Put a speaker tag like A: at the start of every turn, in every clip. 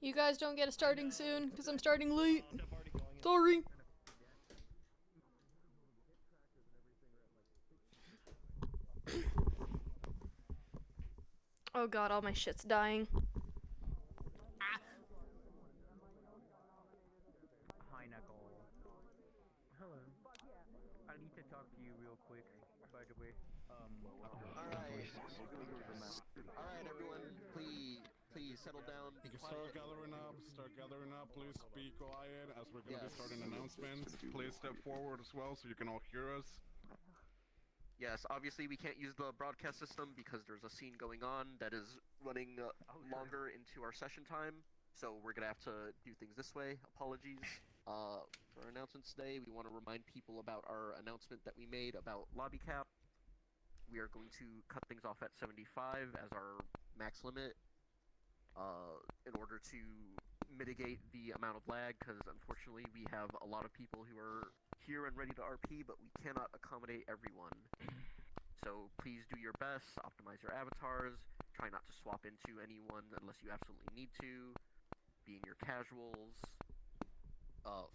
A: You guys don't get a starting soon, because I'm starting late. Sorry. Oh god, all my shit's dying.
B: Hi, Knuckle. Hello. I need to talk to you real quick, by the way.
C: Alright, everyone, please settle down.
D: You can start gathering up, please be quiet as we're gonna be starting announcements. Please step forward as well so you can all hear us.
C: Yes, obviously we can't use the broadcast system because there's a scene going on that is running longer into our session time, so we're gonna have to do things this way. Apologies. For our announcements today, we want to remind people about our announcement that we made about lobby cap. We are going to cut things off at 75 as our max limit, in order to mitigate the amount of lag, because unfortunately we have a lot of people who are here and ready to RP, but we cannot accommodate everyone. So please do your best, optimize your avatars, try not to swap into anyone unless you absolutely need to, be in your casuals.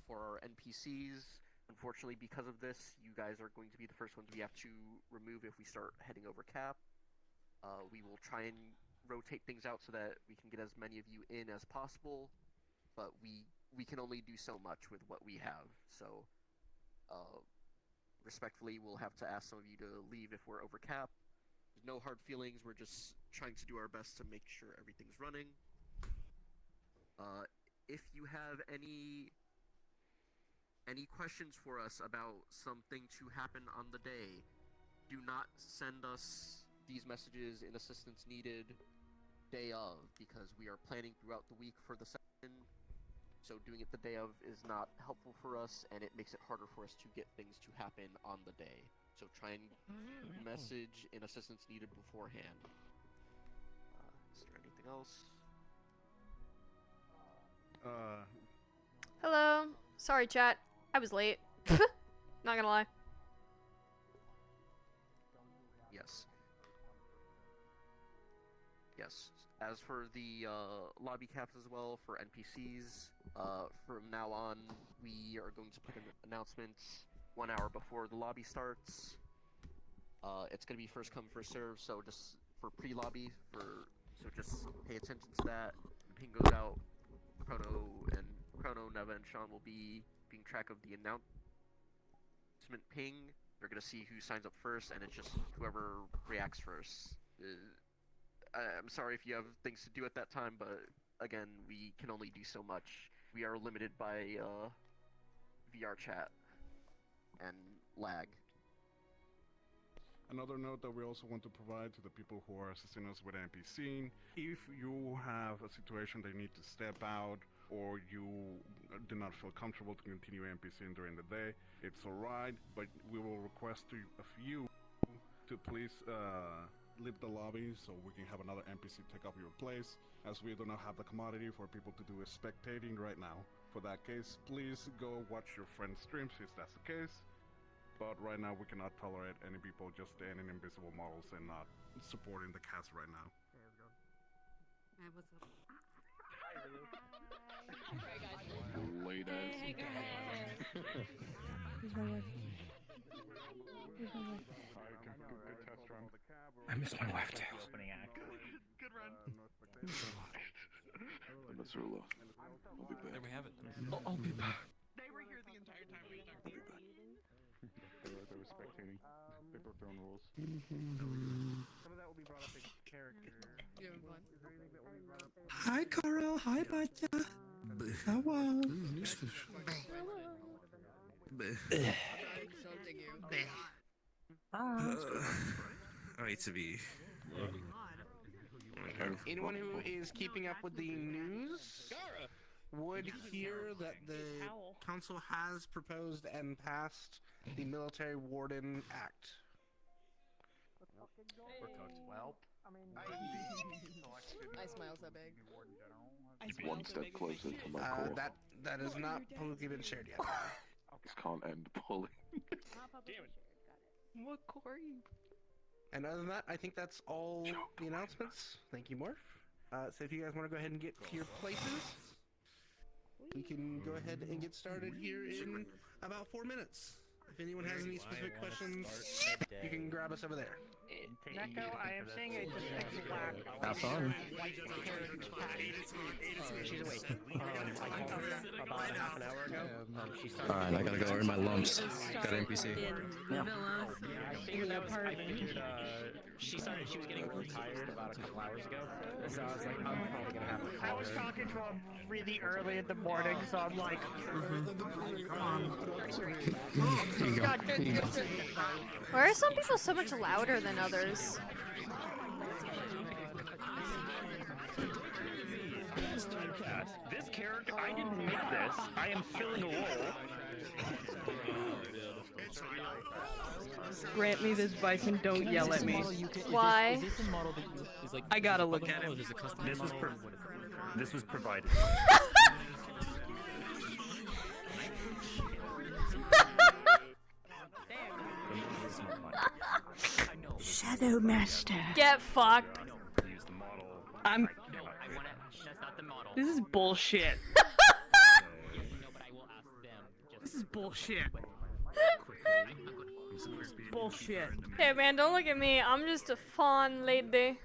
C: For our NPCs, unfortunately because of this, you guys are going to be the first ones we have to remove if we start heading over cap. We will try and rotate things out so that we can get as many of you in as possible, but we can only do so much with what we have, so respectfully we'll have to ask some of you to leave if we're over cap. There's no hard feelings, we're just trying to do our best to make sure everything's running. If you have any questions for us about something to happen on the day, do not send us these messages in assistance needed day of, because we are planning throughout the week for the session, so doing it the day of is not helpful for us, and it makes it harder for us to get things to happen on the day. So try and message in assistance needed beforehand. Is there anything else?
A: Hello. Sorry, chat. I was late. Not gonna lie.
C: Yes. Yes. As for the lobby caps as well for NPCs, from now on we are going to put in announcements 1 hour before the lobby starts. It's going to be first come first serve, so just for pre-lobby, so just pay attention to that. The ping goes out. Chrono, Neva, and Sean will be keeping track of the announcement ping. They're going to see who signs up first, and it's just whoever reacts first. I'm sorry if you have things to do at that time, but again, we can only do so much. We are limited by VR chat and lag.
D: Another note that we also want to provide to the people who are assisting us with NPC, if you have a situation that you need to step out, or you do not feel comfortable to continue NPCing during the day, it's alright, but we will request of you to please leave the lobby so we can have another NPC take up your place, as we do not have the commodity for people to do spectating right now. For that case, please go watch your friend's streams if that's the case. But right now we cannot tolerate any people just standing invisible models and not supporting the cast right now.
E: Hey, what's up?
F: Hi, guys.
G: Late ass.
E: Hey, go ahead.
F: Who's my wife? Who's my wife?
G: Good test run.
F: I miss my wife too.
B: Opening act.
G: Good run. Missoula. I'll be back.
H: There we have it.
F: I'll be back.
H: They were here the entire time we talked to you.
G: They were spectating. They broke their own rules.
B: Some of that will be brought up in character.
E: You having fun?
B: Is there anything that will be brought up in...
F: Hi, Carl. Hi, Batya. Hello. Newsfish.
E: Insulting you.
F: I need to be.
I: Anyone who is keeping up with the news would hear that the council has proposed and passed the Military Warden Act.
B: We're cooked. Well,
E: I smile so big.
G: One step closer to my goal.
I: That has not publicly been shared yet.
G: This can't end poorly.
H: Damn it.
E: What core are you?
I: And other than that, I think that's all the announcements. Thank you, Morph. So if you guys want to go ahead and get to your places, we can go ahead and get started here in about 4 minutes. If anyone has any specific questions, you can grab us over there.
B: Neko, I am seeing a distinct lack of
J: Have fun.
B: white carrot patty.
J: She's awake. I called her about a half an hour ago. She started.
F: Alright, I gotta go earn my lumps. Got an NPC.
J: She started. She was getting really tired about a couple hours ago, so I was like, I'm probably gonna have to
B: I
J: call
B: was
J: her.
B: talking to him really early in the morning, so I'm like,
A: Why are some people so much louder than others?
J: This character, I didn't make this. I am filling a role.
B: grant me this advice and don't yell at me.
A: Why?
K: Is this a model that you, is like,
B: I gotta look at it.
G: This was provided.
L: Shadow Master.
A: Get fucked.
B: I'm. This is bullshit. This is bullshit. Bullshit.
A: Hey man, don't look at me. I'm just a fawn lady.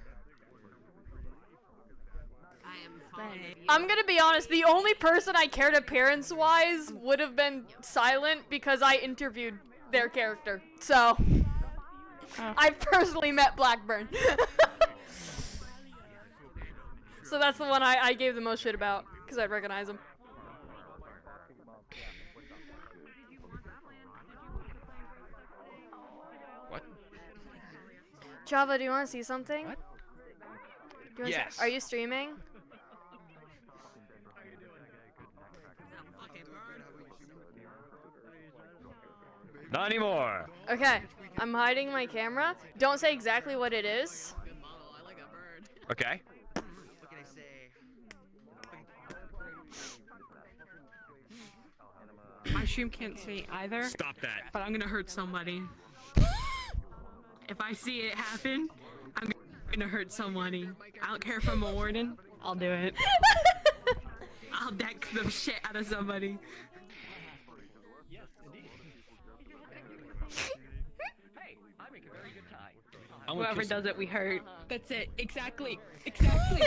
A: I'm gonna be honest, the only person I cared appearance-wise would have been Silent because I interviewed their character. So, I've personally met Blackburn. So that's the one I gave the most shit about, because I'd recognize him.
J: What?
A: Java, do you want to see something?
J: What?
A: Do you wanna
I: Yes.
A: Are you streaming?
J: Not anymore.
A: Okay, I'm hiding my camera. Don't say exactly what it is.
J: Okay.
B: My stream can't see either.
J: Stop that.
B: But I'm gonna hurt somebody. If I see it happen, I'm gonna hurt somebody. I don't care if I'm a warden. I'll do it. I'll dex the shit out of somebody.
J: Hey, I make a very good tie.
B: Whoever does it, we hurt. That's it. Exactly. Exactly.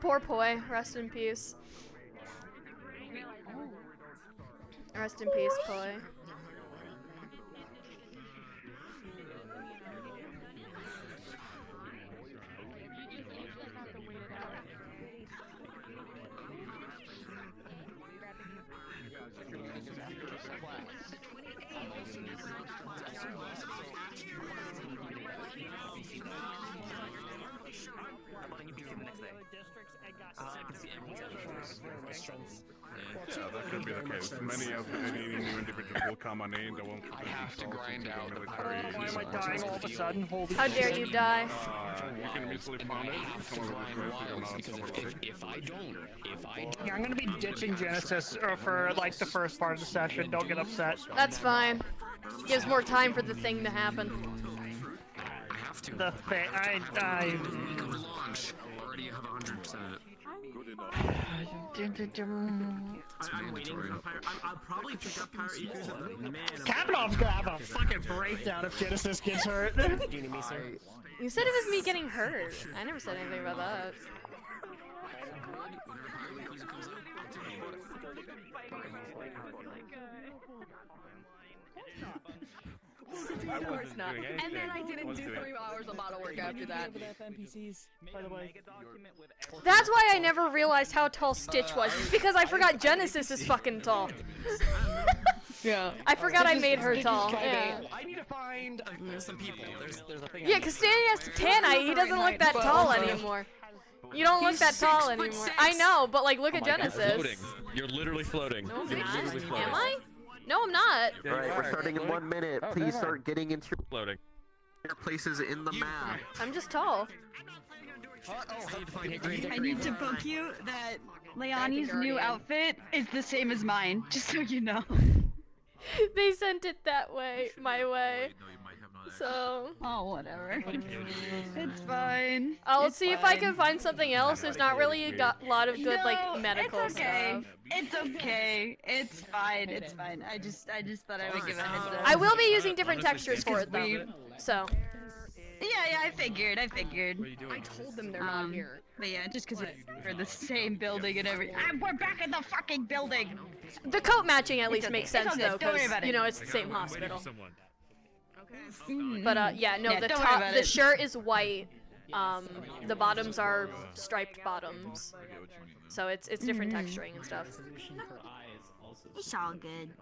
A: Poor Poi. Rest in peace. Rest in peace, Poi.
D: Yeah, that could be the case. Many of any new individuals will come on in, they won't
I: have to grind out the
D: military.
B: Why am I dying all of a sudden? Holy
A: How dare you die?
D: You can easily find it. Someone will just
K: if I don't,
B: Yeah, I'm gonna be ditching Genesis for like the first part of the session. Don't get upset.
A: That's fine. Gives more time for the thing to happen.
B: The thing. I.
F: Already have 100%. It's mandatory.
K: I'll probably pick up Power Eaters and man.
B: Kavanaugh's gonna have a fucking breakdown if Genesis gets hurt.
J: Do you need me, sir?
A: You said it was me getting hurt. I never said anything about that.
E: Of course not. And then I didn't do 3 hours of model work after that.
K: By the way,
A: That's why I never realized how tall Stitch was. It's because I forgot Genesis is fucking tall.
E: Yeah.
A: I forgot I made her tall. Yeah,
J: I need to find
K: some people. There's a thing.
A: yeah, because standing next to Tanite, he doesn't look that tall anymore. You don't look that tall anymore. I know, but like, look at Genesis.
K: Floating. You're literally floating.
A: No, I'm
K: You're
A: not.
K: literally floating.
A: Am I? No, I'm not.
C: Alright, we're starting in 1 minute. Please start getting into
K: Floating.
C: your places in the map.
A: I'm just tall.
L: I need to book you that Leonie's new outfit is the same as mine, just so you know.
A: They sent it that way, my way. So.
L: Oh, whatever. It's fine.
A: I'll
L: It's
A: see if I
L: fine.
A: can find something else. There's not really a lot of good like
L: No,
A: medical
L: it's okay.
A: stuff.
L: It's okay. It's fine. It's fine. I just thought I would give a heads up.
A: I will be using different textures for it though. So.
L: Yeah, I figured.
E: I told them they're not here.
L: But yeah, just because we're in the same building and everything. We're back in the fucking building!
A: The coat matching at least
L: okay.
A: makes
L: It's all
A: sense
L: good.
A: though,
L: Don't worry
A: because
L: about
A: you
L: it.
A: know it's the same hospital.
L: Mhm.
A: But yeah, no,
L: Yeah,
A: the
L: don't worry
A: top,
L: about
A: the
L: it.
A: shirt is white. The bottoms are striped bottoms. So it's different texturing and stuff.
L: It's all good.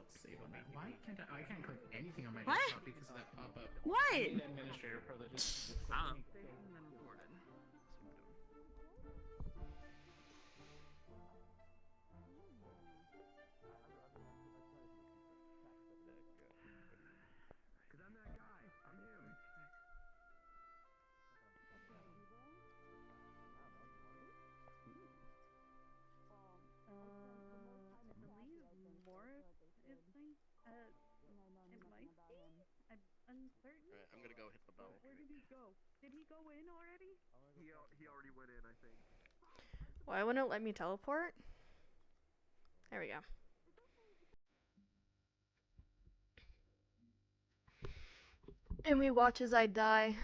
M: Why can't I can't click anything on my
L: What?
M: desktop because of that pop-up?
L: What?
M: Administrator privileges.
C: Alright, I'm gonna go hit the bell.
E: Where did he go? Did he go in already?
C: He already went in, I think.
A: Why wouldn't it let me teleport? There we go. And we watch as I die.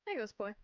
A: There goes boy.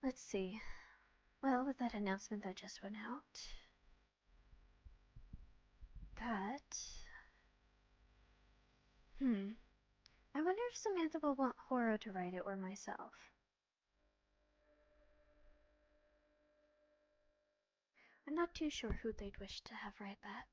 A: Let's see. Well, with that announcement that just went out, I wonder if Samantha will want Horo to write it or myself. I'm not too sure who they'd wish to have write that.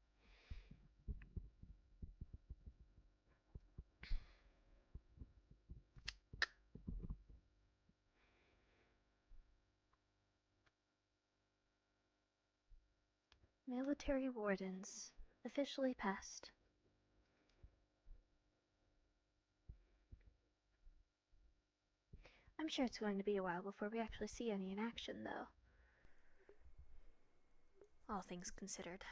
A: Military wardens. Officially passed. I'm sure it's going to be a while before we actually see any in action, though. All things considered.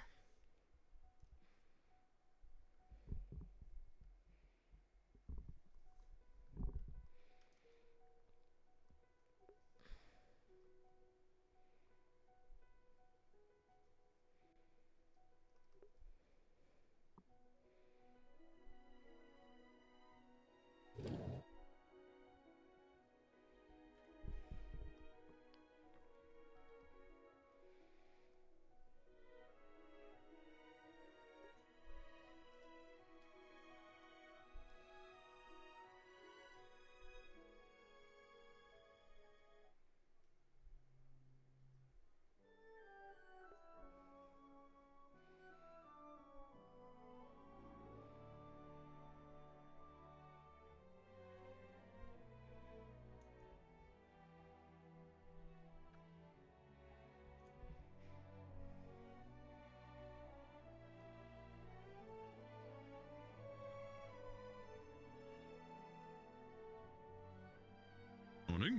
N: Morning.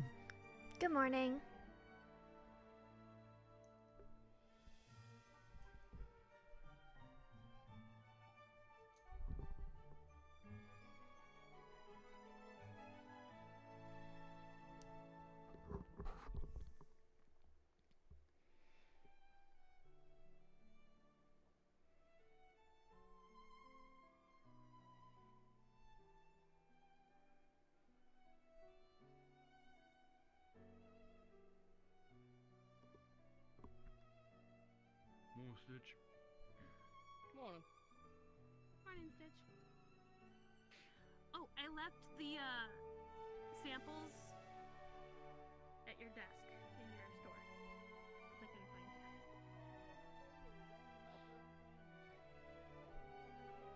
A: Good morning.
O: Morning, Stitch.
E: Morning.
P: Morning, Stitch. Oh, I left the samples at your desk in your store. 'Cause I couldn't find you.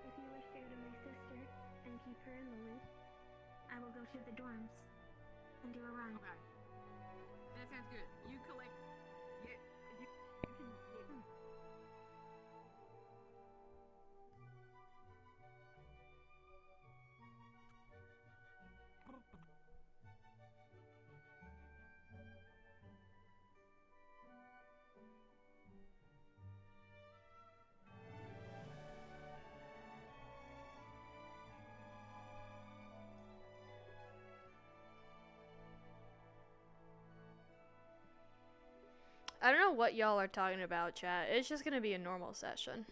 Q: If you wish to go to my sister and keep her in the loop, I will go to the dorms and do a run.
P: Okay. That sounds good. You collect. You can.
A: I don't know what y'all are talking about, chat. It's just gonna be a normal session.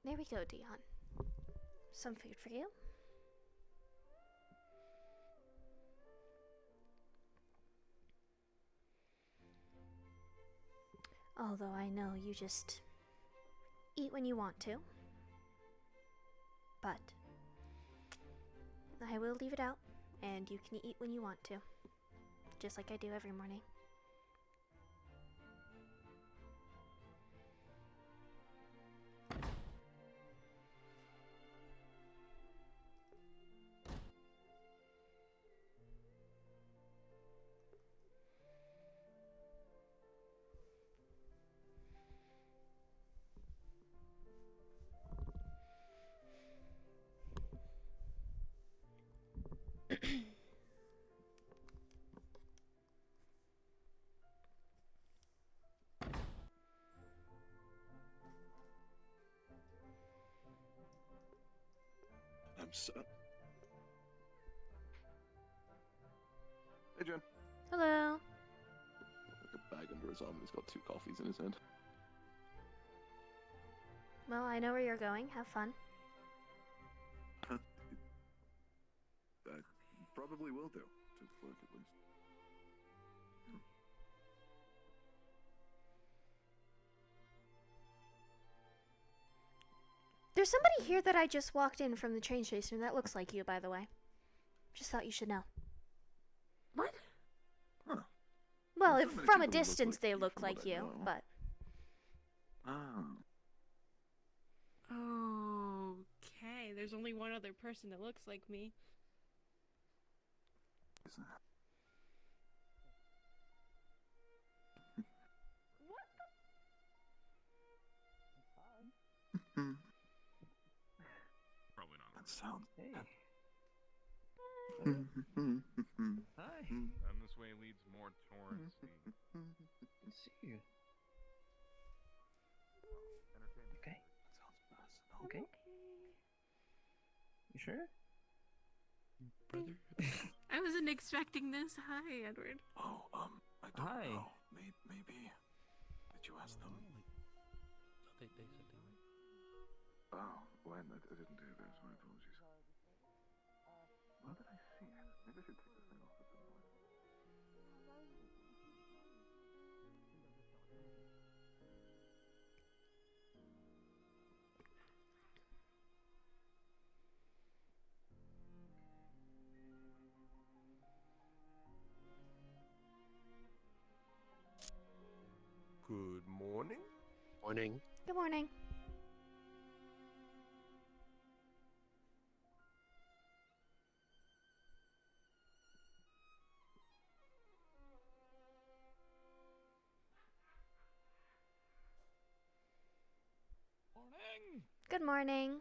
A: There we go, Dion. Some food for you. Although I know you just eat when you want to. But I will leave it out, and you can eat when you want to. Just like I do every morning.
R: I'm so. Hey, Jen.
A: Hello.
R: Like a bag under his arm and he's got 2 coffees in his hand.
A: Well, I know where you're going. Have fun.
R: I probably will do. To work at least.
A: There's somebody here that I just walked in from the train station that looks like you, by the way. Just thought you should know.
R: What? Huh.
A: Well,
R: Not
A: if
R: many
A: from a
R: people look
A: distance
R: like
A: they
R: you
A: look
R: from what
A: like
R: I
A: you,
R: know.
A: but...
R: Oh.
P: Okay, there's only one other person that looks like me.
R: Probably not.
N: That sounds.
R: Hey.
N: Hi.
G: And this way leads more towards the.
N: Good to see you. Okay.
R: That sounds personal.
N: Okay. You sure?
B: Brother? I wasn't expecting this. Hi, Edward.
R: Oh, I don't
N: Hi.
R: know. Maybe. Did you ask them?
N: They said they would.
R: Oh, when? I didn't hear those. My apologies. Where did I see it? Maybe I should take this thing off at some point.
O: Good morning.
C: Morning.
A: Good morning.
N: Morning.
A: Good morning.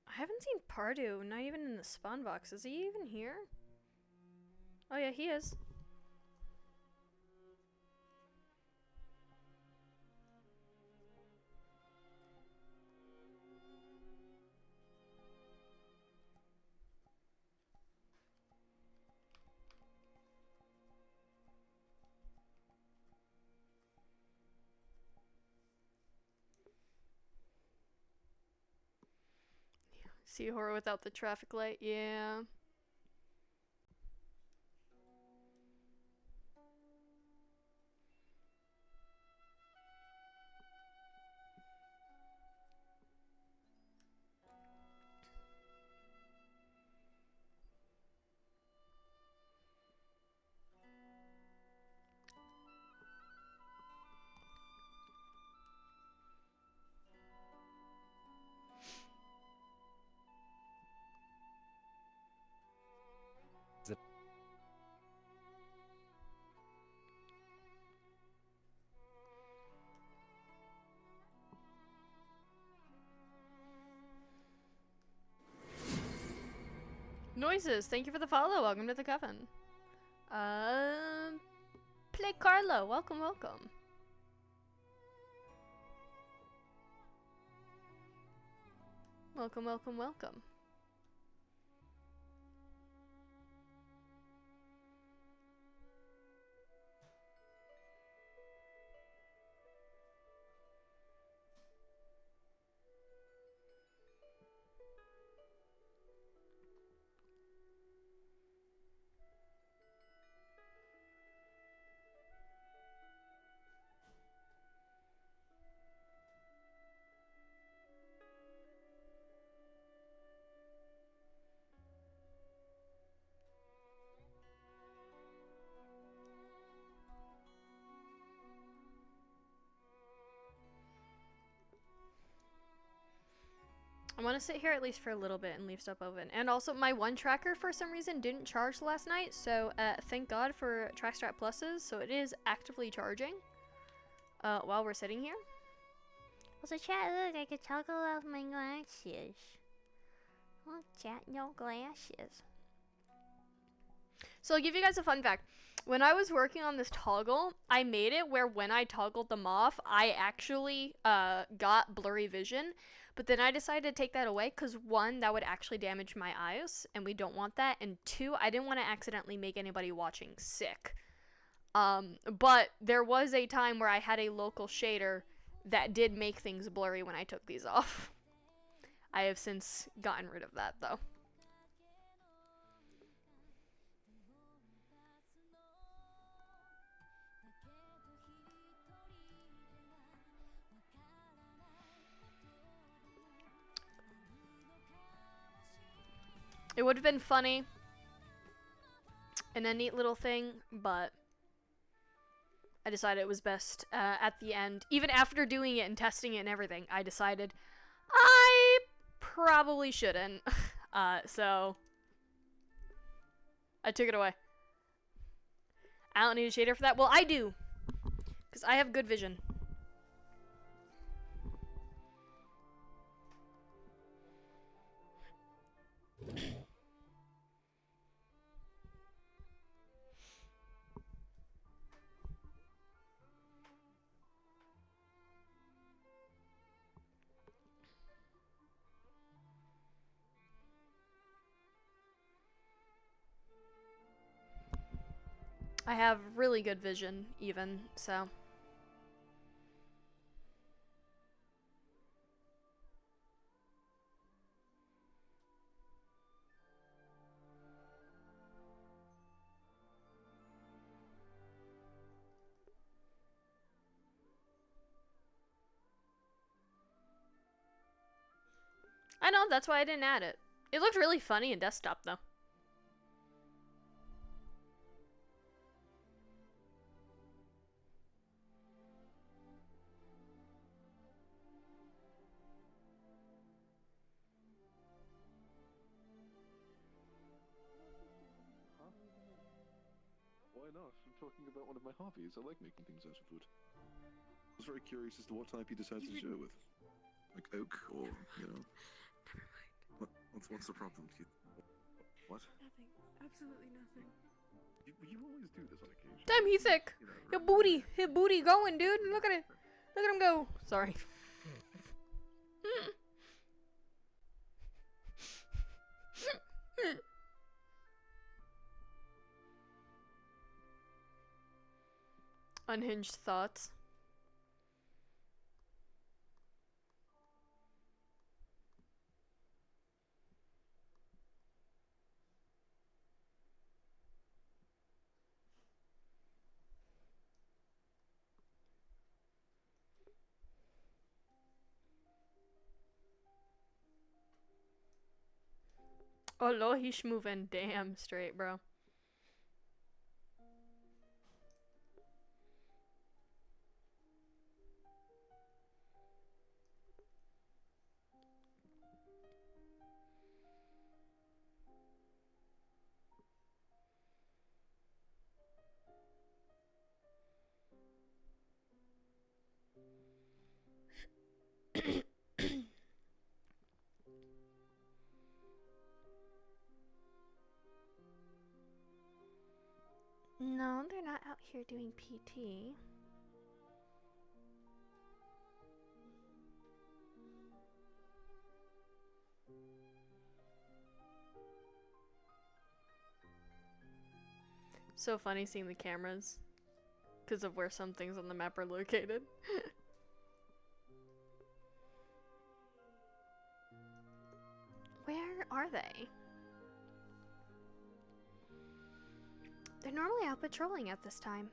A: I haven't seen Pardu, not even in the spawn box. Is he even here? Oh yeah, he is. See horror without the traffic light, yeah. Noises, thank you for the follow. Welcome to the coven. Play Carlo. Welcome, welcome. Welcome, welcome, welcome. I want to sit here at least for a little bit and leave stuff open. And also, my one tracker for some reason didn't charge last night, so thank God for Trackstrap Pluses, so it is actively charging while we're sitting here. Also, chat, look, I could toggle off my glasses. Look, chat, no glasses. So I'll give you guys a fun fact. When I was working on this toggle, I made it where when I toggled them off, I actually got blurry vision. But then I decided to take that away because, one, that would actually damage my eyes, and we don't want that. And two, I didn't want to accidentally make anybody watching sick. But there was a time where I had a local shader that did make things blurry when I took these off. I have since gotten rid of that, though. It would have been funny and a neat little thing, but I decided it was best at the end. Even after doing it and testing it and everything, I decided I probably shouldn't. So I took it away. I don't need a shader for that. Well, I do, because I have good vision. I have really good vision, even, so. I know, that's why I didn't add it. It looked really funny in desktop, though.
R: Why not? I'm talking about one of my hobbies. I like making things out of wood. I was very curious as to what type you decided to do it with. Like oak, or, you know... Never mind. What's the problem? What?
E: Nothing. Absolutely nothing.
R: You always do this on occasion.
A: Damn, he's sick. His booty going, dude. Look at it. Look at him go. Sorry. Unhinged thoughts. Oh, Lord, he's moving damn straight, bro. No, they're not out here doing PT. So funny seeing the cameras because of where some things on the map are located. Where are they? They're normally out patrolling at this time.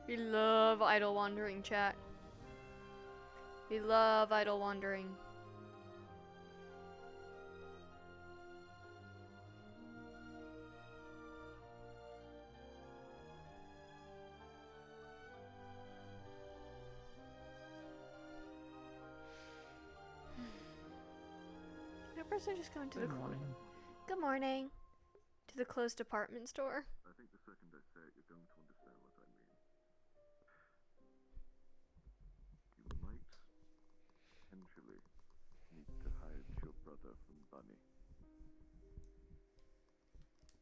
A: We love idle wandering, chat. We love idle wandering. That person just going to the corner. Good morning. To the closed department store.
R: I think the second I say it, you're going to understand what I mean. actually need to hide your brother from Bunny.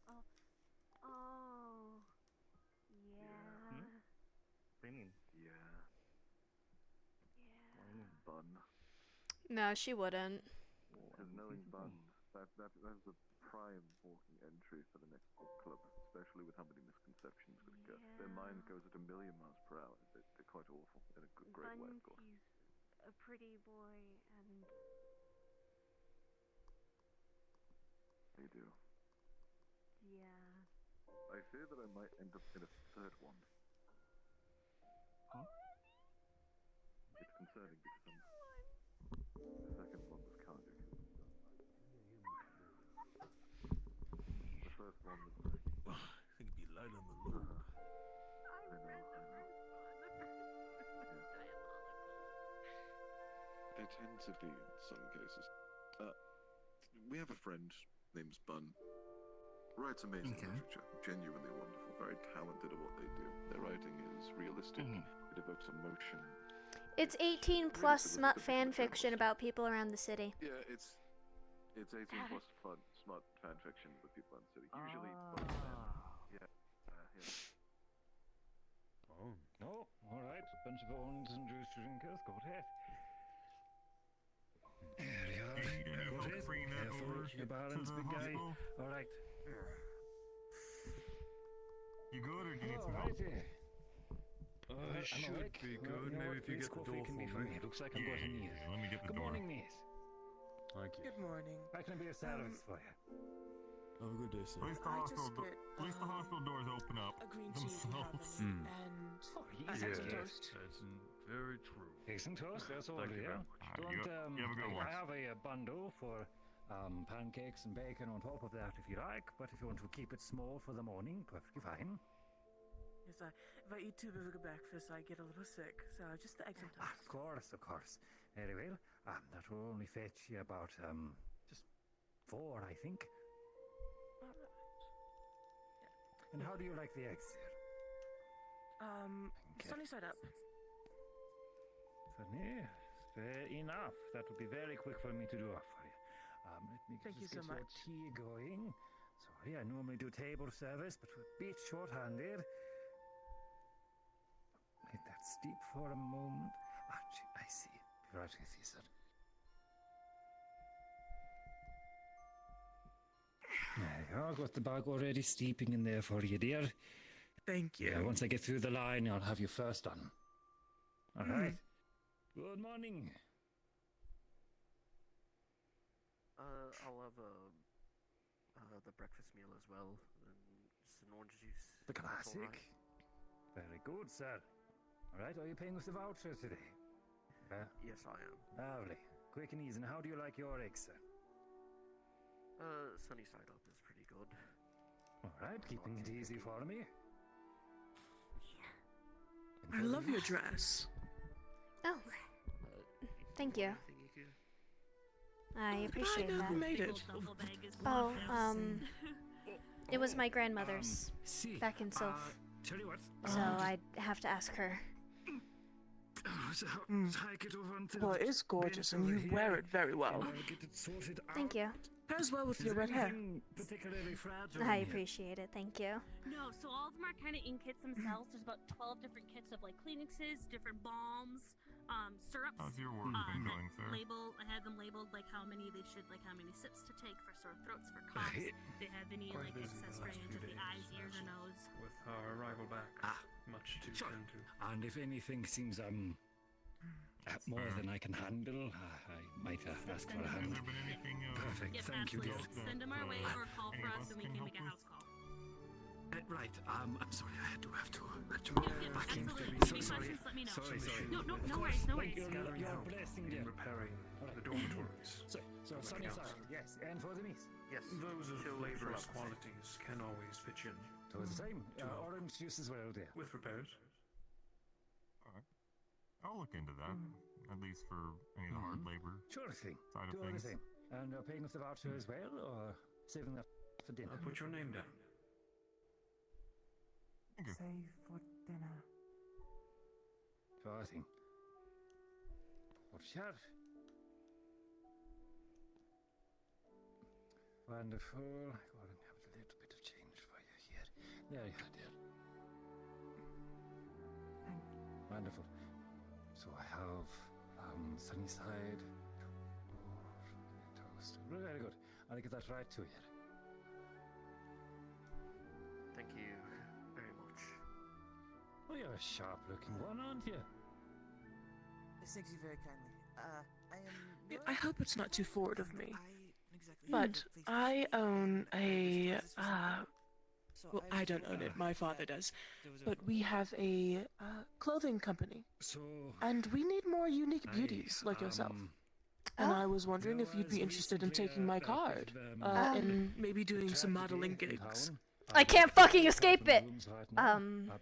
Q: Oh. Oh. Yeah.
J: What do you mean?
R: Yeah. Bun.
A: No, she wouldn't.
R: Because knowing Bun, that's a prime walking entry for the next book club, especially with how many misconceptions with Gus. Their mind goes at 1,000,000 miles per hour. They're quite awful in a great way, of course.
Q: He's a pretty boy, and
R: They do.
Q: yeah.
R: I fear that I might end up in a third one.
J: Huh?
R: It's concerning because the second one was cardiac. The first one was...
F: I think it'd be light on the load.
R: I know. They tend to be in some cases. We have a friend named Bun. Writes amazing literature, genuinely wonderful, very talented at what they do. Their writing is realistic, it evokes emotion.
A: It's 18 plus smut fan fiction about people around the city.
R: Yeah, it's 18 plus smart fan fiction with people in the city. Usually, yeah.
S: Oh, all right. Bunch of owns and juice drinkers. Go ahead. There you are. Go ahead. Careful, your balance, big guy. All right.
T: You good, or do you need some help?
S: I
T: should be good. Maybe if you get the door for me.
S: Looks like I'm going to need it.
T: Let me get the
S: Good
T: door.
S: morning, miss.
T: Thank you.
U: Good morning.
S: How can I be a service for you?
T: Have a good day, sir. At least the hospital doors open up
U: a green tea
T: themselves.
U: and
S: Yes,
U: a toast.
T: That's very true.
S: Eggs and toast, that's all
T: Thank you
S: here.
T: very much. You have a good one.
S: I have a bundle for pancakes and bacon on top of that if you like, but if you want to keep it small for the morning, perfectly fine.
U: Yes, if I eat too big of a breakfast, I get a little sick. So just the eggs and toast.
S: Of course. Very well. That will only fetch you about just 4, I think.
U: All right.
S: And how do you like the eggs there?
U: Sunny side up.
S: Yes, fair enough. That would be very quick for me to do for you. Let me
U: Thank you
S: just
U: so
S: get your
U: much.
S: tea going. Sorry, I normally do table service, but we're a bit short-handed. Let that steep for a moment. I see. Be right with you, sir. There you are. Got the bag already steeping in there for you, dear.
U: Thank you.
S: Yeah, once I get through the line, I'll have you first done. All right. Good morning.
C: I'll have the breakfast meal as well, and just an orange juice.
S: The
C: if that's all
S: classic.
C: right.
S: Very good, sir. All right, are you paying with the voucher today?
C: Yes, I am.
S: Lovely. Quick and easy. And how do you like your eggs, sir?
C: Sunny side up is pretty good.
S: All right, keeping it easy for me.
U: I love your dress.
A: Oh, thank you. I appreciate
U: Who
A: that.
U: made it?
A: Oh, it was my grandmother's back in Sylph.
S: Tell you what.
A: So I have to ask her.
U: Well, it is gorgeous, and you wear it very well.
A: Thank you.
U: Pairs well with your red hair.
A: I appreciate it. Thank you.
P: No, so all of them are kind of in kits themselves. There's about 12 different kits of like Kleenexes, different balms, syrups.
T: How's your work been going, sir?
P: I had them labeled like how many they should, like how many sips to take for sore throats, for coughs. They have any
M: Quite
P: like
M: busy
P: excess
M: the last
P: range
M: few
P: of the
M: days,
P: eyes, ears, or nose.
M: With our arrival back, much to tend to.
S: And if anything seems more than I can handle, I might ask for a hand.
T: Has there been anything?
S: Perfect.
P: Yes,
S: Thank you, dear.
P: absolutely. Send them our way or call for us, and we can make a house call.
S: Right. I'm sorry. I have to let you back in.
P: Absolutely.
S: So
P: Any
S: sorry.
P: questions, let me know.
S: Sorry.
P: No worries.
S: You're blessing
M: In
S: there.
M: repairing the dormitories.
S: So sunny side. Yes. And for the miss.
C: Yes.
M: Those of
C: Chill
M: laborers'
C: chill out.
M: qualities can always pitch in.
S: So it's the same. Orange juice as well, dear.
M: With repairs.
T: Alright. I'll look into that. At least for any of the hard labor
S: Sure thing.
T: side of
S: Do all the
T: things.
S: same. And paying with the voucher as well, or saving that for dinner?
M: Put your name down.
T: Thank you.
U: Save for dinner.
S: Sure thing. What shall? Wonderful. Go and have a little bit of change for you here. There you are, dear. Wonderful. So I have sunny side, toast. Very good. I'll get that right to you.
C: Thank you very much.
S: Oh, you're a sharp-looking one, aren't you?
U: Thank you very kindly. I am.
E: I hope it's not too forward of me, but I own a. Well, I don't own it. My father does, but we have a clothing company, and we need more unique beauties like yourself. And I was wondering if you'd be interested in taking my card, and maybe doing some modeling gigs.
A: I can't fucking escape it.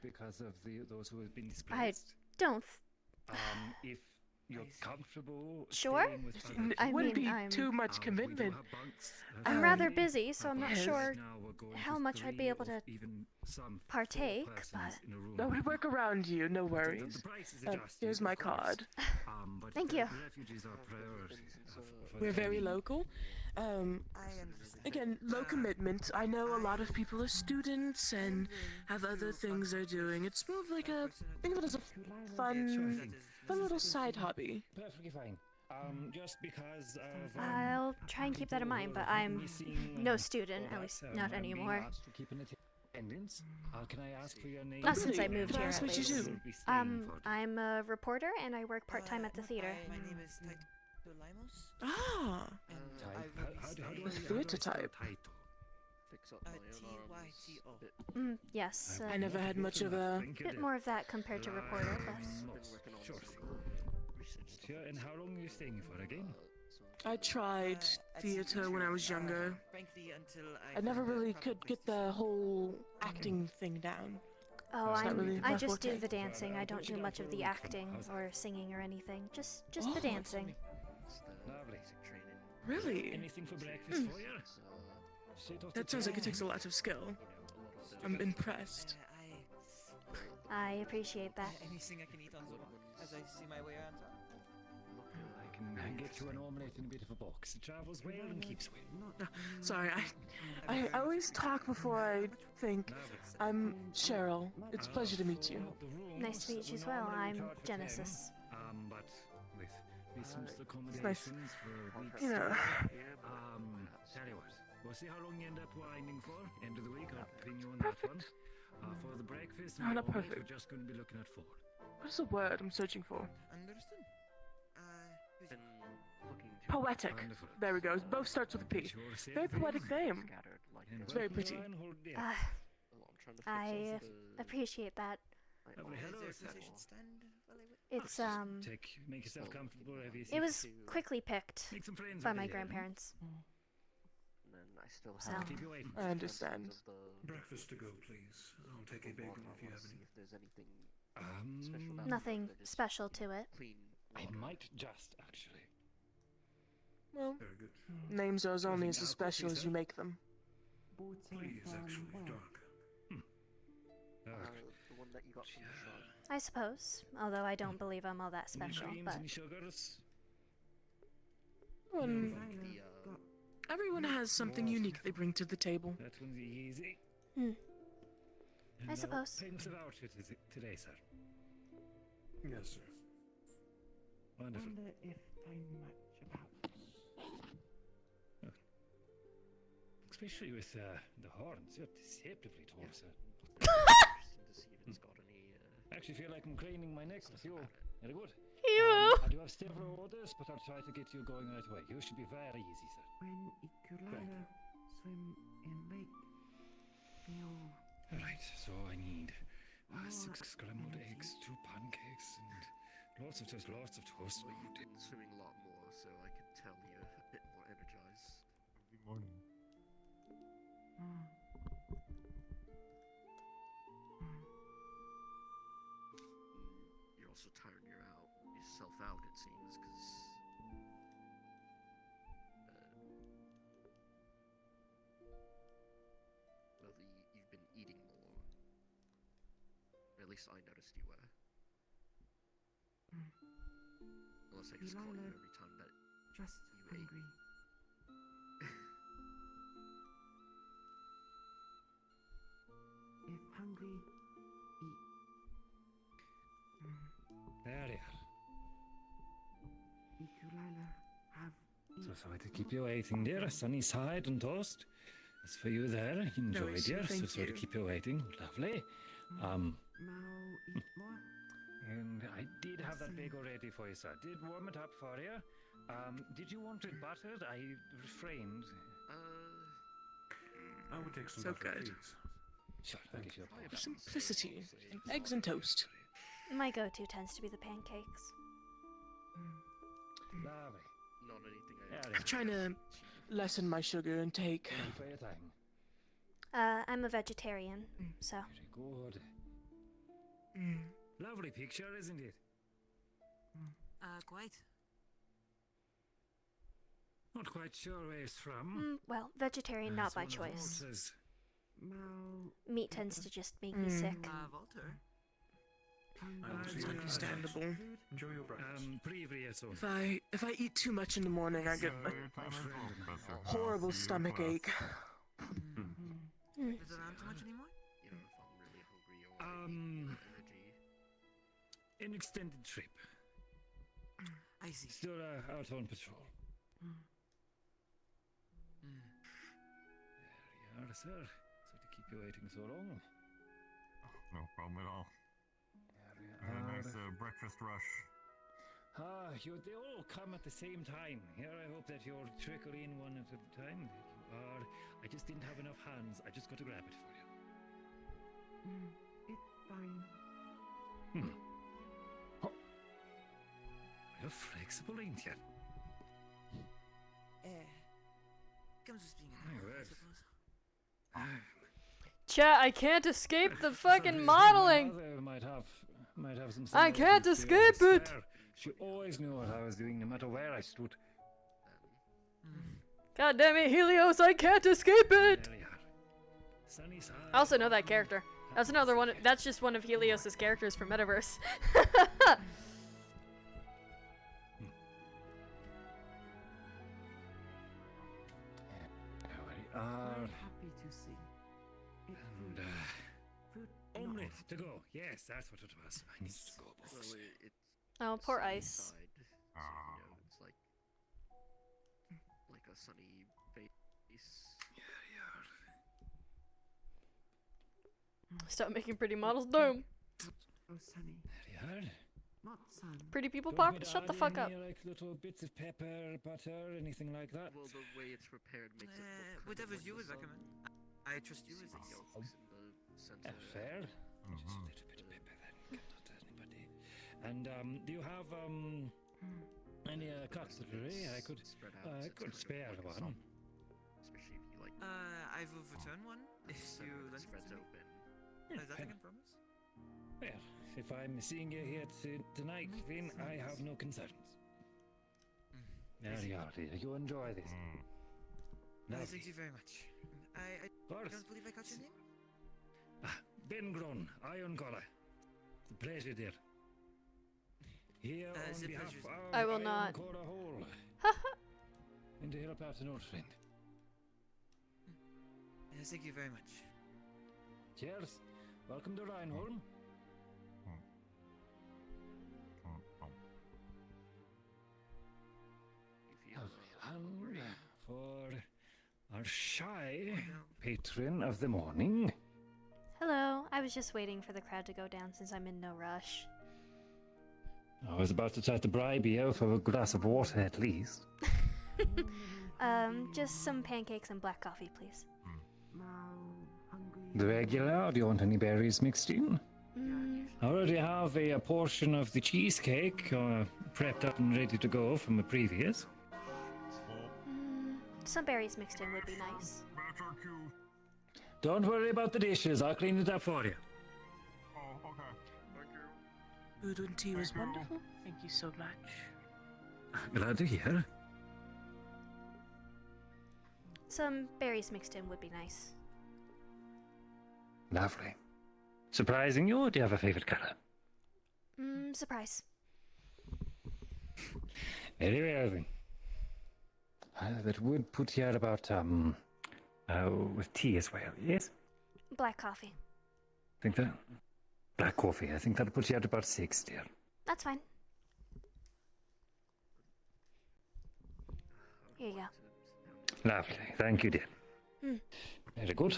S: Because of those who have been
A: I
S: displaced.
A: don't.
S: If you're comfortable.
A: Sure.
E: It wouldn't be too much commitment.
A: I'm rather busy, so I'm not sure how much I'd be able to partake, but...
E: No, we work around you, no worries. Here's my card.
A: Thank you.
E: We're very local. Again, low commitment. I know a lot of people are students and have other things they're doing. It's more of like a... think of it as a fun little side hobby.
S: Perfectly fine. Just because of...
A: I'll try and keep that in mind, but I'm no student, at least not anymore.
S: Can I ask for your name?
A: Not since I moved here, at
E: what you
A: least.
E: do.
A: I'm a reporter, and I work part-time at the theater.
U: My name is Taito Limos.
E: Ah! The theater type.
U: T-Y-T-O.
A: Yes.
E: I never had much of a...
A: bit more of that compared to reporter, but...
S: Sure, and how long are you staying for again?
E: I tried theater when I was younger.
U: Frankly, until
E: I never really could get the whole acting thing down.
A: Oh,
E: It's not really
A: I
E: my
A: just do
E: forte.
A: the dancing. I don't do much of the acting or singing or anything. Just the dancing.
S: Lovely.
E: Really?
S: Anything for breakfast for you?
E: That sounds like it takes a lot of skill. I'm impressed.
A: I appreciate that.
U: Anything I can eat on the walk as I see my way around town?
S: I can get you an omelette in a bit of a box. It travels well and keeps well.
E: Sorry, I always talk before I think. I'm Cheryl. It's a pleasure to meet you.
A: Nice to meet you as well. I'm Genesis.
S: But with licensed
E: It's nice.
S: accommodations for weeks.
E: You know.
S: Tell you what, we'll see how long you end up winding for. End of the week, I'll pin you on that one. For the breakfast,
E: No, not
S: omelette,
E: perfect.
S: we're just going to be looking at 4.
E: What is the word I'm searching for?
U: Understood.
C: Been looking to
E: Poetic. There we go. Both starts with a P. Very poetic name. It's very pretty.
A: I appreciate that. It's
S: Make yourself comfortable. Have you
A: it was quickly picked
S: Make some friends
A: by
S: over
A: my
S: here,
A: grandparents.
C: And then I still
A: So-
C: have...
S: Keep you waiting.
E: I understand.
M: Breakfast to go, please. I'll take a bagel if you have
C: See
M: any.
C: if there's anything special about
A: Nothing
C: it. They're just
A: special to it.
C: Clean
S: I
C: water.
S: might just, actually.
E: Well,
M: Very good.
E: names are as only as special as you make them.
M: Please, actually, dark.
C: The one that you got from the shop.
A: I suppose, although I don't believe I'm all that special,
S: Any creams,
A: but
S: any sugars?
E: Everyone has something unique they bring to the table.
S: That one's easy.
A: I suppose.
S: Payments of outfit today, sir.
M: Yes, sir.
S: Wonderful.
F: if I'm much about.
S: Especially with the horns, you're deceptively tall, sir.
C: Interesting to see if it's got any...
S: I actually feel like I'm craning my neck with you. Very good.
A: Hero!
S: I do have several orders, but I'll try to get you going right away. You should be very easy, sir.
F: When Ikulala swim in lake, feel
S: Alright, so I need 6 scrambled eggs, 2 pancakes, and lots of toast.
C: Well, you've been swimming a lot more, so I can tell you're a bit more energized.
T: Every morning.
C: You're also tiring yourself out, it seems, because... well, you've been eating more. At least I noticed you were. Unless I just caught you every time that
F: just
C: you ate.
F: hungry.
S: There you are. So sorry to keep you waiting, dear. A sunny side and toast. As for you there, enjoy,
E: issue,
S: dear. So
E: thank
S: sorry to
E: you.
S: keep you waiting. Lovely. And I did have that bagel ready for you, sir. Did warm it up for you. Did you want it buttered? I refrained.
M: I would take some
E: So
M: butter,
E: good.
M: please.
S: Sure, I'll give you a bowl.
E: Simplicity. Eggs and toast.
Q: My go-to tends to be the pancakes.
S: Lovely.
C: Not anything
E: I'm trying to lessen my sugar intake.
S: Thank you for your time.
Q: I'm a vegetarian, so.
S: Very good. Lovely picture, isn't it?
U: Quite.
S: Not quite sure where it's from.
Q: Well, vegetarian not
S: It's
Q: by
S: one of
Q: choice.
S: Walter's.
Q: Meat tends to just make me sick.
U: Walter.
E: It's understandable.
M: Enjoy your breakfast.
S: Previous
E: If I eat too much in the morning, I get a horrible stomach ache.
U: Is it around too much anymore?
C: You know, if I'm really hungry or energy.
S: An extended trip.
U: I see.
S: Still out on patrol. There you are, sir. Sorry to keep you waiting so long.
T: No problem at all. Had a nice breakfast rush.
S: They all come at the same time. Here, I hope that you'll trickle in one at a time. You are. I just didn't have enough hands. I just got to grab it for you.
U: It's fine.
S: You're flexible, ain't you?
U: Comes with being
S: Oh,
U: an I
S: yes.
U: suppose.
A: Chat, I can't escape the fucking modeling.
S: Might have some
A: I can't escape it.
S: She always knew what I was doing, no matter where I stood.
A: God damn it, Helios, I can't escape it.
S: There you are. Sunny side.
A: I also know that character. That's another one. That's just one of Helios's characters from Metaverse.
U: Happy to see.
S: And, omelette to go. Yes, that's what it was. I need to go, boss.
C: Well, it's
A: Oh, poor
C: sunny
A: Ice.
C: side, so, you know, it's like a sunny face.
A: Stop making pretty models. Boom.
U: Oh, sunny.
S: There you are.
U: Not sun.
A: Pretty people
S: Don't
A: pop.
S: we
A: Shut the
S: add
A: fuck
S: in
A: up.
S: here, like little bits of pepper, butter, anything like that?
C: Well, the way it's prepared makes it look
U: Whatever
C: kind
U: you
C: of
U: would
C: like
U: recommend. I trust you
C: see
U: as
C: the
U: a
C: yolks in the center.
S: Fair. Just a little bit of pepper then. Not anybody. And do you have any cutlery? I could spare one.
C: Especially if you like.
U: I will return one if you lend it
C: spreads
U: to me.
C: open.
U: Is that a good promise?
S: Well, if I'm seeing you here tonight, then I have no concerns. There you are, dear. You enjoy this.
U: Thank you very much. I don't believe I caught your name?
S: Ben Gron, Iron Collar. It's a pleasure, dear. Here on
U: the
S: behalf
U: pleasure's
S: of
A: I will
S: Iron
A: not.
S: Collar Hall. And to help out an old friend.
U: Thank you very much.
S: Cheers. Welcome to Reinholm. And for our shy patron of the morning.
Q: Hello, I was just waiting for the crowd to go down since I'm in no rush.
S: I was about to try to bribe you for a glass of water at least.
Q: Just some pancakes and black coffee, please.
S: The regular, or do you want any berries mixed in? I already have a portion of the cheesecake prepped up and ready to go from the previous.
Q: Some berries mixed in would be nice.
S: Don't worry about the dishes, I'll clean it up for you.
T: Oh, okay. Thank you.
E: Food and tea was wonderful. Thank you so much.
S: Glad to hear.
Q: Some berries mixed in would be nice.
S: Lovely. Surprising you, or do you have a favorite color?
Q: Surprise.
S: Very well then. That would put you at about, with tea as well, yes?
Q: Black coffee.
S: think that black coffee. I think that'll put you at about 6, dear.
A: That's fine. Here you go.
S: Lovely. Thank you, dear.
A: Hmm.
S: Very good.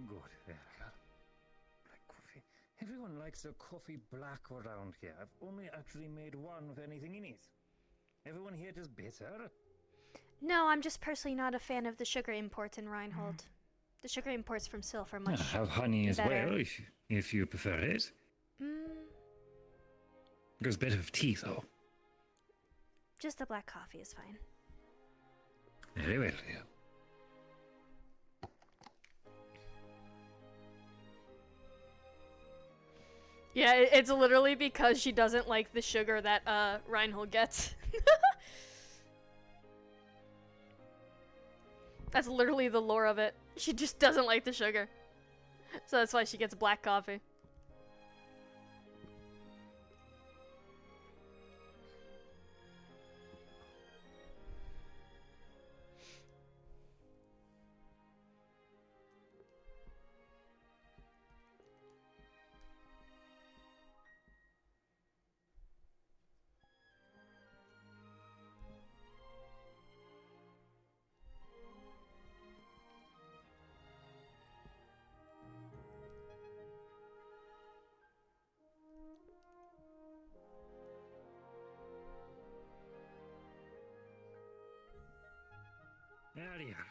S: Good. There we go. Black coffee. Everyone likes their coffee black around here. I've only actually made one with anything in it. Everyone here just bitter.
A: No, I'm just personally not a fan of the sugar imports in Reinhold. The sugar imports from Sylph are much
S: Have honey as
A: better.
S: well, if you prefer it. Goes better with tea, though.
A: Just the black coffee is fine.
S: Very well, dear.
A: Yeah, it's literally because she doesn't like the sugar that Reinhold gets. That's literally the lore of it. She just doesn't like the sugar. So that's why she gets black coffee.
S: There you are.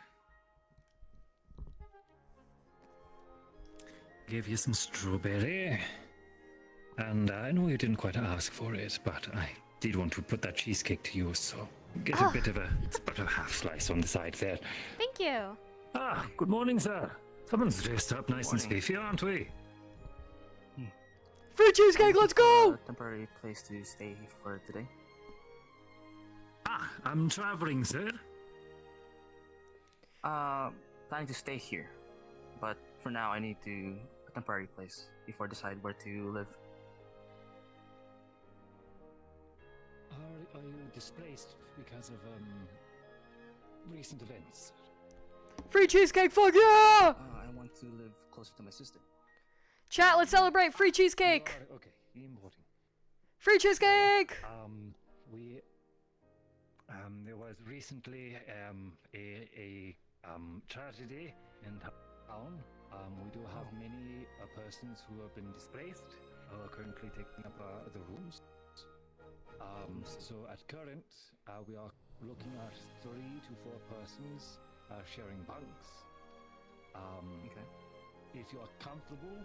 S: Give you some strawberry. And I know you didn't quite ask for it, but I did want to put that cheesecake to use, so get a bit of a half slice on the side there.
A: Thank you.
S: Ah, good morning, sir. Someone's dressed up nice and spiffy, aren't we?
A: Free cheesecake, let's go!
H: Temporary place to stay for today.
S: Ah, I'm traveling, sir.
H: Planning to stay here, but for now I need a temporary place before I decide where to live.
S: Are you displaced because of recent events?
A: Free cheesecake, fuck yeah!
H: I want to live closer to my sister.
A: Chat, let's celebrate free cheesecake!
S: Okay, importing.
A: Free cheesecake!
S: There was recently a tragedy in town. We do have many persons who have been displaced, are currently taking up the rooms. So at current, we are looking at 3 to 4 persons sharing bunks.
H: Okay.
S: If you are comfortable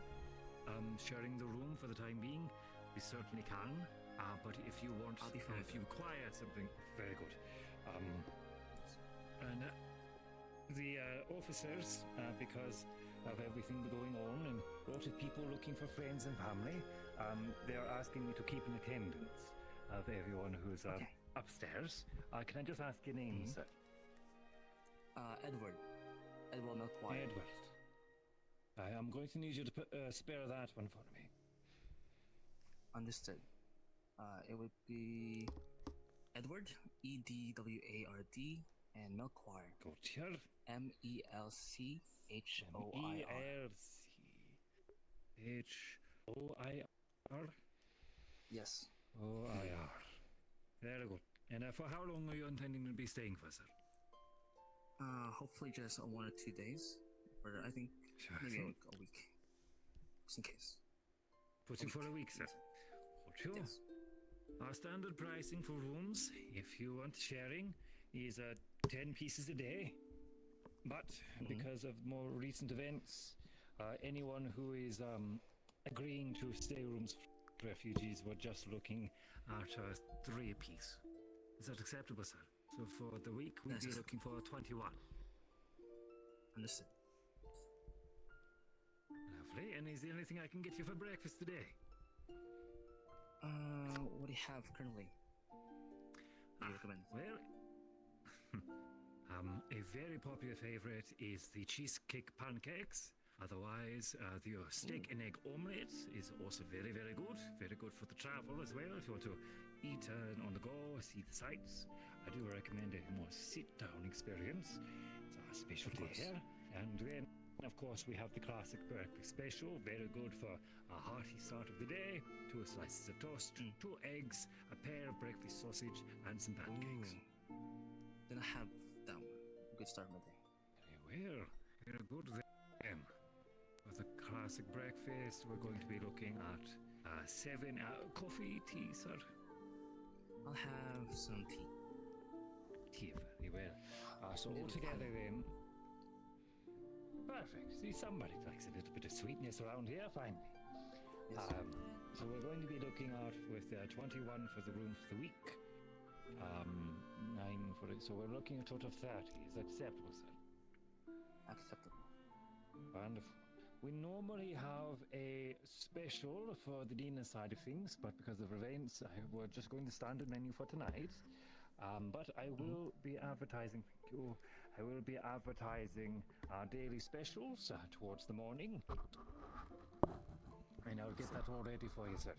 S: sharing the room for the time being, we certainly can. But if you want, if you require something, very good. And the officers, because of everything going on and a lot of people looking for friends and family, they're asking me to keep an attendance of everyone who's upstairs. Can I just ask your name, sir?
H: Edward. Edward Milkwire.
S: Edward. I am going to need you to spare that one for me.
H: Understood. It would be Edward, Edward, and Milkwire.
S: Gotcha.
H: Melchhoir.
S: Melchhoir?
H: Yes.
S: OIR. Very good. And for how long are you intending to be staying for, sir?
H: Hopefully just 1 or 2 days. For I think maybe a week. Just in case.
S: Put you for a week, sir. Sure.
H: Yes.
S: Our standard pricing for rooms, if you want sharing, is 10 pieces a day. But because of more recent events, anyone who is agreeing to stay rooms for refugees, we're just looking at 3 apiece. Is that acceptable, sir? So for the week, we'd be looking for 21.
H: Understood.
S: Lovely. And is there anything I can get you for breakfast today?
H: What do you have currently? What do you recommend?
S: Well, a very popular favorite is the cheesecake pancakes. Otherwise, the steak and egg omelette is also very, very good. Very good for the travel as well. If you want to eat on the go, see the sights, I do recommend a more sit-down experience. It's our specialty here. And then, of course, we have the classic breakfast special. Very good for a hearty start of the day. 2 slices of toast, 2 eggs, a pair of breakfast sausage, and some pancakes.
H: Then I have that one. Good start my day.
S: Very well. Very good then. For the classic breakfast, we're going to be looking at 7 coffee, tea, sir.
H: I'll have some tea.
S: Tea, very well. So altogether then. Perfect. See, somebody likes a little bit of sweetness around here, finally.
H: Yes.
S: So we're going to be looking out with 21 for the room for the week. 9 for it. So we're looking at a total of 30. Is that acceptable, sir?
H: Acceptable.
S: Wonderful. We normally have a special for the dinner side of things, but because of events, we're just going to standard menu for tonight. But I will be advertising. Thank you. I will be advertising our daily specials towards the morning. And I'll get that all ready for you, sir.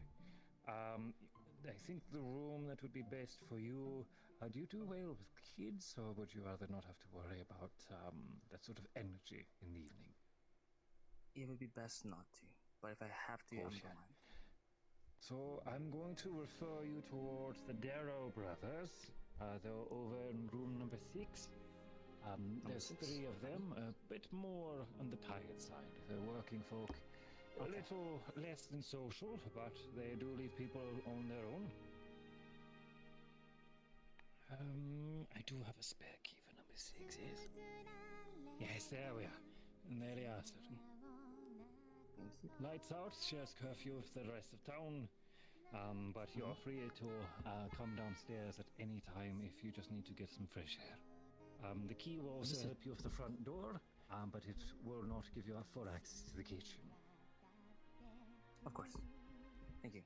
S: I think the room that would be best for you. Do you do well with kids, or would you rather not have to worry about that sort of energy in the evening?
H: It would be best not to, but if I have to, I'm going.
S: So I'm going to refer you towards the Darrow brothers. They're over in room number 6. There's 3 of them, a bit more on the tired side. They're working folk, a little less than social, but they do leave people on their own. I do have a spare key for number 6, yes? Yes, there we are. And there they are, sir. Lights out, shares curfew with the rest of town. But you're free to come downstairs at any time if you just need to get some fresh air. The key will also help you with the front door, but it will not give you full access to the kitchen.
H: Of course. Thank you.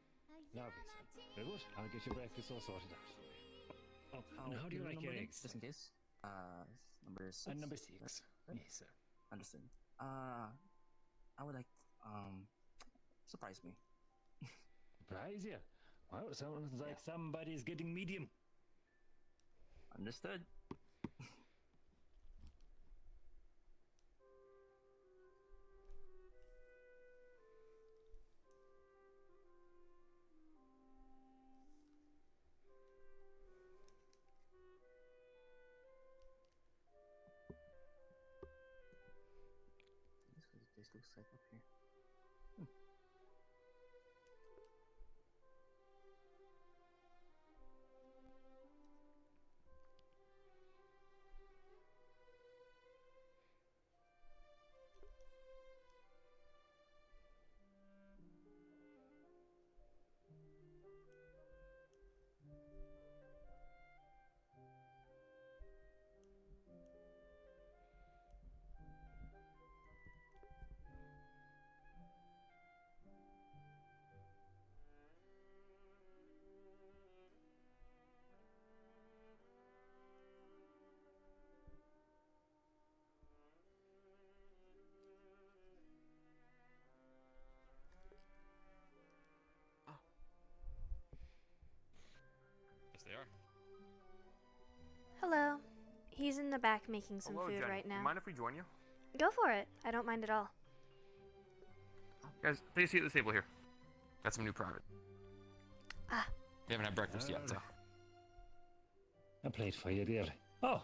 S: Lovely, sir. Very good. I'll get your breakfast all sorted out for you. Oh, and how do you like your eggs?
H: Just in case. Number 6.
S: Number 6. Yes, sir.
H: Understood. I would like surprise me.
S: Surprise you? Well, it sounds like somebody's getting medium.
H: Understood. This looks like up here.
I: Yes, they are.
Q: Hello. He's in the back making some
I: Hello,
Q: food
I: Jenny.
Q: right now.
I: Mind if we join you?
Q: Go for it. I don't mind at all.
I: Guys, take a seat at this table here. Got some new private.
Q: Ah.
I: We haven't had breakfast yet, so.
S: A plate for you, dear. Oh,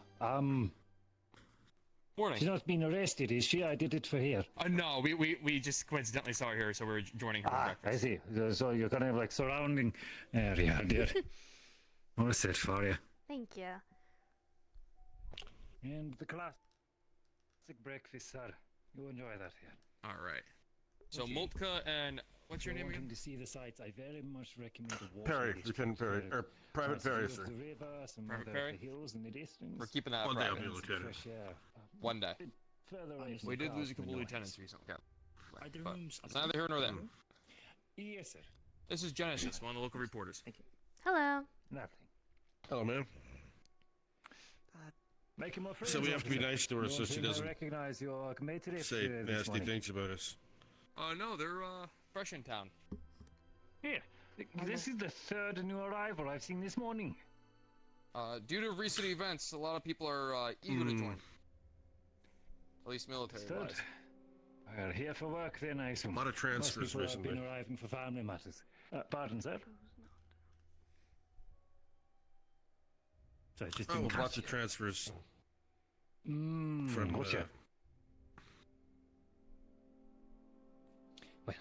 I: Morning.
S: She's not been arrested, is she? I did it for her.
I: No, we just coincidentally saw her here, so we're joining her for breakfast.
S: I see. So you're kind of like surrounding area, dear. What's it for you?
Q: Thank you.
S: And the classic breakfast, sir. You enjoy that here.
I: All right. So Moltka and what's your name again?
S: To see the sights, I very much recommend a
O: Perry, Lieutenant Perry, or Private Perry, sir.
S: The river, some
I: Private
S: of
I: Perry?
S: the hills in the distance.
I: We're keeping that
O: One day I'll
I: private.
O: be Lieutenant.
S: Fresh air.
I: One day.
S: Further away from
I: We
S: the
I: did lose a
S: crowds,
I: couple
S: the
I: lieutenants
S: noise.
I: recently. Yeah.
N: Are the
I: But
N: rooms
I: it's neither here nor there.
S: Yes, sir.
I: This is Genesis, one of the local reporters.
Q: Hello.
S: Lovely.
O: Hello, man.
S: Making more friends.
O: So we have to be nice to her so she doesn't
S: recognize your compatriot
O: say
S: this
O: nasty
S: morning.
O: things about us.
I: No, they're fresh in town.
S: Here, this is the third new arrival I've seen this morning.
I: Due to recent events, a lot of people are eager to join. At least military-wise.
S: Well, here for work then, I assume.
O: A lot of transfers
S: Most people have
O: recently.
S: been arriving for family matters. Pardon, sir? Sorry, just didn't catch
O: lots of
S: you.
O: transfers.
S: From gotcha. Well,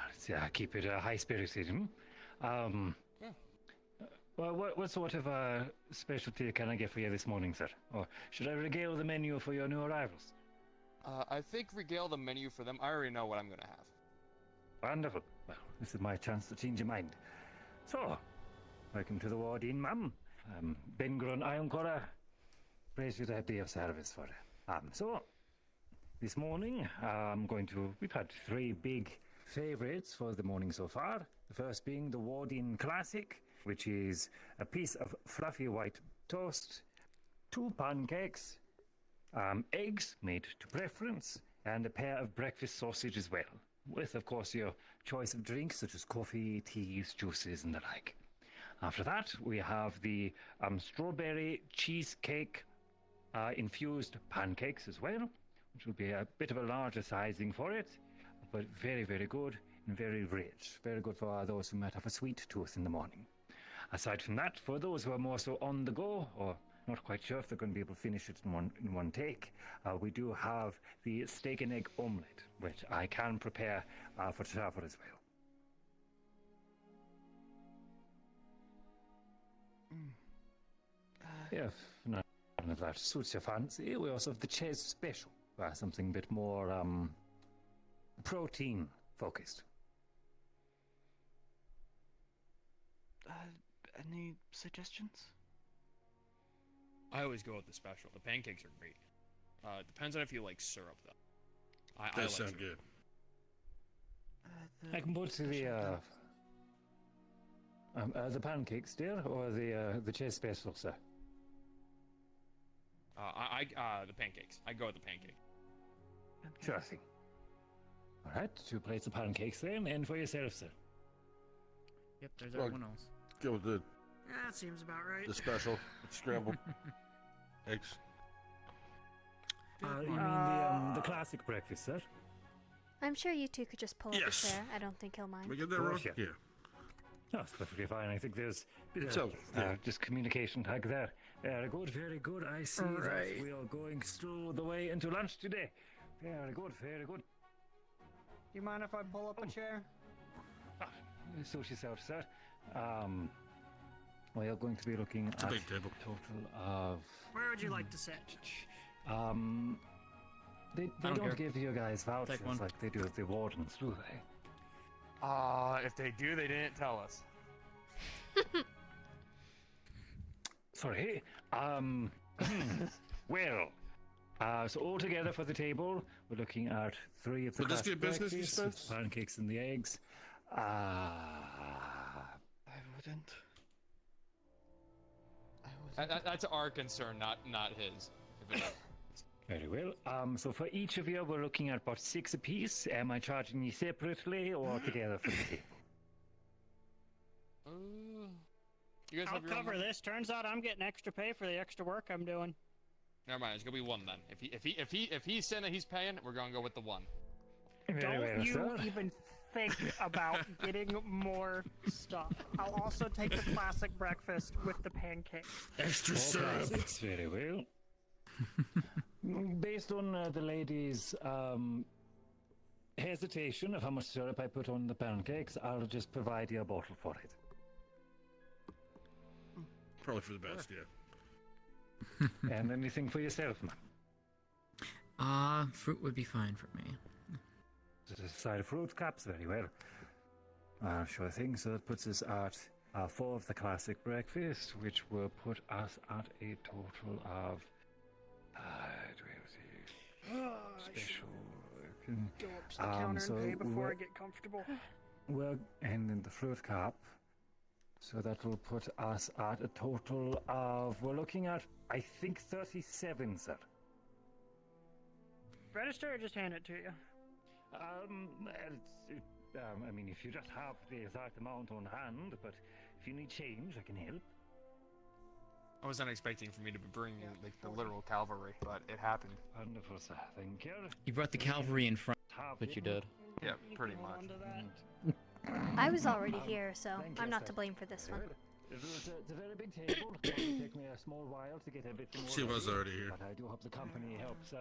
S: let's keep it high-spirited. Well, what sort of specialty can I get for you this morning, sir? Or should I regale the menu for your new arrivals?
I: I think regale the menu for them. I already know what I'm gonna have.
S: Wonderful. Well, this is my chance to change your mind. So, welcome to the ward in, ma'am. Ben Grun Ironcorer. Pleasure to be of service for you. So, this morning, we've had 3 big favorites for the morning so far. The first being the Wardin Classic, which is a piece of fluffy white toast, 2 pancakes, eggs made to preference, and a pair of breakfast sausage as well, with, of course, your choice of drinks such as coffee, teas, juices, and the like. After that, we have the strawberry cheesecake infused pancakes as well, which will be a bit of a larger sizing for it, but very, very good and very rich. Very good for those who might have a sweet tooth in the morning. Aside from that, for those who are more so on the go, or not quite sure if they're going to be able to finish it in one take, we do have the steak and egg omelette, which I can prepare for travel as well. If none of that suits your fancy, we also have the Ches Special, something a bit more protein focused.
D: Any suggestions?
I: I always go with the special. The pancakes are great. Depends on if you like syrup, though. I
O: That
I: like
O: sound
I: syrup.
O: good.
S: I can put the pancakes, dear, or the Ches Special, sir.
I: The pancakes. I go with the pancake.
S: Sure thing. All right, 2 plates of pancakes then, and for yourself, sir.
D: Yep, there's everyone else.
O: Go with the
D: Yeah, that seems about right.
O: the special with scrambled eggs.
S: You mean the classic breakfast, sir?
Q: I'm sure you two could just pull up
O: Yes.
Q: a chair. I don't think he'll mind.
O: We get that wrong? Yeah.
S: No, it's perfectly fine. I think there's
O: So, yeah.
S: just communication tag there. Very good, very good. I see that we are going through the way into lunch today. Very good, very good.
D: Do you mind if I pull up a chair?
S: Suit yourself, sir. We are going to be looking
O: It's a
S: at
O: big table.
S: a total of...
D: Where would you like to sit?
S: They
D: don't
S: don't
D: care.
S: give you guys vouchers
D: Take one.
S: like they do at the wardens, do they?
I: If they do, they didn't tell us.
S: Sorry. Well, so all together for the table, we're looking at 3 of the
O: Would this be a
S: classic
O: business
S: breakfasts,
O: expense?
S: pancakes and the eggs.
D: I wouldn't.
I: That's our concern, not his. If it
S: Very well. So for each of you, we're looking at about 6 apiece. Am I charging you separately or together for the table?
I: You guys
V: I'll
I: have your own
V: cover
I: money?
V: this. Turns out I'm getting extra pay for the extra work I'm doing.
I: Never mind. It's gonna be 1 then. If he's saying that he's paying, we're gonna go with the 1.
V: Don't you even think about getting more stuff. I'll also take the classic breakfast with the pancakes.
O: Extra syrup.
S: It's very well. Based on the lady's hesitation of how much syrup I put on the pancakes, I'll just provide you a bottle for it.
O: Probably for the best, yeah.
S: And anything for yourself, ma'am?
D: Fruit would be fine for me.
S: Just a side of fruit cups, very well. Sure thing. So that puts us at 4 of the classic breakfast, which will put us at a total of. Special.
V: Go up to the counter
S: so
V: and pay before I
S: we're-
V: get comfortable.
S: Well, and then the fruit cup So that will put us at a total of, we're looking at, I think, 37, sir.
V: Register or just hand it to you?
S: I mean, if you just have the exact amount on hand, but if you need change, I can help.
I: I wasn't expecting for me to be bringing like the literal cavalry, but it happened.
S: Wonderful, sir. Thank you.
K: You brought the cavalry in front, but you did.
I: Yeah, pretty much.
Q: I was already here, so I'm not to blame for this one.
S: It's a very big table. It will take me a small while to get everything.
O: She was already here.
S: But I do hope the company helps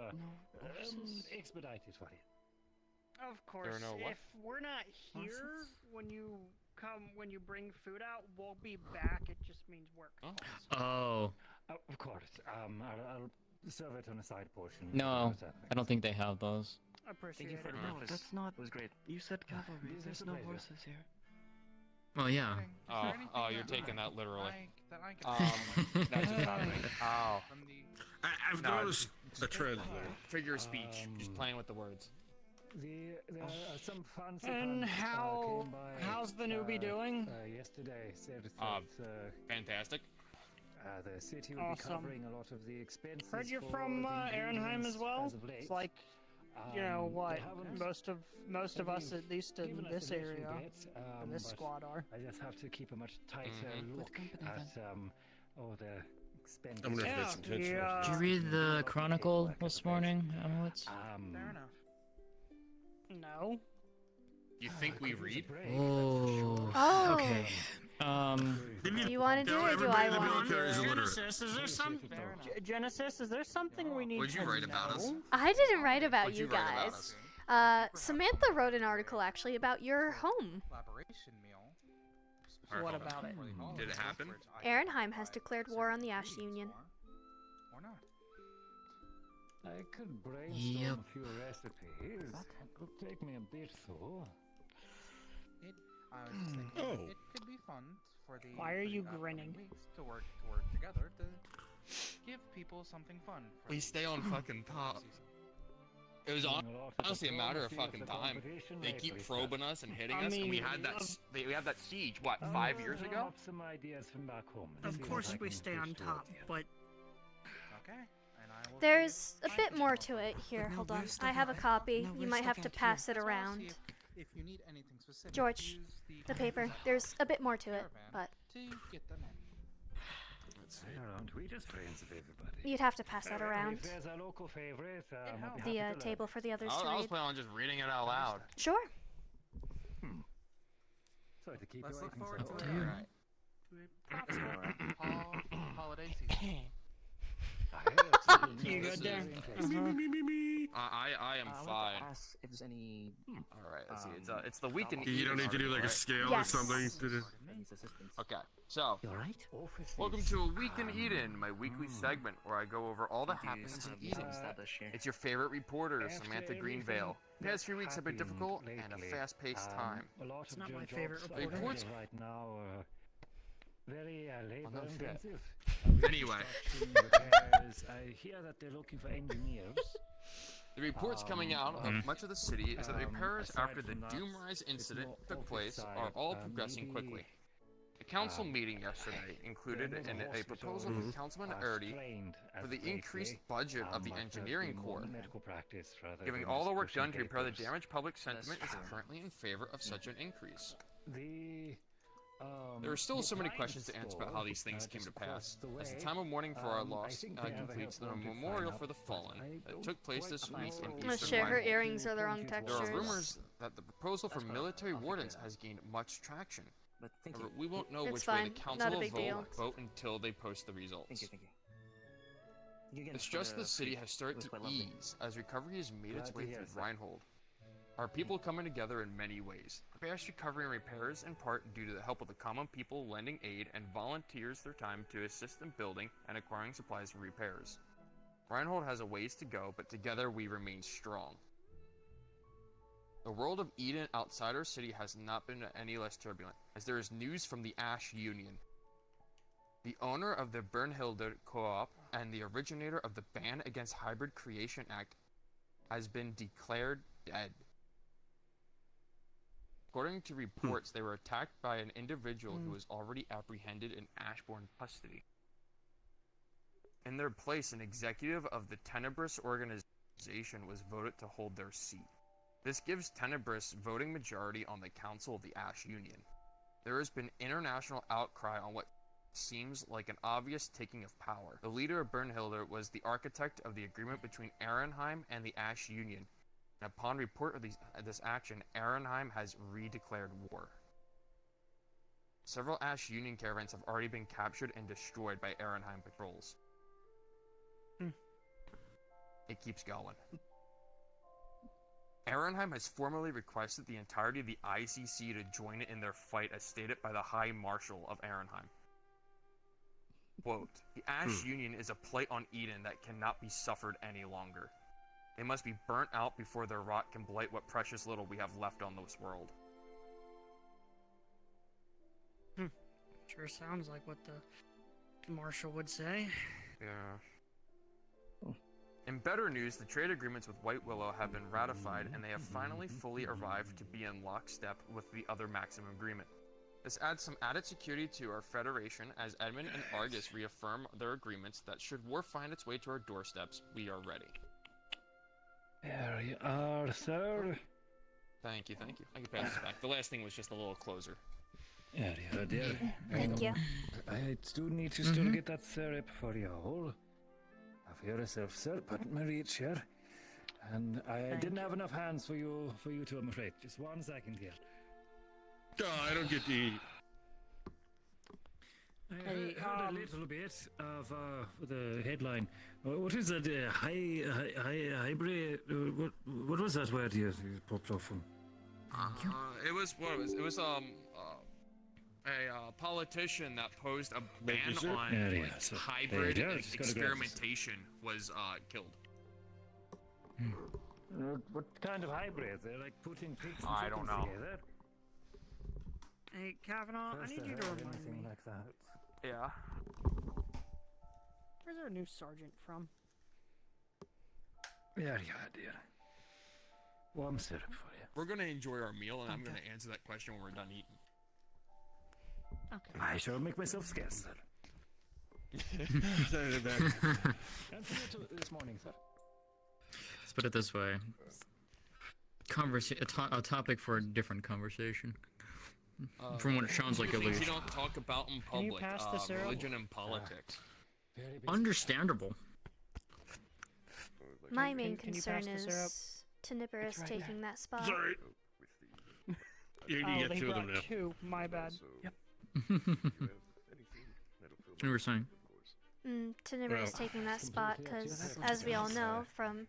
S: expedite it for you.
V: Of course. If we're not here when you bring food out, we'll be back. It just means work.
K: Oh.
S: Of course. I'll serve it on a side portion.
K: No, I don't think they have those.
V: Appreciate
J: Thank you for the breakfast.
N: That's not.
J: It was great.
N: You said cavalry. There's no horses here.
K: Well, yeah.
I: Oh, you're taking that literally.
N: That's
I: That's not right. Oh.
O: I've noticed a trend.
I: Figure of speech. Just playing with the words.
S: There are some fancy
V: And
S: pants, came by,
V: how's the newbie doing?
S: Yesterday, said that
I: Fantastic.
S: the city will be covering a lot of the expenses.
V: Heard you're
S: for
V: from
S: the
V: Ehrenheim
S: unions
V: as well.
S: as of late.
V: It's like, you know what?
S: they haven't-
V: Most of us, at least in
S: given us
V: this
S: a little
V: area,
S: bit,
V: in this
S: but
V: squad, are.
S: I just have to keep a much tighter look at the expenses.
O: I'm gonna pay some attention.
K: Did you read the Chronicle this morning, Amelitz?
V: Fair enough. No.
I: You think we read?
V: Oh.
K: Okay.
Q: Do you want to do it or do I want to?
V: Genesis, is there some... Genesis, is there something we need
I: What'd you
V: to
I: write about us?
V: know?
Q: I didn't write about
I: What'd
Q: you
I: you write about
Q: guys.
I: us?
Q: Samantha wrote an article actually about your home.
I: Alright,
V: What
I: hold
V: about
I: on.
V: it?
I: Did it happen?
Q: Ehrenheim has declared war on the Ash Union.
J: Or not?
S: I could brainstorm
K: Yep.
S: a few recipes. It'll take me a bit though.
J: I was just thinking it could be fun for the.
V: Why are
J: for the
V: you
J: upcoming
V: grinning?
J: Weeks to work together to give people something fun. For
I: We stay on fucking top. It was honestly a matter of fucking time. They keep probing us and hitting us, and we had that we had that siege what 5 years ago.
S: Some ideas from back home.
V: Of course we stay on top, but...
J: Okay. And I will
Q: There's a bit more to it. Here, hold on. I have a copy. You might have to pass it around.
J: If you need anything specific,
Q: George, the paper. There's a bit more to it, but
J: to get them in.
S: Aren't we just friends of everybody?
Q: you'd have to pass that around.
S: If there's a local favorite, I'll be
Q: The
S: happy to
Q: table for the others to
I: I was
Q: read.
I: planning on just reading it out loud.
Q: Sure.
S: Sorry to keep
J: Let's
S: you
J: look
S: waiting
J: forward
S: so
J: to
S: long.
J: it. Holiday season.
V: You good there?
I: I am
H: I
I: fine.
H: to ask if there's any.
I: All right, let's see. It's the weekend.
O: You don't need to do like a scale or something.
H: Needs assistance.
I: Okay, so welcome to A Week in Eden, my weekly segment where I go over all the happenings in Eden. It's your favorite reporter, Samantha Greenvale. The past few weeks have been difficult and a fast-paced time.
V: It's not my favorite
I: The
V: reporter.
I: reports.
S: Right now, very labor
I: no shit.
S: intensive.
I: Anyway.
S: Repairs, I hear that they're looking for engineers.
I: The reports coming out of much of the city is that the repairs after the Doomrise incident took place are all progressing quickly. The council meeting yesterday included a proposal from Councilman Erdy for the increased budget of the engineering corps. Giving all the work done to repair the damaged public sentiment is currently in favor of such an increase. There are still so many questions to answer about how these things came to pass, as the time of mourning for our loss completes the memorial for the fallen that took place this week in
Q: Oh,
I: Eastern
Q: shit, her
I: Rhineland.
Q: earrings are the wrong
I: There
Q: textures.
I: are rumors that the proposal for military wardens has gained much traction. However, we won't know
Q: It's
I: which way
Q: fine.
I: the council
Q: Not a
I: will
Q: big deal.
I: vote until they post the results.
H: Thank you.
I: The stress of the city has started to ease as recovery has made its way through Rhinehold. Our people coming together in many ways. Fast recovery and repairs in part due to the help of the common people lending aid and volunteers their time to assist in building and acquiring supplies for repairs. Rhinehold has a ways to go, but together we remain strong. The world of Eden outside our city has not been any less turbulent, as there is news from the Ash Union. The owner of the Bernhilde Co-op and the originator of the Ban Against Hybrid Creation Act has been declared dead. According to reports, they were attacked by an individual who was already apprehended in Ashbourne custody. In their place, an executive of the Tenebrous organization was voted to hold their seat. This gives Tenebrous voting majority on the Council of the Ash Union. There has been international outcry on what seems like an obvious taking of power. The leader of Bernhilder was the architect of the agreement between Arenheim and the Ash Union. And upon report of this action, Arenheim has redeclared war. Several Ash Union caravans have already been captured and destroyed by Arenheim patrols. It keeps going. Arenheim has formally requested the entirety of the ICC to join it in their fight as stated by the High Marshal of Arenheim. Quote, the Ash Union is a blight on Eden that cannot be suffered any longer. They must be burnt out before their rot can blight what precious little we have left on this world.
U: Sure sounds like what the Marshal would say.
I: Yeah. In better news, the trade agreements with White Willow have been ratified, and they have finally fully arrived to be in lockstep with the other Maximum Agreement. This adds some added security to our Federation, as Edmund and Argus reaffirm their agreements that should war find its way to our doorsteps, we are ready.
S: There you are, sir.
I: Thank you, thank you. I can pass this back. The last thing was just a little closer.
S: There you are, dear.
A: Thank you.
S: I do need to still get that syrup for you all. Have yourself, sir. Put my reach here. And I didn't have enough hands for you two, I'm afraid. Just 1 second here.
O: I don't get to eat.
S: I heard a little bit of the headline. What is that? Hybrid? What was that word you popped off from?
I: It was a politician that posed a ban on hybrid experimentation was killed.
S: What kind of hybrid? They're like putting pigs and
I: I don't
S: chickens
I: know.
S: together?
U: Hey, Kavanaugh, I need you to remind me.
S: Like that.
I: Yeah.
U: Where's our new sergeant from?
S: There you are, dear. Warm syrup for you.
I: We're gonna enjoy our meal, and I'm gonna answer that question when we're done eating.
U: Okay.
S: I shall make myself scarce, sir.
O: Send it back.
S: And for you this morning, sir.
K: Let's put it this way. A topic for a different conversation. From what it sounds like, at
I: things
K: least.
I: you don't talk about in
U: Can you
I: public.
U: pass the syrup?
I: Religion and politics.
K: Understandable.
A: My main
U: can you
A: concern
U: pass the syrup?
A: is Teniberus
U: It's right
A: taking that spot.
O: Sorry. You get
U: they
O: two of them
U: brought
O: now.
U: 2. My bad. Yep.
K: You were saying?
A: Teniberus taking that spot because, as we all know from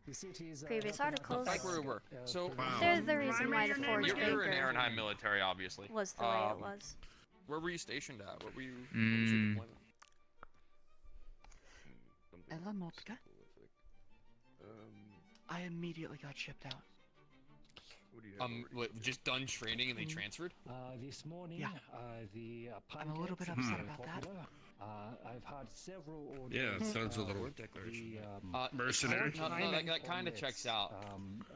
A: previous articles,
I: Back where we were. So
A: they're the reason why the Forge
I: you were in
A: Banker
I: Arenheim military, obviously.
A: was the way it was.
I: Where were you stationed at? What was your deployment?
G: Ella Motka. I immediately got shipped out.
I: Just done training and they transferred?
S: This morning,
G: Yeah.
S: I'm
G: a little bit upset about that.
S: I've had several orders.
O: Yeah, it sounds a little mercenary.
I: No, that kind of checks out.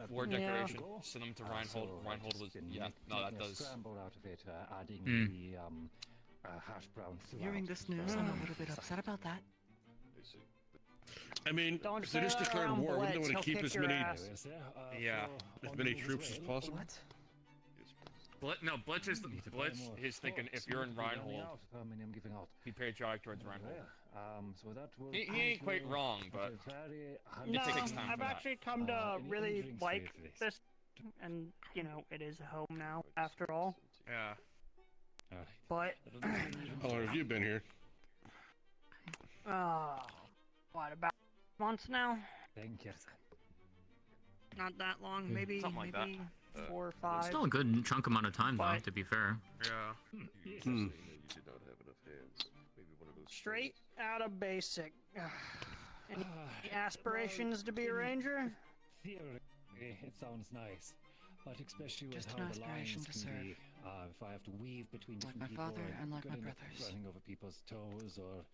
I: War declaration. Send them to Reinhold. Reinhold was that does.
S: Scrambled out of it, adding the hash brown.
G: Hearing this news, I'm a little bit upset about that.
O: I mean,
U: Don't
O: if they just
U: say that
O: declared
U: around
O: war, wouldn't they
U: Blitz,
O: want to
U: he'll
O: keep as
U: kick your
O: many,
U: ass.
O: as many troops as possible?
I: Blitz is thinking if you're in Reinhold, be patriotic towards Reinhold.
S: So that will
I: He ain't quite wrong, but
U: No,
I: it takes time
U: I've
I: for that.
U: actually come to really like this, and you know, it is home now after all.
I: Yeah.
U: But
O: How long have you been here?
U: what, about months now?
S: Thank you.
U: Not that long, maybe
I: Something like that.
U: 4 or 5.
K: Still a good chunk amount of time, though, to be fair.
I: Yeah.
V: Straight out of basic. Any aspirations to be a ranger?
S: Theoretically, it sounds nice, but especially with
G: Just
S: how
G: an
S: the lines
G: aspiration to
S: can
G: serve.
S: be, if I have to weave between
G: Like
S: two
G: my
S: people,
G: father and like my
S: good enough
G: brothers.
S: running over people's toes, or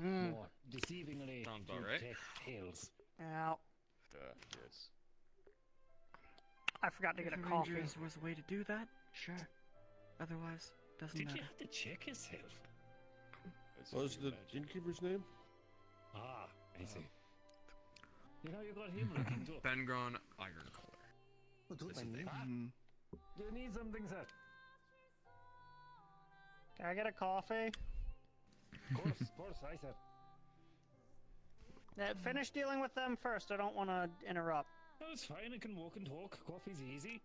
S: more deceivingly
I: Sounds about
S: to
I: right.
S: take tails.
V: Yeah.
C: Yes.
V: I forgot to get a
G: If a
V: coffee.
G: ranger was a way to do that, Sure. Otherwise, doesn't
S: Did
G: matter.
S: you have to check yourself?
O: What was the innkeeper's name?
S: Ah, I see. You know, you got him looking too.
I: Bengron Iron Color.
G: Well, don't
I: That's his
G: mind
I: name.
G: me.
S: Do you need something, sir?
V: Can I get a coffee?
S: Of course, I said.
V: Finish dealing with them first. I don't want to interrupt.
S: No, it's fine. I can walk and talk. Coffee's easy.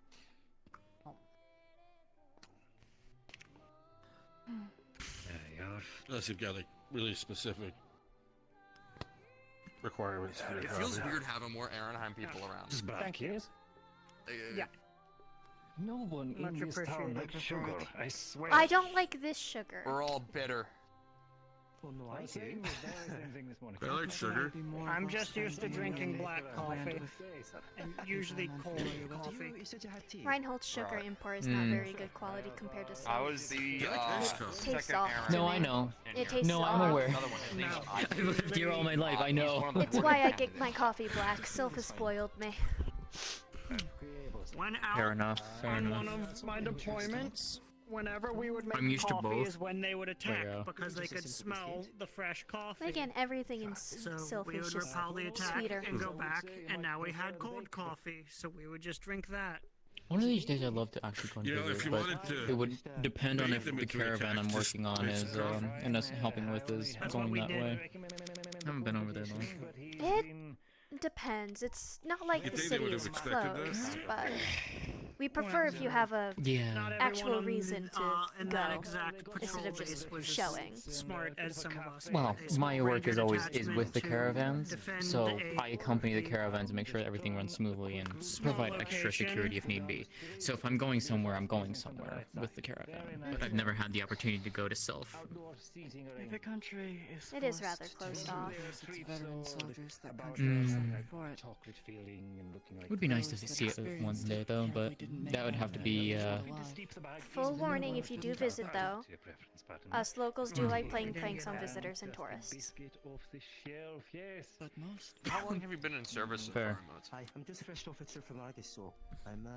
O: Unless you've got like really specific requirements for your
I: It feels
O: coffee.
I: weird having more Aaronheim people around.
S: Just back,
V: Thank you.
S: yes?
V: Yeah.
S: No one
V: Much
S: in this town
V: appreciated.
S: likes sugar, I swear.
A: I don't like this sugar.
I: We're all bitter.
G: Oh no,
S: I
G: I
S: was
G: see.
S: saying the very same thing this morning.
O: I like sugar.
V: I'm just used to drinking black coffee, and usually cold coffee.
G: You said you had tea.
A: Reinhold's sugar import is not very good quality compared to
I: I
A: Salt.
I: was the
A: It tastes
I: second
A: off
I: Aaron.
A: to
K: No,
A: me.
K: I know.
A: It tastes
K: No, I'm
A: off.
K: aware.
I: Another one. His name's
K: I've lived here all my life. I know.
A: It's why I get my coffee black. Sylph has spoiled me.
V: When
K: Fair
V: out
K: enough. Fair
V: on
K: enough.
V: one of my deployments, whenever we would
K: I'm
V: make
K: used to
V: coffee
K: both.
V: is when they would attack
K: yeah.
V: because they could smell the fresh coffee.
A: But again, everything in
V: So
A: Sylph
V: we
A: is
V: would
A: just
V: repel the attack
A: sweeter.
V: and go back, and now we had cold coffee, so we would just drink that.
K: One of these days, I'd love to actually go and
O: You know,
K: visit,
O: if you
K: but
O: wanted to
K: it would depend on
O: bait
K: if
O: them
K: the
O: into an
K: caravan
O: attack,
K: I'm
O: just
K: working on
O: make
K: is
O: some coffee.
K: and us helping with is
V: That's what
K: going
V: we
K: that
V: did.
K: way. I haven't been over there though.
A: It depends. It's not like
O: You
A: the
O: think they
A: city
O: would
A: is
O: have expected
A: closed,
O: that?
A: but we prefer if you have a
K: Yeah.
V: Not
A: actual
V: everyone,
A: reason to
V: in
A: go
V: that exact
A: instead
V: patrol
A: of
V: base
A: just
V: was
A: showing.
V: smart as some of us.
K: Well,
V: A small
K: my work
V: ranger
K: is always is
V: detachment
K: with the
V: to
K: caravans,
V: defend
K: so
V: a
K: I accompany the caravans to make sure that everything runs smoothly and provide extra
V: location.
K: security if need be. So if I'm going somewhere, I'm going somewhere with the caravan. But I've never had the opportunity to go to Sylph.
G: The country is
A: It is
G: forced
A: rather
G: to
A: closed
G: deal
A: off.
G: with its veteran soldiers that
S: about
G: country has
K: Mm.
G: suffered for it.
S: chocolate feeling and looking like
K: Would be nice to
G: Those that
K: see it
G: experienced
K: one day
G: it
K: though,
G: probably
K: but
G: didn't make
K: that would
G: it
K: have to
G: out
K: be
G: alive.
A: Full warning if you do visit though. Us locals do like playing pranks on visitors and tourists.
S: Biscuit off the shelf, yes.
G: But most.
I: How long have you been in service in
K: Fair.
I: Remote?
N: Hi, I'm just a fresh officer from Argus, so I'm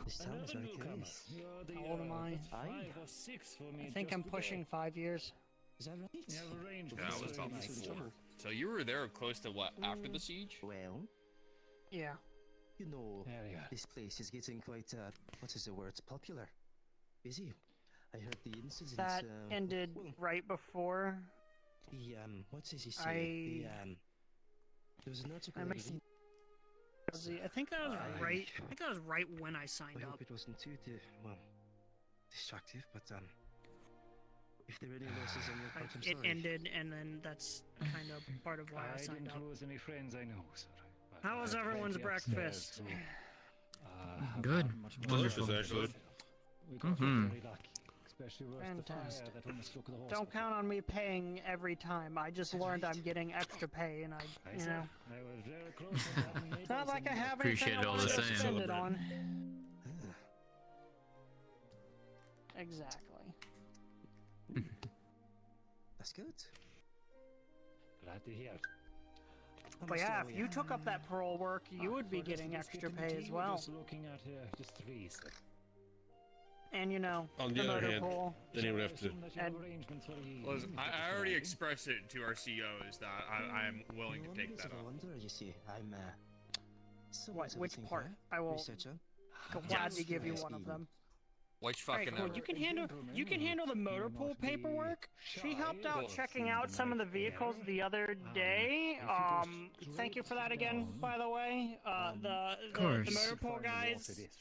N: this town is very curious.
V: How old am I?
S: 5 or 6 for me.
V: I think I'm pushing 5 years.
N: Is that right?
S: You have arranged
I: That
S: this
I: was about
S: very nicely.
I: 4. So you were there close to what, after the siege?
N: Well,
V: Yeah.
N: you know,
S: There you are.
N: this place is getting quite, what is the word, popular. Busy. I heard the incidents,
V: That ended
N: well,
V: right before
N: the, what does he say? There was an article.
V: I think that was right. I think that was right when I
N: I
V: signed
N: hope
V: up.
N: it wasn't too, destructive, but, if there are any losses on your part, I'm
V: It
N: sorry.
V: ended, and then that's kind of part of why I
S: I
V: signed
S: didn't
V: up.
S: lose any friends I know, sir. But
V: How
S: I
V: was
S: had
V: everyone's
S: plenty upstairs
V: breakfast?
S: to, have
K: Good.
S: had much more
O: Delicious,
S: fun.
O: actually.
S: We got
K: Mhm.
S: very lucky, especially with the fire
V: Fantastic.
S: that almost took the
V: Don't
S: hospital.
V: count on me paying every time. I just learned I'm getting extra pay, and
S: I
V: you
S: said,
V: know,
S: I was very close to having
V: it's not like I
S: neighbors
V: have
K: Appreciate
V: anything I
K: it all
V: want
K: the
V: to
K: same.
V: spend it
O: Celebrate.
V: on.
N: Ah,
V: Exactly.
N: that's good.
S: Glad to hear.
N: I
V: But
N: must
V: yeah,
N: tell
V: if you took up that parole work, you would be
S: For just
V: getting
S: the
V: extra
S: biscuit and
V: pay
S: tea,
V: as
S: we're
V: well.
S: Just looking at just 3, sir.
V: And you know,
O: On
V: the
O: the other
V: motor
O: hand,
V: pool.
O: then you would have to.
S: Assume that you have
V: And-
S: arrangements for the
I: Listen,
S: evening,
I: I
S: Mr.
I: already
S: Fry.
I: expressed it to our CEOs that I am willing to
N: No
I: take
N: wonder
I: that
N: it's a
I: up.
N: wonder, you see. I'm,
V: What? Which
N: everything
V: part?
N: here.
V: I will
N: Researcher.
V: gladly give you one of them.
I: Which
V: Alright,
I: fucking
V: cool.
I: ever.
V: You can handle the motor pool paperwork. She helped out checking out some of the vehicles the other day. Thank you for that again, by the way. The
K: course.
V: motor pool
S: From the water
V: guys.
S: district.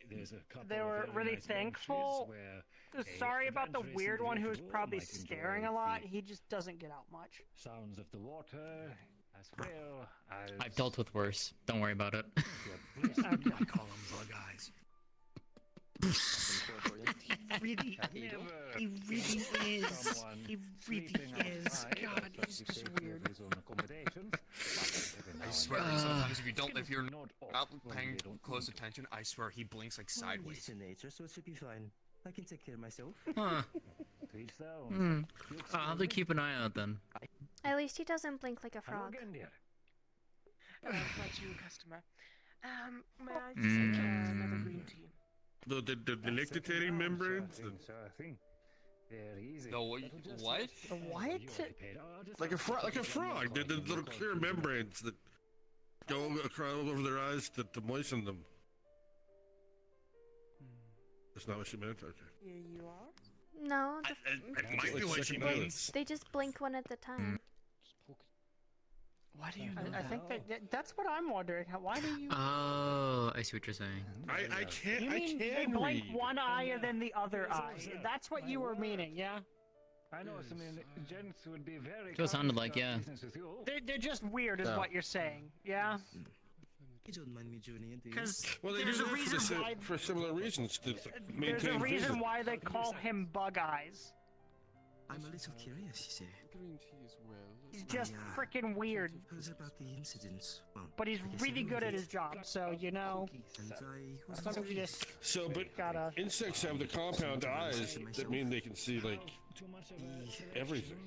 S: There's a couple
V: They
S: of
V: were
S: very
V: really
S: nice
V: thankful.
S: benches where a
V: Sorry about the
S: adventurous
V: weird one who's
S: individual
V: probably
S: might enjoy
V: staring a lot.
S: the
V: He just doesn't get out much.
S: sounds of the water as well as
K: I've dealt with worse. Don't worry about it.
V: Okay.
S: I call them bug eyes.
V: Really, he really is. He really is. God, he's just weird.
I: I swear, sometimes if you're not paying close attention, I swear he blinks like sideways.
N: He's in nature, so it should be fine. I can take care of myself.
K: Huh. I'll have to keep an eye out then.
A: At least he doesn't blink like a frog.
E: Quite you, customer. May I just get another green tea?
O: The nictitating membranes?
I: No, what?
V: The what?
O: Like a frog. The little clear membranes that go across over their eyes to moisten them. That's not what she meant? Okay.
U: Here you are.
A: No,
O: It might be what she means.
A: they just blink one at a time.
E: Why do you know
V: I think that's what I'm wondering. Why do you?
K: Oh, I see what you're saying.
O: I can't.
V: You mean they blink one eye and then the other eye? That's what you were meaning, yeah?
S: I know some gents would be very.
K: That's what it sounded like, yeah.
V: They're just weird, is what you're saying, yeah?
N: You don't mind me joining in, do you?
V: Because
O: Well, they do
V: there's a
O: that
V: reason why.
O: for similar reasons to maintain
V: There's a reason
O: vision.
V: why they call him Bug Eyes.
N: I'm a little curious, you say.
I: Green tea as well.
V: He's just freaking weird.
N: Heard about the incidents. Well,
V: But he's
N: I guess
V: really good at
N: everyone
V: his job, so you know.
N: did. And
V: Sometimes you just
O: So, but
V: gotta.
O: insects have the compound eyes that mean they can see like everything.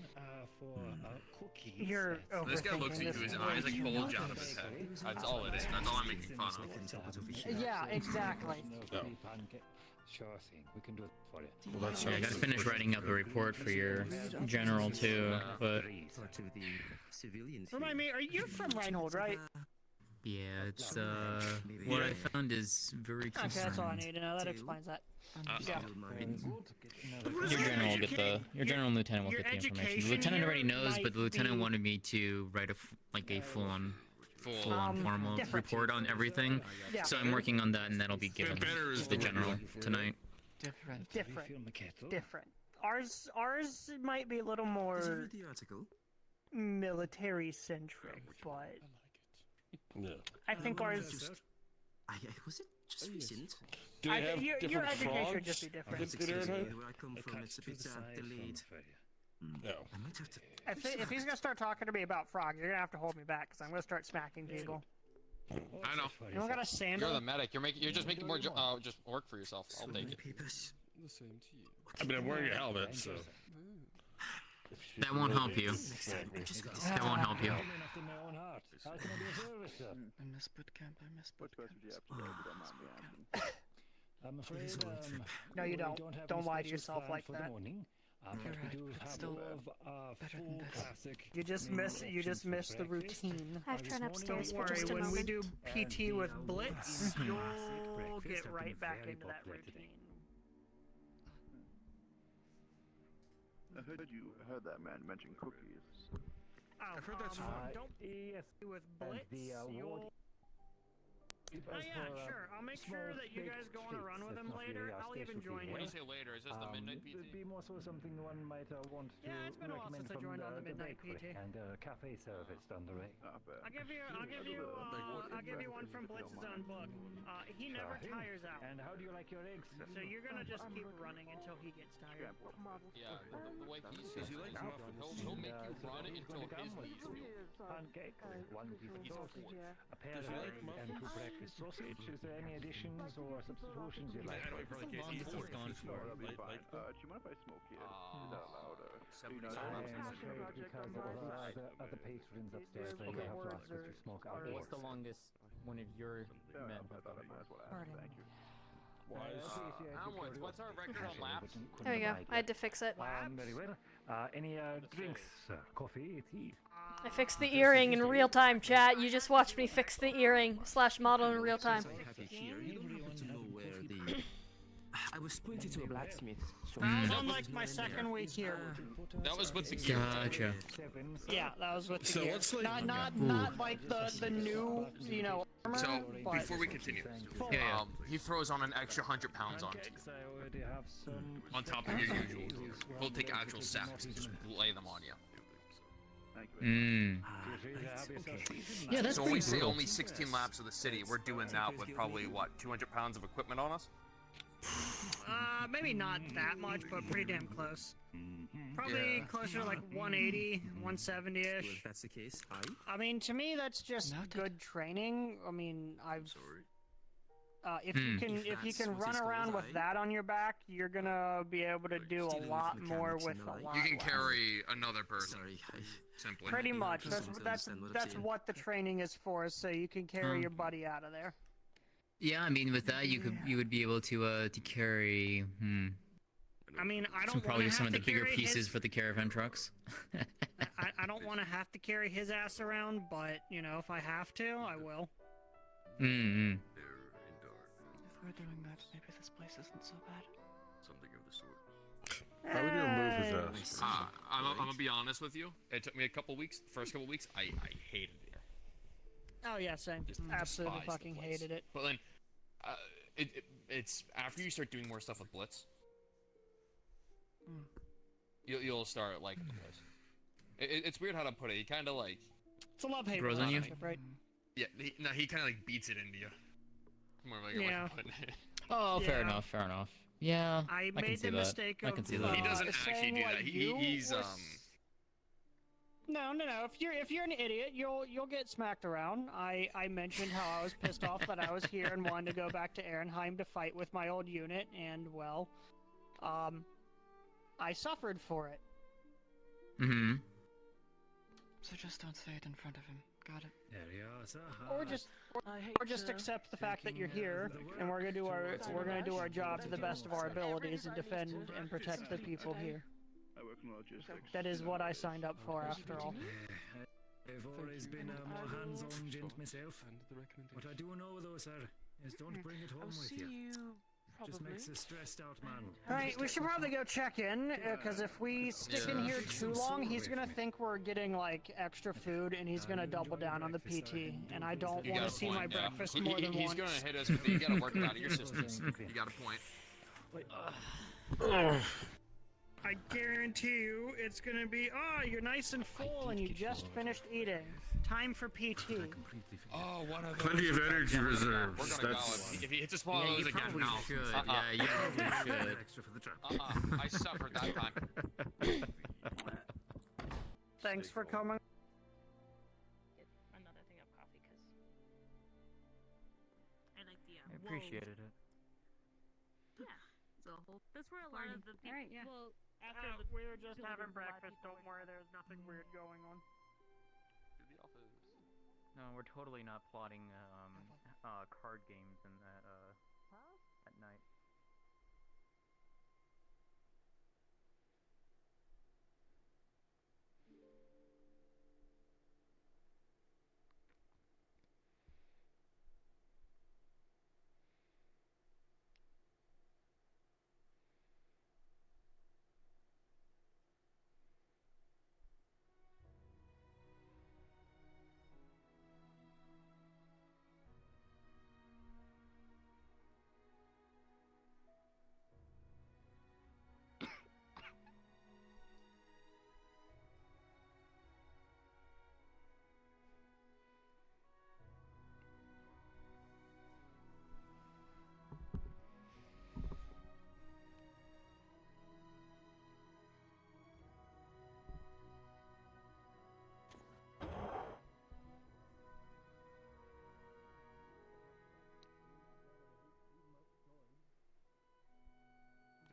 V: You're overthinking
I: This guy looks at you,
V: this
I: his
V: way
I: eyes like
V: too
I: bulge
V: much.
I: out of his head. That's all it is. That's all I'm making fun of.
V: Yeah, exactly.
O: No.
S: Sure thing, we can do it for you.
O: Well, that's
K: Yeah, I gotta finish writing up a report for your general too, but
N: To the civilians.
V: Remind me, are you from Reinhold, right?
K: yeah, it's what I found is very
V: Okay, that's all I
K: concerned.
V: need to know. That explains that. Yeah.
K: Your general and lieutenant will
V: Your
K: get the information. The
V: education
K: lieutenant
V: here
K: already knows,
V: might
K: but the lieutenant
V: be-
K: wanted me to write a full-on formal
V: different.
K: report on everything.
V: Yeah.
K: So I'm working on that, and that'll be given to the general tonight.
V: Different. Ours might be a little
N: Did you
V: more
N: read the article?
V: military centric, but
O: Yeah.
V: I think ours.
N: Was it just recent?
O: Do they have
V: your
O: different
V: education
O: frogs?
V: would just be different.
N: Excuse me, where I come from, it's a bit delayed.
O: No.
N: I might have to.
V: If he's gonna start talking to me about frogs, you're gonna have to hold me back because I'm gonna start smacking people.
I: I know.
V: You don't got a sandal?
I: You're the medic. You're just making more just work for yourself. I'll take it.
O: I mean, I'm wearing a helmet, so.
K: That won't help you. That won't help you.
S: I
E: miss boot camp. I miss boot
S: camp. I'm afraid
V: No, you don't.
S: have
V: Don't
S: any
V: lie to
S: specials
V: yourself
S: planned
V: like
S: for the
V: that.
S: morning.
E: You're
S: We
E: right,
S: do
E: but
S: have
E: still
S: a full classic
V: You just
S: menu
V: miss
S: options
V: the
S: for breakfast.
V: routine.
A: I have to run upstairs
V: Don't
A: for
V: worry,
A: just a
V: when we
A: moment.
V: do PT with Blitz,
S: classic
V: you'll
S: breakfast
V: get
S: have
V: right
S: been
V: back
S: very
V: into that
S: popular today.
V: routine.
B: I heard you heard that man mention cookies.
V: Oh,
S: I've heard that's
V: don't
S: yes.
V: with
S: And
V: Blitz.
S: the
V: you'll... Oh yeah, sure. I'll make sure that you guys go on a run with him later. I'll even join you.
I: When you say later, is this the midnight PT?
S: It'd be more so something one might want to
V: Yeah, it's been a while
S: recommend
V: since I
S: from
V: joined on the midnight
S: bakery
V: PT.
S: and cafe service down the way.
V: I'll give you one from Blitz's own book. He never tires out.
S: And how do you like your eggs?
V: So you're gonna just keep running until he gets tired.
I: Yeah, the way he says it, he'll make you run until his knees feel.
S: Pancakes, one piece of
I: He's
S: toast,
I: four.
S: a pair of eggs, and two breakfast sausage. Is there any additions or substitutions you'd like?
B: Do you mind if I smoke here? Is that allowed?
S: I'm afraid because of other patrons upstairs, they have to ask us to smoke outdoors.
J: What's the longest one of your men have gone for?
B: Thank you.
I: What's our record on laps?
A: There we go. I had to fix it.
S: Very well. Any drinks? Coffee, tea?
A: I fixed the earring in real time, chat. You just watched me fix the earring / model in real time.
N: Here, you don't happen to know where the. I was pointed to a blacksmith.
V: I was on like my second week here.
I: That was with the gear.
K: Gotcha.
V: Yeah, that was with the
O: So
V: gear.
O: what's like-
V: Not like the new armor.
I: So
V: but
I: before we continue, he throws on an extra 100 pounds on on top of your usual. He'll take actual sacks and just lay them on you.
K: Yeah, that's
I: so when we
K: pretty
I: say
K: brutal.
I: only 16 laps of the city, we're doing that with probably what 200 pounds of equipment on us.
V: Maybe not that much, but pretty damn close. Probably
I: Yeah.
V: closer to like 180, 170-ish.
N: Well, if that's the case,
V: I mean, to me, that's just good training. I mean, if you can run around with that on your back, you're gonna be able to do a lot more with a lot
I: You can
V: less.
I: carry another person. Simply.
V: Pretty much. That's what the training is for, so you can carry your buddy out of there.
K: Yeah, I mean, with that, you would be able to carry.
V: I mean, I don't
K: Probably
V: want to
K: some
V: have
K: of
V: to
K: the bigger
V: carry
K: pieces
V: his,
K: for the caravan trucks.
V: I don't want to have to carry his ass around, but you know, if I have to, I will.
K: Mm-hmm.
G: If we're doing that, maybe this place isn't so bad.
L: Something of the sort.
O: How would you remove his ass?
I: I'm gonna be honest with you. It took me a couple weeks. The first couple weeks, I hated it.
V: Oh yeah, same. Absolutely
I: Despised the
V: fucking
I: place.
V: hated it.
I: But then, it's after you start doing more stuff with Blitz, you'll start liking the place. It's weird how to put it. He kind of like
V: It's a love-hate
K: Grows on you?
V: relationship, right?
I: yeah. He kind of like beats it into you. More like a way
V: Yeah.
I: of putting it.
K: Oh, fair
V: Yeah.
K: enough. Fair enough. Yeah,
V: I
K: can
V: made
K: see
V: the
K: that.
V: mistake
K: I
V: of
K: can see that.
I: He doesn't actually
V: saying
I: do
V: what
I: that.
V: you
I: He's
V: were No. If you're an idiot, you'll get smacked around. I mentioned how I was pissed off that I was here and wanted to go back to Ehrenheim to fight with my old unit, and well, I suffered for it.
K: Mm-hmm.
G: So just don't say it in front of him. Got it.
V: Or just accept the fact that you're here, and we're gonna do our job to the best of our abilities and defend and protect the people here.
B: I work in logistics.
V: That is what I signed up for, after all.
S: I've always been a more hands-on gent myself. What I do know, though, sir, is don't bring it home with you. Just makes a stressed-out man.
V: Alright, we should probably go check in, because if we stick in here too long, he's gonna think we're getting, like, extra food, and he's gonna double down on the PT, and I don't
I: You
V: want
I: got
V: to
I: a
V: see
I: point,
V: my
I: yeah.
V: breakfast more than
I: He's
V: once.
I: gonna hit us, but you gotta work it out of your systems. You got a point.
V: I guarantee you, it's gonna be, you're nice and full, and you just finished eating. Time for PT.
I: Oh, one of
O: Plenty of energy reserves.
I: We're gonna
O: That's
I: go. If he hits us one of
K: Yeah,
I: those
K: you
I: again,
K: probably
I: no.
K: should. Yeah, you probably should.
I: I suffered that time.
V: Thanks for coming.
P: Another thing of coffee, because I like the.
G: I appreciated it.
P: Yeah. So that's where a lot of the people.
Q: Alright, yeah.
P: Well, after
V: We were just
P: building,
V: having
P: a lot of
V: breakfast,
P: people-
V: don't worry, there's nothing weird going on.
G: No, we're totally not plotting card games in that at night.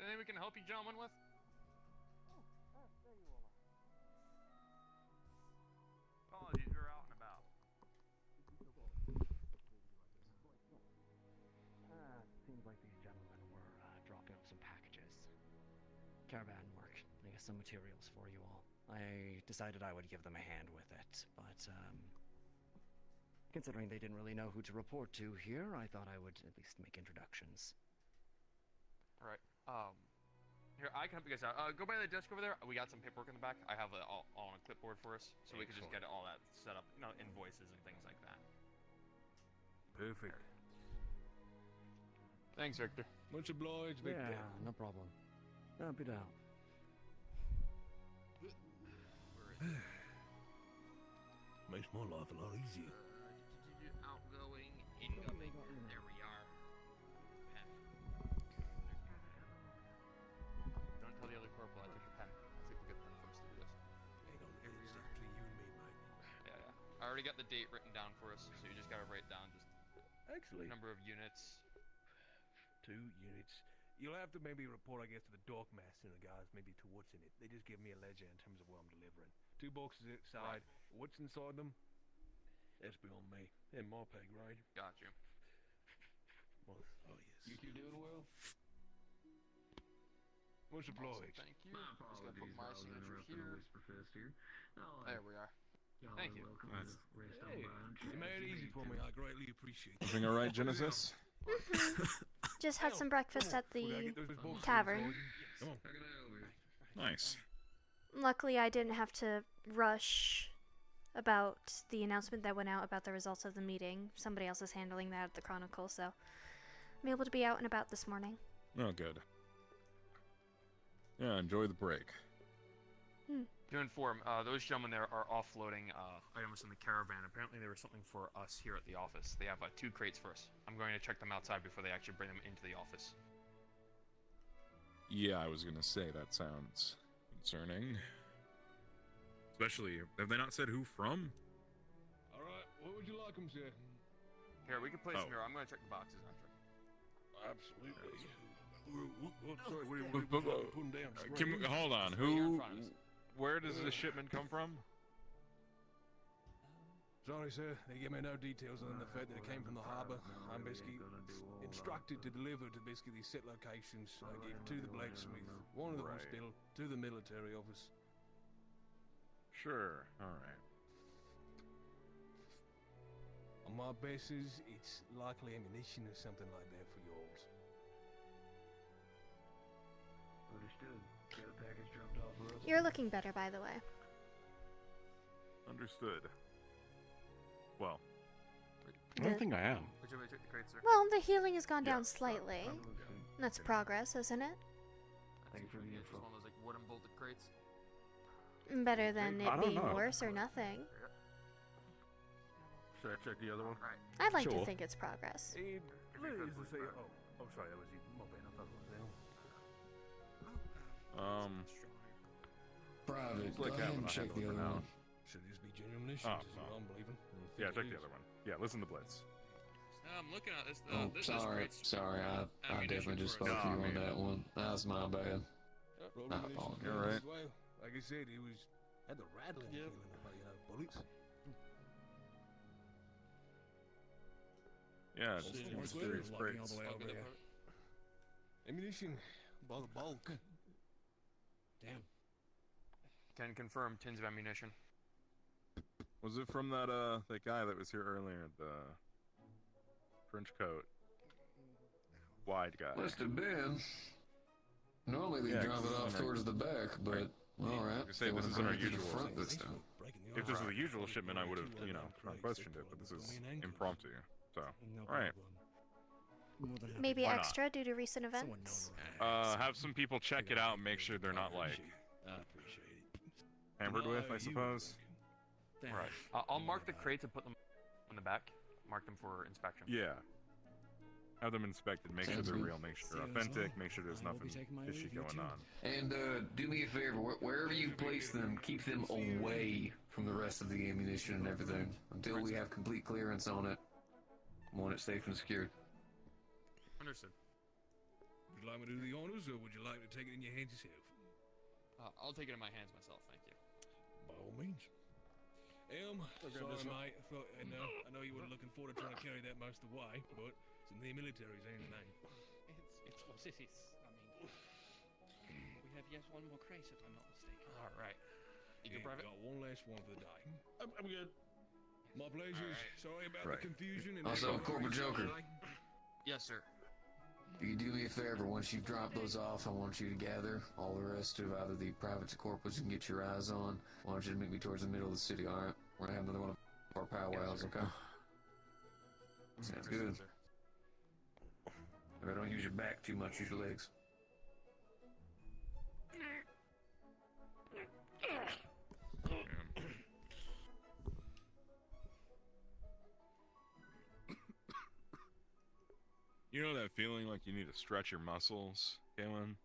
I: Anything we can help you gentlemen with? Apologies, we're out and about.
G: Seems like these gentlemen were dropping off some packages. Caravan work. I guess some materials for you all. I decided I would give them a hand with it, but considering they didn't really know who to report to here, I thought I would at least make introductions.
I: Right. Here, I can help you guys out. Go by the desk over there. We got some paperwork in the back. I have it all on a clipboard for us, so we can just get all that set up. You know, invoices and things like that.
L: Perfect.
I: Thanks, Victor.
L: Much obliged, Victor.
G: Yeah, no problem. Happy to help.
L: Makes my life a lot easier.
I: Outgoing, incoming. There we are. Pen. Don't tell the other corporal I took your pen. I'll take a good pen for us to do this.
L: Exactly, you and me, mate.
I: Yeah. I already got the date written down for us, so you just gotta write down just
L: Excellent.
I: number of units.
L: 2 units. You'll have to maybe report, I guess, to the dock master and the guys maybe to what's in it. They just give me a ledger in terms of what I'm delivering. 2 boxes outside.
I: Right.
L: What's inside them? That's beyond me. In my pay grade.
I: Got you.
L: You two doing well? Much obliged.
I: Thank you. Just gonna put my signature here. There we are. Thank you.
L: Nice. Hey, you made it easy for me. I greatly appreciate it.
F: Everything all right, Genesis?
Q: Just had some breakfast at the tavern.
F: Nice.
Q: Luckily, I didn't have to rush about the announcement that went out about the results of the meeting. Somebody else is handling that at the Chronicle, so I'm able to be out and about this morning.
F: Oh, good. Yeah, enjoy the break.
I: To inform, those gentlemen there are offloading items in the caravan. Apparently there was something for us here at the office. They have 2 crates for us. I'm going to check them outside before they actually bring them into the office.
F: Yeah, I was gonna say that sounds concerning. Especially, have they not said who from?
L: Alright, what would you like them, sir?
I: Here, we can place them here. I'm going to check the boxes after.
L: Absolutely. Sorry, what are you putting down?
F: Hold on, where does this shipment come from?
L: Sorry, sir. They gave me no details other than the fact that it came from the harbour. I'm basically instructed to deliver to basically these set locations. I gave 2 to the blacksmith, 1 to the hospital, 2 to the military office.
F: Sure, alright.
L: On my basis, it's likely ammunition or something like that for yours.
M: Understood. Get a package dropped off for us.
Q: You're looking better, by the way.
F: Understood. Well,
O: I don't think I am.
I: Would you like to check the crates, sir?
Q: Well, the healing has gone down slightly. That's progress, isn't it?
I: Thank you for the info. Just one of those like wooden bolted crates.
Q: Better than
O: I
Q: it
O: don't
Q: being
O: know.
Q: worse or nothing.
O: Should I check the other one?
Q: I'd like to think it's progress.
L: Please say, oh, sorry, that was you. My bad. I thought it was them.
R: Private,
F: looks like
R: go ahead and check the other one.
L: Should just be genuine munitions, is what I'm believing.
F: Yeah, check the other one. Yeah, listen to Blitz.
I: I'm looking at this.
R: Oh, sorry, I definitely just spoke to you on that one. That's my bad. I apologize.
F: You're right.
L: Well, like I said, it had the rattling feeling about, bullets.
F: Yeah, it's serious crates.
L: Ammunition by the bulk.
I: Damn. Can confirm tins of ammunition.
F: Was it from that guy that was here earlier, the French coat? Wide guy.
R: Must have been. Normally they drop it off towards the back, but alright.
F: I say this isn't our usual.
R: Front this time.
F: If this was the usual shipment, I would have, not questioned it. But this is impromptu, so alright.
Q: Maybe
F: Why not?
Q: extra due to recent events.
F: Have some people check it out and make sure they're not like tampered with, I suppose.
I: Right. I'll mark the crates and put them on the back. Mark them for inspection.
F: Yeah. Have them inspected, make sure
R: Sounds
F: they're
R: good.
F: real, make sure they're authentic, make sure there's nothing fishy going on.
R: And do me a favor, wherever you place them, keep them away from the rest of the ammunition and everything until we have complete clearance on it. I want it safe and secured.
I: Understood.
L: Would you like me to do the honors, or would you like to take it in your hands yourself?
I: I'll take it in my hands myself, thank you.
L: By all means. Sorry, mate. I know you were looking forward to trying to carry that most of the way, but it's in the military's hands now.
J: It's what it is. I mean, we have yet one more crate, if I'm not mistaken.
I: All right. You
L: And
I: can private.
L: got one last one for the day.
O: I'm good.
L: My pleasure. Sorry about the confusion. And
R: Also, Corporal Joker.
I: Yes, sir.
R: If you do me a favor, once you've dropped those off, I want you to gather all the rest of either the privates or corporals you can get your eyes on. I want you to meet me towards the middle of the city, alright? We're gonna have another one of our powwows, okay? Sounds good. If I don't use your back too much, use your legs.
F: You know that feeling like you need to stretch your muscles, Galen?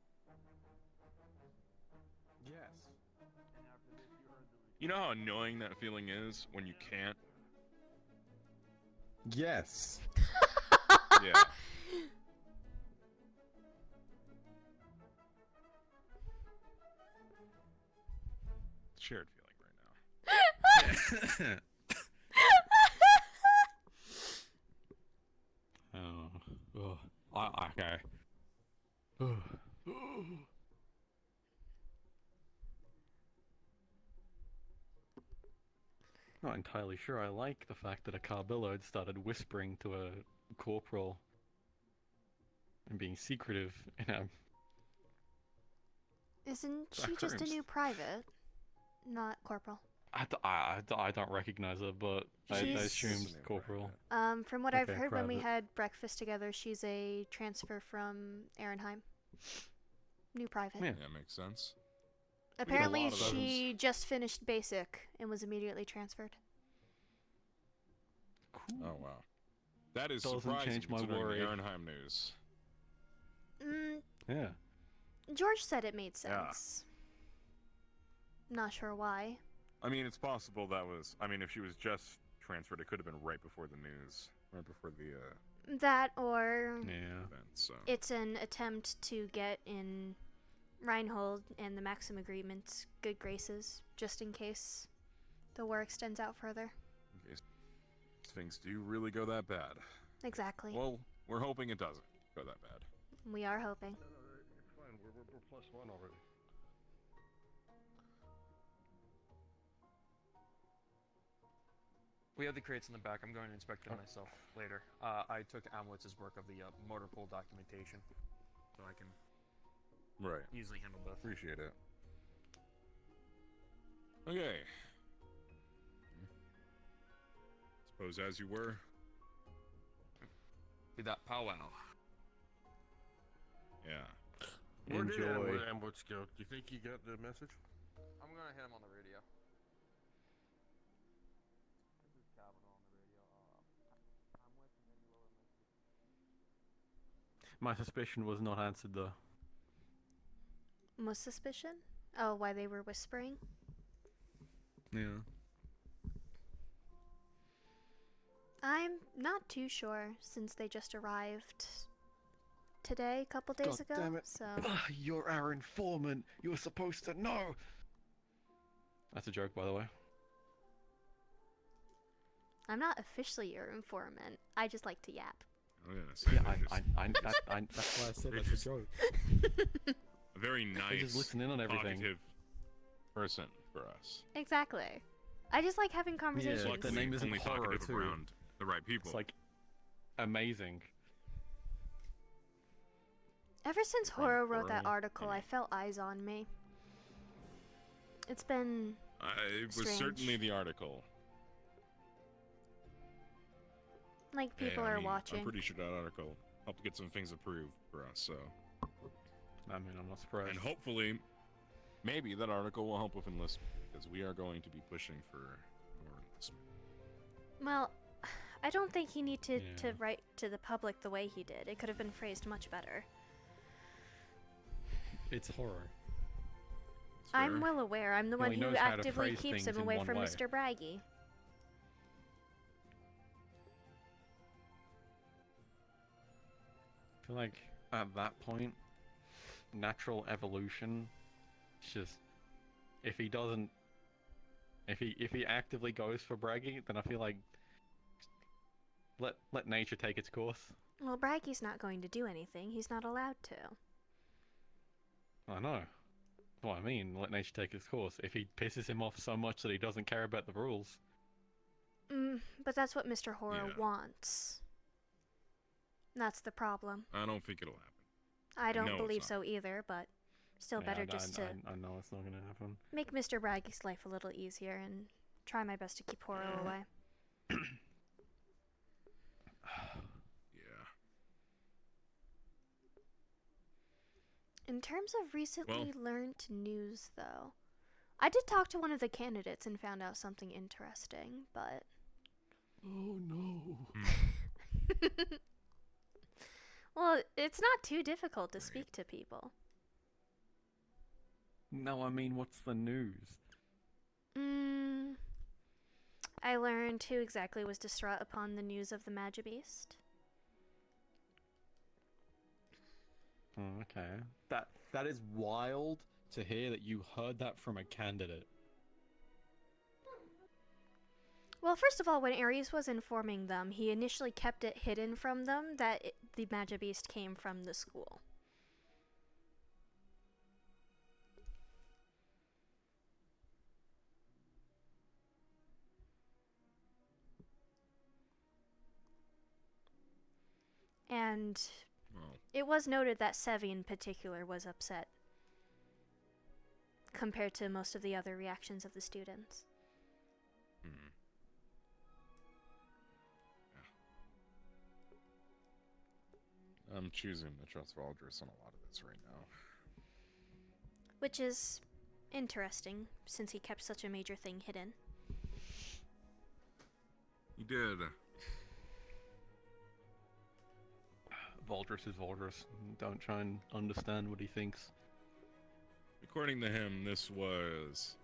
B: Yes.
F: You know how annoying that feeling is when you can't?
O: Yes.
F: Yeah. Shared feeling right now.
O: Oh,
D: Oh, okay. Not entirely sure I like the fact that a Carbillo had started whispering to a corporal and being secretive in a...
Q: Isn't she just a new private? Not corporal.
D: I don't recognize her, but I assumed corporal.
Q: From what I've
D: Okay,
Q: heard when we
D: private.
Q: had breakfast together, she's a transfer from Ehrenheim. New private.
F: Yeah, makes sense.
Q: Apparently,
F: lot of those.
Q: she just finished basic and was immediately transferred.
F: Oh wow, that is
D: Doesn't
F: surprising
D: change my
F: considering
D: worry.
F: the Ehrenheim news.
D: Yeah.
Q: George said it made
F: Yeah.
Q: sense. Not sure why.
F: I mean, it's possible that was. I mean, if she was just transferred, it could have been right before the news, right before the
Q: That or
F: event. So
Q: it's an attempt to get in Reinhold and the Maxim Agreement good graces, just in case the war extends out further.
F: in case things do really go that bad.
Q: Exactly.
F: Well, we're hoping it doesn't go that bad.
Q: We are hoping.
O: It's fine. We're +1 already.
I: We have the crates in the back. I'm going to inspect them myself later. I took Amlitz's work of the motor pool documentation, so I can
F: Right.
I: easily handle both.
F: Appreciate it. Okay. Suppose as you were.
I: Be that powwow.
F: Yeah.
O: Where did
D: Enjoy.
O: Ambush go? Do you think he got the message?
I: I'm gonna hit him on the radio.
D: My suspicion was not answered though.
Q: Most suspicion? Oh, why they were whispering?
D: Yeah.
Q: I'm not too sure since they just arrived today, a couple days ago.
D: Damn it.
Q: So
D: You're our informant. You were supposed to know. That's a joke, by the way.
Q: I'm not officially your informant. I just like to yap.
D: Yeah, that's why I said that's a joke.
F: A very
D: They just
F: nice,
D: listen in on everything.
F: talkative person for us.
Q: Exactly. I just like having conversations.
D: Yeah, the name isn't
F: only
D: horror
F: talkative
D: too.
F: around the right people.
D: It's like amazing.
Q: Ever since Horo wrote that
F: horror,
Q: article, I felt eyes on me. It's been
F: It was
Q: strange.
F: certainly the article.
Q: like people
F: I
Q: are
F: mean,
Q: watching.
F: I'm pretty sure that article helped get some things approved for us. So.
D: I mean, I'm not surprised.
F: And hopefully, maybe that article will help with enlistment because we are going to be pushing for more enlistment.
Q: Well, I don't think he needed to
D: Yeah.
Q: write to the public the way he did. It could have been phrased much better.
D: It's horror.
Q: I'm well aware. I'm the
D: He
Q: one
D: only
Q: who
D: knows how to
Q: actively
D: phrase
Q: keeps
D: things
Q: him
D: in
Q: away
D: one
Q: from
D: way.
Q: Mr. Braggy.
D: I feel like at that point, natural evolution, it's just if he doesn't, if he actively goes for Braggy, then I feel like let nature take its course.
Q: Well, Braggy's not going to do anything. He's not allowed to.
D: I know. That's what I mean. Let nature take its course. If he pisses him off so much that he doesn't care about the rules,
Q: But that's what Mr. Horror
F: Yeah.
Q: wants. That's the problem.
F: I don't think it'll happen.
Q: I don't
F: know it's
Q: believe
F: not.
Q: so either, but still
D: yeah,
Q: better
D: I
Q: just to
D: I know it's not gonna happen.
Q: make Mr. Braggy's life a little easier and try my best to keep Horror away.
F: Yeah.
Q: In terms of recently learned news, though, I did talk to one of the candidates and found out something interesting, but...
D: Oh no.
Q: Well, it's not too difficult to speak to people.
D: No, I mean, what's the news?
Q: I learned who exactly was distraught upon the news of the Magibeast.
D: Oh, okay. That is wild to hear that you heard that from a candidate.
Q: Well, first of all, when Ares was informing them, he initially kept it hidden from them that the Magic Beast came from the school. And it was noted that Sevi in particular was upset compared to most of the other reactions of the students.
F: I'm choosing to trust Valdris on a lot of this right now.
Q: Which is interesting, since he kept such a major thing hidden.
F: He did.
D: Valdris is Valdris. Don't try and understand what he thinks.
F: According to him, this was...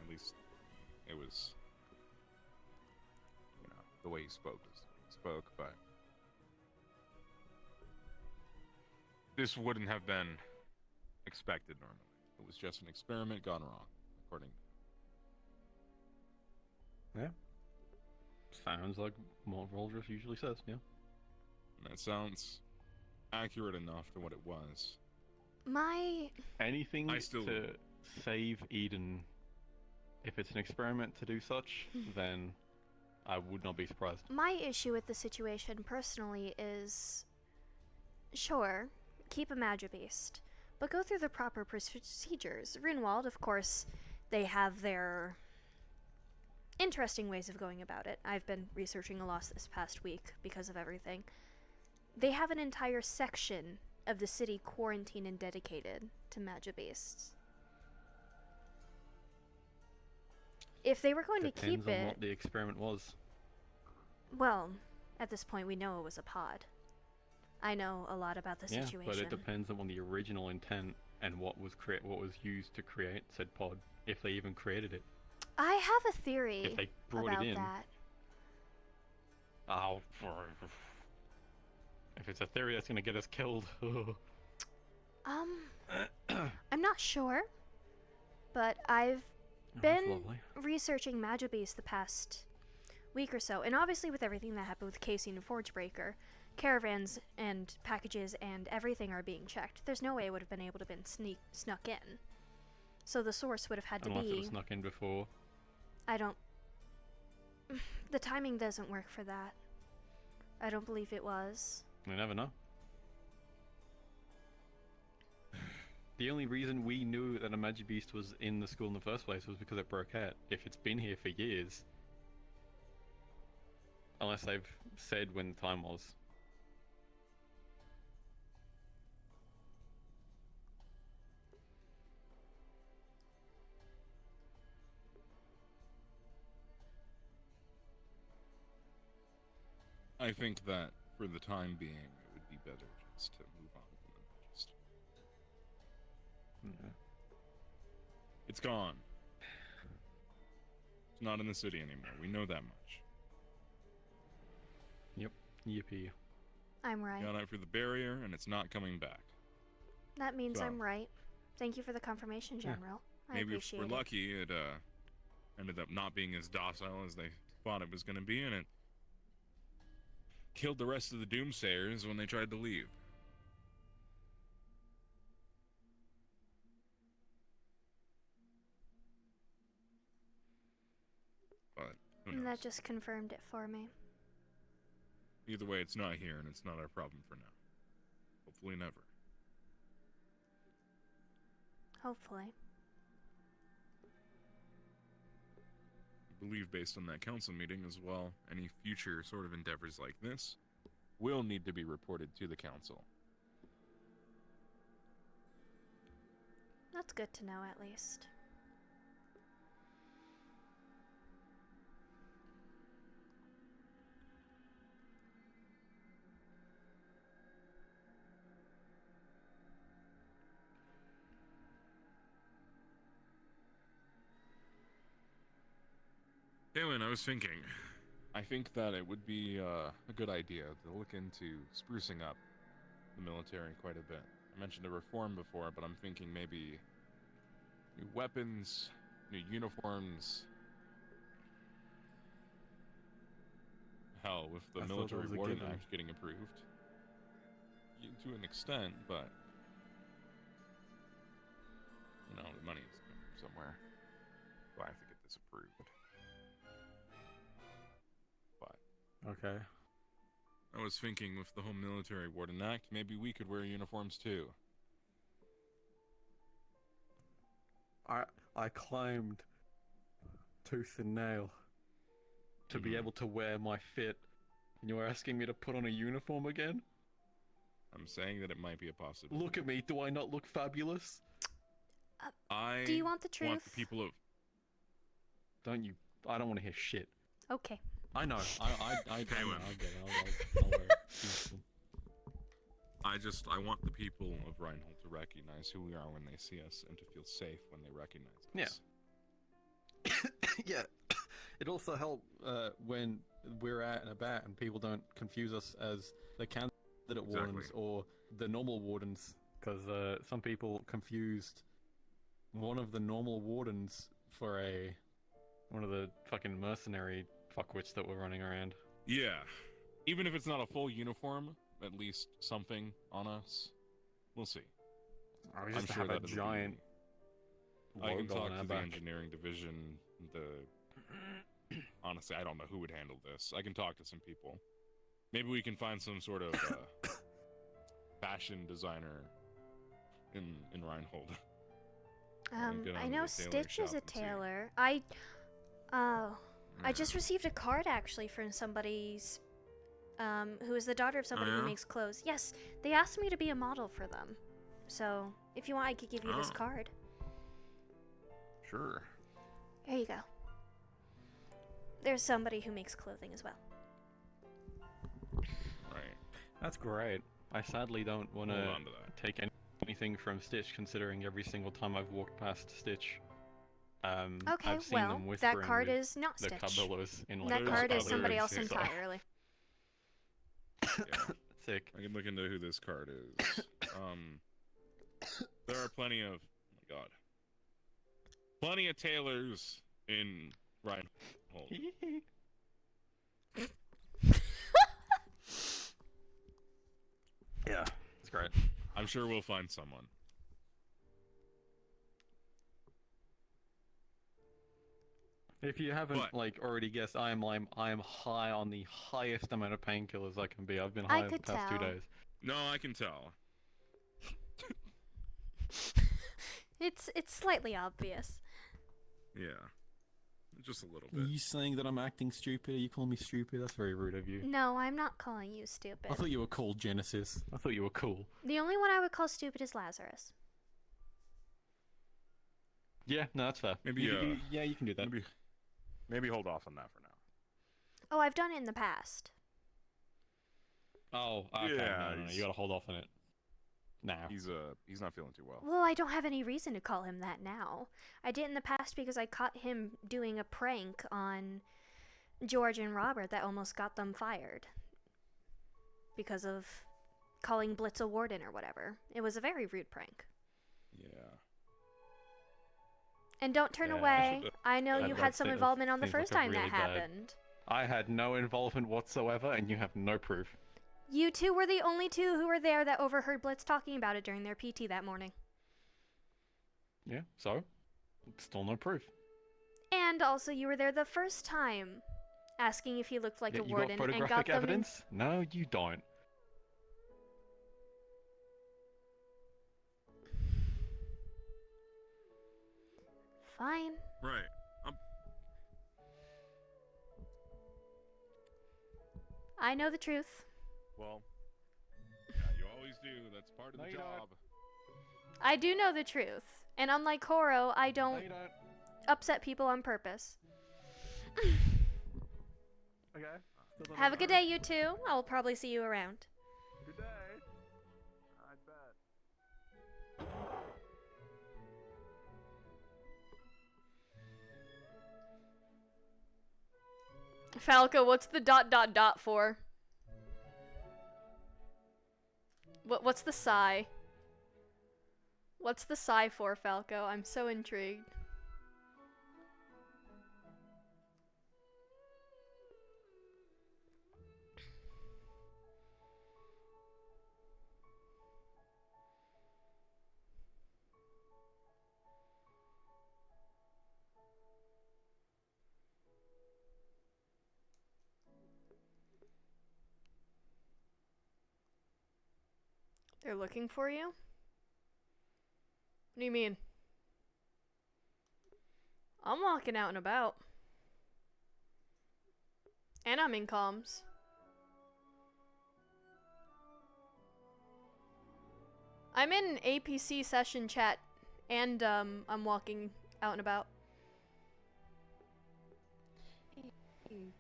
F: At least, it was... You know, the way he spoke was he spoke, but... This wouldn't have been expected normally. It was just an experiment gone wrong, according to him.
D: Yeah. Sounds like what Valdris usually says, yeah.
F: And that sounds accurate enough to what it was.
D: Anything to save Eden, if it's an experiment to do such, then I would not be surprised.
Q: My issue with the situation personally is, sure, keep a Magic Beast, but go through the proper procedures. Runewald, of course, they have their interesting ways of going about it. I've been researching a lot this past week because of everything. They have an entire section of the city quarantined and dedicated to Magic Beasts. If they were going to keep
D: Depends on
Q: it...
D: what the experiment was.
Q: Well, at this point we know it was a pod. I know a lot about the situation.
D: But it depends on the original intent and what was used to create said pod, if they even created it.
Q: I have a theory
D: if they brought
Q: about
D: it in.
Q: that.
D: Oh, if it's a theory that's gonna get us killed.
Q: I'm not sure, but I've been researching Magic Beasts the past week or so, and obviously with everything that happened with Casey and Forgebreaker, caravans and packages and everything are being checked. There's no way it would have been able to have been snuck in. So the source would have had to
D: Unless
Q: be...
D: it was snuck in before.
Q: I don't... The timing doesn't work for that. I don't believe it was.
D: You never know. The only reason we knew that a Magic Beast was in the school in the first place was because it broke out. If it's been here for years... Unless they've said when the time was.
F: I think that, for the time being, it would be better just to move on than just...
D: Yeah.
F: It's gone. It's not in the city anymore. We know that much.
D: Yep. Yippee.
Q: I'm right.
F: Got out through the barrier, and it's not coming back.
Q: That means
F: So-
Q: I'm right. Thank you for the confirmation, General. I
F: Maybe if
Q: appreciate
F: we're
Q: it.
F: lucky, it ended up not being as docile as they thought it was going to be, and it killed the rest of the Doomsayers when they tried to leave. But who knows?
Q: And that just confirmed it for me.
F: Either way, it's not here, and it's not our problem for now. Hopefully never.
Q: Hopefully.
F: I believe based on that council meeting as well, any future sort of endeavors like this will need to be reported to the council.
Q: That's good to know, at least.
F: Galen, I was thinking. I think that it would be a good idea to look into sprucing up the military quite a bit. I mentioned a reform before, but I'm thinking maybe new weapons, new uniforms, Hell, with the
D: I thought
F: Military
D: that was a
F: Warden
D: given.
F: Act getting approved, to an extent, but you know, the money is coming from somewhere. So I have to get this approved. But
D: Okay.
F: I was thinking with the whole Military Warden Act, maybe we could wear uniforms too.
D: I climbed tooth and nail to be able to wear my fit, and you're asking me to put on a uniform again?
F: I'm saying that it might be a possibility.
D: Look at me, do I not look fabulous?
Q: Do you want the truth?
F: want the people of...
D: Don't you? I don't want to hear shit.
Q: Okay.
D: I know. I get it. I'll wear it.
F: I want the people of Reinhold to recognize who we are when they see us and to feel safe when they recognize us.
D: Yeah. It also helps when we're out and about and people don't confuse us as the candidate wardens or the normal wardens, because some people confused one of the normal wardens for one of the fucking mercenary fuckwits that were running around.
F: Yeah. Even if it's not a full uniform, at least something on us. We'll see.
D: I just have a giant
F: I can
D: logo
F: talk
D: on
F: to
D: our
F: the
D: back.
F: engineering division. Honestly, I don't know who would handle this. I can talk to some people. Maybe we can find some sort of fashion designer in Reinhold.
Q: I know Stitch is a tailor. I just received a card actually from somebody's who is the daughter of somebody who makes clothes. Yes, they asked me to be a model for them. So, if you want, I could give you this card.
F: Sure.
Q: There you go. There's somebody who makes clothing as well.
F: Right.
D: That's great. I sadly don't want
F: Hold on to that.
D: take anything from Stitch, considering every single time I've walked past Stitch,
Q: Okay,
D: I've seen
Q: well,
D: them whispering
Q: that card
D: with
Q: is not
D: the
Q: Stitch.
D: Cabela's in like
Q: That
D: the
Q: card is
D: other
Q: somebody else
D: lyrics, so-
Q: entirely.
F: Yeah.
D: Sick.
F: I can look into who this card is. There are plenty of... Oh my god. Plenty of tailors in Reinhold.
D: Yeah, it's great.
F: I'm sure we'll find someone.
D: If you haven't like already guessed, I am high on the highest amount of painkillers I can be. I've been high the
Q: could
D: past 2
Q: tell.
D: days.
F: No, I can tell.
Q: It's slightly obvious.
F: Yeah. Just a little
D: Are
F: bit.
D: you saying that I'm acting stupid? Are you calling me stupid? That's very rude of you.
Q: No, I'm not calling you stupid.
D: I thought you were cool, Genesis. I thought you were cool.
Q: The only one I would call stupid is Lazarus.
D: Yeah, no, that's fair.
F: Maybe,
D: yeah, you can do that.
F: Maybe hold off on that for now.
Q: Oh, I've done it in the past.
D: Oh, okay.
F: Yeah,
D: no, you gotta hold off on it. Now.
F: He's not feeling too well.
Q: Well, I don't have any reason to call him that now. I did in the past because I caught him doing a prank on George and Robert that almost got them fired. Because of calling Blitz a warden or whatever. It was a very rude prank.
F: Yeah.
Q: And don't turn
D: Yeah,
Q: away.
D: that-
Q: I know
D: that
Q: you
D: does
Q: had some
D: seem-
Q: involvement on the
D: seems like
Q: first
D: a
Q: time
D: really
Q: that
D: bad-
Q: happened.
D: I had no involvement whatsoever, and you have no proof.
Q: You two were the only two who were there that overheard Blitz talking about it during their PT that morning.
D: Yeah, so? Still no proof.
Q: And also, you were there the first time, asking if he looked like
D: Yeah,
Q: a
D: you
Q: warden,
D: got
Q: and
D: photographic
Q: got them.
D: evidence? No, you don't.
Q: Fine.
F: Right.
Q: I know the truth.
F: Well, yeah, you always do. That's part of the job.
Q: I do know the truth, and unlike Horo, I don't upset people on purpose.
B: Okay.
Q: Have a good day, you two. I'll probably see you around.
B: Good day. I bet.
Q: Falco, what's the ... for? What's the sigh? What's the sigh for, Falco? I'm so intrigued.
A: They're looking for you? What do you mean? I'm walking out and about. And I'm in comms. I'm in APC session chat, and I'm walking out and about.
H: Hey.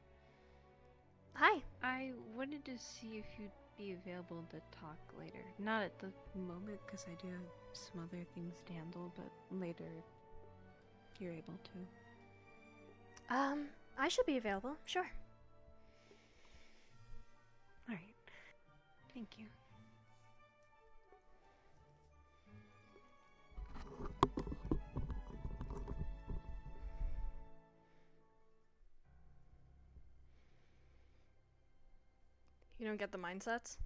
A: Hi.
H: I wanted to see if you'd be available to talk later. Not at the moment, because I do have some other things to handle, but later, if you're able to.
Q: I should be available, sure.
H: Alright. Thank you.
A: You don't get the mindsets?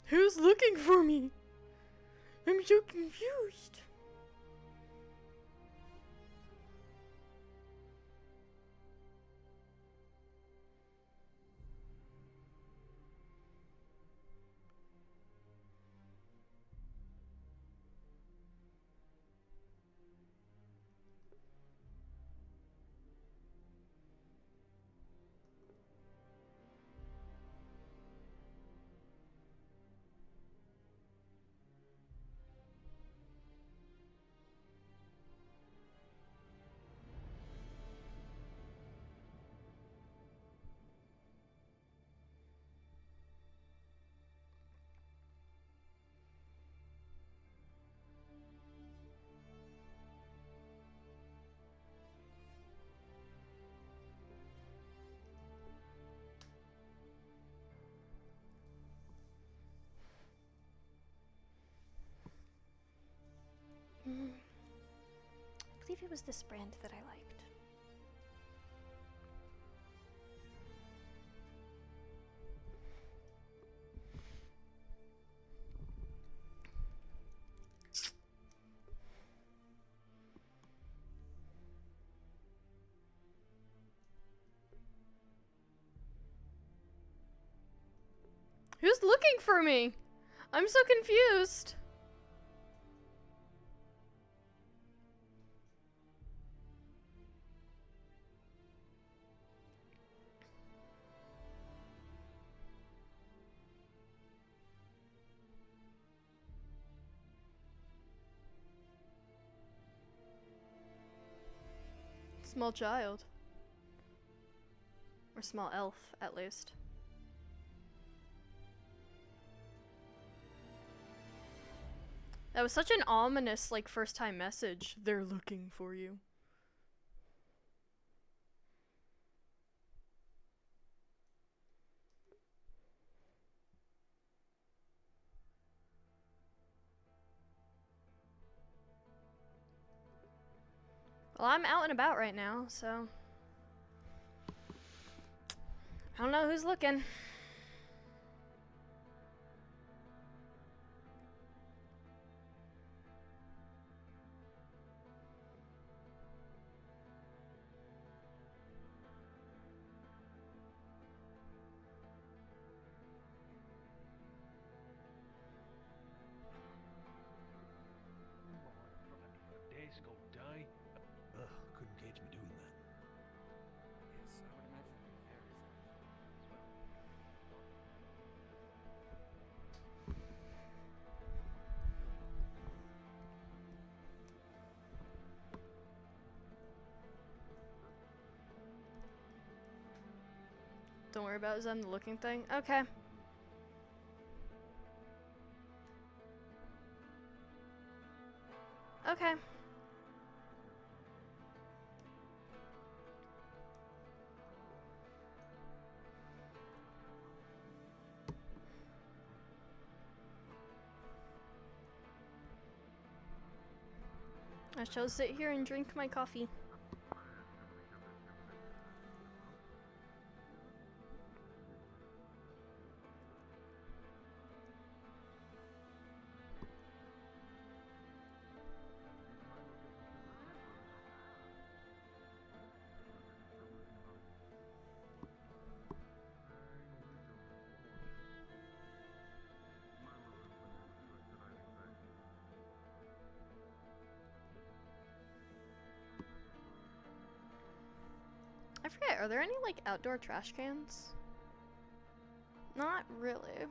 A: Who's looking for me? I'm so confused.
Q: I believe it was this brand that I liked.
A: Who's looking for me? I'm so confused. Small child. Or small elf, at least. That was such an ominous, like, first-time message. They're looking for you. Well, I'm out and about right now, so... I don't know who's looking.
L: Days go die. Ugh, couldn't catch me doing that.
J: Yes, I would imagine it'd be very stressful as well.
A: Don't worry about Zen, the looking thing. Okay. Okay. I shall sit here and drink my coffee. are there any, like, outdoor trash cans? Not really.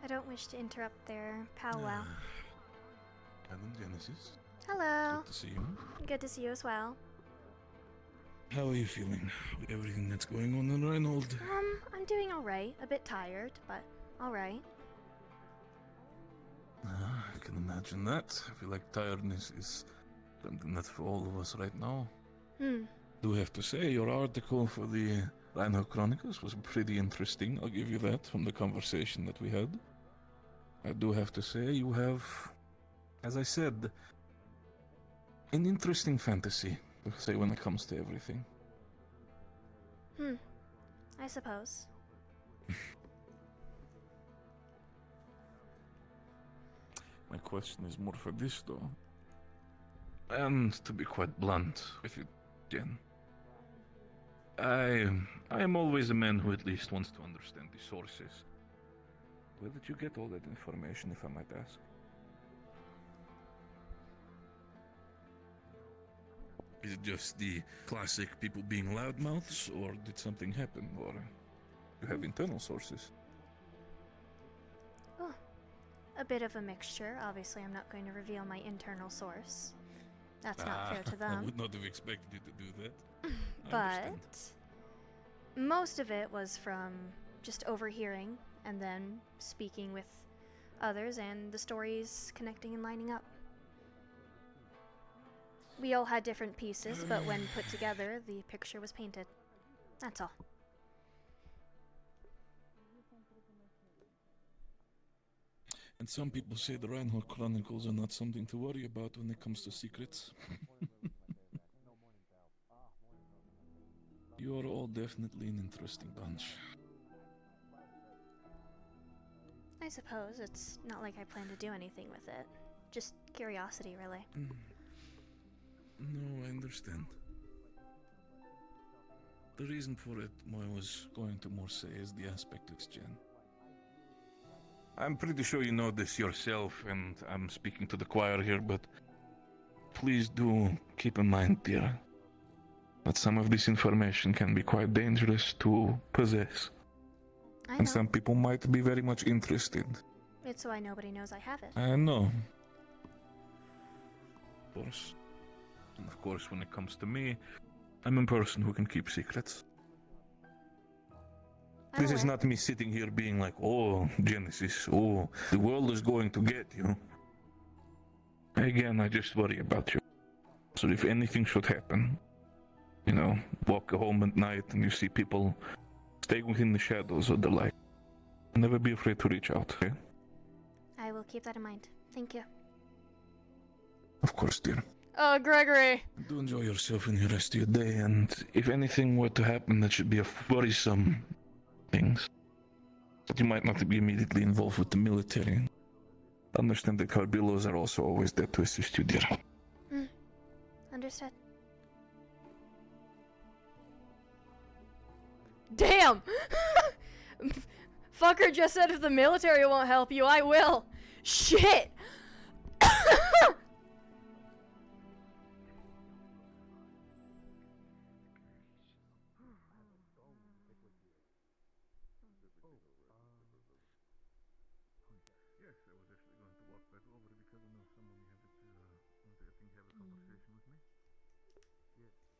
Q: I don't wish to interrupt their powwow.
O: Helen, Genesis.
Q: Hello.
O: Good to see you.
Q: Good to see you as well.
O: How are you feeling with everything that's going on in Reinhold?
Q: I'm doing alright. A bit tired, but alright.
O: I can imagine that. I feel like tiredness is something that's for all of us right now. Do have to say, your article for the Reinhold Chronicles was pretty interesting. I'll give you that from the conversation that we had. I do have to say, you have, as I said, an interesting fantasy, to say, when it comes to everything.
Q: I suppose.
O: My question is more for this, though. And to be quite blunt with you, Jen, I am always a man who at least wants to understand the sources. Where did you get all that information, if I might ask? Is it just the classic people being loudmouths, or did something happen, or you have internal sources?
Q: Oh, a bit of a mixture. Obviously, I'm not going to reveal my internal source. That's not fair to them.
O: I would not have expected you to do that.
Q: But most of it was from just overhearing and then speaking with others and the stories connecting and lining up. We all had different pieces, but when put together, the picture was painted. That's all.
O: And some people say the Reinhold Chronicles are not something to worry about when it comes to secrets. You are all definitely an interesting bunch.
Q: I suppose it's not like I plan to do anything with it. Just curiosity, really.
O: No, I understand. The reason for it, I was going to more say, is the aspect of Jen. I'm pretty sure you know this yourself, and I'm speaking to the choir here, but please do keep in mind, dear, that some of this information can be quite dangerous to possess.
Q: I know.
O: And some people might be very much interested.
Q: It's why nobody knows I have it.
O: I know. Of course. And of course, when it comes to me, I'm a person who can keep secrets. This is not me sitting here being like, oh, Genesis, oh, the world is going to get you. Again, I just worry about you. So if anything should happen, you know, walk home at night and you see people staying within the shadows of the light, never be afraid to reach out, okay?
Q: I will keep that in mind. Thank you.
O: Of course, dear.
A: Gregory.
O: Do enjoy yourself in the rest of your day, and if anything were to happen that should be a worrisome things, that you might not be immediately involved with the military, understand that Carbillos are also always there to assist you, dear.
Q: Understood.
A: Damn! Fucker just said if the military won't help you, I will. Shit!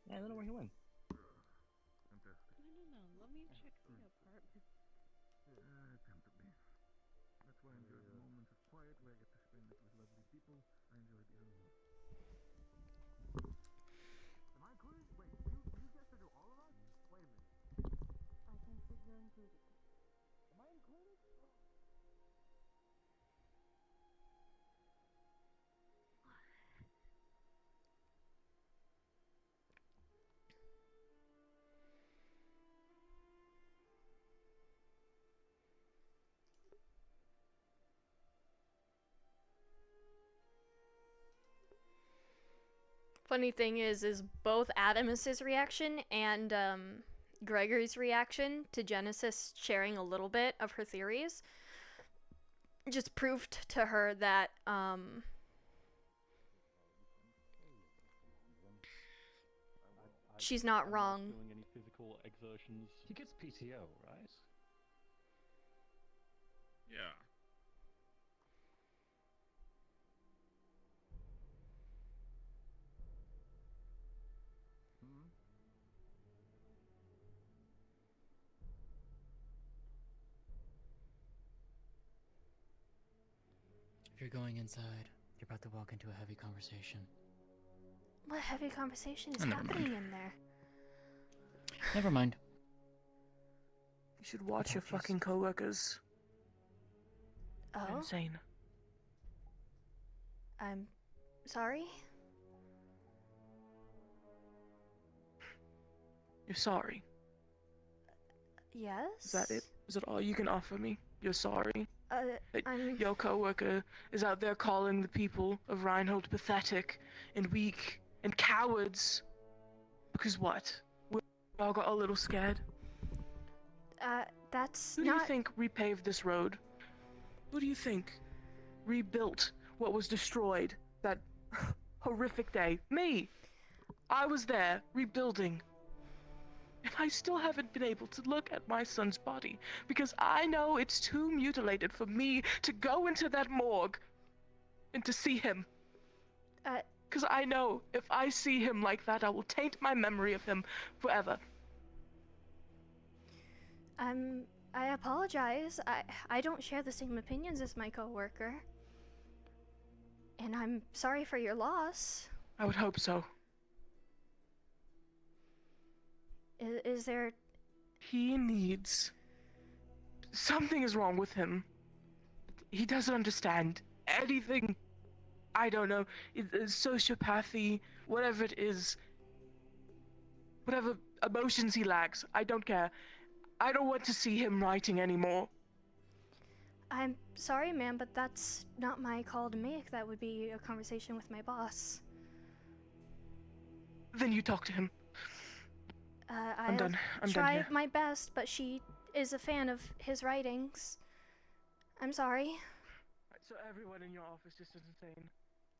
J: Yeah, I don't know where he went.
H: No, let me check the apartment.
B: where I enjoy the moments of quiet where I get to spend it with lovely people. I enjoy it even more. Am I included? Wait, you guys to do all of us? Wait a minute.
H: I can say you're included.
B: Am I included?
A: Funny thing is both Adamus's reaction and Gregory's reaction to Genesis sharing a little bit of her theories just proved to her that she's not wrong.
D: Doing any physical exertions.
J: He gets PTO, right?
F: Yeah.
K: If you're going inside, you're about to walk into a heavy conversation.
Q: What heavy conversation is
K: Oh, never
Q: happening
K: mind.
Q: in there?
K: Never mind.
E: You should watch your fucking coworkers. They're
Q: Oh?
E: insane.
Q: I'm sorry?
E: You're sorry.
Q: Yes?
E: Is that it? Is that all you can offer me? You're sorry? That
Q: I'm...
E: Your coworker is out there calling the people of Reinhold pathetic and weak and cowards. Because what? We all got a little scared.
Q: That's
E: Who do you think repaved this road? Who do you think rebuilt what was destroyed that horrific day? Me! I was there, rebuilding. And I still haven't been able to look at my son's body because I know it's too mutilated for me to go into that morgue and to see him. Because I know if I see him like that, I will taint my memory of him forever.
Q: I apologize. I don't share the same opinions as my coworker. And I'm sorry for your loss.
E: I would hope so.
Q: Is there...
E: He needs... Something is wrong with him. He doesn't understand anything. I don't know. Sociopathy, whatever it is. Whatever emotions he lacks, I don't care. I don't want to see him writing anymore.
Q: I'm sorry, ma'am, but that's not my call to make. That would be a conversation with my boss.
E: Then you talk to him. I'm done. I'm done
Q: try
E: here.
Q: my best, but she is a fan of his writings. I'm sorry.
E: So everyone in your office just is insane.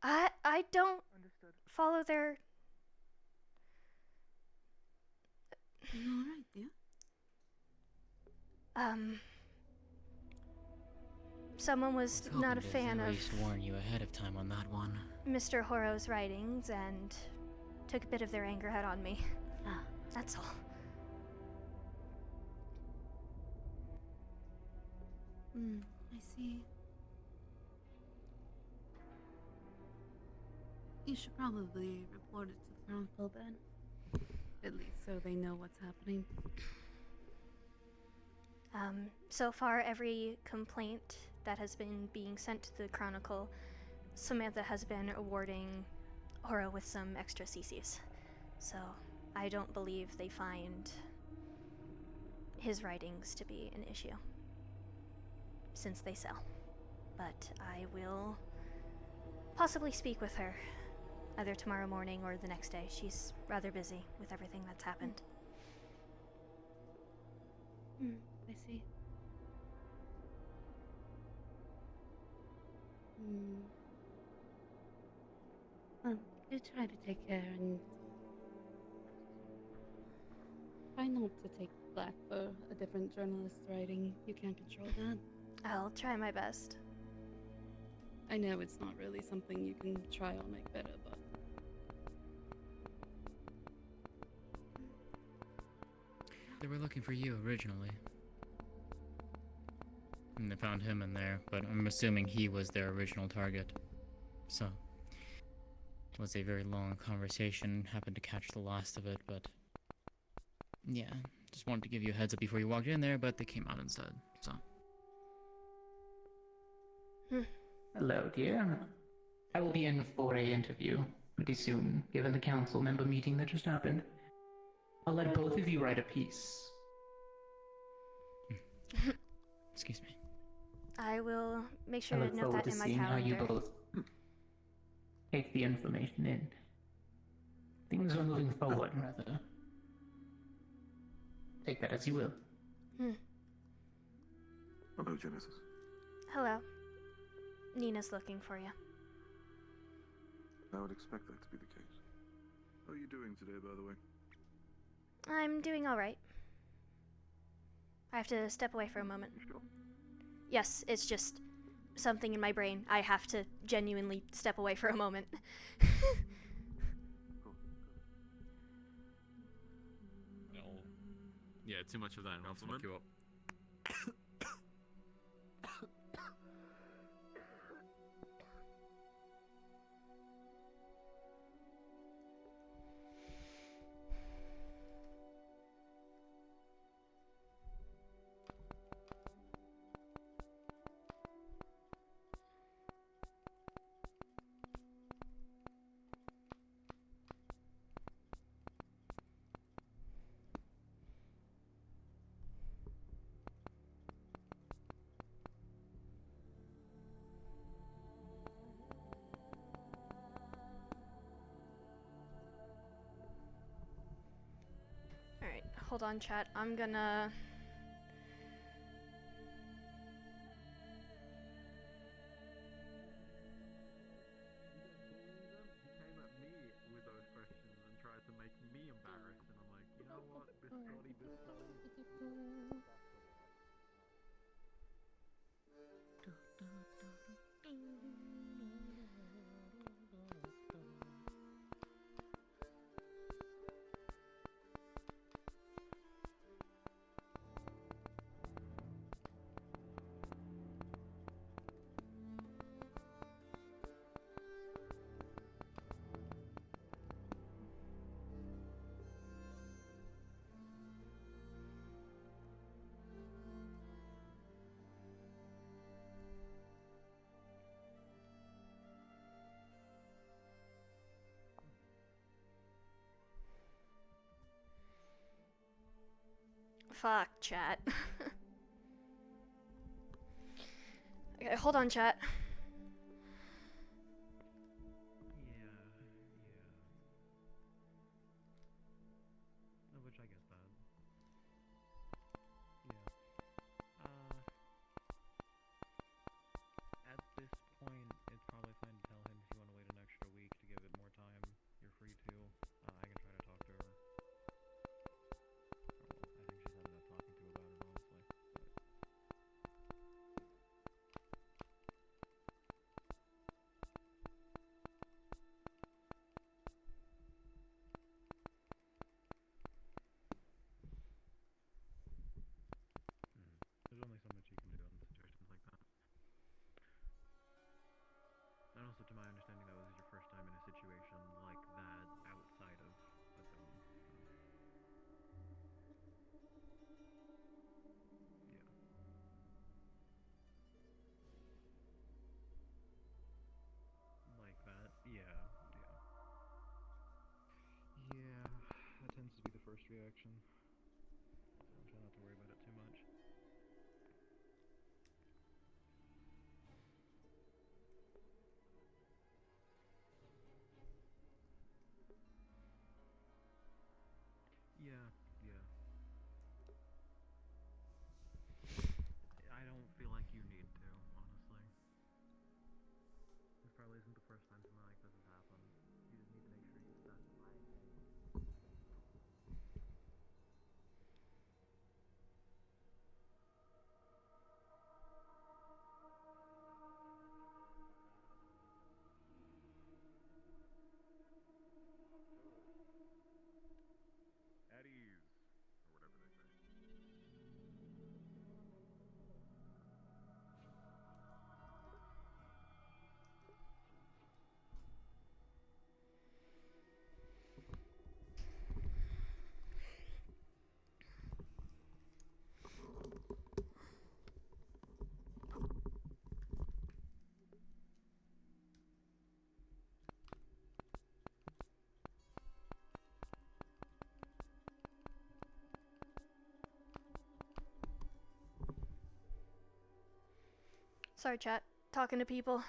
Q: I don't
E: Understood.
Q: follow their...
H: Are you alright, yeah?
Q: Someone was not a fan of
K: warn you ahead of time on that one.
Q: Mr. Horo's writings and took a bit of their anger out on me. That's all.
H: I see. You should probably report it to the Chronicle then. At least so they know what's happening.
Q: So far, every complaint that has been being sent to the Chronicle, Samantha has been awarding Horo with some extra CCs. So, I don't believe they find his writings to be an issue, since they sell. But I will possibly speak with her, either tomorrow morning or the next day. She's rather busy with everything that's happened.
H: I see. Well, you try to take care and try not to take black for a different journalist's writing. You can't control that.
Q: I'll try my best.
H: I know it's not really something you can try or make better, but
K: They were looking for you originally. And they found him in there, but I'm assuming he was their original target. So, it was a very long conversation. Happened to catch the last of it, but yeah, just wanted to give you a heads up before you walked in there, but they came out instead, so.
C: Hello, dear. I will be in for a interview pretty soon, given the council member meeting that just happened. I'll let both of you write a piece.
K: Excuse me.
Q: I will make sure
C: I
Q: to
C: look
Q: note
C: forward
Q: that
C: to
Q: in my
C: seeing how you
Q: calendar.
C: both take the information in. Things are moving forward, rather. Take that as you will.
B: Hello, Genesis.
Q: Hello. Nina's looking for you.
B: I would expect that to be the case. How are you doing today, by the way?
Q: I'm doing alright. I have to step away for a moment.
B: You sure?
Q: Yes, it's just something in my brain. I have to genuinely step away for a moment.
D: Yeah, too much of that and I'll fuck you up.
Q: Alright, hold on, chat. I'm gonna... Fuck, chat. Okay, hold on, chat.
G: Which I get that. At this point, it's probably fine to tell him if you want to wait an extra week to give it more time. You're free to. I can try to talk to her. I think she's had enough talking to about it, honestly.
Q: Sorry, chat. Talking to people.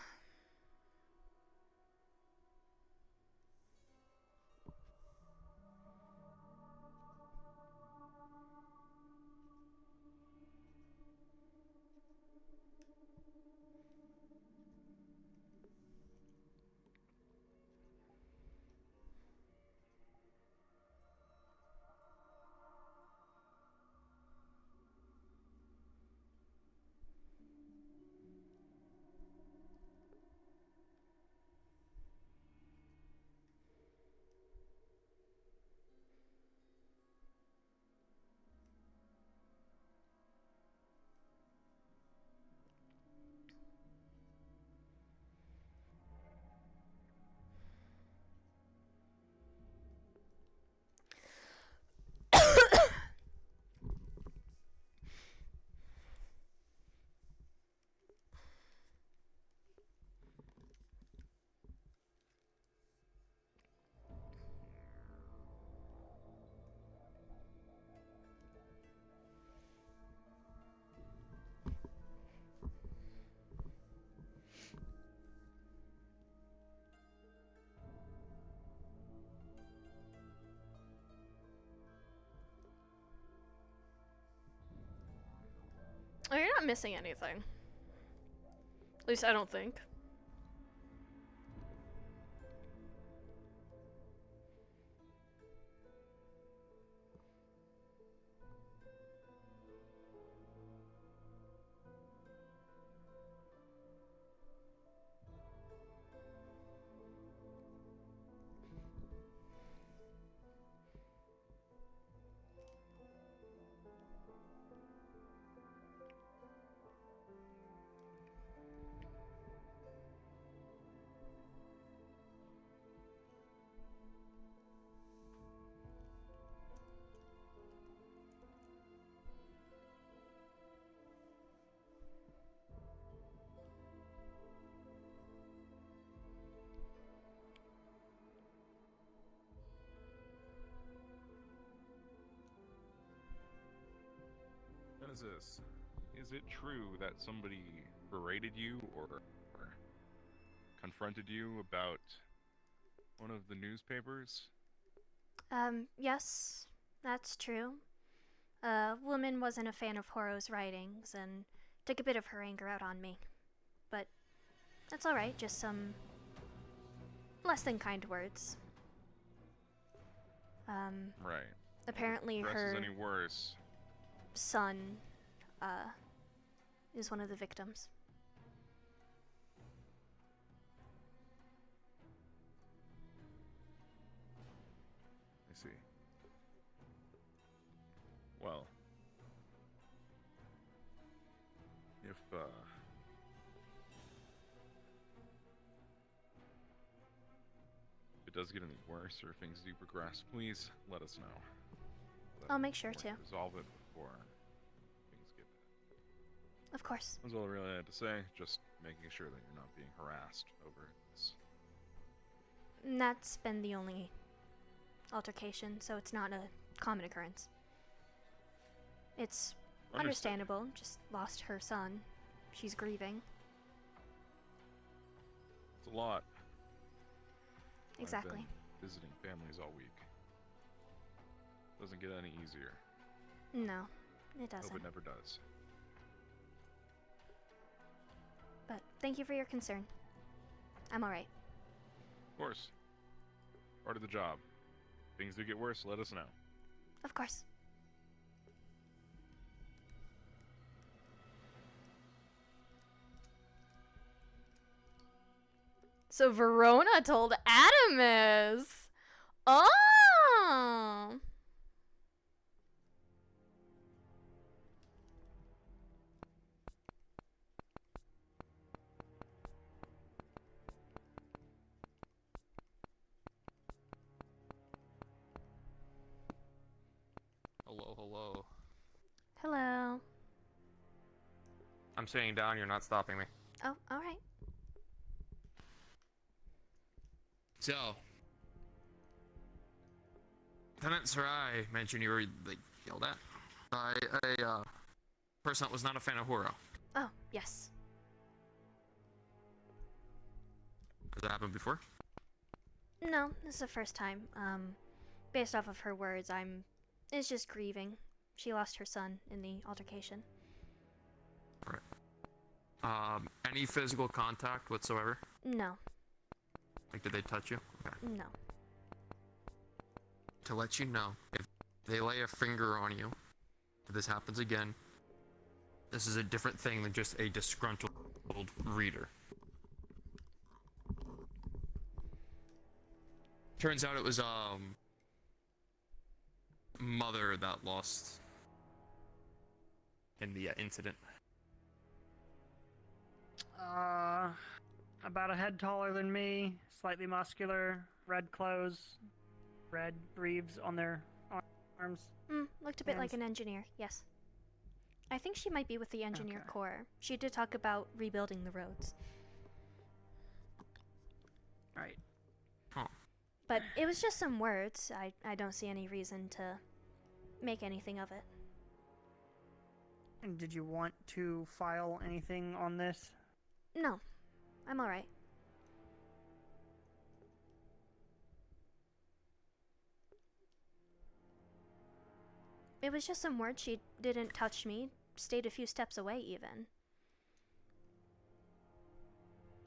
Q: Oh, you're not missing anything. At least I don't think.
F: What is this? Is it true that somebody berated you or confronted you about one of the newspapers?
Q: Yes, that's true. A woman wasn't a fan of Horo's writings and took a bit of her anger out on me. But that's alright, just some less than kind words.
F: Right.
Q: Apparently
F: If
Q: her
F: is any worse.
Q: son, is one of the victims.
F: I see. Well, if it does get any worse or things do progress, please let us know.
Q: I'll make sure to.
F: Resolve it before things get bad.
Q: Of course.
F: That's all I really had to say. Just making sure that you're not being harassed over this.
Q: That's been the only altercation, so it's not a common occurrence. It's understandable. Just lost her son. She's grieving.
F: It's a lot.
Q: Exactly.
F: I've been visiting families all week. Doesn't get any easier.
Q: No, it doesn't.
F: Hope it never does.
Q: But thank you for your concern. I'm alright.
F: Of course. Part of the job. Things do get worse, let us know.
Q: Of course. So Verona told Adamus. Oh.
I: Hello, hello.
Q: Hello.
I: I'm sitting down, you're not stopping me.
Q: Oh, alright.
I: So, Lieutenant Sarai mentioned you were, like, yelled at by a person that was not a fan of Horo.
Q: Oh, yes.
I: Has that happened before?
Q: No, this is the first time. Based off of her words, it's just grieving. She lost her son in the altercation.
I: Right. Any physical contact whatsoever?
Q: No.
I: Like, did they touch you? Okay.
Q: No.
I: To let you know, if they lay a finger on you, if this happens again, this is a different thing than just a disgruntled reader. Turns out it was, mother that lost in the incident.
V: About a head taller than me, slightly muscular, red clothes, red greaves on their arms.
Q: Looked a bit like an engineer, yes. I think she might be with the engineer corps. She did talk about rebuilding the roads.
V: Right.
I: Huh.
Q: But it was just some words. I don't see any reason to make anything of it.
V: And did you want to file anything on this?
Q: No. I'm alright. It was just some words. She didn't touch me. Stayed a few steps away, even.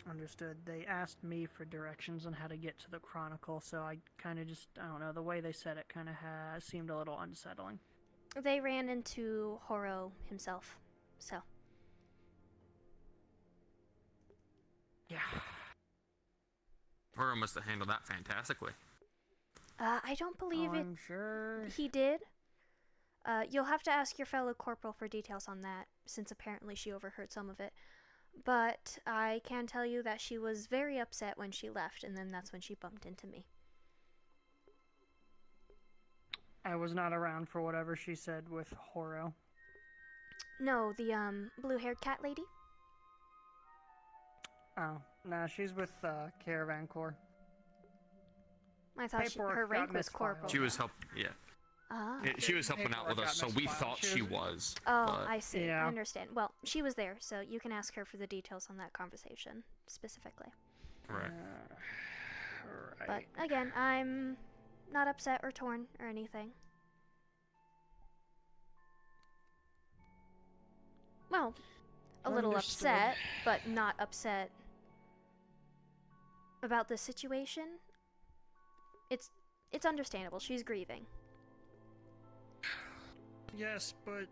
V: Understood. They asked me for directions on how to get to the Chronicle, so I kind of just, I don't know, the way they said it kind of seemed a little unsettling.
Q: They ran into Horo himself, so.
V: Yeah.
I: Horo must have handled that fantastically.
Q: I don't believe
V: I'm sure
Q: he did. You'll have to ask your fellow corporal for details on that, since apparently she overheard some of it. But I can tell you that she was very upset when she left, and then that's when she bumped into me.
V: I was not around for whatever she said with Horo.
Q: No, the blue-haired cat lady?
V: Oh, nah, she's with Caravan Corps.
Q: I thought her rank was corporal.
I: She was helping, yeah.
Q: Ah.
I: She was helping out with us, so we thought she was.
Q: Oh,
I: but...
Q: I see.
V: Yeah.
Q: I understand. Well, she was there, so you can ask her for the details on that conversation, specifically.
I: Right.
Q: But, again, I'm not upset or torn or anything. Well, a little
V: Understood.
Q: upset, but not upset about the situation. It's understandable. She's grieving.
V: Yes, but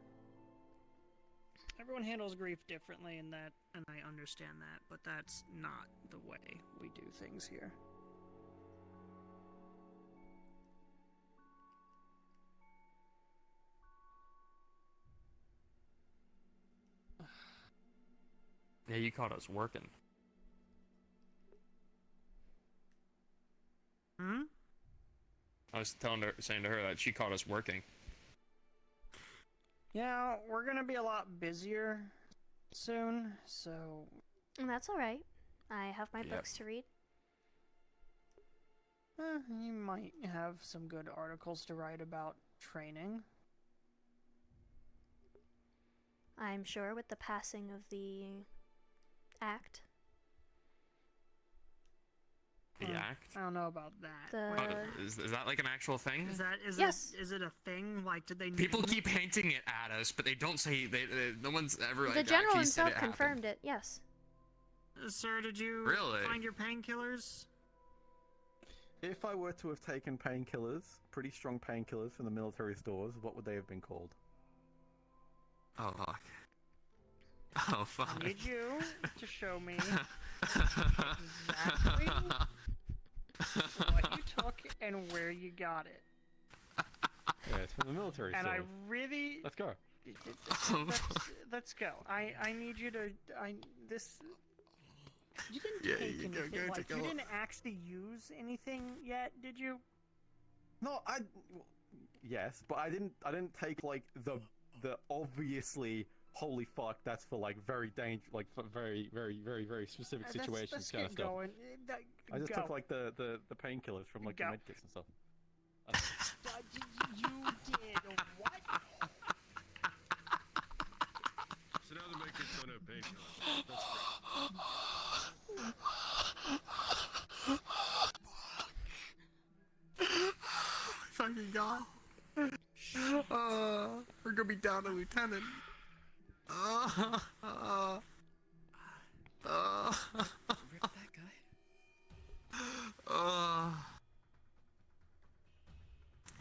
V: everyone handles grief differently in that, and I understand that, but that's not the way we do things here.
I: Yeah, you caught us working.
V: Hmm?
I: I was saying to her that she caught us working.
V: Yeah, we're gonna be a lot busier soon, so...
Q: And that's alright. I have my books to read.
V: You might have some good articles to write about training.
Q: I'm sure with the passing of the act.
I: The act?
V: I don't know about that.
I: Is that like an actual thing?
V: Is it a thing? Like, did they...
I: People keep hinting it at us, but they don't say... no one's ever like
Q: The general
I: actually said
Q: himself
I: it happened.
Q: confirmed it, yes.
V: Sir, did you
I: Really?
V: find your painkillers?
D: If I were to have taken painkillers, pretty strong painkillers from the military stores, what would they have been called?
I: Oh, fuck. Oh, fuck.
V: I need you to show me exactly what you took and where you got it.
D: Yeah, it's from the military
V: And
D: stores.
V: I really...
D: Let's go.
V: Let's go. I need you to... This... You didn't
D: Yeah,
V: take
D: you go,
V: anything, like,
D: take a
V: you
D: look.
V: didn't actually use anything yet, did you?
D: No, yes, but I didn't take like the obviously holy fuck that's for like very like for very specific situations
V: Let's
D: kind of
V: get
D: stuff.
V: going.
D: I just
V: Go.
D: took like the painkillers from like the
V: Go.
D: medkits and stuff.
V: You did what?
B: So now the medkits don't have painkillers. That's great.
I: be down to lieutenant.
G: Rip that guy.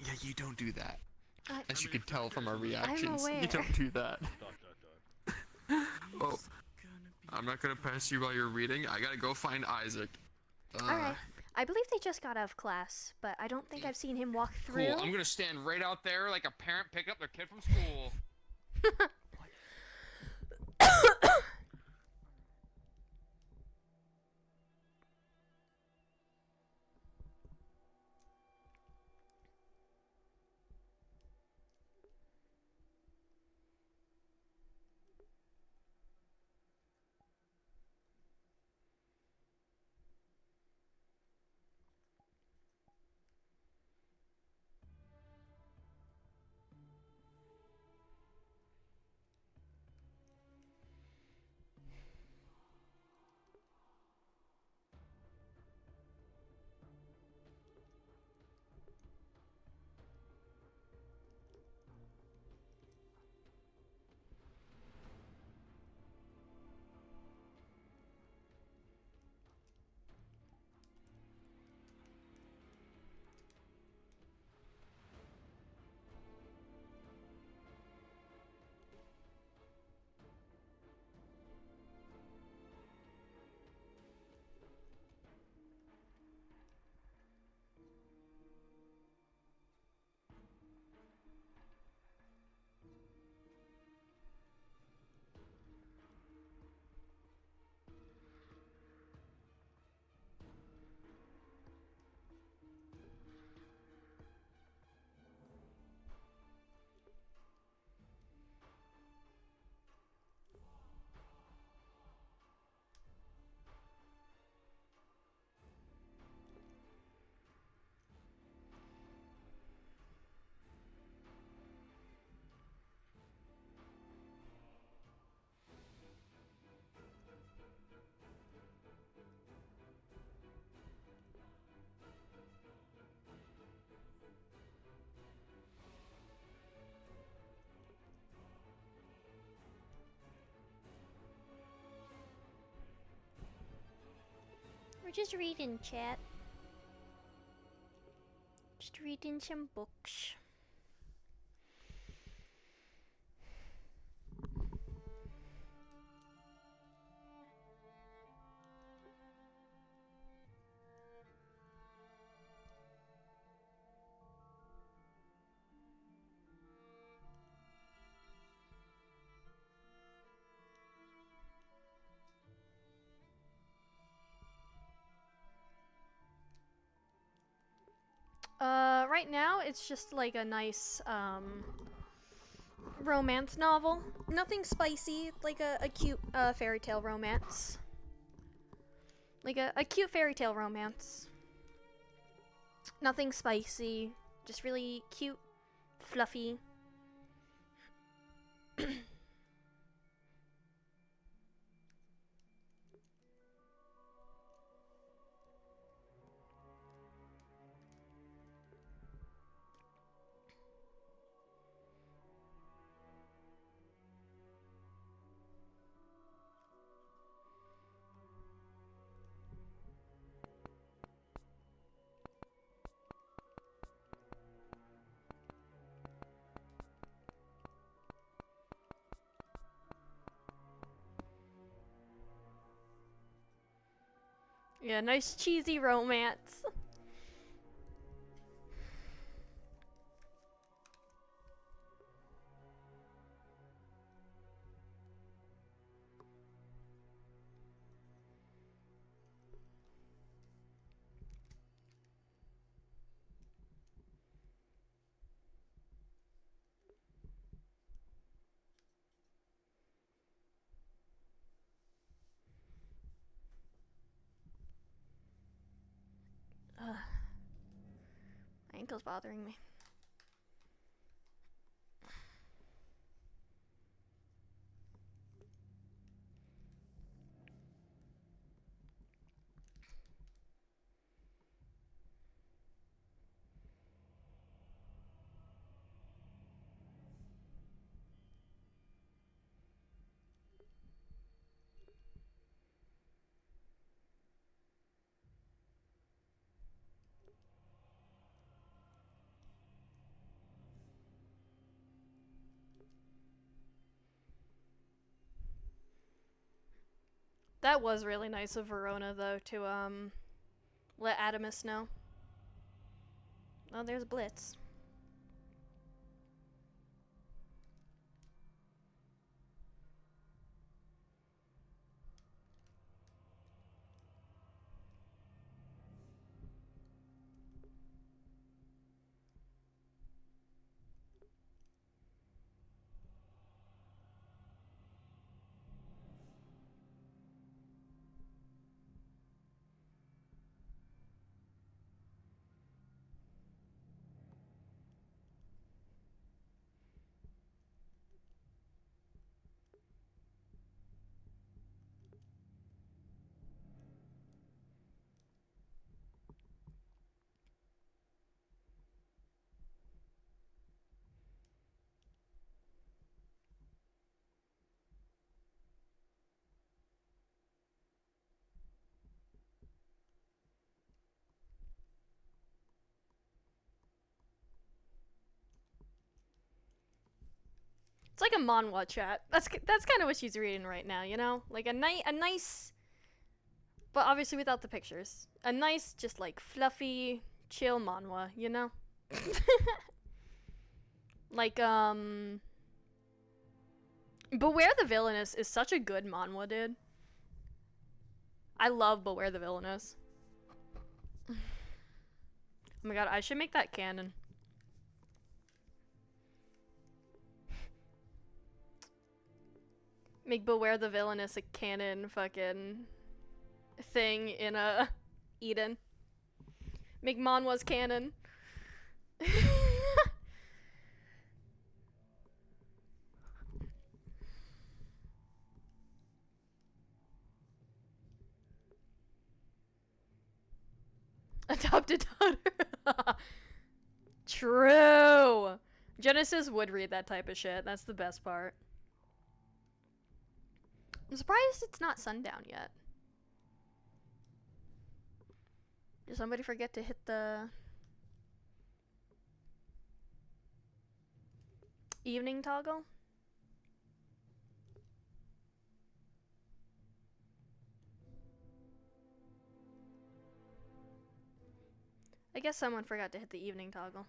I: Yeah, you don't do that.
Q: I-
I: As you can tell from our reactions,
Q: aware.
I: you don't do that. Oh, I'm not gonna pass you while you're reading. I gotta go find Isaac.
Q: Alright. I believe they just got out of class, but I don't think I've seen him walk through.
I: Cool. I'm gonna stand right out there like a parent pick up their kid from school.
Q: We're just reading, chat. Just reading some books. Right now it's just like a nice, romance novel. Nothing spicy, like a cute, fairy tale romance. Like a cute fairy tale romance. Nothing spicy, just really cute, fluffy. Yeah, nice cheesy romance. Ugh. My ankle's bothering me.
A: That was really nice of Verona, though, to, let Adamus know. Oh, there's Blitz. It's like a manhwa chat. That's kind of what she's reading right now, you know? Like a nice, but obviously without the pictures. A nice, just like fluffy, chill manhwa, you know? Like, Beware the Villainous is such a good manhwa, dude. I love Beware the Villainous. Oh my god, I should make that canon. Make Beware the Villainous a canon fucking thing in a Eden. Make manhwas canon. Adopted daughter. True. Genesis would read that type of shit. That's the best part. I'm surprised it's not sundown yet. Did somebody forget to hit the evening toggle? I guess someone forgot to hit the evening toggle.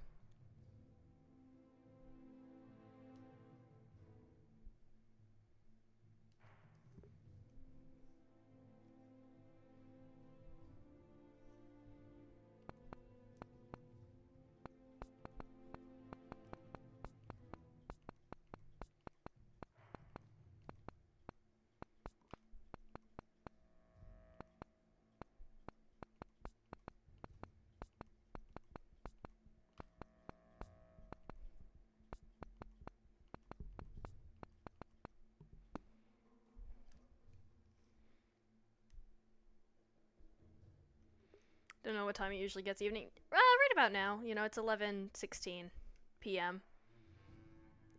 A: Don't know what time it usually gets evening. Right about now. You know, it's 11:16 p.m.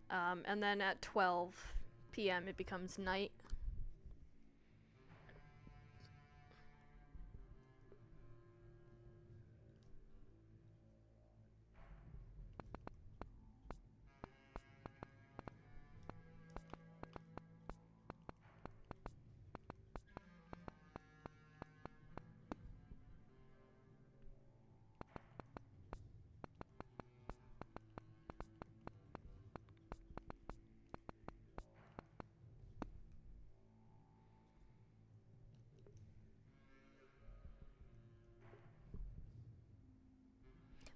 A: And then at 12 p.m. it becomes night.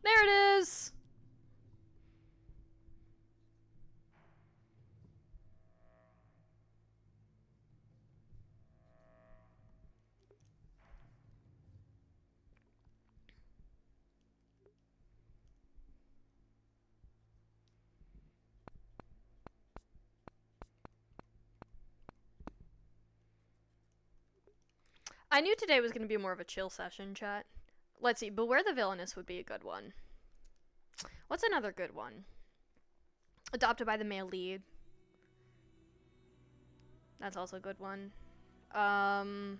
A: There it is! I knew today was going to be more of a chill session, chat. Let's see, Beware the Villainous would be a good one. What's another good one? Adopted by the Male Lead. That's also a good one. There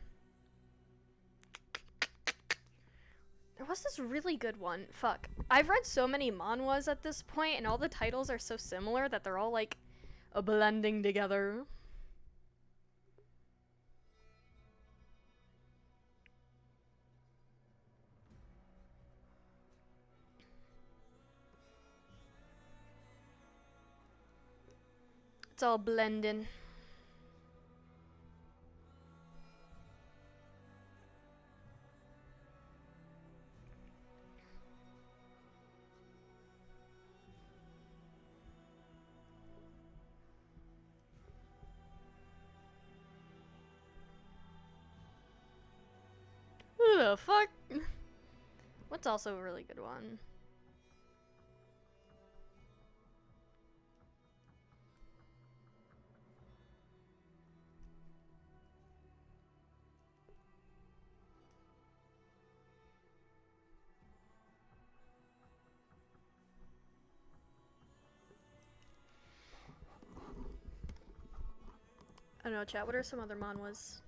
A: was this really good one. Fuck. I've read so many manhwas at this point, and all the titles are so similar that they're all, like, blending together.
Q: It's all blending. Who the fuck? What's also a really good one? I don't know, chat. What are some other manhwas?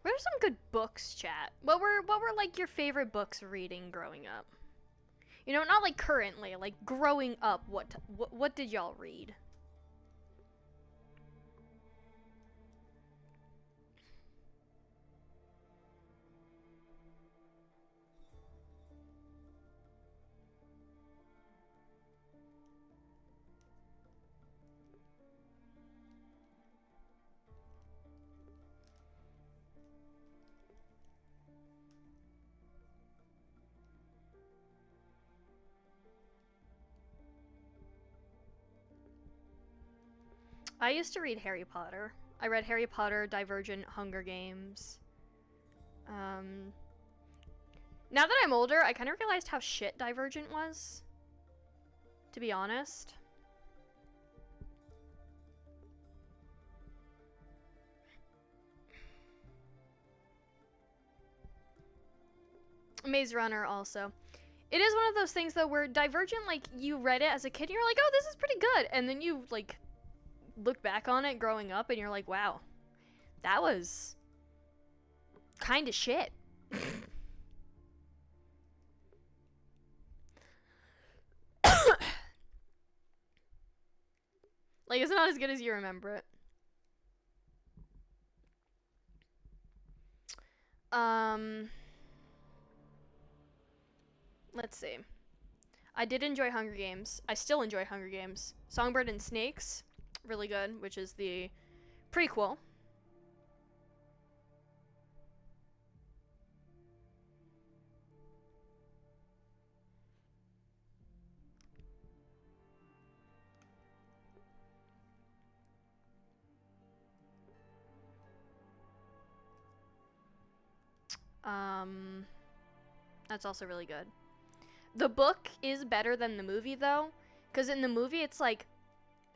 Q: What are some good books, chat? What were like your favorite books reading growing up? You know, not like currently, like growing up. What did y'all read? I used to read Harry Potter. I read Harry Potter, Divergent, Hunger Games. Now that I'm older, I kind of realized how shit Divergent was. To be honest. Maze Runner also. It is one of those things though where Divergent, like, you read it as a kid and you're like, oh, this is pretty good. And then you, like, look back on it growing up and you're like, wow, that was kind of shit. Like, it's not as good as you remember it. Let's see. I did enjoy Hunger Games. I still enjoy Hunger Games. Songbird and Snakes, really good, which is the prequel. That's also really good. The book is better than the movie though, because in the movie it's like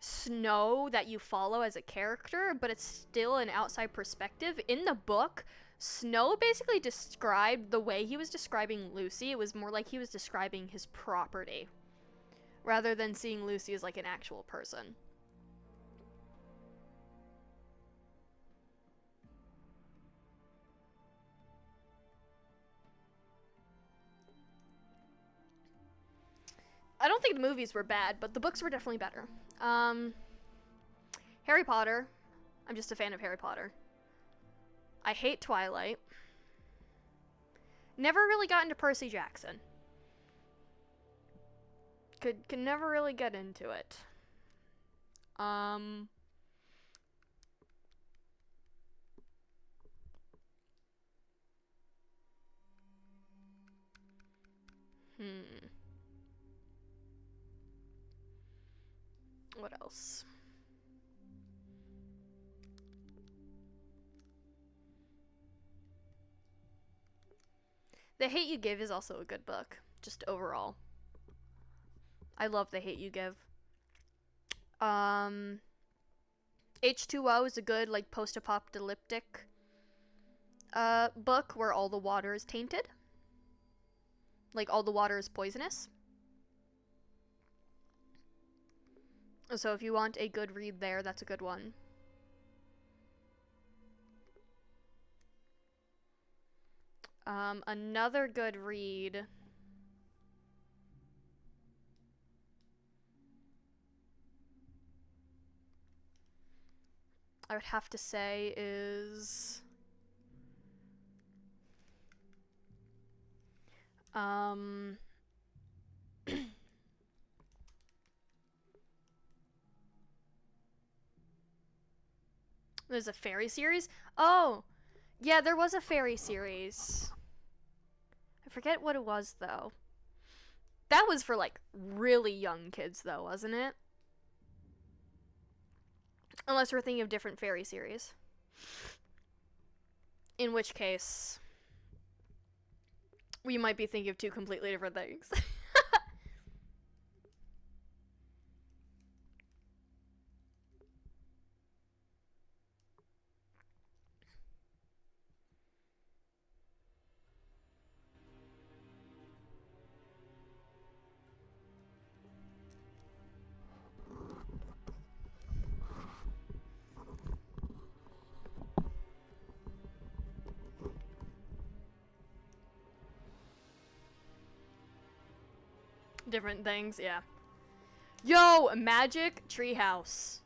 Q: Snow that you follow as a character, but it's still an outside perspective. In the book, Snow basically described the way he was describing Lucy. It was more like he was describing his property, rather than seeing Lucy as like an actual person. I don't think the movies were bad, but the books were definitely better. Harry Potter. I'm just a fan of Harry Potter. I hate Twilight. Never really got into Percy Jackson. Could never really get into it. What else? The Hate You Give is also a good book, just overall. I love The Hate You Give. H2O is a good, like, post-apocalyptic book where all the water is tainted. Like, all the water is poisonous. So if you want a good read there, that's a good one. Another good read... I would have to say is... There's a fairy series? Oh! Yeah, there was a fairy series. I forget what it was, though. That was for, like, really young kids, though, wasn't it? Unless we're thinking of different fairy series. In which case, we might be thinking of two completely different things. Different things, yeah. Yo, Magic Treehouse.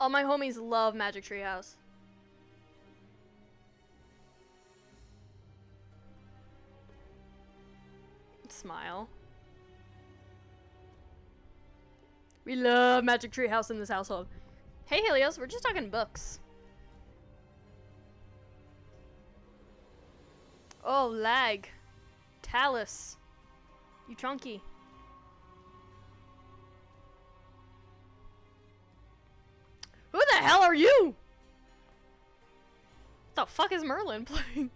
Q: All my homies love Magic Treehouse. Smile. We love Magic Treehouse in this household. Hey Helios, we're just talking books. Oh, lag. Talus. You chunky. Who the hell are you? What the fuck is Merlin playing?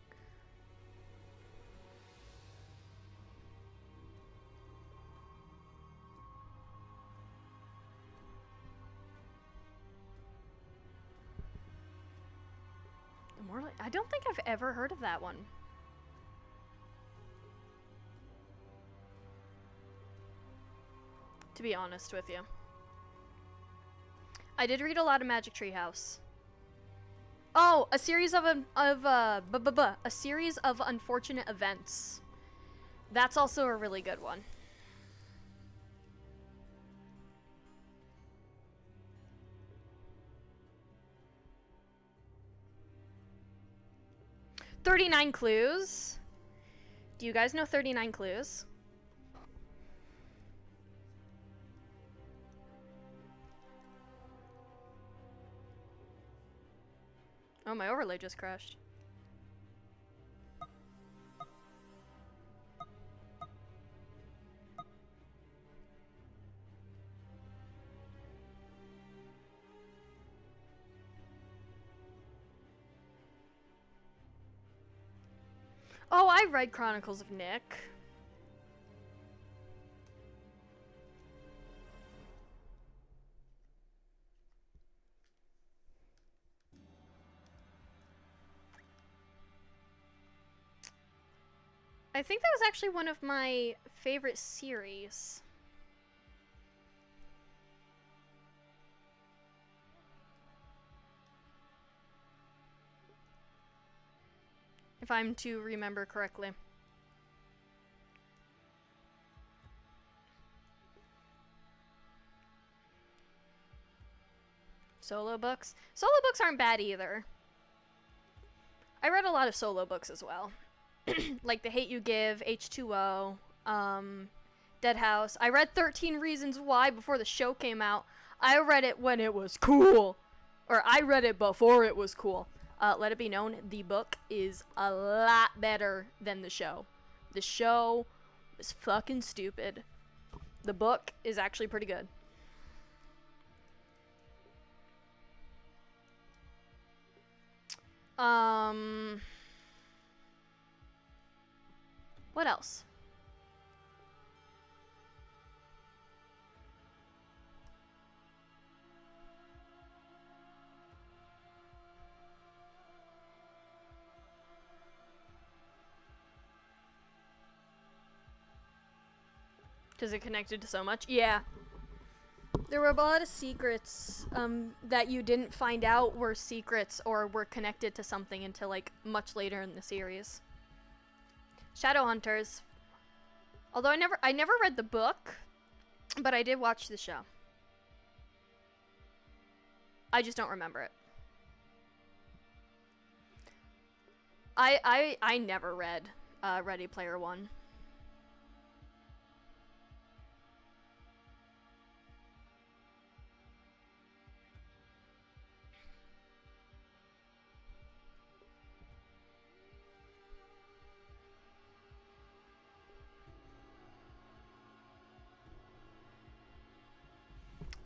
Q: Merlin? I don't think I've ever heard of that one. To be honest with you. I did read a lot of Magic Treehouse. Oh, a series of a series of unfortunate events. That's also a really good one. "39 Clues." Do you guys know 39 Clues? Oh, my overlay just crashed. Oh, I read Chronicles of Nick. I think that was actually one of my favorite series. If I'm to remember correctly. Solo books? Solo books aren't bad either. I read a lot of solo books as well. Like The Hate You Give, H2O, Dead House. I read 13 Reasons Why before the show came out. I read it when it was cool. Or I read it before it was cool. Let it be known, the book is a lot better than the show. The show was fucking stupid. The book is actually pretty good. What else?
A: Because it connected to so much? Yeah. There were a lot of secrets that you didn't find out were secrets or were connected to something until like much later in the series. Shadowhunters. Although I never read the book, but I did watch the show. I just don't remember it. I never read Ready Player One.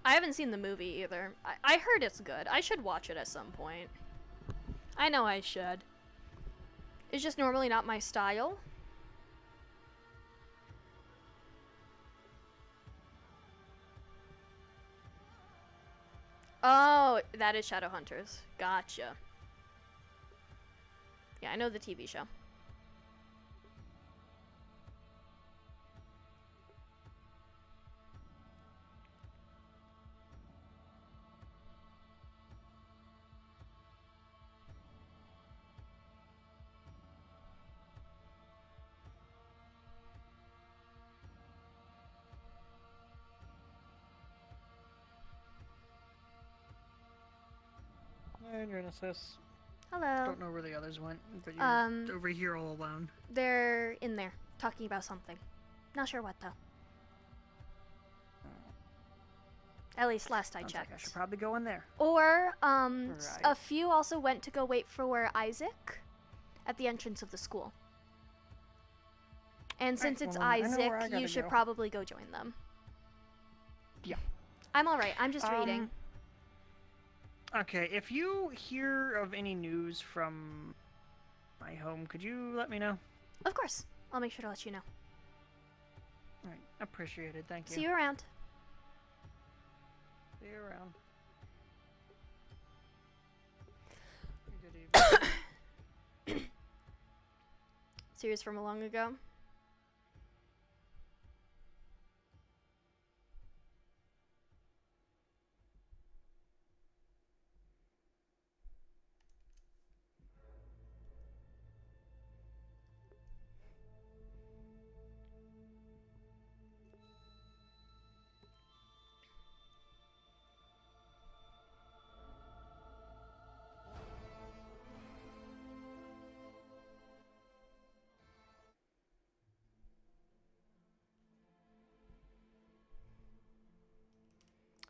A: I haven't seen the movie either. I heard it's good. I should watch it at some point. I know I should. It's just normally not my style. Oh, that is Shadowhunters. Gotcha. Yeah, I know the TV show.
V: Hey, Genesis.
Q: Hello.
V: Don't know where the others went, but you're over here all alone.
Q: They're in there, talking about something. Not sure what, though. At least last I
V: Sounds
Q: checked.
V: like I should probably go in there.
Q: Or,
V: Right.
Q: a few also went to go wait for Isaac at the entrance of the school. And since it's
V: well, I know
Q: Isaac,
V: where I
Q: you
V: gotta
Q: should
V: go.
Q: probably go join them.
V: Yeah.
Q: I'm alright, I'm just reading.
V: Okay, if you hear of any news from my home, could you let me know?
Q: Of course. I'll make sure to let you know.
V: Alright, appreciate it, thank you.
Q: See you around.
V: See you around. Good evening.
A: Series from long ago.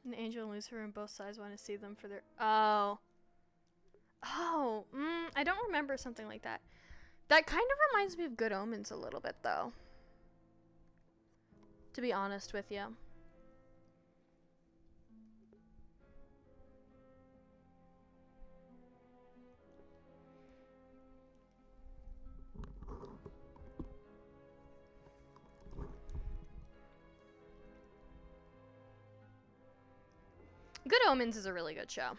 A: An angel and Lucifer on both sides want to see them for their... Oh. Oh. I don't remember something like that. That kind of reminds me of Good Omens a little bit, though. To be honest with you. Good Omens is a really good show.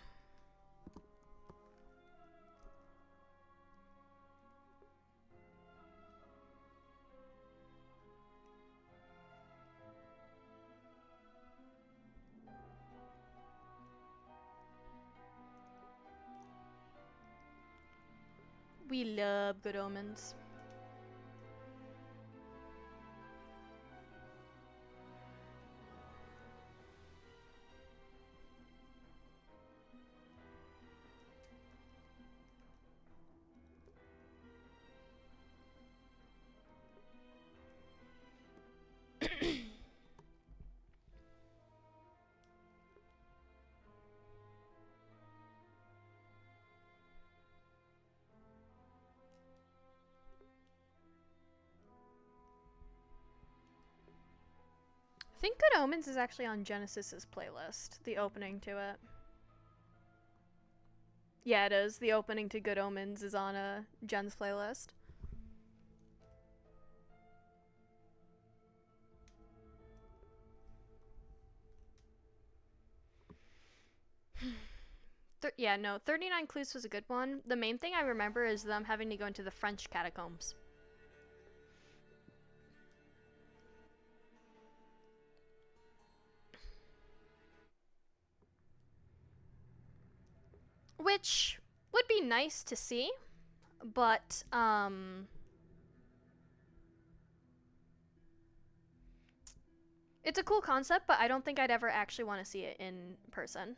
A: We love Good Omens. I think Good Omens is actually on Genesis's playlist, the opening to it. Yeah, it is. The opening to Good Omens is on Jen's playlist. Yeah, no, 39 Clues was a good one. The main thing I remember is them having to go into the French catacombs.
Q: which would be nice to see, but it's a cool concept, but I don't think I'd ever actually want to see it in person,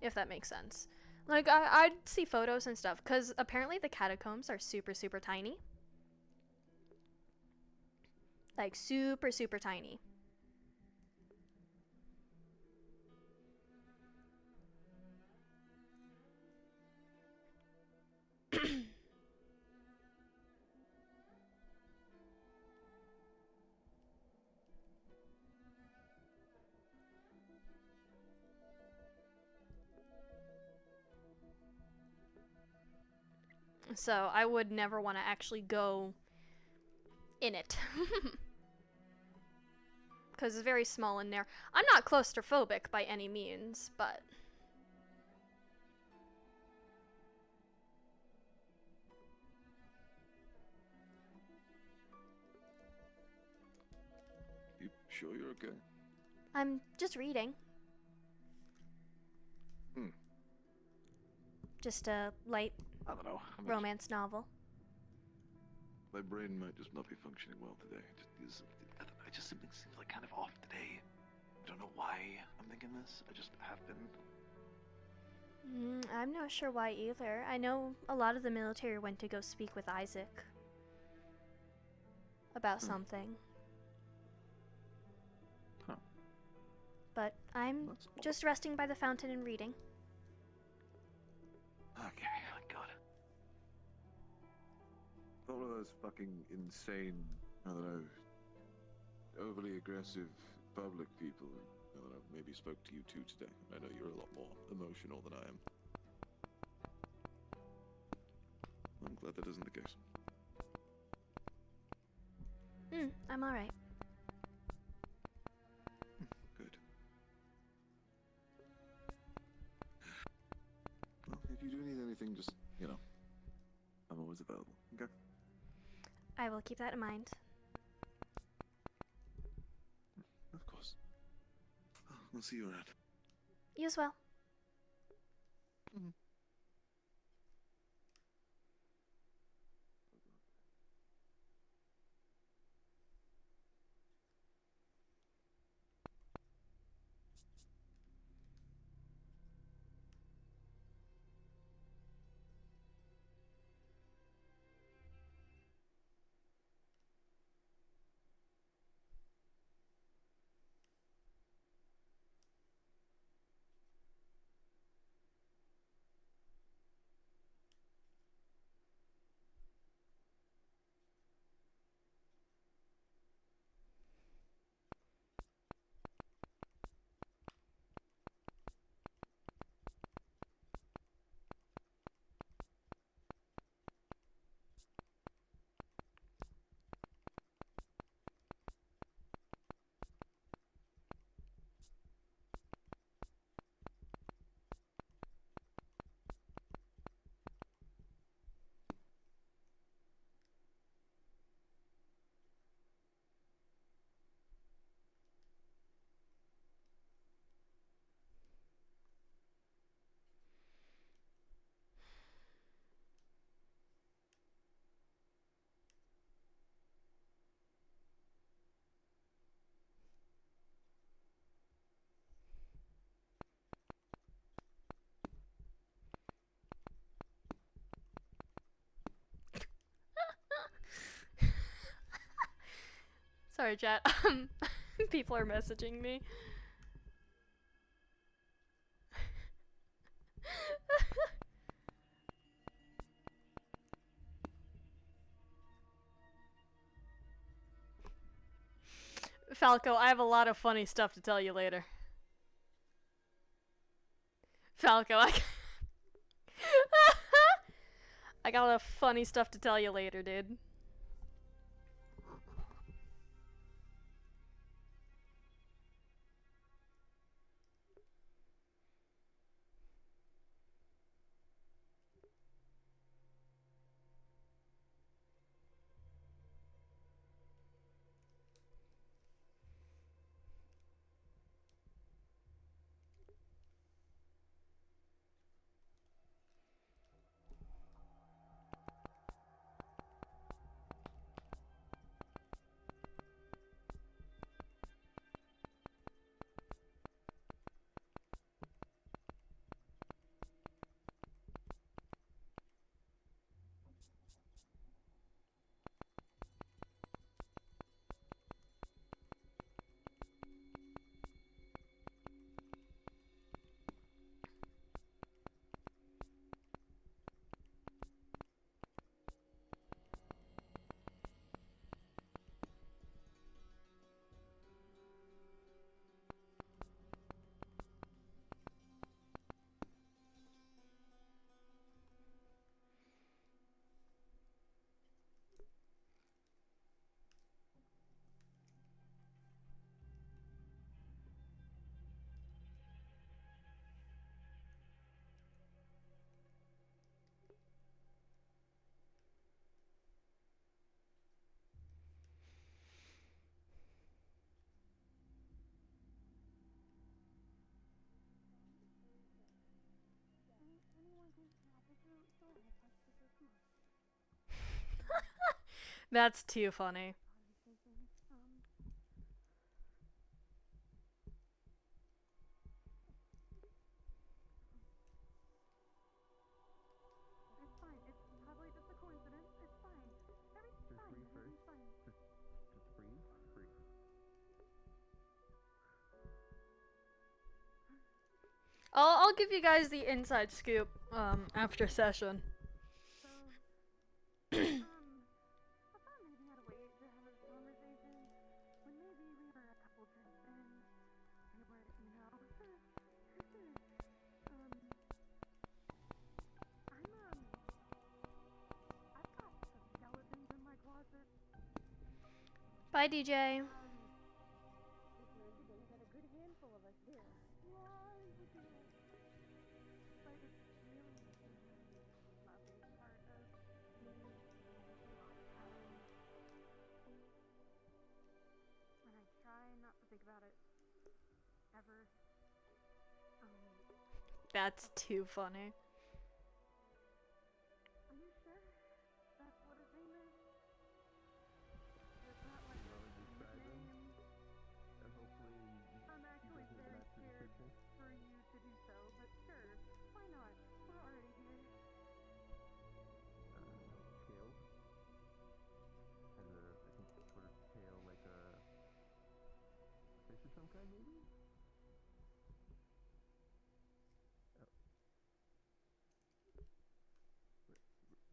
Q: if that makes sense. Like, I'd see photos and stuff, because apparently the catacombs are super, super tiny. Like, super, super tiny. So I would never want to actually go in it. Because it's very small in there. I'm not claustrophobic by any means, but...
B: You sure you're okay?
Q: I'm just reading. Just a light
B: I don't know.
Q: romance novel.
B: My brain might just not be functioning well today. I just something seems like kind of off today. I don't know why I'm thinking this. I just have been.
Q: I'm not sure why either. I know a lot of the military went to go speak with Isaac about something.
B: Huh.
Q: But I'm just resting by the fountain and reading.
B: Okay, God. All of those fucking insane, I don't know, overly aggressive public people, I don't know, maybe spoke to you too today. I know you're a lot more emotional than I am. I'm glad that isn't the case.
Q: I'm alright.
B: Good. Well, if you do need anything, just, I'm always available, okay?
Q: I will keep that in mind.
B: Of course. I'll see you around.
Q: You as well. Sorry, chat. People are messaging me. Falco, I have a lot of funny stuff to tell you later. Falco, I got a lot of funny stuff to tell you later, dude.
A: That's too funny.
P: It's fine. It's probably just a coincidence. It's fine. Everything's fine. Everything's fine.
D: Just breathe.
A: I'll give you guys the inside scoop after session.
P: So, I thought maybe I'd wait to have a conversation when maybe we were a couple drinks in. We were, you know. I've got some skeletons in my closet.
Q: Bye, DJ.
P: We've got a good handful of us there. Yeah, we do. But it's really my favorite part of me being on town. And I try not to think about it ever.
A: That's too funny.
P: Are you sure that's what his name is? It's not like a nickname.
D: And hopefully
P: I'm actually very scared for you to do so, but sure, why not? We're already here.
D: Kale. Has a, I think, sort of tail like a fish of some kind, maybe?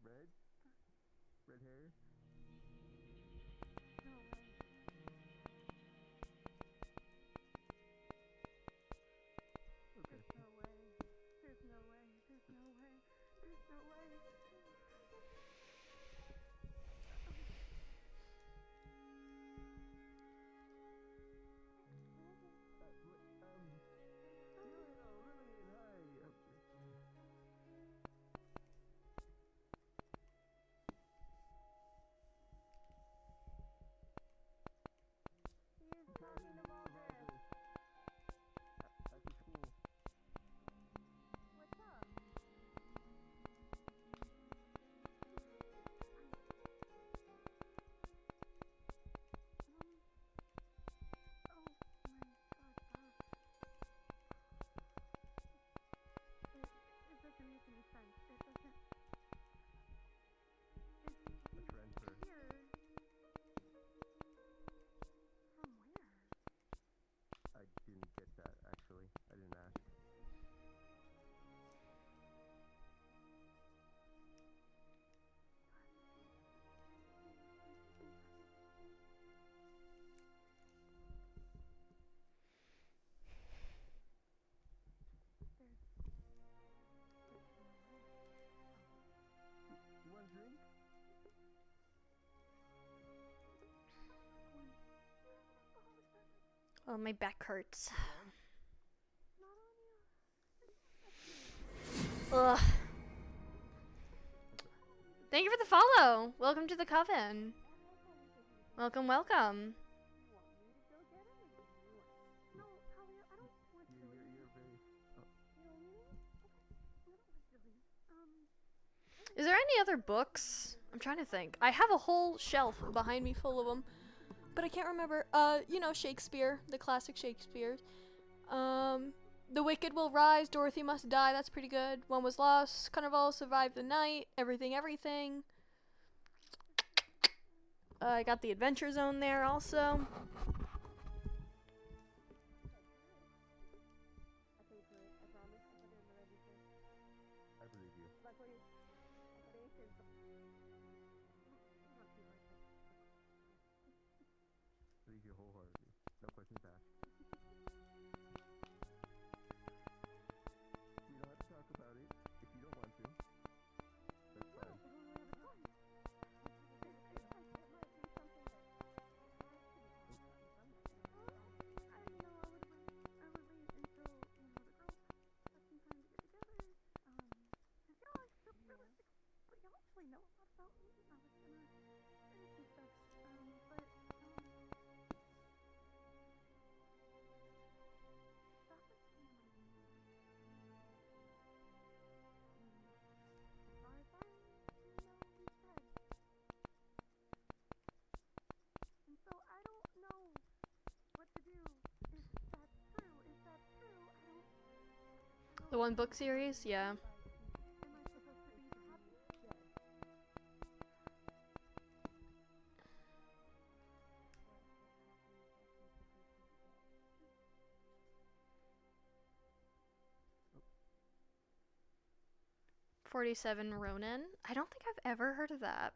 D: Red? Red hair?
P: No way.
D: Okay.
P: There's no way. There's no way. There's no way. There's no way. He's talking about this.
D: After school.
P: What's up? Oh my god, it doesn't make any sense. It doesn't.
D: A transfer.
P: Here. From where?
D: I didn't get that, actually. I didn't ask. You want a drink?
Q: Oh, my back hurts. Ugh. Thank you for the follow. Welcome to the coven. Welcome, welcome. Is there any other books? I'm trying to think. I have a whole shelf behind me full of them, but I can't remember. You know, Shakespeare, the classic Shakespeare. The Wicked Will Rise, Dorothy Must Die, that's pretty good. One Was Lost, Carnival, Survive the Night, Everything, Everything. I got the Adventure Zone there also.
D: I believe you. Believe you wholeheartedly. No questions asked. We don't have to talk about it if you don't want to. That's fine.
P: Know a lot about me. I was gonna finish some stuff, but that was kind of my as far as I know, he said
A: The one book series, yeah. 47 Ronin. I don't think I've ever heard of that.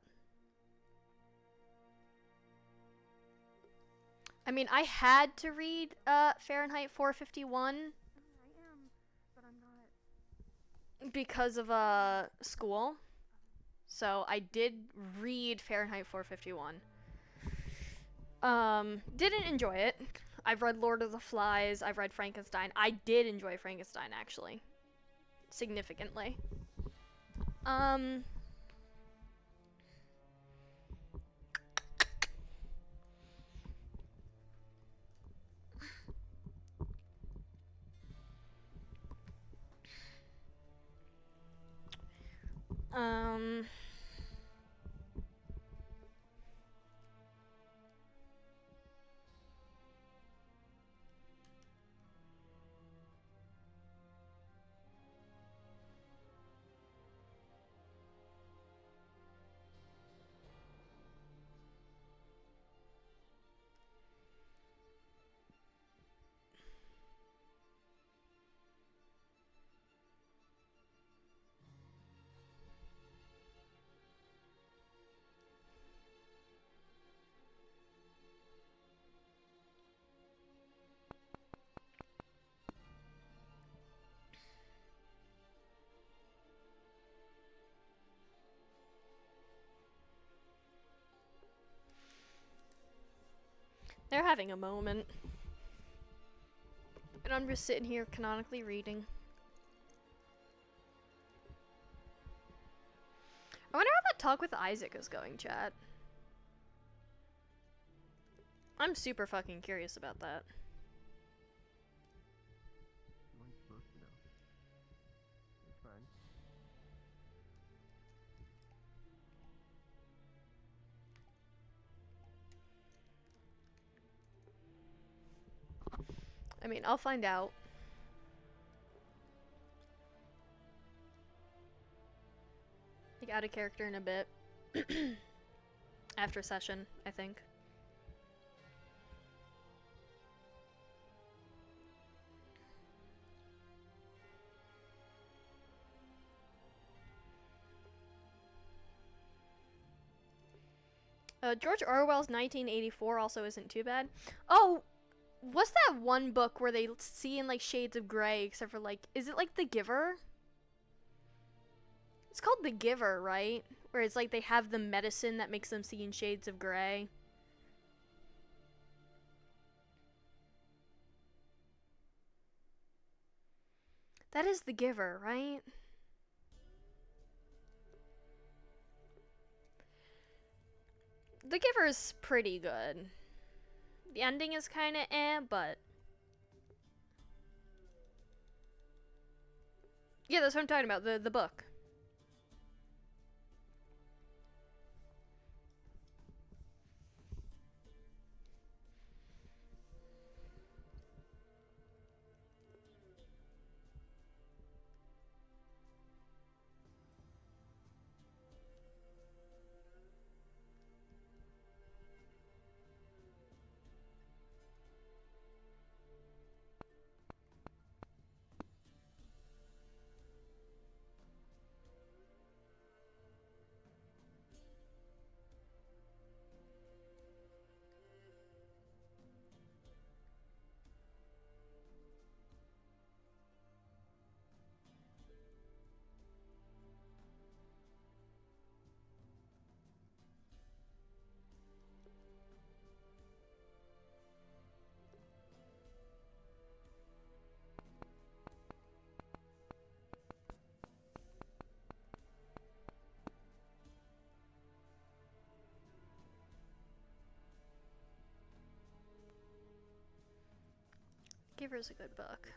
A: I mean, I had to read Fahrenheit 451 because of school. So I did read Fahrenheit 451. Didn't enjoy it. I've read Lord of the Flies, I've read Frankenstein. I did enjoy Frankenstein, actually. Significantly. They're having a moment. And I'm just sitting here canonically reading. I wonder how that talk with Isaac is going, chat. I'm super fucking curious about that. I mean, I'll find out. Like, out of character in a bit. After session, I think. George Orwell's 1984 also isn't too bad. Oh, what's that one book where they see in like shades of gray, except for like, is it like The Giver? It's called The Giver, right? Where it's like they have the medicine that makes them see in shades of gray. That is The Giver, right? The Giver is pretty good. The ending is kind of but... Yeah, that's what I'm talking about, the book. Giver's a good book.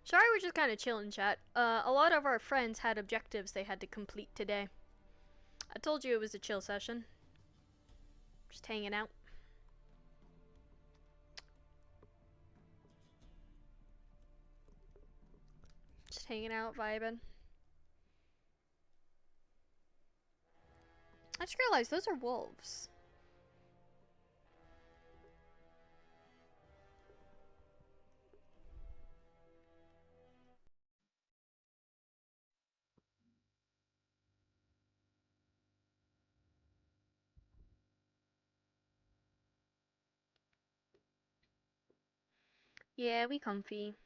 Q: Sorry, we're just kind of chilling, chat. A lot of our friends had objectives they had to complete today. I told you it was a chill session. Just hanging out. Just hanging out, vibing. I just realized those are wolves. Yeah, we comfy.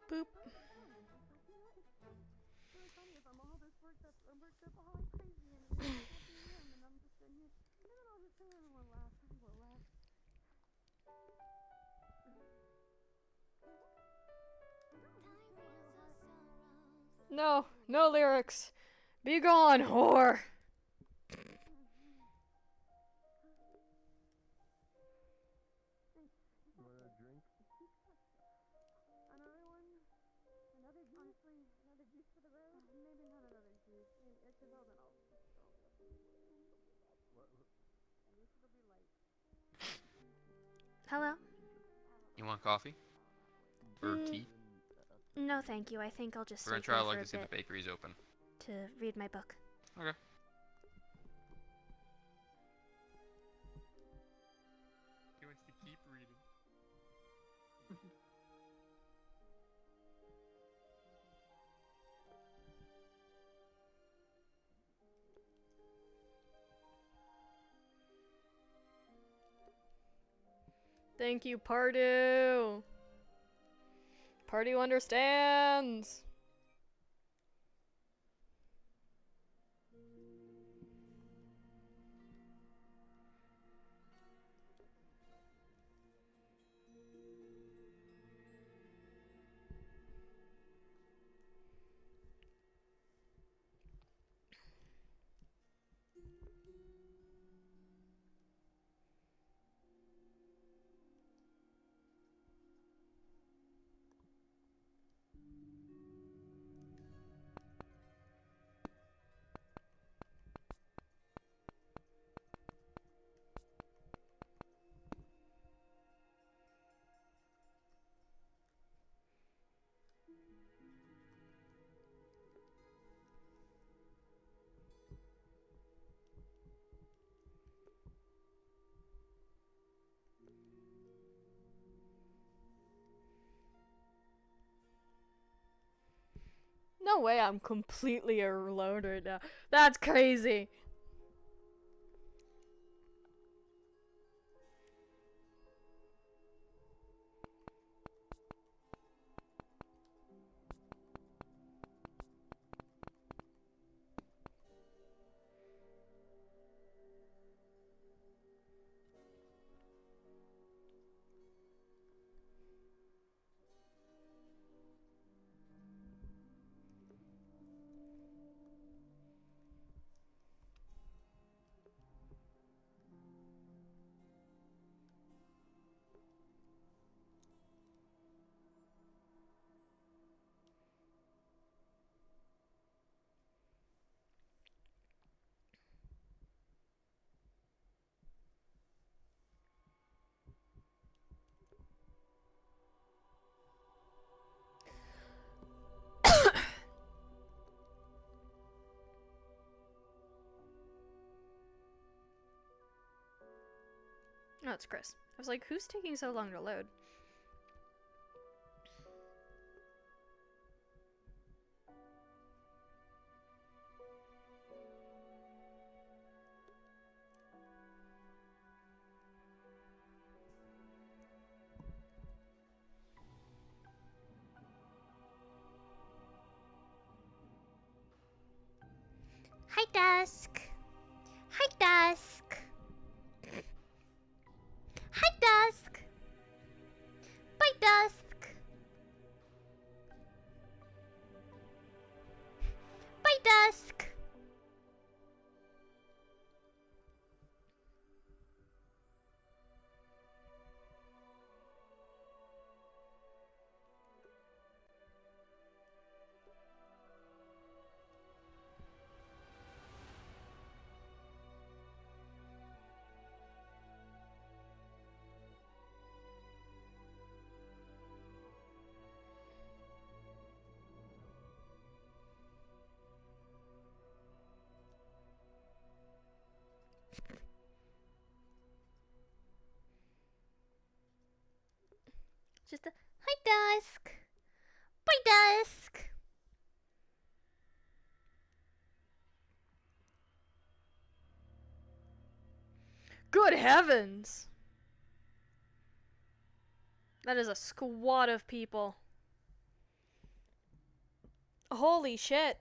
A: Boop. No, no lyrics. Be gone, whore.
Q: Hello?
I: You want coffee? Or tea?
Q: No, thank you. I think I'll just
I: We're
Q: stay
I: gonna try
Q: here
I: to
Q: for
I: look
Q: a
I: to see if
Q: bit
I: the bakery's open.
Q: to read my book.
I: Okay. He wants to keep reading.
A: Thank you, Pardew. Pardew understands. No way I'm completely alone right now. That's crazy. Oh, it's Chris. I was like, who's taking so long to load?
Q: Hi, Dusk. Hi, Dusk. Hi, Dusk. Bye, Dusk. Bye, Dusk. Just a hi, Dusk. Bye, Dusk. Good heavens! That is a squad of people. Holy shit.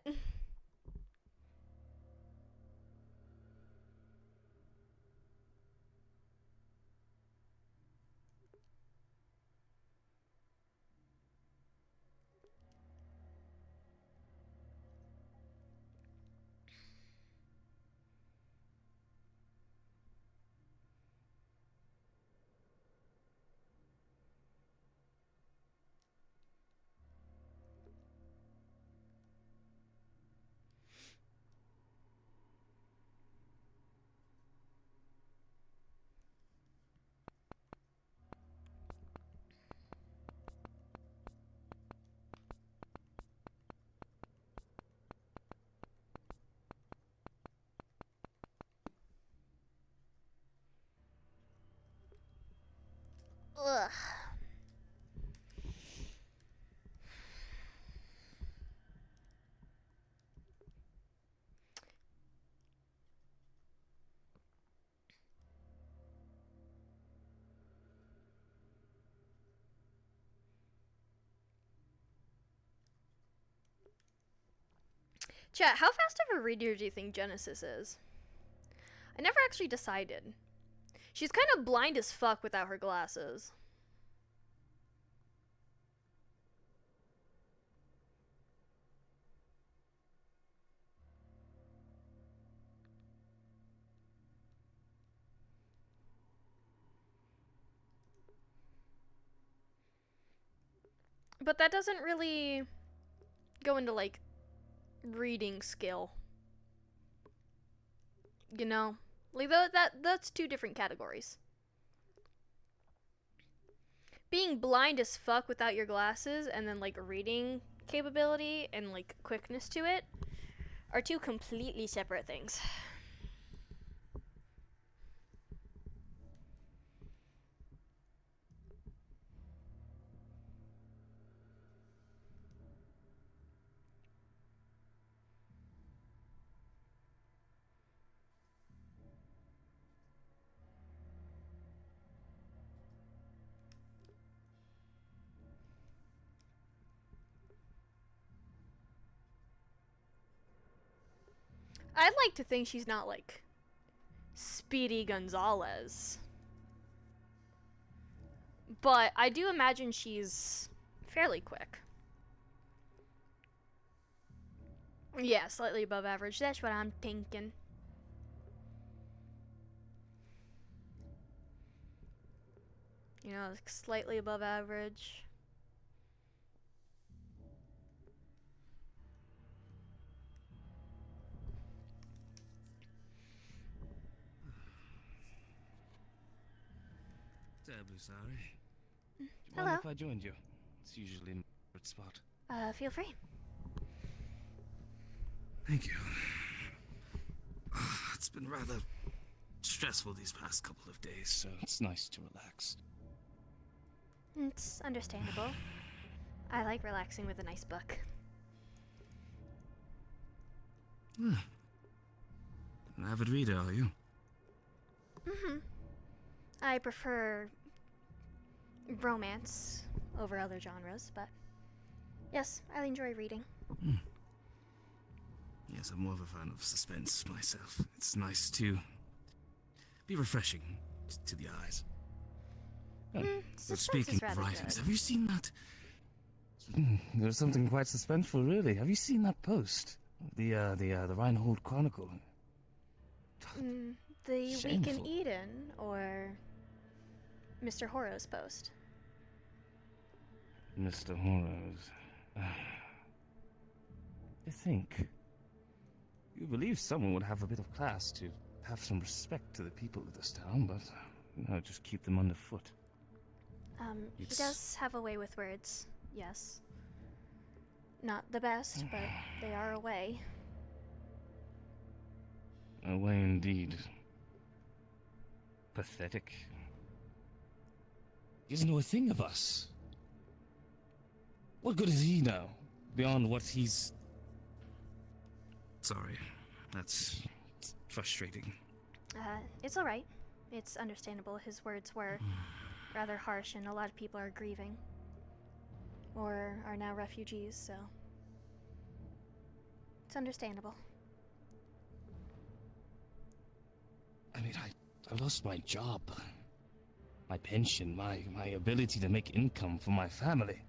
Q: Ugh. Chat, how fast of a reader do you think Genesis is? I never actually decided. She's kind of blind as fuck without her glasses. But that doesn't really go into, like, reading skill. You know? Like, that's two different categories. Being blind as fuck without your glasses and then, like, reading capability and, like, quickness to it are two completely separate things. I'd like to think she's not, like, Speedy Gonzalez. But I do imagine she's fairly quick. Yeah, slightly above average. That's what I'm thinking. You know, like slightly above average.
T: Terribly sorry. Do you
Q: Hello.
T: mind if I joined you? It's usually in a good spot.
Q: Feel free.
T: Thank you. It's been rather stressful these past couple of days, so it's nice to relax.
Q: It's understandable. I like relaxing with a nice book.
T: An avid reader, are you?
Q: Mm-hmm. I prefer romance over other genres, but yes, I enjoy reading.
T: Yes, I'm more of a fan of suspense myself. It's nice to be refreshing to the eyes. But speaking
Q: is
T: of
Q: rather
T: writings,
Q: good.
T: have you seen that? There's something quite suspenseful, really. Have you seen that post? The Reinhold Chronicle.
Q: The Week in
T: Shameful.
Q: Eden, or Mr. Horrow's post?
T: Mr. Horrors. I think. You believe someone would have a bit of class to have some respect to the people of this town, but just keep them underfoot.
Q: He does have a way with words, yes. Not the best, but they are a way.
T: A way indeed. Pathetic. He doesn't know a thing of us. What good does he know? Beyond what he's... Sorry. That's frustrating.
Q: It's alright. It's understandable. His words were rather harsh, and a lot of people are grieving. Or are now refugees, so... It's understandable.
T: I mean, I lost my job. My pension, my ability to make income for my family.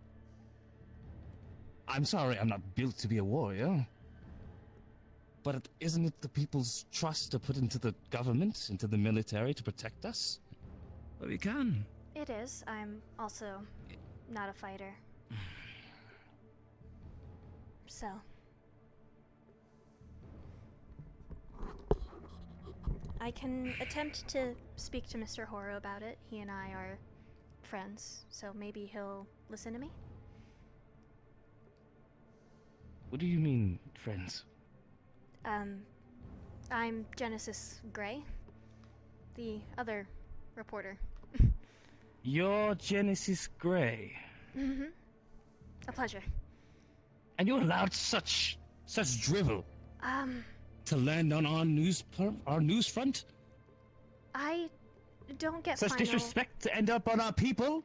T: I'm sorry, I'm not built to be a warrior. But isn't it the people's trust to put into the government, into the military to protect us? Well, we can.
Q: It is. I'm also not a fighter. So... I can attempt to speak to Mr. Horo about it. He and I are friends, so maybe he'll listen to me?
T: What do you mean, friends?
Q: I'm Genesis Gray, the other reporter.
T: You're Genesis Gray.
Q: Mm-hmm. A pleasure.
T: And you allowed such drivel to land on our news front?
Q: I don't get
T: Such disrespect to end up on our people?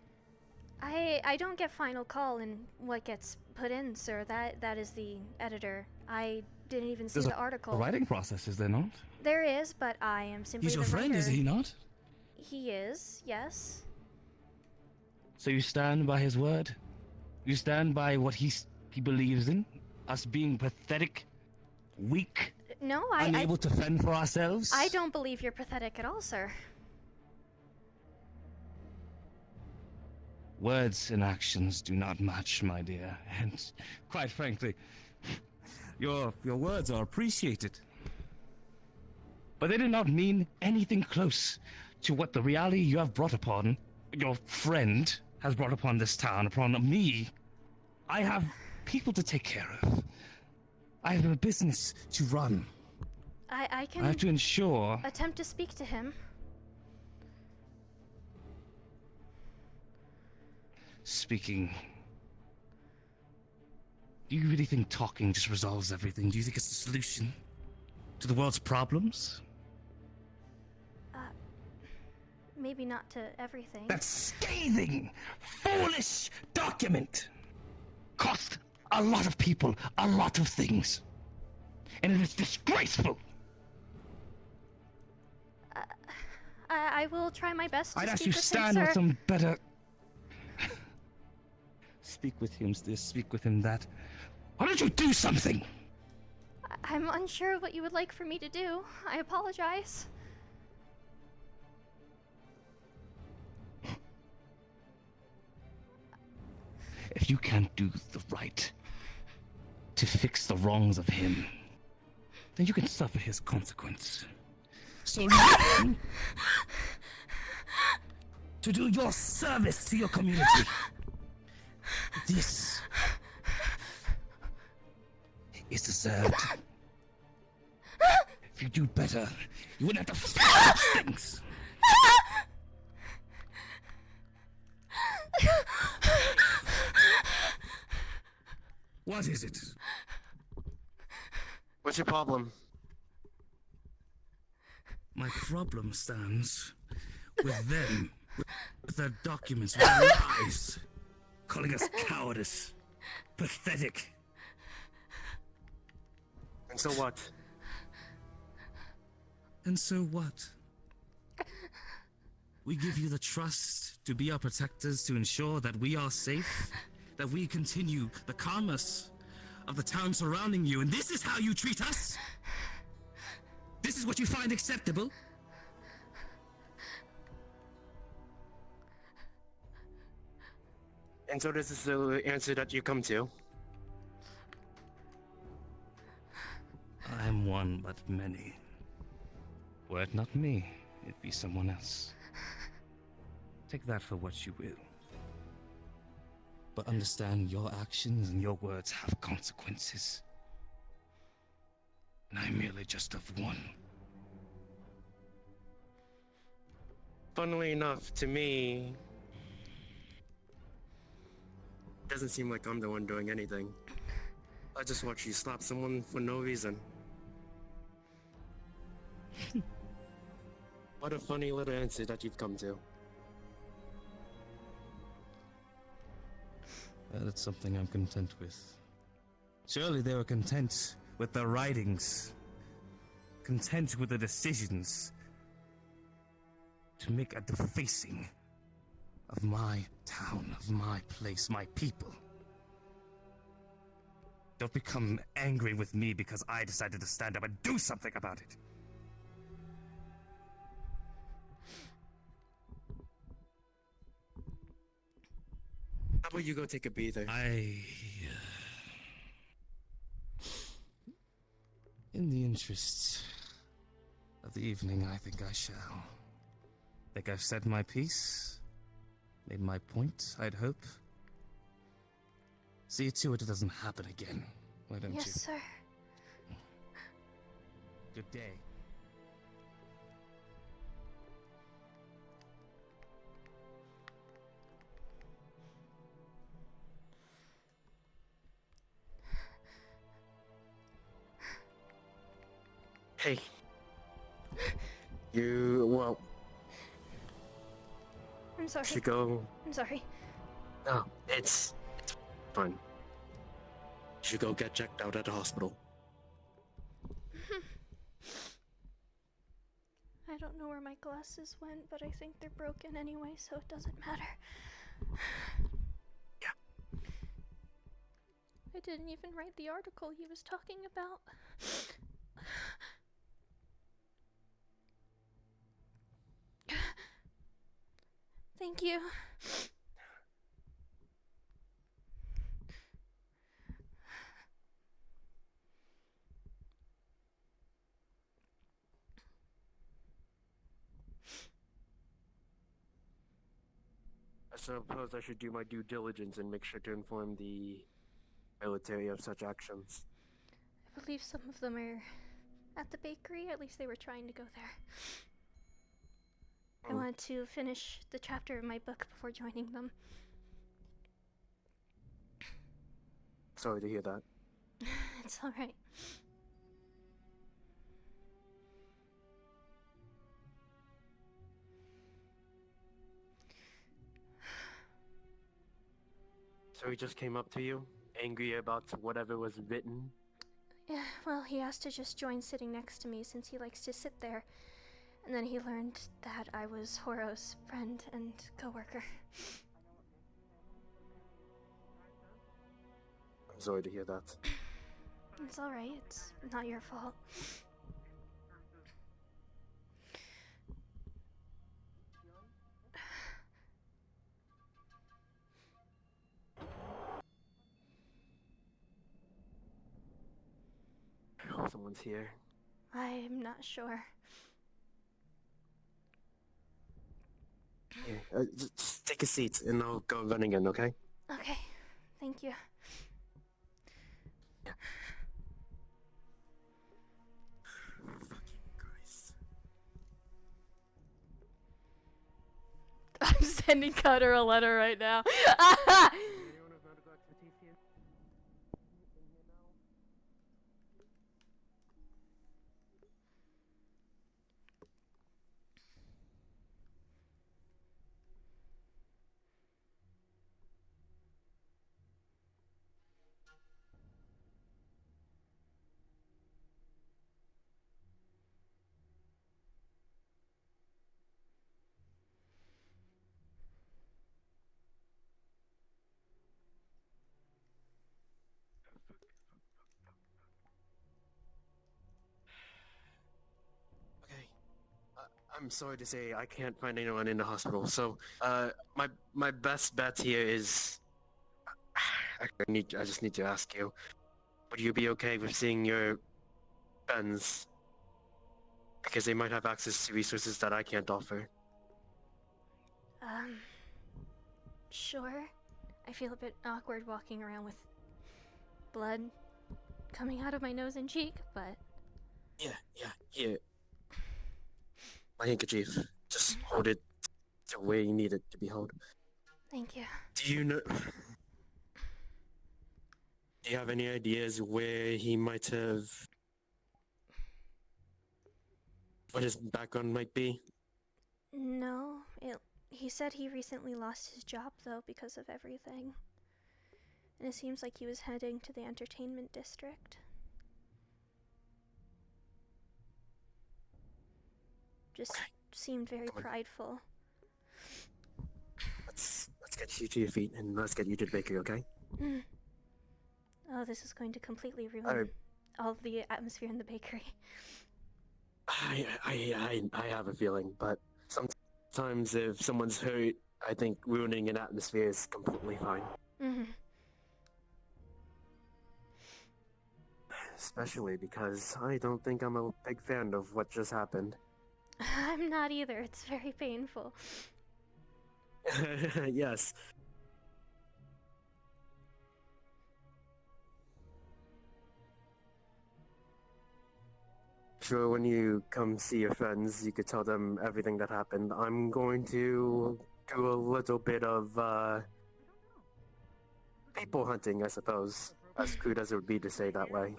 Q: I don't get final call in what gets put in, sir. That is the editor. I didn't even see
T: There's
Q: the article.
T: a writing process, is there not?
Q: There is, but I am simply
T: He's your
Q: the
T: friend,
Q: writer.
T: is he not?
Q: He is, yes.
T: So you stand by his word? You stand by what he believes in? Us being pathetic, weak,
Q: No,
T: unable to fend for ourselves?
Q: I don't believe you're pathetic at all, sir.
T: Words and actions do not match, my dear, and quite frankly, your words are appreciated. But they do not mean anything close to what the reality you have brought upon, your friend has brought upon this town, upon me. I have people to take care of. I have a business to run.
Q: I can
T: I have to ensure...
Q: attempt to speak to him.
T: Speaking... Do you really think talking just resolves everything? Do you think it's the solution to the world's problems?
Q: Maybe not to everything.
T: That scathing, foolish document cost a lot of people a lot of things. And it is disgraceful.
Q: I will try my best to
T: I'd ask
Q: speak
T: you
Q: with
T: stand
Q: him,
T: with
Q: sir.
T: some better... Speak with him this, speak with him that. Why don't you do something?
Q: I'm unsure of what you would like for me to do. I apologize.
T: If you can't do the right to fix the wrongs of him, then you can suffer his consequence. So learn to do your service to your community. This is deserved. If you do better, you wouldn't have to fight things. What is it?
J: What's your problem?
T: My problem stands with them, with their documents, with their lies, calling us cowardice, pathetic.
J: And so what?
T: And so what? We give you the trust to be our protectors, to ensure that we are safe, that we continue the commerce of the town surrounding you, and this is how you treat us? This is what you find acceptable?
J: And so this is the answer that you come to?
T: I am one but many. Were it not me, it'd be someone else. Take that for what you will. But understand your actions and your words have consequences. And I'm merely just of one.
J: Funnily enough, to me,
N: doesn't seem like I'm the one doing anything. I just watch you slap someone for no reason. What a funny little answer that you've come to.
T: That's something I'm content with. Surely they were content with the writings, content with the decisions to make a defacing of my town, of my place, my people. Don't become angry with me because I decided to stand up and do something about it.
N: How about you go take a breather?
T: In the interests of the evening, I think I shall. Think I've said my piece? Made my point, I'd hope. See to it doesn't happen again, why don't you?
Q: Yes, sir.
T: Good day.
N: Hey. Well...
Q: I'm sorry.
N: Should go...
Q: I'm sorry.
N: No, it's fine. You should go get checked out at the hospital.
Q: I don't know where my glasses went, but I think they're broken anyway, so it doesn't matter.
N: Yeah.
Q: I didn't even write the article he was talking about. Thank you.
N: I suppose I should do my due diligence and make sure to inform the military of such actions.
Q: I believe some of them are at the bakery. At least they were trying to go there. I wanted to finish the chapter of my book before joining them.
N: Sorry to hear that.
Q: It's alright.
N: So he just came up to you, angry about whatever was written?
Q: Yeah, well, he asked to just join sitting next to me since he likes to sit there. And then he learned that I was Horo's friend and co-worker.
N: I'm sorry to hear that.
Q: It's alright, it's not your fault.
N: I hope someone's here.
Q: I'm not sure.
N: Here, just take a seat and I'll go running in, okay?
Q: Okay, thank you.
N: Yeah. Fucking Christ.
A: I'm sending Cutter a letter right now.
N: I'm sorry to say I can't find anyone in the hospital, so my best bet here is I just need to ask you, would you be okay with seeing your friends? Because they might have access to resources that I can't offer.
Q: Sure. I feel a bit awkward walking around with blood coming out of my nose and cheek, but...
N: Yeah, here. My handkerchief. Just hold it the way you need it to be held.
Q: Thank you.
N: Do you know... Do you have any ideas where he might have... what his background might be?
Q: No, he said he recently lost his job, though, because of everything. And it seems like he was heading to the entertainment district. Just seemed very prideful.
N: Let's get you to your feet and let's get you to the bakery, okay?
Q: Oh, this is going to completely ruin all of the atmosphere in the bakery.
N: I have a feeling, but sometimes if someone's hurt, I think ruining an atmosphere is completely fine. Especially because I don't think I'm a big fan of what just happened.
Q: I'm not either. It's very painful.
N: Yes. Sure, when you come see your friends, you could tell them everything that happened. I'm going to do a little bit of, people hunting, I suppose. As crude as it would be to say that way.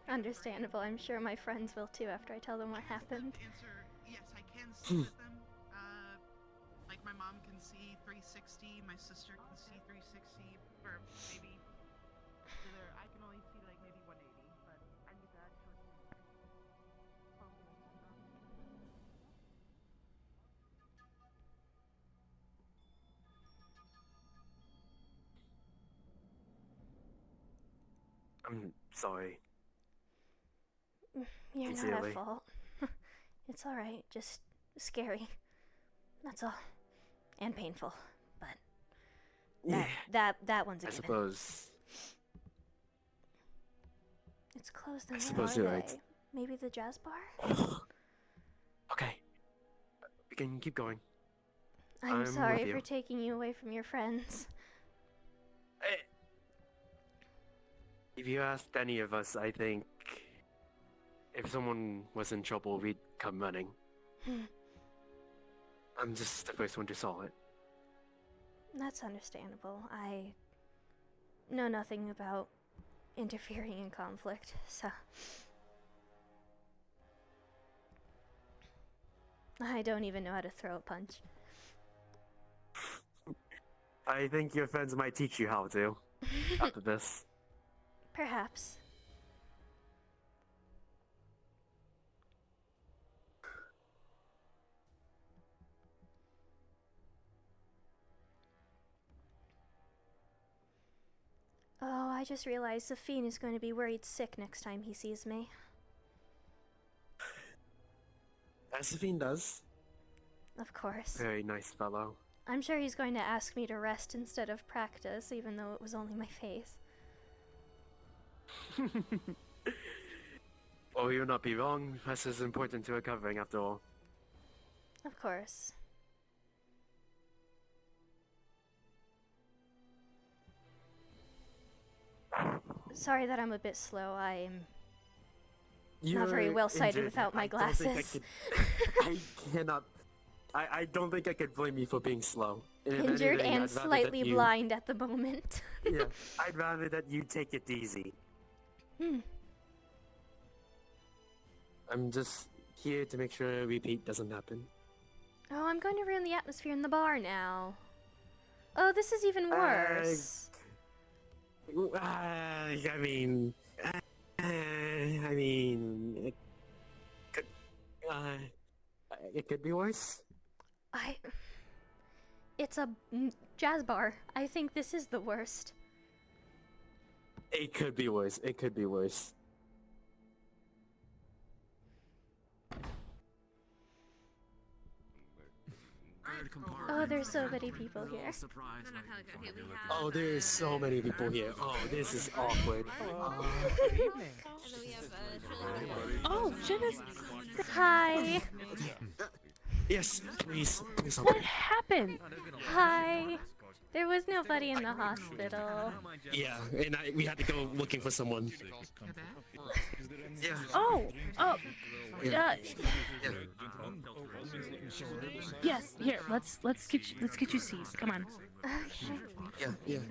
Q: Understandable. I'm sure my friends will too after I tell them what happened.
S: Yes, I can see with them. Like my mom can see 360, my sister can see 360, or maybe I can only see like maybe 180, but I need to actually
N: I'm sorry.
Q: You're not
N: Sincerely.
Q: at fault. It's alright, just scary. That's all. And painful. But that one's a
N: I
Q: given.
N: suppose.
Q: It's closed then.
N: I
Q: Where
N: suppose
Q: are
N: you're
Q: they?
N: right.
Q: Maybe the jazz bar?
N: Okay. We can keep going.
Q: I'm
N: with
Q: sorry
N: you.
Q: for taking you away from your friends.
N: If you asked any of us, I think if someone was in trouble, we'd come running. I'm just the first one to saw it.
Q: That's understandable. I know nothing about interfering in conflict, so... I don't even know how to throw a punch.
N: I think your friends might teach you how to after this.
Q: Perhaps. Oh, I just realized the Fiend is going to be worried sick next time he sees me.
N: As the Fiend does.
Q: Of course.
N: Very nice fellow.
Q: I'm sure he's going to ask me to rest instead of practice, even though it was only my face.
N: Well, you'll not be wrong. Rest is important to recovering after all.
Q: Of course. Sorry that I'm a bit slow. I'm not very well sighted without my glasses.
N: I cannot. I don't think I could blame you for being slow. And if
Q: Injured
N: anything,
Q: and
N: I'd rather
Q: slightly
N: that you-
Q: blind at the moment.
N: Yeah, I'd rather that you take it easy. I'm just here to make sure a repeat doesn't happen.
Q: Oh, I'm going to ruin the atmosphere in the bar now. Oh, this is even worse.
N: I mean, it could be worse.
Q: It's a jazz bar. I think this is the worst.
N: It could be worse. It could be worse.
Q: Oh, there's so many people here.
N: Oh, there's so many people here. Oh, this is awkward.
E: Good evening. Oh, Jenna's...
Q: Hi.
N: Yes, please.
E: What happened?
Q: Hi. There was nobody in the hospital.
N: Yeah, and we had to go looking for someone. Yeah.
E: Oh,
N: Yeah.
E: yes. Here, let's get you seats. Come on.
Q: Okay.
N: Yeah.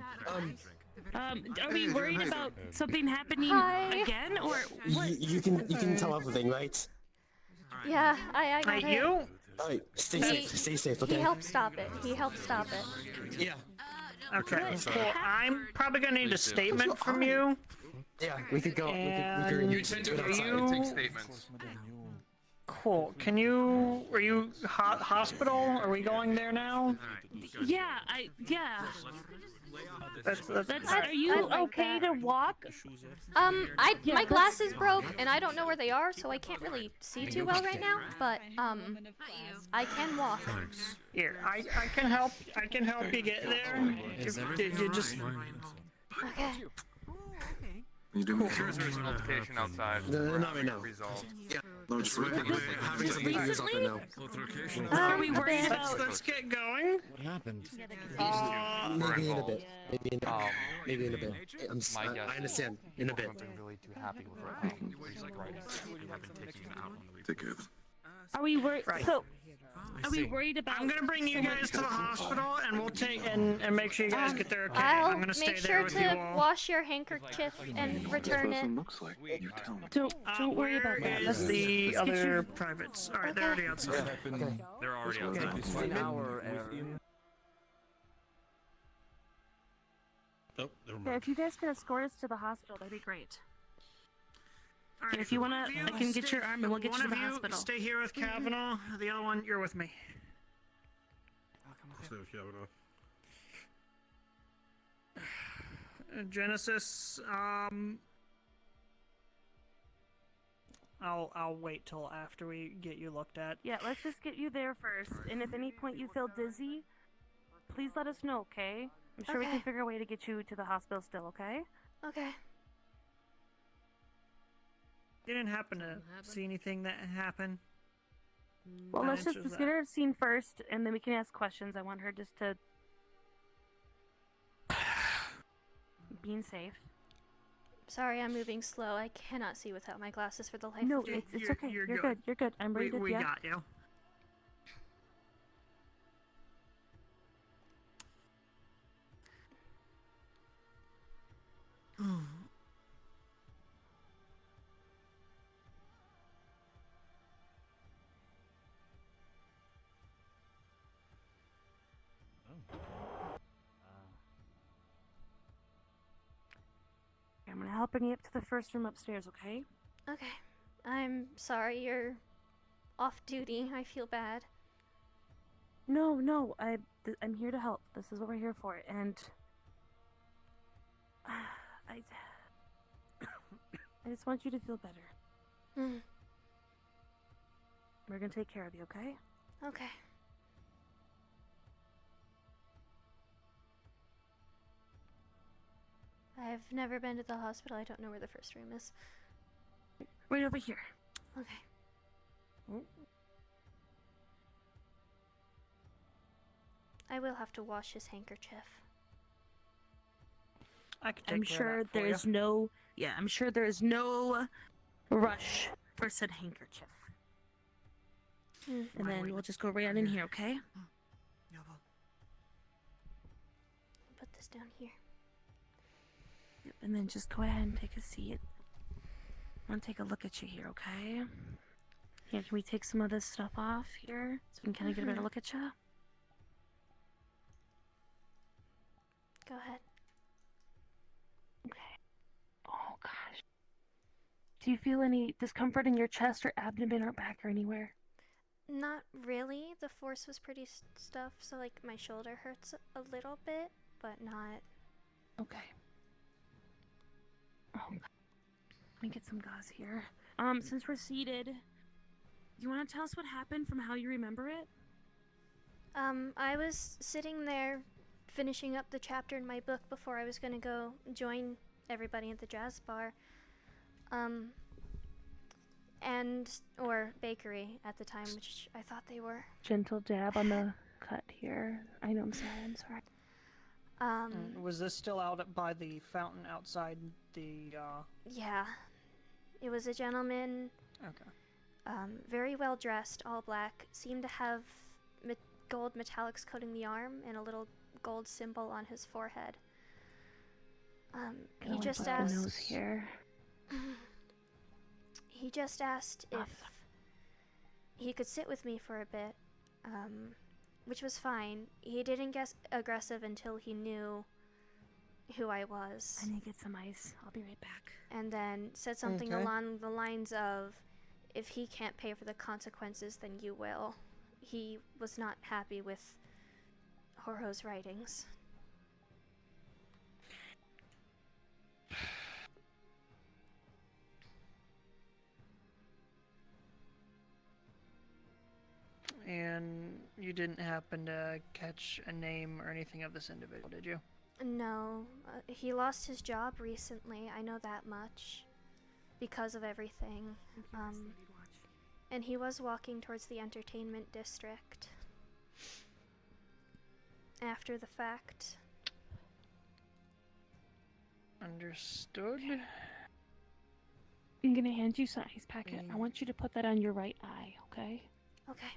E: Are we worried about something happening again, or what?
N: You can tell everything, right?
Q: Yeah, I got it.
V: You?
N: Alright, stay safe, okay?
Q: He helped stop it. He helped stop it.
N: Yeah.
V: Okay, cool. I'm probably gonna need a statement from you.
N: Yeah, we could go.
V: And
N: We could do it outside.
V: you
I: take statements.
V: Cool. Are you hospital? Are we going there now?
E: Yeah, yeah.
V: That's
E: Are you okay to walk?
Q: My glasses broke, and I don't know where they are, so I can't really see too well right now. But I can walk.
V: Here, I can help. I can help you get there. You just.
Q: Okay.
B: You doing
I: Cool. There's an altercation outside.
N: No, not right now.
I: Resolved.
N: Yeah. No, just having some issues right now.
E: Are we worried about?
V: Let's get going.
K: What happened?
N: Maybe in a bit. Maybe in a bit. I understand. In a bit.
I: Really too happy with right now. We have been taking him out on the
B: Take care of them.
E: Are we worried?
V: Right.
E: So, are we worried about?
V: I'm gonna bring you guys to the hospital, and we'll take and make sure you guys get there okay.
Q: I'll
V: I'm gonna stay
Q: make
V: there
Q: sure
V: with you
Q: to
V: all.
Q: wash your handkerchief and return it.
B: Looks like you tell me.
E: Don't worry about that.
V: Where is the other privates? All right, they're already outside.
I: They're already outside.
O: Oh, never
E: Yeah,
O: mind.
E: if you guys could escort us to the hospital, that'd be great.
V: All right,
E: If you wanna, I can get your arm and we'll get you to the
V: One of you
E: hospital.
V: stay here with Kavanaugh. The other one, you're with me.
O: Stay with Kavanaugh.
V: Genesis, I'll wait till after we get you looked at.
E: Yeah, let's just get you there first. And if at any point you feel dizzy, please let us know, okay? I'm sure we can figure a way to get you to the hospital still, okay?
Q: Okay.
V: Didn't happen to see anything that happened.
E: Well, let's just get her seen first, and then we can ask questions. I want her just to... being safe.
Q: Sorry, I'm moving slow. I cannot see without my glasses for the life
E: No,
Q: of me.
E: it's okay. You're good. You're good. I'm ready to...
V: We
E: yeah.
V: got you.
E: I'm gonna help bring you up to the first room upstairs, okay?
Q: Okay. I'm sorry you're off duty. I feel bad.
E: No, I'm here to help. This is what we're here for, and I just want you to feel better. We're gonna take care of you, okay?
Q: Okay. I've never been to the hospital. I don't know where the first room is.
E: Right over here.
Q: Okay. I will have to wash his handkerchief.
V: I can take
E: I'm
V: care
E: sure
V: of that for
E: there's
V: you.
E: no... Yeah, I'm sure there's no rush for said handkerchief. And then we'll just go right on in here, okay?
Q: Put this down here.
E: Yep, and then just go ahead and take a seat. I want to take a look at you here, okay? Here, can we take some of this stuff off here? So we can kind of get a better look at you?
Q: Go ahead.
E: Okay. Oh, gosh. Do you feel any discomfort in your chest or abdomen or back or anywhere?
Q: Not really. The force was pretty stuff, so like my shoulder hurts a little bit, but not.
E: Okay. Oh, God. Let me get some gauze here. Since we're seated, you want to tell us what happened from how you remember it?
Q: I was sitting there finishing up the chapter in my book before I was gonna go join everybody at the jazz bar. Or bakery at the time, which I thought they were.
E: Gentle dab on the cut here. I know, I'm sorry.
V: Was this still out by the fountain outside the,
Q: Yeah. It was a gentleman.
V: Okay.
Q: Very well dressed, all black, seemed to have gold metallics coating the arm and a little gold symbol on his forehead. He just asked. Here. He just asked if he could sit with me for a bit, which was fine. He didn't get aggressive until he knew who I was.
H: I need to get some ice. I'll be right back.
Q: And then said something along the lines of, if he can't pay for the consequences, then you will. He was not happy with Horo's writings.
V: And you didn't happen to catch a name or anything of this individual, did you?
Q: No, he lost his job recently. I know that much because of everything. And he was walking towards the entertainment district after the fact.
V: Understood.
H: I'm gonna hand you some ice packet. I want you to put that on your right eye, okay?
Q: Okay.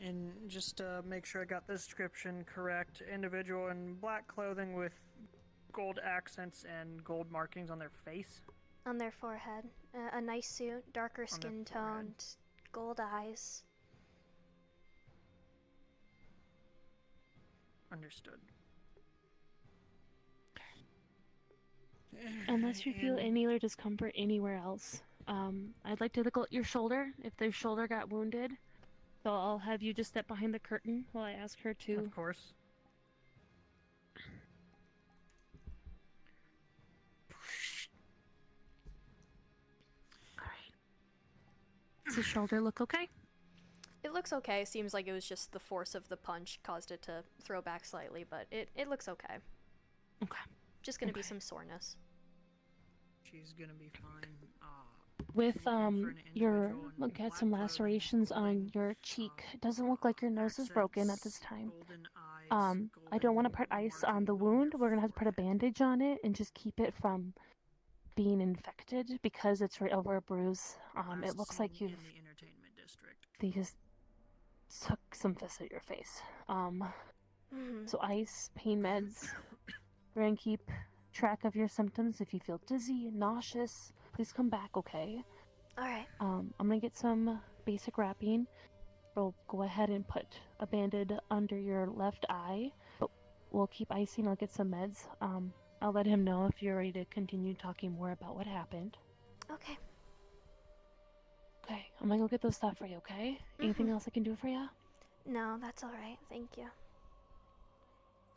V: And just to make sure I got the description correct, individual in black clothing with gold accents and gold markings on their face.
Q: On their forehead. A nice suit, darker skin toned, gold eyes.
V: Understood.
H: Unless you feel any other discomfort anywhere else, I'd like to look at your shoulder, if their shoulder got wounded. So I'll have you just step behind the curtain while I ask her to...
V: Of course.
H: Alright. Does the shoulder look okay?
A: It looks okay. Seems like it was just the force of the punch caused it to throw back slightly, but it looks okay.
H: Okay.
A: Just gonna be some soreness.
V: She's gonna be fine.
H: With your look at some lacerations on your cheek. It doesn't look like your nose is broken at this time. I don't want to put ice on the wound. We're gonna have to put a bandage on it and just keep it from being infected because it's right over a bruise. It looks like you've they just took some fists at your face. So ice, pain meds. We're gonna keep track of your symptoms. If you feel dizzy, nauseous, please come back, okay?
Q: Alright.
H: I'm gonna get some basic wrapping. We'll go ahead and put a bandage under your left eye. But we'll keep icing. I'll get some meds. I'll let him know if you're ready to continue talking more about what happened.
Q: Okay.
H: Okay, I'm gonna go get those stuff for you, okay? Anything else I can do for you?
Q: No, that's alright. Thank you.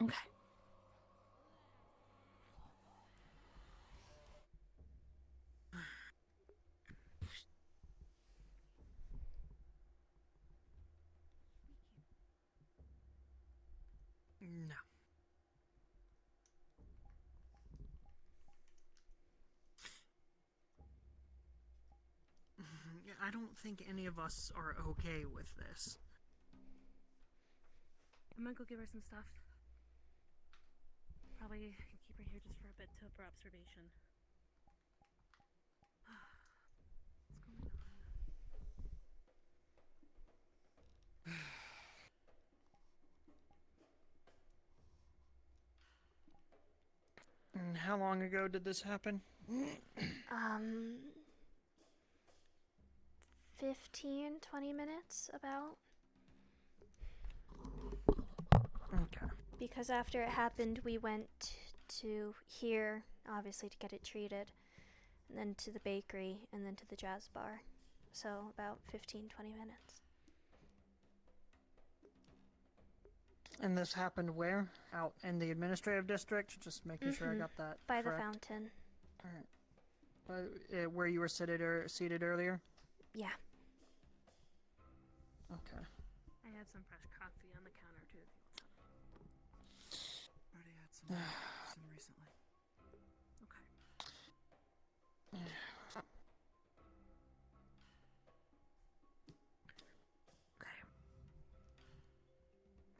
H: Okay.
V: No. I don't think any of us are okay with this.
H: I'm gonna go give her some stuff. Probably keep her here just for a bit for observation. What's going on?
V: And how long ago did this happen?
Q: 15, 20 minutes, about.
V: Okay.
Q: Because after it happened, we went to here, obviously, to get it treated. And then to the bakery, and then to the jazz bar. So, about 15, 20 minutes.
V: And this happened where? Out in the administrative district? Just making sure I got that
Q: By
V: correct.
Q: the fountain.
V: Alright. Where you were seated earlier?
Q: Yeah.
V: Okay.
H: I had some fresh coffee on the counter too, if you want some.
V: Already had some recently.
H: Okay.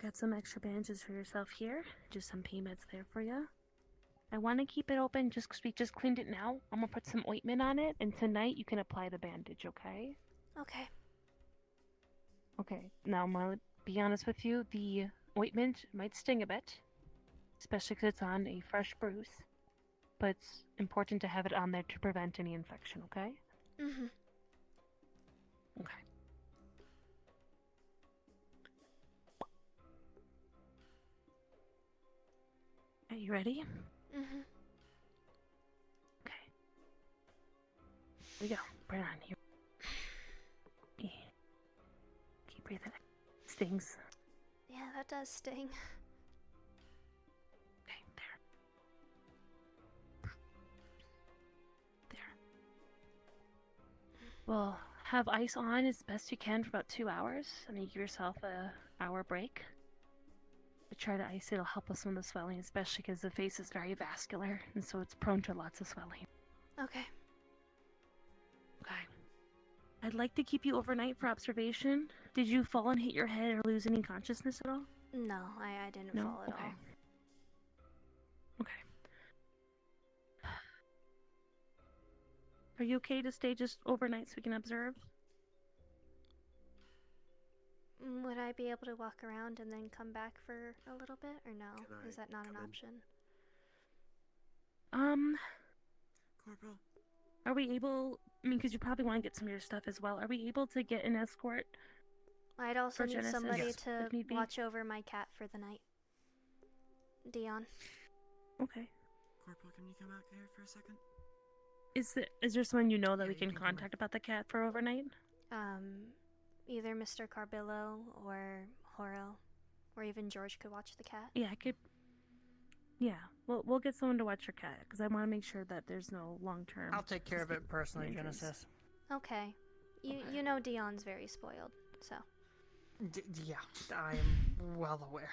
H: Got some extra bandages for yourself here. Just some pain meds there for you. I want to keep it open just because we just cleaned it now. I'm going to put some ointment on it, and tonight you can apply the bandage, okay?
Q: Okay.
H: Okay, now I'm going to be honest with you. The ointment might sting a bit. especially because it's on a fresh bruise. But it's important to have it on there to prevent any infection, okay?
Q: Mm-hmm.
H: Okay. Are you ready?
Q: Mm-hmm.
H: Okay. Here we go. Bring it on. Here. Keep breathing. Stings.
Q: Yeah, that does sting.
H: Okay, there. Well, have ice on as best you can for about 2 hours, and then give yourself a hour break. But try to ice, it'll help with some of the swelling, especially because the face is very vascular, and so it's prone to lots of swelling.
Q: Okay.
H: Okay. I'd like to keep you overnight for observation. Did you fall and hit your head or lose any consciousness at all?
Q: No, I didn't
H: No?
Q: fall at
H: Okay.
Q: all.
H: Okay. Are you okay to stay just overnight so we can observe?
Q: Would I be able to walk around and then come back for a little bit, or no? Is that not an option?
M: Corporal?
H: Are we able... I mean, because you probably want to get some of your stuff as well. Are we able to get an escort?
Q: I'd also
H: For
Q: need
H: Genesis,
Q: somebody
H: yes,
Q: to
H: if need be.
Q: watch over my cat for the night. Dion.
H: Okay.
M: Corporal, can you come out here for a second?
H: Is there someone you know that we can contact about the cat for overnight?
Q: Either Mr. Carbillo or Horo, or even George could watch the cat.
H: Yeah, I could... Yeah, we'll get someone to watch your cat, because I want to make sure that there's no long-term...
V: I'll take care of it personally,
H: injuries.
V: Genesis.
Q: Okay. You know Dion's very spoiled, so.
V: Yeah, I am well aware.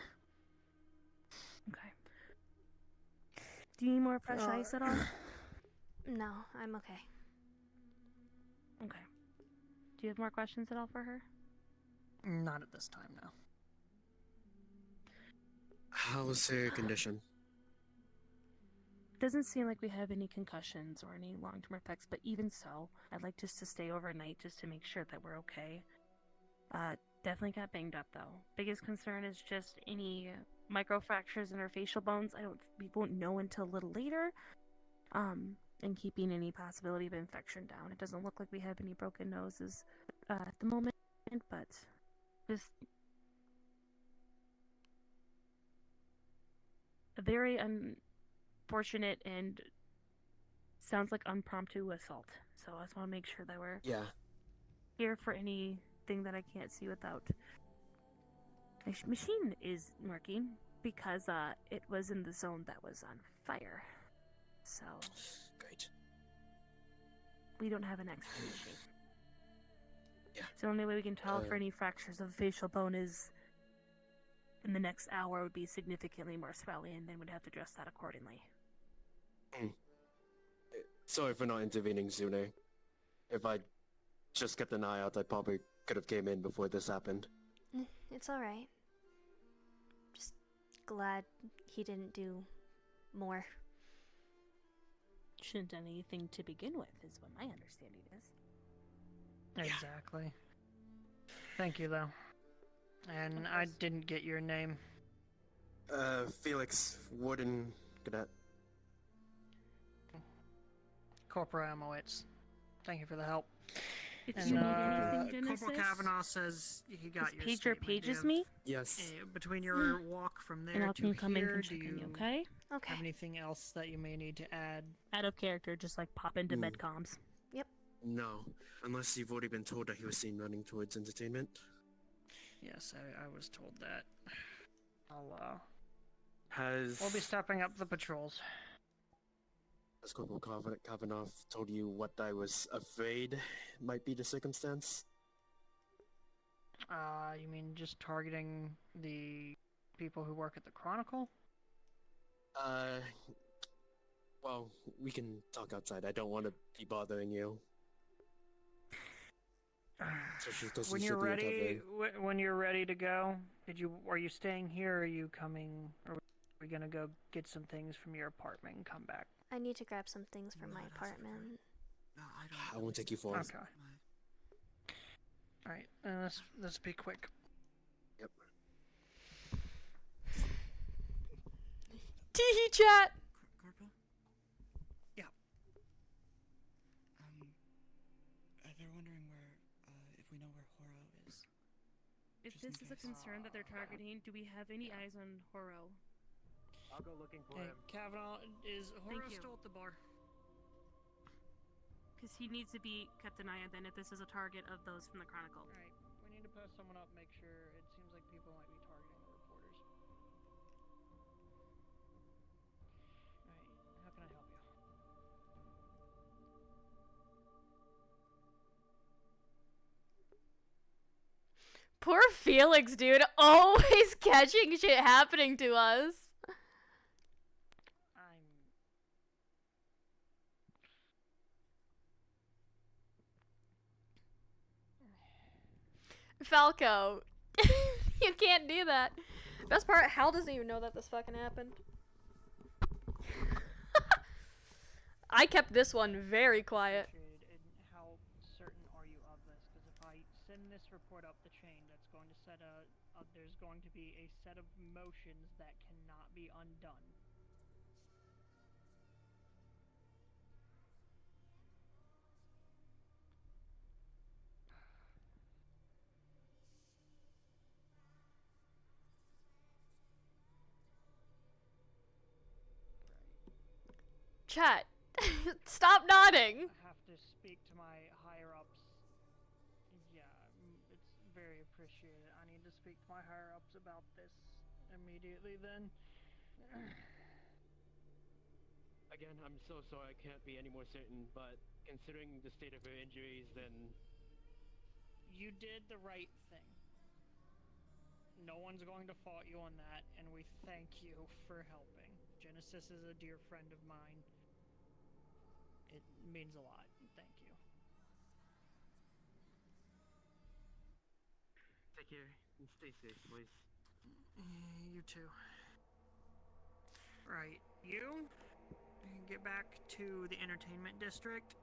H: Okay. Do you need more fresh ice at all?
Q: No, I'm okay.
H: Okay. Do you have more questions at all for her?
V: Not at this time, no.
N: How's her condition?
H: Doesn't seem like we have any concussions or any long-term effects, but even so, I'd like just to stay overnight just to make sure that we're okay. Definitely got banged up though. Biggest concern is just any microfractures in her facial bones. We won't know until a little later. And keeping any possibility of infection down. It doesn't look like we have any broken noses at the moment, but just a very unfortunate and sounds like impromptu assault. So I just want to make sure that we're here for anything that I can't see without. My machine is working because it was in the zone that was on fire. So
N: great.
H: We don't have an X-ray machine. Yeah. So the only way we can tell for any fractures of facial bone is in the next hour would be significantly more swelling, and then we'd have to address that accordingly.
N: Sorry for not intervening sooner. If I just kept an eye out, I probably could have came in before this happened.
Q: It's alright. Just glad he didn't do more.
H: Shouldn't have done anything to begin with, is what my understanding is.
V: Exactly. Thank you, though. And I didn't get your name.
N: Felix, Warden Cadet.
V: Corporal Amowitz. Thank you for the help.
H: If you need anything, Genesis,
V: Corporal Kavanaugh says he got your
H: Pager
V: statement.
H: pages me.
N: Yes.
V: Between your walk from there
H: And I
V: to
H: can come in
V: here,
H: and
V: do
H: check on
V: you
H: you, okay?
Q: Okay.
V: have anything else that you may need to add?
H: Out of character, just like pop into medcoms.
Q: Yep.
N: No, unless you've already been told that he was seen running towards entertainment.
V: Yes, I was told that.
N: We'll
V: be stepping up the patrols.
N: Has Corporal Kavanaugh told you what I was afraid might be the circumstance?
V: You mean just targeting the people who work at the Chronicle?
N: Well, we can talk outside. I don't want to be bothering you.
V: When you're ready, when you're ready to go, are you staying here, or are you coming, or are we gonna go get some things from your apartment and come back?
Q: I need to grab some things from my apartment.
N: I won't take you for it.
V: Okay. Alright, let's be quick.
N: Yep.
A: Teehee chat.
M: Corporal?
V: Yeah.
M: They're wondering where, if we know where Horo is.
R: If this is a concern that they're targeting, do we have any eyes on Horo?
V: I'll go looking for him. Kavanaugh, is Horo
R: Thank you.
V: still at the bar?
R: Because he needs to be kept an eye on then if this is a target of those from the Chronicle.
V: Alright, we need to post someone up, make sure. It seems like people might be targeting the reporters. Alright, how can I help you?
A: Poor Felix, dude. Always catching shit happening to us. Falco. You can't do that. Best part, Hal doesn't even know that this fucking happened. I kept this one very quiet.
V: And how certain are you of this? Because if I send this report up the chain, that's going to set there's going to be a set of motions that cannot be undone.
A: Chat. Stop nodding.
V: I have to speak to my higher-ups. Yeah, it's very appreciated. I need to speak to my higher-ups about this immediately then.
N: Again, I'm so sorry I can't be any more certain, but considering the state of her injuries, then...
V: You did the right thing. No one's going to fault you on that, and we thank you for helping. Genesis is a dear friend of mine. It means a lot. Thank you.
N: Take care and stay safe, please.
V: You too. Right, you get back to the entertainment district.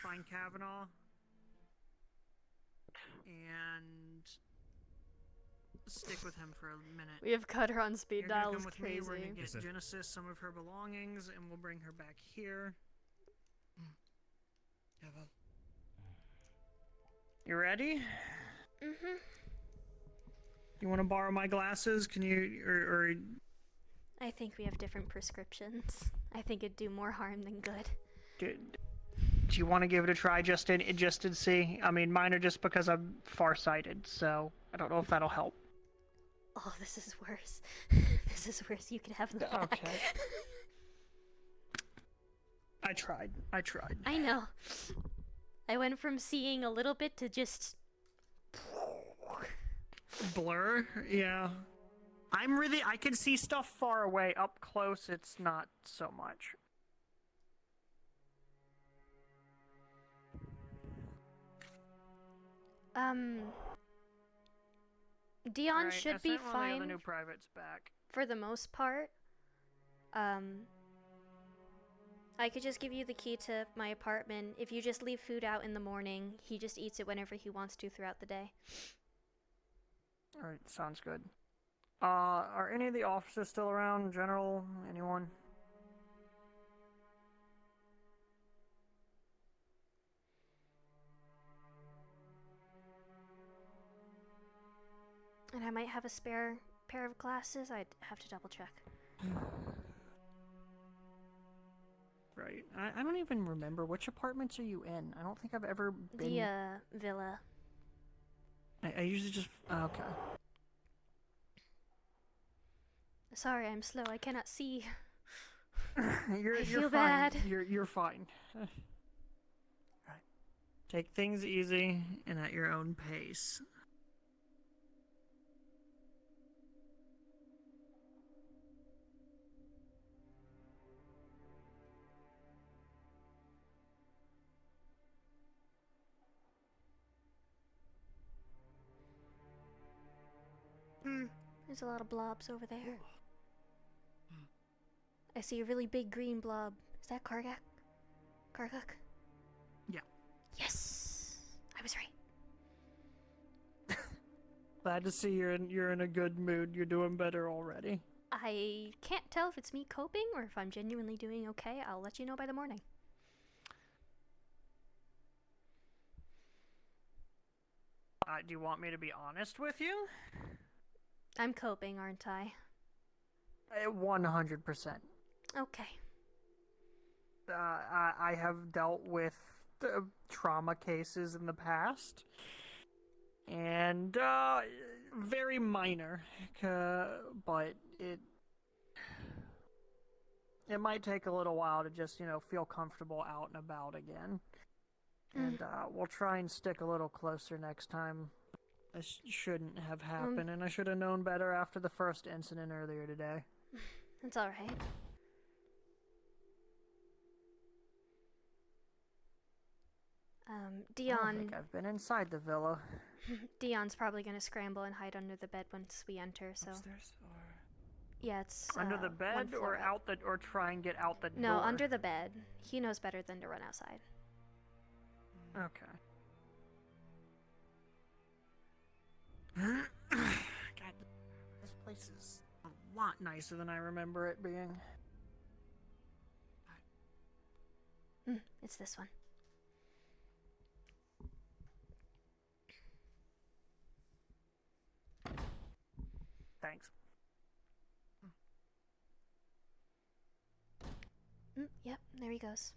V: Find Kavanaugh. And stick with him for a minute.
A: We have cut her on speed dial.
V: Come
A: Is
V: with
A: crazy.
V: me. We're gonna get Genesis some of her belongings, and we'll bring her back here. You ready?
Q: Mm-hmm.
V: You want to borrow my glasses? Can you, or...
Q: I think we have different prescriptions. I think it'd do more harm than good.
V: Do you want to give it a try just to see? I mean, mine are just because I'm farsighted, so I don't know if that'll help.
Q: Oh, this is worse. This is worse. You could have them back.
V: Okay. I tried.
Q: I know. I went from seeing a little bit to just...
V: Blur? Yeah. I can see stuff far away. Up close, it's not so much.
Q: Dion
V: Right,
Q: should
V: I
Q: be
V: sent one of the
Q: fine
V: other new privates back.
Q: for the most part. I could just give you the key to my apartment. If you just leave food out in the morning, he just eats it whenever he wants to throughout the day.
V: Alright, sounds good. Are any of the officers still around? General? Anyone?
Q: And I might have a spare pair of glasses. I'd have to double check.
V: Right. I don't even remember. Which apartments are you in? I don't think I've ever been...
Q: The, villa.
V: I usually just... okay.
Q: Sorry, I'm slow. I cannot see.
V: You're
Q: feel
V: fine.
Q: bad.
V: You're fine. Right. Take things easy and at your own pace.
Q: There's a lot of blobs over there. I see a really big green blob. Is that Kargak? Kargak?
V: Yeah.
Q: Yes! I was right.
V: Glad to see you're in a good mood. You're doing better already.
Q: I can't tell if it's me coping or if I'm genuinely doing okay. I'll let you know by the morning.
V: Do you want me to be honest with you?
Q: I'm coping, aren't I?
V: 100%.
Q: Okay.
V: I have dealt with trauma cases in the past. And, very minor. But it might take a little while to just, feel comfortable out and about again. And we'll try and stick a little closer next time. This shouldn't have happened, and I should have known better after the first incident earlier today.
Q: It's alright. Dion...
V: I don't think I've been inside the villa.
Q: Dion's probably gonna scramble and hide under the bed once we enter, so...
V: Upstairs, or...
Q: Yeah, it's,
V: under the bed, or out the... or try and get out the door?
Q: No, under the bed. He knows better than to run outside.
V: Okay. God, this place is a lot nicer than I remember it being.
Q: It's this one.
V: Thanks.
Q: Yep, there he goes.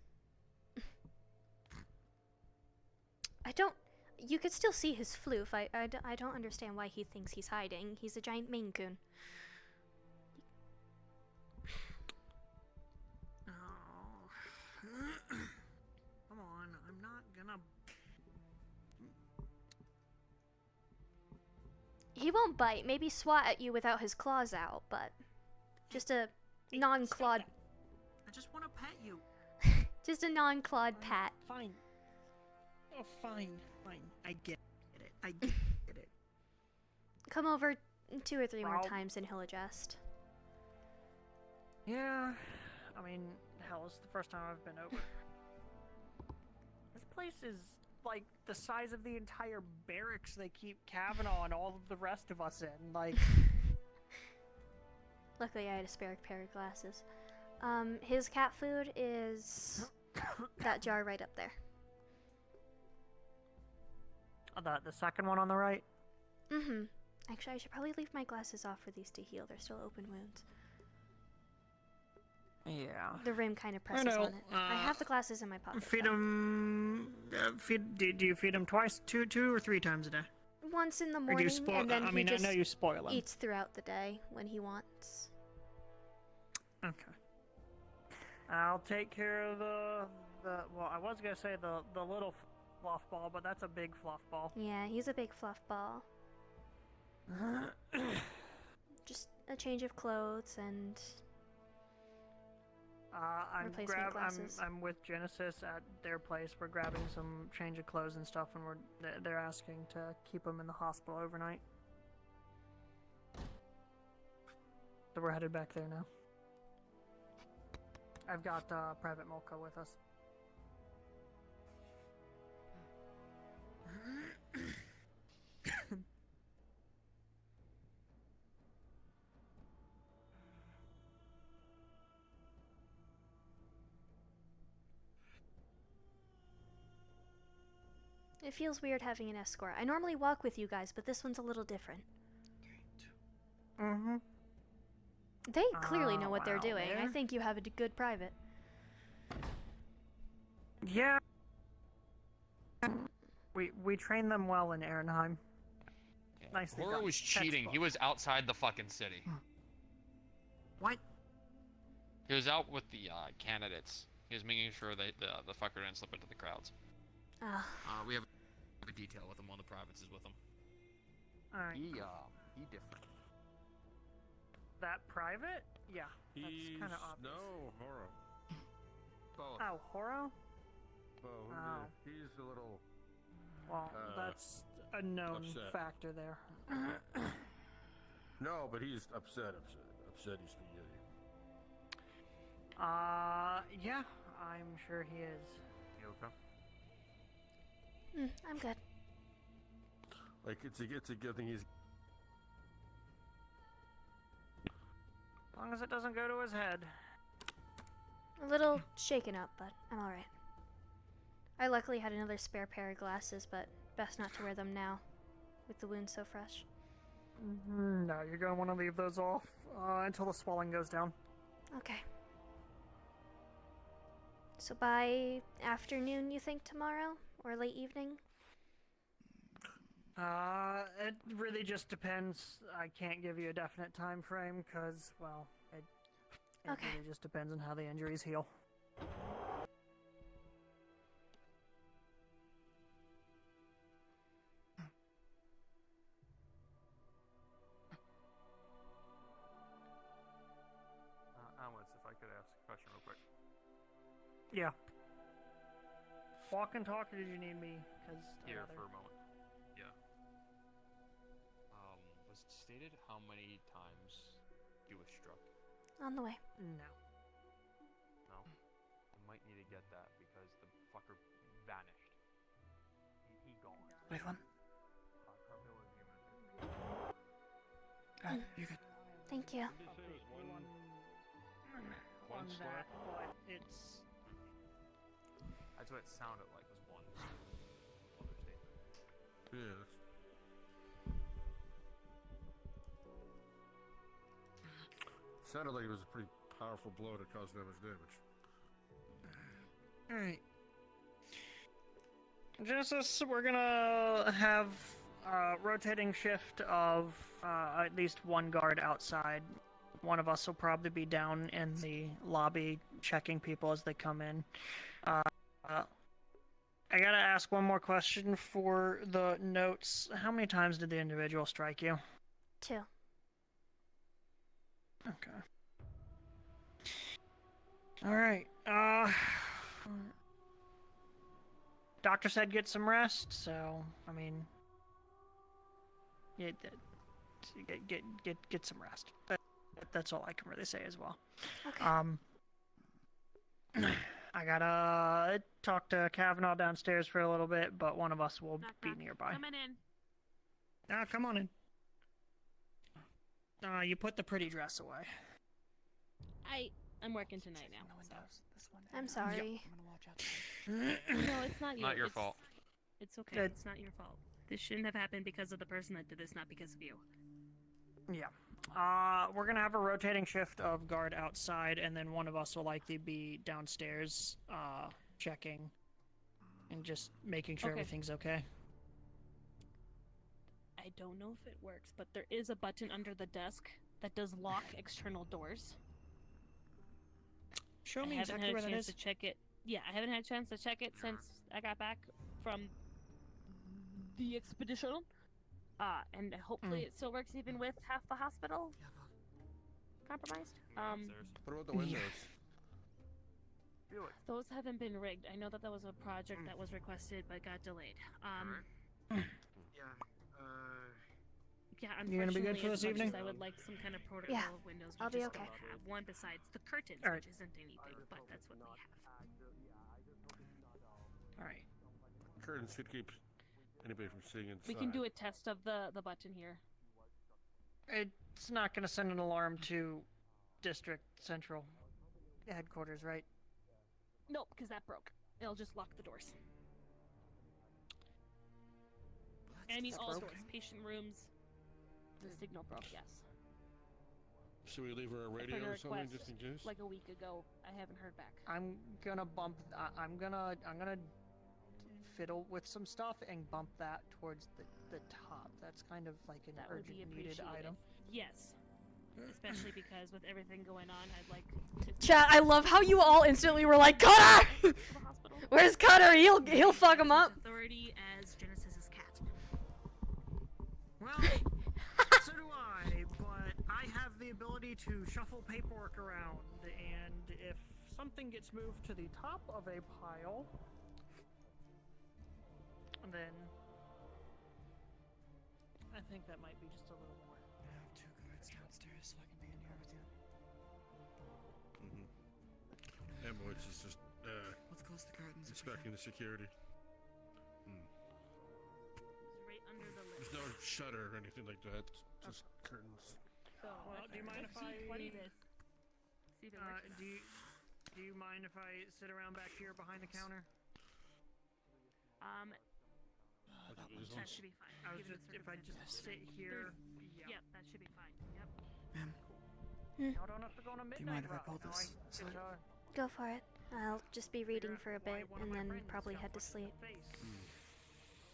Q: I don't... You could still see his floof. I don't understand why he thinks he's hiding. He's a giant Maine Coon.
V: Oh. Come on, I'm not gonna...
Q: He won't bite. Maybe swat at you without his claws out, but... Just a non-clawed...
V: I just want to pet you.
Q: Just a non-clawed pat.
V: Fine. Oh, fine. I get it. I get it.
Q: Come over 2 or 3 more times and he'll adjust.
V: Yeah. I mean, hell, it's the first time I've been over. This place is like the size of the entire barracks they keep Kavanaugh and all of the rest of us in. Like...
Q: Luckily, I had a spare pair of glasses. His cat food is that jar right up there.
V: The second one on the right?
Q: Mm-hmm. Actually, I should probably leave my glasses off for these to heal. They're still open wounds.
V: Yeah.
Q: The rim kind of presses on it. I have the glasses in my pocket.
V: Feed him... do you feed him twice? Two or 3 times a day?
Q: Once in the morning, and then he just
V: I know you spoil him.
Q: eats throughout the day when he wants.
V: Okay. I'll take care of the well, I was gonna say the little fluff ball, but that's a big fluff ball.
Q: Yeah, he's a big fluff ball. Just a change of clothes and replacement glasses.
V: I'm with Genesis at their place. We're grabbing some change of clothes and stuff, and they're asking to keep him in the hospital overnight. So we're headed back there now. I've got Private Molka with us.
Q: It feels weird having an escort. I normally walk with you guys, but this one's a little different.
V: Mm-hmm.
Q: They clearly know what they're doing. I think you have a good private.
V: Yeah. We trained them well in Ehrenheim.
I: Yeah.
V: Nicely
I: Horo
V: done.
I: was cheating.
V: Textbook.
I: He was outside the fucking city.
V: What?
I: He was out with the candidates. He was making sure that the fucker didn't slip into the crowds. We have a detail with him. One of the privates is with him.
V: Alright.
I: He different.
V: That private? Yeah. That's kind of obvious.
L: No, Horo.
I: Both.
V: Oh, Horo?
L: Oh. He's a little...
V: Well, that's a known
L: upset.
V: factor there.
L: No, but he's upset he's spaghetti.
V: Yeah, I'm sure he is.
L: You okay?
Q: I'm good.
L: Like, it's a good thing he's...
V: As long as it doesn't go to his head.
Q: A little shaken up, but I'm alright. I luckily had another spare pair of glasses, but best not to wear them now, with the wound so fresh.
V: No, you're gonna want to leave those off until the swelling goes down.
Q: Okay. So by afternoon, you think tomorrow? Or late evening?
V: It really just depends. I can't give you a definite time frame, because, well, it really just depends on how the injuries heal.
I: Alex, if I could ask a question real quick.
V: Yeah. Walk and talk, or did you need me? Cause
I: Here for a moment. Yeah. Was it stated how many times he was struck?
Q: On the way.
V: No.
I: No? I might need to get that because the fucker vanished. He gone.
M: Wait, one. You're good.
Q: Thank you.
V: On that, but it's...
I: That's what it sounded like, was one. Other statement.
L: Yeah. Sounded like it was a pretty powerful blow that caused that much damage.
M: Alright.
V: Genesis, we're gonna have a rotating shift of at least one guard outside. One of us will probably be down in the lobby checking people as they come in. I gotta ask one more question for the notes. How many times did the individual strike you?
Q: 2.
V: Okay. Alright, doctor said get some rest, so, I mean... Yeah, get some rest. That's all I can really say as well.
Q: Okay.
V: I gotta talk to Kavanaugh downstairs for a little bit, but one of us will be nearby.
R: Coming in.
V: Come on in. You put the pretty dress away.
R: I'm working tonight now.
Q: I'm sorry.
R: No, it's not you.
I: Not your fault.
R: It's okay. It's not your fault. This shouldn't have happened because of the person that did this, not because of you.
V: Yeah. We're gonna have a rotating shift of guard outside, and then one of us will likely be downstairs, checking, and just making sure everything's okay.
R: I don't know if it works, but there is a button under the desk that does lock external doors.
V: Show me exactly where that is.
R: I haven't had a chance to check it. Yeah, I haven't had a chance to check it since I got back from the expedition. And hopefully it still works even with half the hospital compromised.
L: What about the windows?
R: Those haven't been rigged. I know that was a project that was requested but got delayed. Yeah,
V: You gonna be good for
R: as
V: this
R: much
V: evening?
R: as I would like some kind of protocol of windows. We
Q: I'll be
R: just
Q: okay.
R: don't have one besides the curtains,
V: All right.
R: which isn't anything, but that's what we have.
V: Alright.
L: Curtains should keep anybody from seeing inside.
R: We can do a test of the button here.
V: It's not gonna send an alarm to District Central headquarters, right?
R: Nope, because that broke. It'll just lock the doors. I mean, all doors, patient rooms. The signal broke, yes.
L: Should we leave her a radio or something just in case?
R: Like a week ago, I haven't heard back.
V: I'm gonna fiddle with some stuff and bump that towards the top. That's kind of like an
R: That would be
V: urgent needed
R: appreciated.
V: item.
R: Yes. Especially because with everything going on, I'd like to...
A: Chat, I love how you all instantly were like, Cutter! Where's Cutter? He'll fuck him up.
R: Authority as Genesis's cat.
V: Well, so do I, but I have the ability to shuffle paperwork around, and if something gets moved to the top of a pile, then I think that might be just a little more.
M: I have 2 guards downstairs, so I can be in here with you.
L: Ambulance is just
M: Let's close the curtains.
L: inspecting the security.
R: Right under the lid.
L: There's no shutter or anything like that. Just curtains.
R: So,
V: Well, do you mind if I...
R: What is this? See if it works.
V: Do you mind if I sit around back here behind the counter?
R: That should be fine.
V: I was just if I just sit here.
R: Yep, that should be fine. Yep.
M: Ma'am.
V: Y'all don't have to go on a
M: Do you
V: midnight
M: mind if I
V: ride.
M: call this?
Q: Go for it. I'll just be reading for a bit and then probably head to sleep.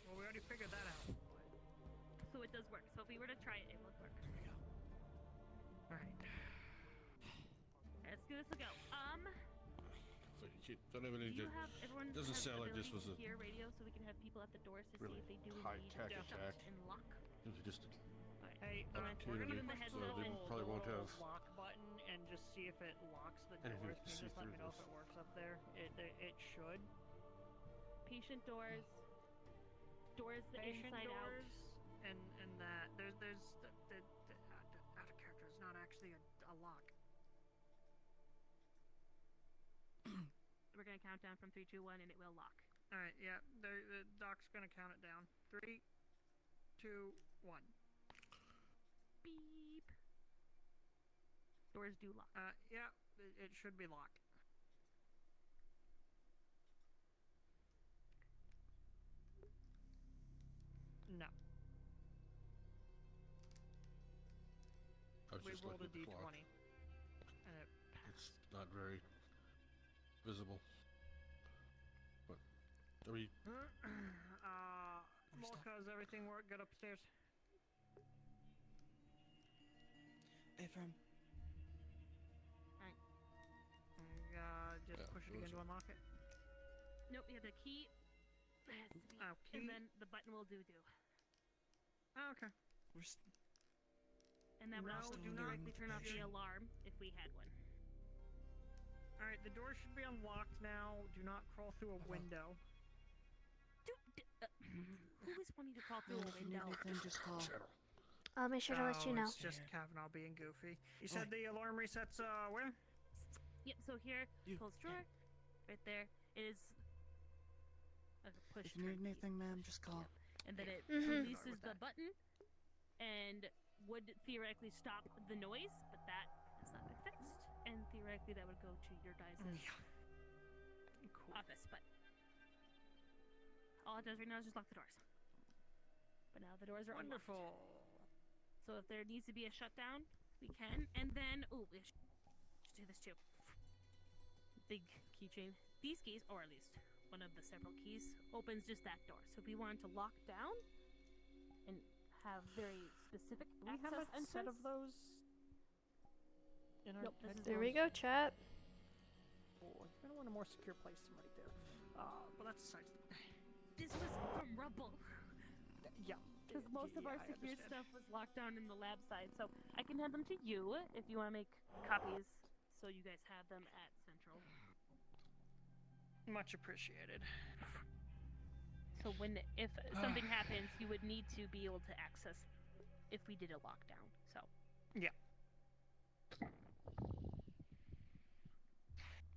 V: Well, we already figured that out.
R: So it does work. So if we were to try it, it would work.
V: Alright.
R: Let's give this a go.
L: Don't even need
R: Do
L: to.
R: you have everyone
L: Doesn't
R: have
L: sound like this
R: ability
L: was
R: to
L: a
R: hear radio so we can have people at the doors to
L: really
R: see if they do
L: high-tech
R: indeed
L: attack.
R: and lock?
L: It was just
V: Hey,
L: opportunity,
V: we're gonna
L: so they probably won't have
V: lock button and just see if it locks the
L: anything
V: doors.
L: to
V: Can you
L: see
V: just let me
L: through
V: know if
L: this.
V: it works up there? It should.
R: Patient doors. Doors the
V: Patient
R: inside
V: doors
R: out.
V: and that there's the out of character. It's not actually a lock.
R: We're gonna count down from 3, 2, 1, and it will lock.
V: All right, yeah. The doc's gonna count it down. 3, 2, 1.
R: Beep. Doors do lock.
V: Yeah, it should be locked. No.
L: I was
V: We
L: just
V: rolled a
L: looking at the
V: d20,
L: clock.
V: and it
L: It's not very visible. But are we?
V: Molka, does everything work good upstairs?
M: Hey, from.
R: Alright.
V: Just
L: Yeah,
V: push it again to unlock it.
R: Nope, you have the key. It has to be.
V: Key.
R: And then the button will do.
V: Oh, okay.
R: And that would
V: No,
R: also
V: do not
R: directly turn off the alarm if we had one.
V: Alright, the door should be unlocked now. Do not crawl through a window.
R: Who is wanting to crawl through a
M: If you need
R: window?
M: anything, just call.
Q: I'll make sure to let you know.
V: It's just Kavanaugh being goofy. You said the alarm resets, where?
R: Yep, so here, close drawer, right there, is a push
M: If you need anything, ma'am, just call.
R: and then it
Q: Mhm.
R: releases the button and would theoretically stop the noise, but that has not been fixed. And theoretically that would go to your guys' office, but all it does right now is just lock the doors. But now the doors are unlocked.
V: Wonderful.
R: So if there needs to be a shutdown, we can. And then, oh, we should do this too. Big keychain. These keys, or at least one of the several keys, opens just that door. So if we wanted to lock down and have very specific
V: Do we have a
R: access
V: set of
R: entrance-
V: those? In our
R: Nope, this is
Q: There we go, chat.
V: Oh, I kind of want a more secure place than right there. But that's aside.
R: This was from rubble.
V: Yeah.
R: Because most of our
V: I
R: secure
V: understand.
R: stuff was locked down in the lab side, so I can hand them to you if you want to make copies, so you guys have them at Central.
V: Much appreciated.
R: So if something happens, you would need to be able to access if we did a lockdown. So
V: Yeah.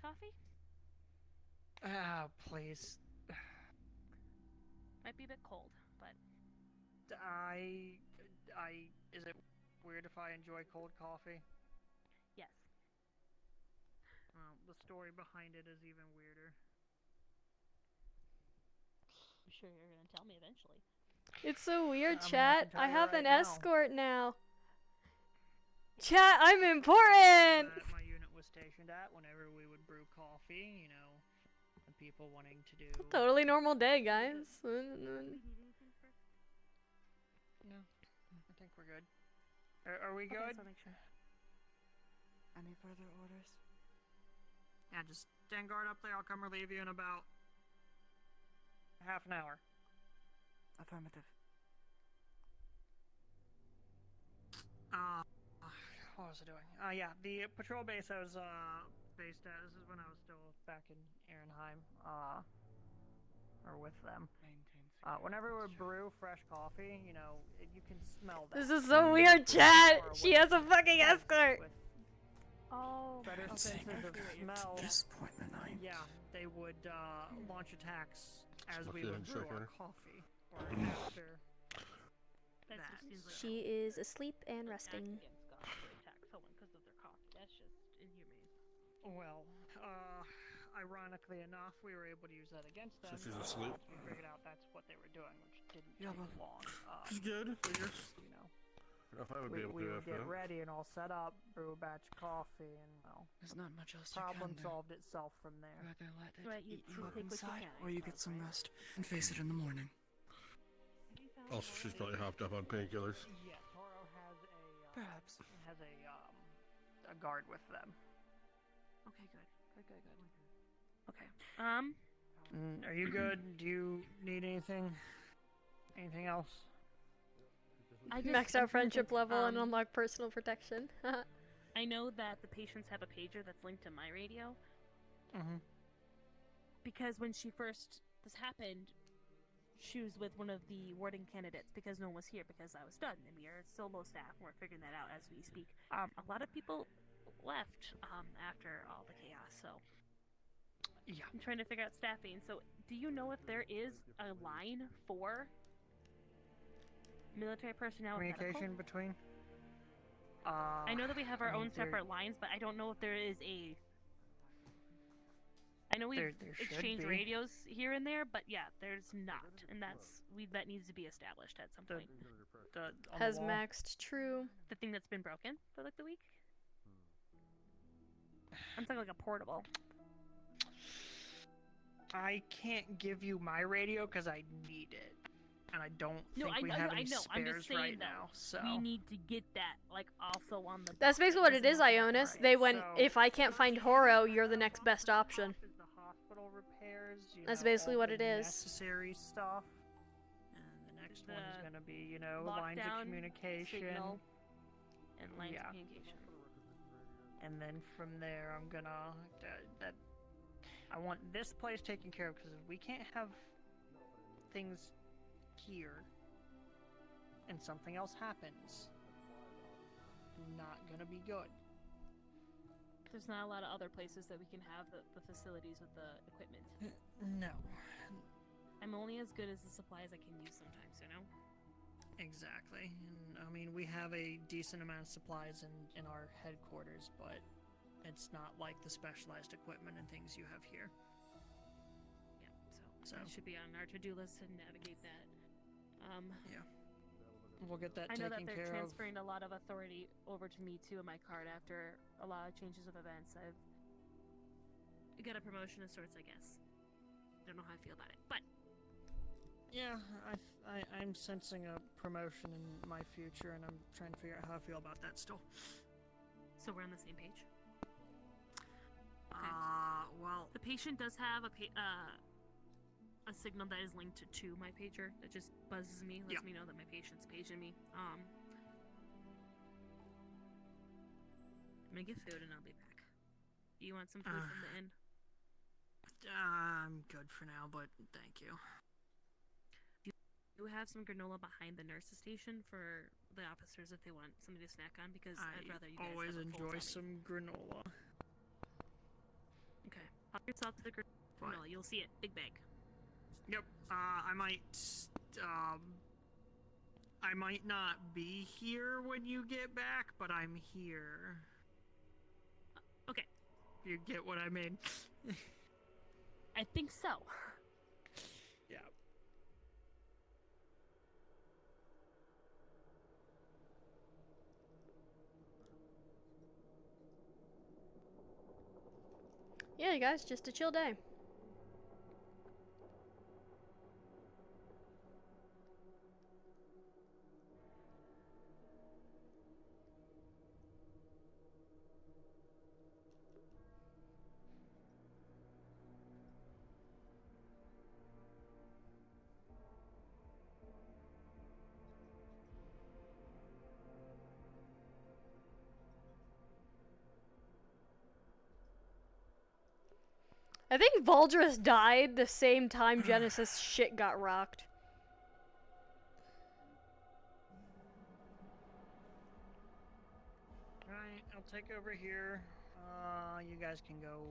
R: coffee
V: Please.
R: might be a bit cold, but
V: Is it weird if I enjoy cold coffee?
R: yes.
V: Well, the story behind it is even weirder.
R: I'm sure you're gonna tell me eventually.
A: It's so weird,
V: I mean, I
A: chat.
V: can tell
A: I
V: you
A: have
V: right
A: an
V: now.
A: escort now. Chat, I'm important!
V: That my unit was stationed at whenever we would brew coffee, you know, and people wanting to do.
A: Totally normal day, guys.
V: No, I think we're good. Are we
Q: Okay,
V: good?
Q: so make sure.
M: Any further orders?
V: Yeah, just stand guard up there. I'll come relieve you in about half an hour.
M: Affirmative.
V: What was I doing? Yeah, the patrol base I was based at. This is when I was still back in Ehrenheim. Or with them. Whenever we brew fresh coffee, you know, you can smell that.
A: This is so weird, chat. She has a fucking escort.
Q: Oh,
V: Better senses of smell.
M: Disappointment,
V: Yeah, they would launch attacks as we
L: Lucky I
V: would
L: didn't
V: brew
L: show
V: our
L: her.
V: coffee. Or after.
R: That just seems like
Q: She is asleep and resting.
R: against God to attack someone because of their coffee. That's just inhumane.
V: Well, ironically enough, we were able to use that against them.
L: So she's asleep?
V: We figured out that's what they were doing, which didn't
L: Yeah,
V: take
L: but
V: long.
L: It's good, I guess.
V: You know,
L: If I would be able to
V: we
L: do
V: would
L: after
V: get
L: that.
V: ready and all set up, brew a batch of coffee, and well,
M: There's not much else
V: problem
M: you can do.
V: solved itself from there.
M: Rather let it
R: Right, you
M: eat you up
R: take what you
M: inside,
R: can,
M: or you get some rest and face it in the morning.
L: Also, she's probably hopped up on painkillers.
V: Yeah, Toro has a
M: Perhaps.
V: has a guard with them.
R: Okay, good.
M: Okay.
V: Are you good? Do you need anything? Anything else?
A: Max out friendship level and unlock personal protection.
R: I know that the patients have a pager that's linked to my radio.
V: Mm-hmm.
R: Because when this happened, she was with one of the warden candidates because no one was here because I was done. And we are still low staff. We're figuring that out as we speak. A lot of people left after all the chaos, so
V: yeah,
R: I'm trying to figure out staffing. So, do you know if there is a line for military personnel?
V: Communication between.
R: I know that we have our own
V: there-
R: separate lines, but I don't know if there is a. I know we
V: There should
R: exchange
V: be.
R: radios here and there, but yeah, there's not, and that needs to be established at some point.
V: On
A: Has
V: the wall.
A: maxed true.
R: The thing that's been broken for like the week. I'm talking like a portable.
V: I can't give you my radio because I need it, and I don't think we have any
R: I know. I'm
V: spares
R: just saying
V: right
R: though,
V: now. So
R: we need to get that like also on the.
A: That's basically what it is, Ionis. They went,
V: so-
A: if I can't find Horo, you're the next best option.
V: is the hospital repairs.
A: That's
V: know,
A: basically
V: all
A: what
V: the
A: it is.
V: Necessary stuff. And the next one is gonna be, lines of
R: Lockdown,
V: communication.
R: signal, and lines
V: Yeah.
R: of communication.
V: And then from there, I'm gonna I want this place taken care of because if we can't have things here, and something else happens, not gonna be good.
R: There's not a lot of other places that we can have the facilities with the equipment.
V: No.
R: I'm only as good as the supplies I can use sometimes, you know?
V: Exactly. And I mean, we have a decent amount of supplies in our headquarters, but it's not like the specialized equipment and things you have here.
R: Yeah, so that should be on our to-do list to navigate that.
V: Yeah. We'll get that
R: I know
V: taken
R: that they're
V: care of.
R: transferring a lot of authority over to me too in my card after a lot of changes of events. I've got a promotion of sorts, I guess. Don't know how I feel about it, but
V: Yeah, I'm sensing a promotion in my future, and I'm trying to figure out how I feel about that still.
R: so we're on the same page.
V: Well,
R: The patient does have a signal that is linked to my pager. That just buzzes me, lets me know that my patient's paging me. I'm gonna get food and I'll be back. Do you want some food from the inn?
V: I'm good for now, but thank you.
R: Do you have some granola behind the nurse's station for the officers if they want something to snack on? Because I'd rather you guys
V: always
R: have a full
V: enjoy
R: tummy.
V: some granola.
R: Okay, help yourself to the granola. You'll see it, big bag.
V: Yep. I might not be here when you get back, but I'm here.
R: Okay.
V: You get what I mean?
R: I think so.
V: Yeah.
A: Yeah, you guys, just a chill day. I think Valdris died the same time Genesis shit got rocked.
V: Alright, I'll take over here. You guys can go.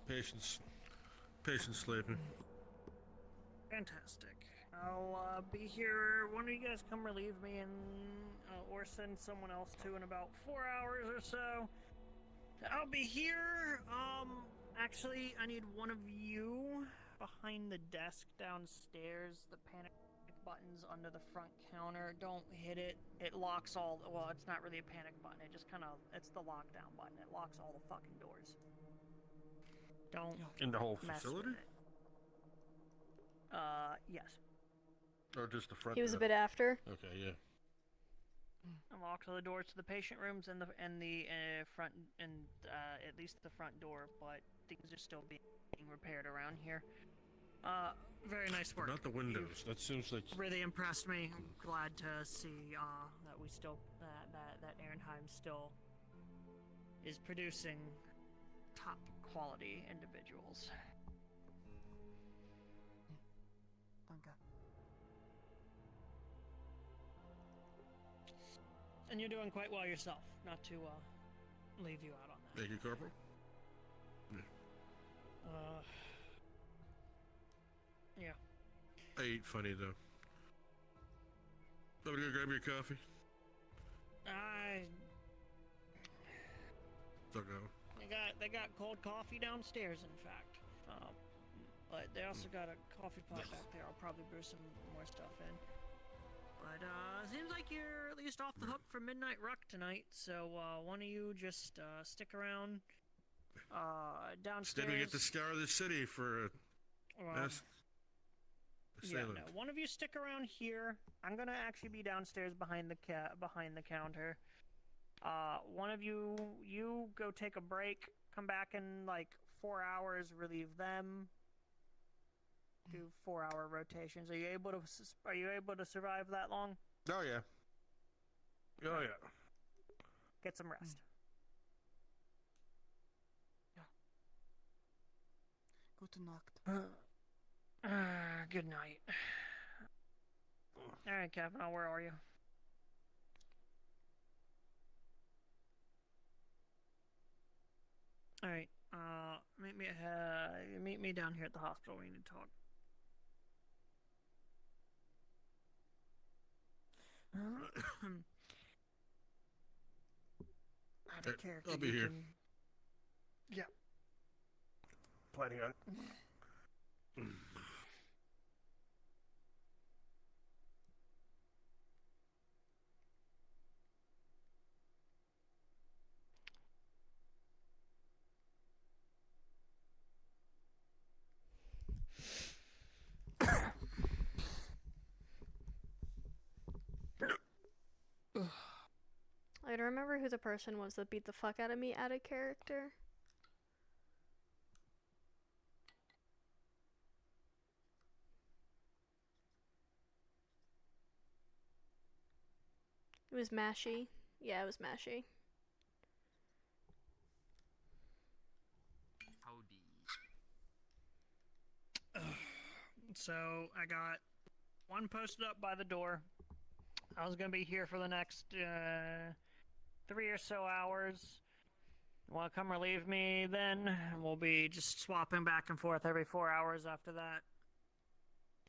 L: Patience sleeping.
V: Fantastic. I'll be here. One of you guys come relieve me, and or send someone else to in about 4 hours or so. I'll be here. Actually, I need one of you behind the desk downstairs. The panic button's under the front counter. Don't hit it. It locks all. Well, it's not really a panic button. It just kind of. It's the lockdown button. It locks all the fucking doors. Don't.
L: In the whole
V: mess
L: facility?
V: with it. Yes.
L: Or just the front?
A: He was a bit after.
L: Okay, yeah.
V: It locks all the doors to the patient rooms and the front and at least the front door, but things are still being repaired around here. Very nice work.
L: Not the windows. That seems like
V: Really impressed me. I'm glad to see that we still that Ehrenheim still is producing top quality individuals.
M: Danke.
V: And you're doing quite well yourself. Not to leave you out on that.
L: Thank you, Corporal.
V: Yeah.
L: I ate funny though. Somebody go grab your coffee.
V: They got cold coffee downstairs, in fact. But they also got a coffee pot back there. I'll probably brew some more stuff in. But seems like you're at least off the hook for Midnight Ruck tonight. So one of you just stick around downstairs.
L: Instead, we get to scour the city for a
V: yeah, no. One of you stick around here. I'm gonna actually be downstairs behind the counter. One of you go take a break. Come back in like 4 hours. Relieve them. Do 4-hour rotations. Are you able to survive that long?
L: Oh yeah. Oh yeah.
V: Get some rest.
M: Gute Nacht.
V: Good night. All right, Kavanaugh, where are you? All right. Meet me down here at the hospital. We need to talk.
L: I'll be here.
V: Yeah.
L: Planning on it.
A: I don't remember who the person was that beat the fuck out of me out of character. It was Mashy. Yeah, it was Mashy.
V: So I got one posted up by the door. I was gonna be here for the next 3 or so hours. Want to come relieve me then? We'll be just swapping back and forth every 4 hours after that.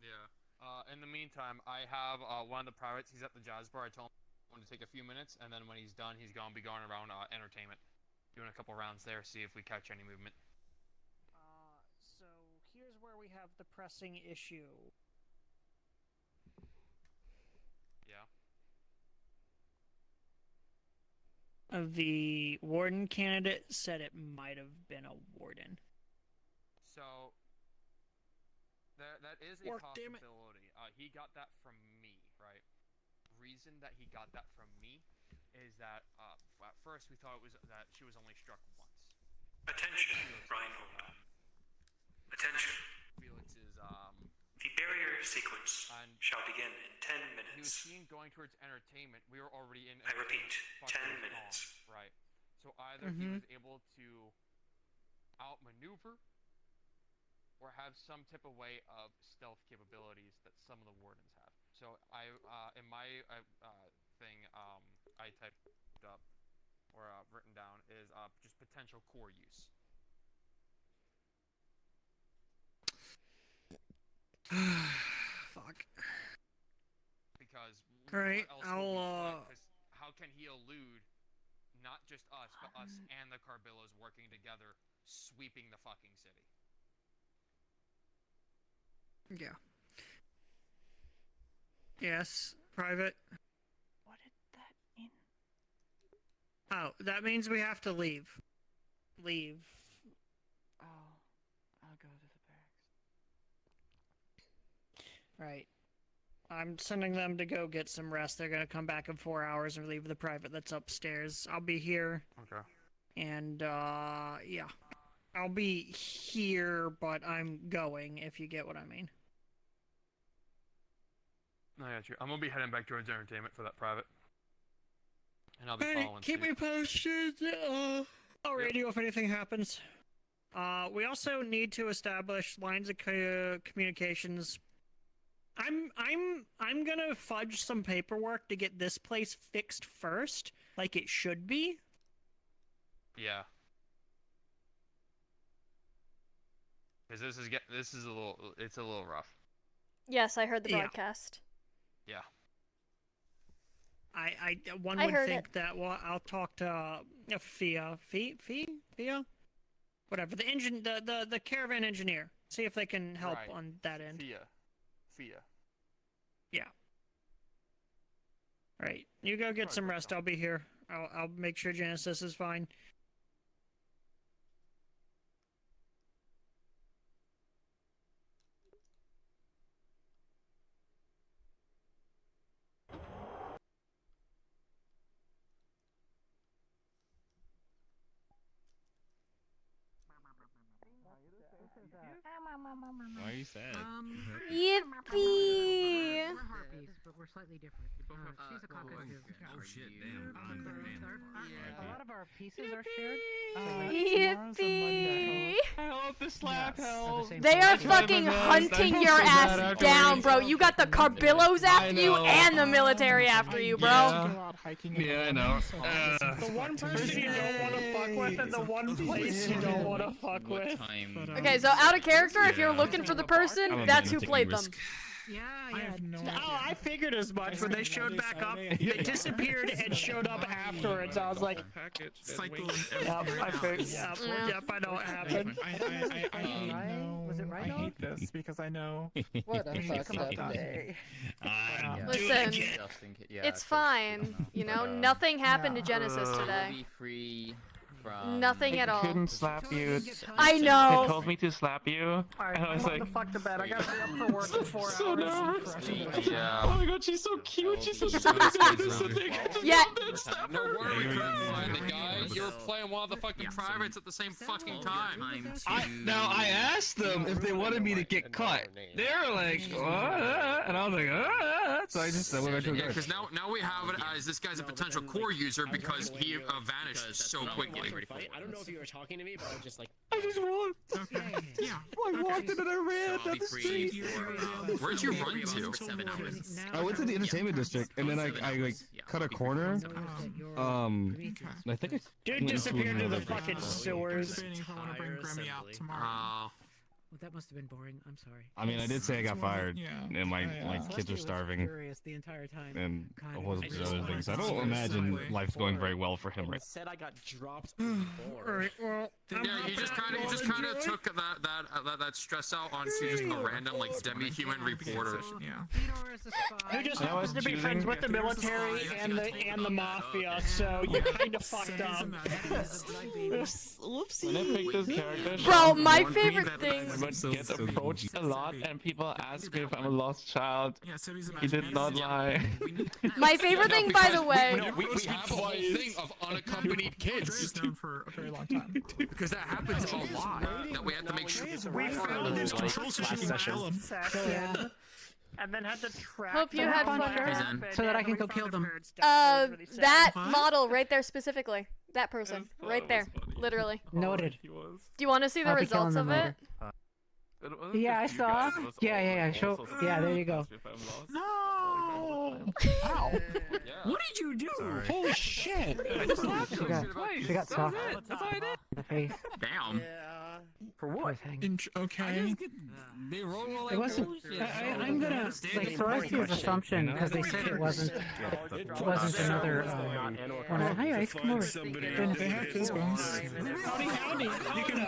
I: Yeah. In the meantime, I have one of the privates. He's at the jazz bar. I told him to take a few minutes, and then when he's done, he's gonna be going around entertainment, doing a couple rounds there, see if we catch any movement.
V: So here's where we have the pressing issue.
I: Yeah.
V: The warden candidate said it might have been a warden.
I: So that is a possibility. He got that from me, right? Reason that he got that from me is that at first we thought it was that she was only struck once.
C: Attention, Reinhold. Attention.
I: Felix's
C: The barrier sequence shall begin in 10 minutes.
I: He was seen going towards entertainment. We were already in.
C: I repeat, 10 minutes.
I: Right. So either he was able to outmaneuver or have some type of way of stealth capabilities that some of the wardens have. So I, in my thing, I typed up or written down is just potential core use.
V: Fuck.
I: Because
V: all right,
I: I'll. How can he elude Not just us, but us and the Carbillos working together, sweeping the fucking city.
V: Yeah. Yes, Private.
E: What did that mean?
V: Oh, that means we have to leave. Leave.
E: Oh, I'll go to the barracks.
V: Right. I'm sending them to go get some rest. They're gonna come back in 4 hours and leave the private that's upstairs. I'll be here.
I: Okay.
V: And, yeah. I'll be here, but I'm going, if you get what I mean.
I: I got you. I'm gonna be heading back towards entertainment for that private. And I'll be
V: Hey,
I: following
V: keep
I: suit.
V: me posted. I'll radio if anything happens. We also need to establish lines of communications. I'm gonna fudge some paperwork to get this place fixed first, like it should be.
I: Yeah. Because this is a little rough.
Q: Yes, I heard the
V: Yeah.
Q: broadcast.
I: Yeah.
V: One
Q: I
V: would
Q: heard
V: think that. Well, I'll talk to Fia, whatever, the caravan engineer. See if they can help
I: Right.
V: on that end.
I: Fia.
V: Yeah. Right. You go get some rest. I'll be here. I'll make sure Genesis is fine.
K: Why are you sad?
Q: Yippee!
F: We're harpies, but we're slightly different. She's a cockatoo.
O: Oh shit, damn.
F: A lot of our pieces are shared.
Q: Yippee!
K: I hope the slap helps.
Q: They are fucking hunting your ass down, bro. You got the Carbillos after you and the military after you, bro.
T: Yeah, I know.
V: The one person you don't want to fuck with and the one place you don't want to fuck with.
A: Okay, so out of character, if you're looking for the person, that's who played them.
F: Yeah.
V: Oh, I figured as much when they showed back up. They disappeared and showed up afterwards. I was like, yep, I figured. Yep, I know what happened.
F: I
U: hate this because I know.
F: What a fucked up day.
A: Listen, it's fine. You know, nothing happened to Genesis today.
W: Be free from...
A: Nothing at all.
U: I couldn't slap you.
A: I know.
U: They told me to slap you,
V: Alright,
U: and I was
V: I'm
U: like,
V: the fuck to bed. I gotta be up for work in 4
U: so
V: hours.
U: nervous.
I: Yeah.
U: Oh my god, she's so cute. She's so sweet.
A: Yeah.
I: No worries, the guy. You were playing one of the fucking privates at the same fucking time.
T: I asked them if they wanted me to get cut. They were like, what? And I was like, so I just went back to a
I: Yeah,
T: guard.
I: because now we have it as this guy's a potential core user because he vanished so quickly.
J: I don't know if you were talking to me, but I was just like...
U: I just walked.
F: Okay, yeah.
U: I walked in and I ran down the street.
I: Where'd you run to?
T: I went to the entertainment district, and then I like cut a corner. I think I
V: Dude disappeared to the fucking sewers.
F: Well, that must have been boring. I'm sorry.
T: I mean, I did say I got fired, and my kids are starving,
F: Furious the entire time.
T: and a whole bunch of other things. I don't imagine life's going very well for him right
J: Said I got dropped.
V: Alright, well,
I: Yeah, he just kind of took that stress out onto just a random like demi-human reporter.
V: who just happens to be friends with the military and the mafia, so you kind of fucked up.
U: Whoopsie. When I picked this character,
A: Bro, my favorite thing.
U: I would get approached a lot, and people ask me if I'm a lost child. He did not lie.
A: My favorite thing, by the way.
I: We have a whole thing of unaccompanied kids.
U: For a very long time.
I: Because that happens a lot. That we have to make sure.
V: We found this control
U: session.
V: Yeah. And then had to track
A: Hope you
V: them
A: had
V: on
A: fun.
V: the
F: So that I can go kill them.
A: That model right there specifically. That person. Right there. Literally.
F: Noted.
A: Do you want to see the
F: I'll be killing
A: results of
F: them
A: it?
F: Yeah, I saw. Yeah. Show. Yeah, there you go.
U: No!
F: Ow! What did you do? Holy shit! She got soft
U: That's all I did.
F: in the face.
I: Damn.
F: For what?
D: Okay.
F: It wasn't. I'm gonna like so I see his assumption because they said it wasn't. It wasn't another. Hi, Ice. Come over.
D: They have fizz bones.
V: Howdy. You can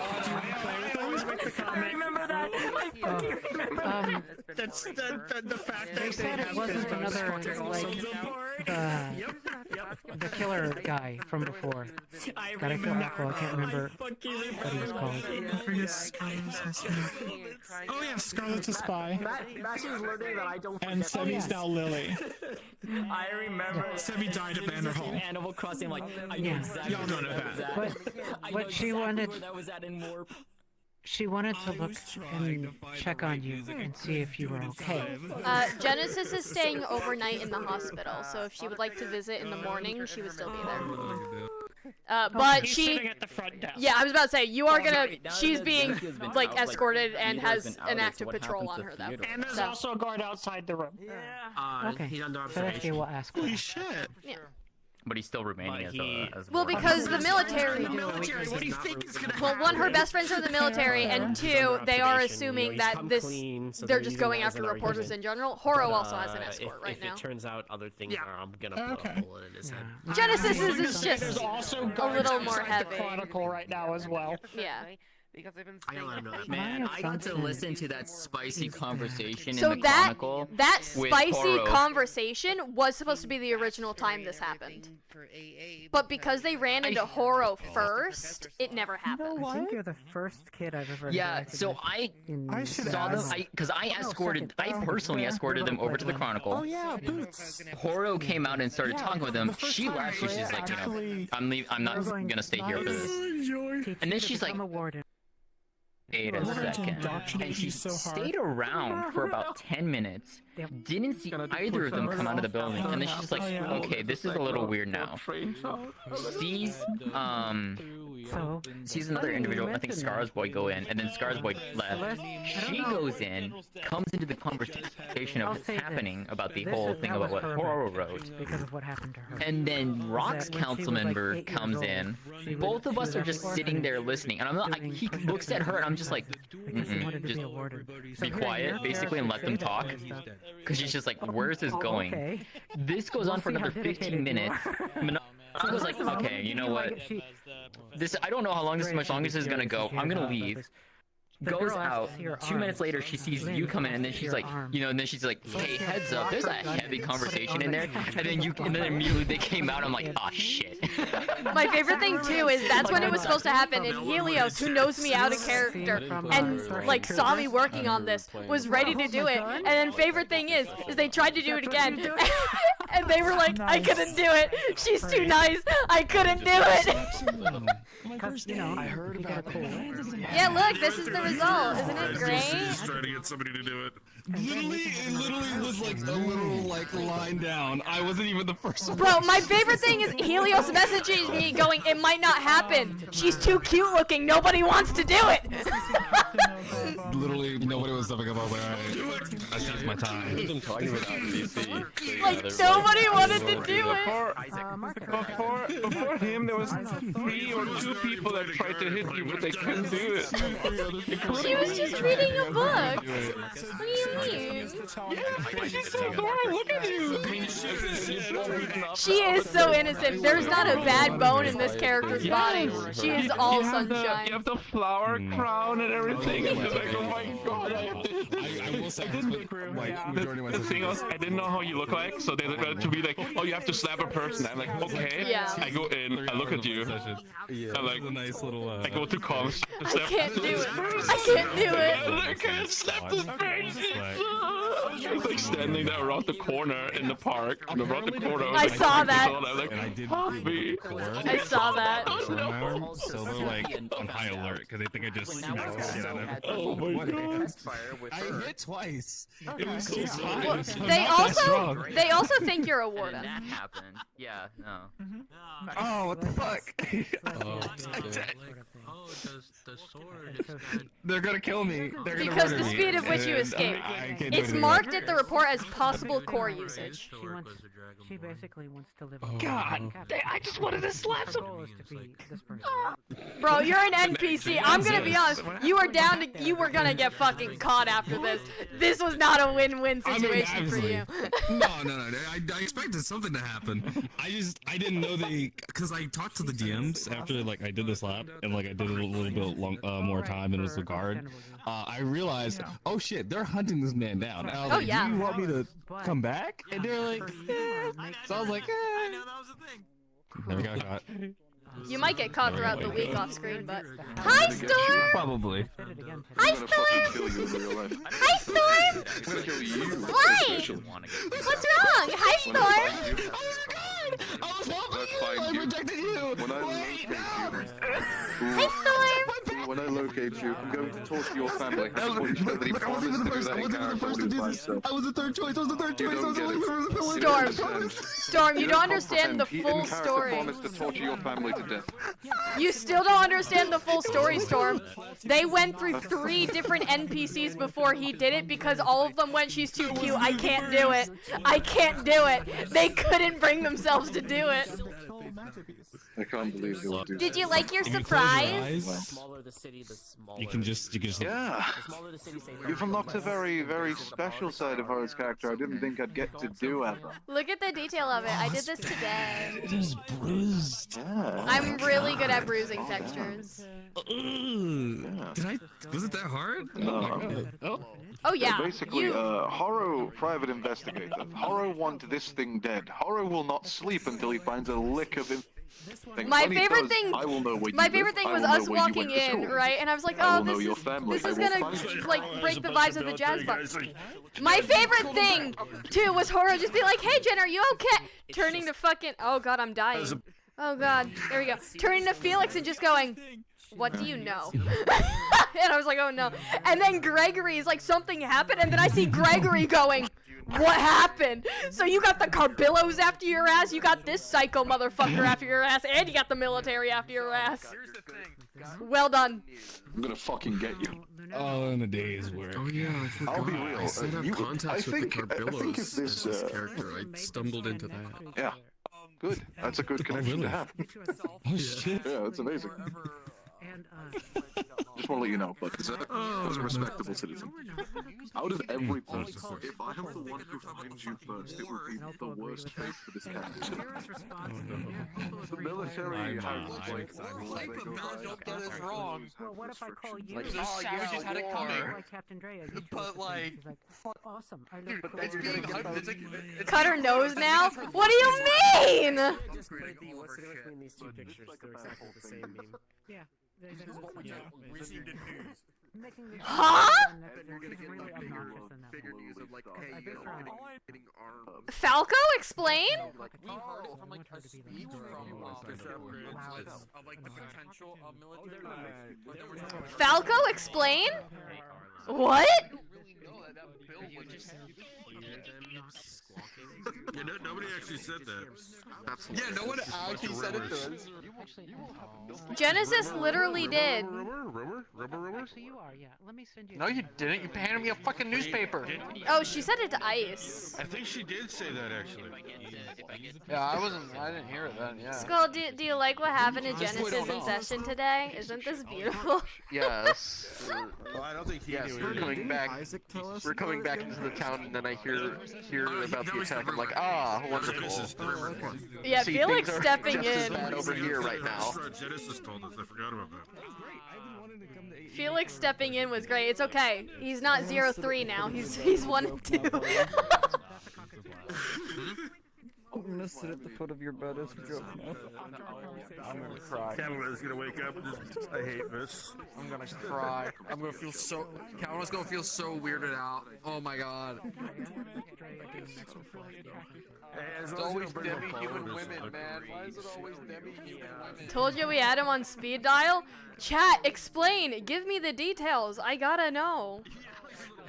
V: always make the comment.
F: Remember that? I fucking remember that.
V: That's the fact that
F: They said it wasn't another like the killer guy from before. That I feel awful. I can't remember what he was called.
D: Oh yeah, Scarlet's a spy.
G: Matt was learning that I don't.
D: And Sebi's now Lily.
G: I remember.
D: Sebi died at Vanderhall.
G: Animal Crossing, like I know exactly.
D: Y'all don't know that.
F: But she wanted.
G: That was at in Warp.
F: She wanted to look and check on you and see if you were okay.
A: Genesis is staying overnight in the hospital, so if she would like to visit in the morning, she would still be there. But
V: He's
A: she,
V: sitting at the front desk.
A: yeah, I was about to say, you are gonna, she's being, like, escorted and has an active patrol on her, though.
V: And there's also a guard outside the room. Yeah.
F: Okay.
G: He's under
F: So actually, we'll ask.
D: Holy shit.
A: Yeah.
P: But he's still remaining as
A: Well, because the military.
G: What do you think is gonna happen?
A: Well, one, her best friends are the military, and two, they are assuming that they're just going after reporters in general. Horo also has an escort right now.
G: If it turns out other things are, I'm gonna put a hole in his head.
A: Genesis is just
V: There's also
A: a little more
V: outside the
A: heavy.
V: Chronicle right now as well.
A: Yeah.
X: Because they've been
G: I don't let him know that.
P: Man, I got to listen to that spicy conversation
A: So
P: in the Chronicle.
A: that
P: with
A: spicy
P: Horo.
A: conversation was supposed to be the original time this happened. But because they ran into Horo first, it never happened.
F: I think you're the first kid I've ever.
P: Yeah, so I saw them, because I personally escorted them over to the Chronicle.
D: Oh yeah, Boots.
P: Horo came out and started talking with them. She left, so she's like, I'm not gonna stay here for this. And then she's like, wait a second. And she stayed around for about 10 minutes, didn't see either of them come out of the building, and then she's like, okay, this is a little weird now. Sees another individual, I think Scar's boy, go in, and then Scar's boy left. She goes in, comes into the conversation of what's happening about the whole thing about what Horo wrote.
F: Because of what happened to her.
P: And then Rock's council member comes in. Both of us are just sitting there listening, and I'm not. He looks at her, and I'm just like, just be quiet, basically, and let them talk. Because she's just like, where's this going? This goes on for another 15 minutes. I was like, okay, you know what? I don't know how long much longer this is gonna go. I'm gonna leave. Goes out. 2 minutes later, she sees you come in, and then she's like, and then she's like, hey, heads up, there's a heavy conversation in there. And then immediately they came out. I'm like, ah, shit.
A: My favorite thing too is that's when it was supposed to happen. And Helios, who knows me out of character and like saw me working on this, was ready to do it. And then favorite thing is they tried to do it again, and they were like, I couldn't do it. She's too nice. I couldn't do it.
G: I heard about that.
A: Yeah, look, this is the result. Isn't it great?
L: Just trying to get somebody to do it.
U: It literally was like a little line down. I wasn't even the first one.
A: Bro, my favorite thing is Helios messaging me going, it might not happen. She's too cute looking. Nobody wants to do it.
U: Literally, nobody was stepping up. I was like, alright, that's just my time.
A: Like, nobody wanted to do it.
U: Before him, there was 3 or 2 people that tried to hit you, but they couldn't do it.
A: She was just reading a book. What do you mean?
U: She's so adorable. Look at you.
A: She is so innocent. There's not a bad bone in this character's body. She is all sunshine.
U: You have the flower crown and everything. And you're like, oh my god.
L: I will say
U: The thing was, I didn't know how you look like, so they looked to be like, oh, you have to slap a person. I'm like, okay.
A: Yeah.
U: I go in, I look at you. I like,
L: a nice little.
U: I go to comms.
A: I can't do it. I can't do it.
U: I can't slap this person. She's like standing there around the corner in the park. Around the corner.
A: I saw that.
U: I'm like,
L: And I did
A: I saw that.
L: So they're like on high alert because they think I just smacked the shit out of them.
U: Oh my god.
L: I hit twice. It was so fun.
A: Well, they also think you're a warden.
P: That happened. Yeah, no.
U: Oh, what the fuck?
L: The sword is
U: They're gonna kill me.
A: Because the speed of which you escape. It's marked it the report as possible core usage.
F: She basically wants to live.
T: God, I just wanted to slap some.
A: Bro, you're an NPC. I'm gonna be honest. You were down to. You were gonna get fucking caught after this. This was not a win-win situation for you.
O: No. I expected something to happen. I didn't know because I talked to the DMs after like I did this lap and like I did it a little bit more time and it was the guard. I realized, oh shit, they're hunting this man down. And I was like, do you want me to come back? And they're like, so I was like, I know that was a thing. Never got caught.
A: You might get caught throughout the week off screen, but hi Storm.
O: Probably.
A: Hi Storm. Hi Storm.
L: I'm gonna kill you.
A: Why? What's wrong? Hi Storm.
L: Oh my god! I was helping you! I protected you! When I locate you...
A: Hi Storm!
L: When I locate you, I'm going to torture your family. I wasn't even the first to do this. I was the third choice. I was the third choice. I was the only
A: Storm, you don't understand the full story.
L: promised to torture your family to death.
A: You still don't understand the full story, Storm. They went through 3 different NPCs before he did it because all of them went, she's too cute, I can't do it. I can't do it. They couldn't bring themselves to do it.
L: I can't believe you would do that.
A: Did you like your surprise?
G: The smaller the city, the smaller.
O: You can just.
L: Yeah.
G: The smaller the city, say
L: You've unlocked a very, very special side of Horror's character I didn't think I'd get to do ever.
A: Look at the detail of it. I did this today.
O: It is bruised.
L: Yeah.
A: I'm really good at bruising textures.
O: Was it that hard?
L: No.
A: Oh yeah.
L: Basically, Horror private investigator. Horror want this thing dead. Horror will not sleep until he finds a lick of
A: My favorite thing was us walking in, right? And I was like, oh, this is gonna like break the vibes of the jazz bar. My favorite thing too was Horror just be like, hey Jen, are you okay? Turning to fucking, oh god, I'm dying. Oh god, there we go. Turning to Felix and just going, what do you know? And I was like, oh no. And then Gregory's like, something happened, and then I see Gregory going, what happened? So you got the Carbillos after your ass, you got this psycho motherfucker after your ass, and you got the military after your ass. Well done.
L: I'm gonna fucking get you.
O: Oh, in the days where.
L: Oh yeah, I forgot. I'll be real.
U: I set up contacts with the Carbillos
L: if this,
U: as this character. I stumbled into that.
L: Yeah. Good. That's a good connection to have.
O: Oh shit.
L: Yeah, that's amazing. Just want to let you know, but as a respectable citizen, out of every person, if I am the one who finds you first, it will be the worst fate for this character. The military has
I: don't get us wrong.
F: Well, what if I call you?
I: Like, oh, you just had it coming.
F: Like Captain Drea.
I: But like,
F: awesome.
I: it's being cut.
A: Cutter knows now? What do you mean?
G: Just put what's the difference between these two pictures? They're exactly the same meme.
F: Yeah.
U: This is what we received in news.
A: Huh?
U: Bigger news of like, hey, getting armed.
A: Falco, explain?
I: We heard from like a speech from of like the potential of military.
A: Falco, explain? What?
L: Yeah, nobody actually said that.
I: Yeah, no one actually said it to us.
A: Genesis literally did.
F: Actually, you are, yeah. Let me send you.
I: No, you didn't. You handed me a fucking newspaper.
A: Oh, she said it to Ice.
L: I think she did say that actually.
I: Yeah, I didn't hear it then. Yeah.
A: Skull, do you like what happened to Genesis in session today? Isn't this beautiful?
N: Yes.
L: Well, I don't think he knew
N: we're coming back. We're coming back into the town, and then I hear about the attack. I'm like, ah, wonderful.
A: Yeah,
N: See,
A: Felix
N: things are
A: stepping
N: just as
A: in.
N: bad over here right now.
L: Genesis told us. I forgot about that.
A: Felix stepping in was great. It's okay. He's not 0-3 now. He's 1 and 2.
B: I'm gonna sit at the foot of your bed as a joke now.
I: I'm gonna cry.
L: Cameron's gonna wake up and just, I hate this.
I: I'm gonna cry. I'm gonna feel so. Cameron's gonna feel so weirded out. Oh my god. It's always demi-human women, man. Why is it always demi-human women?
A: Told you we had him on speed dial? Chat, explain. Give me the details. I gotta know.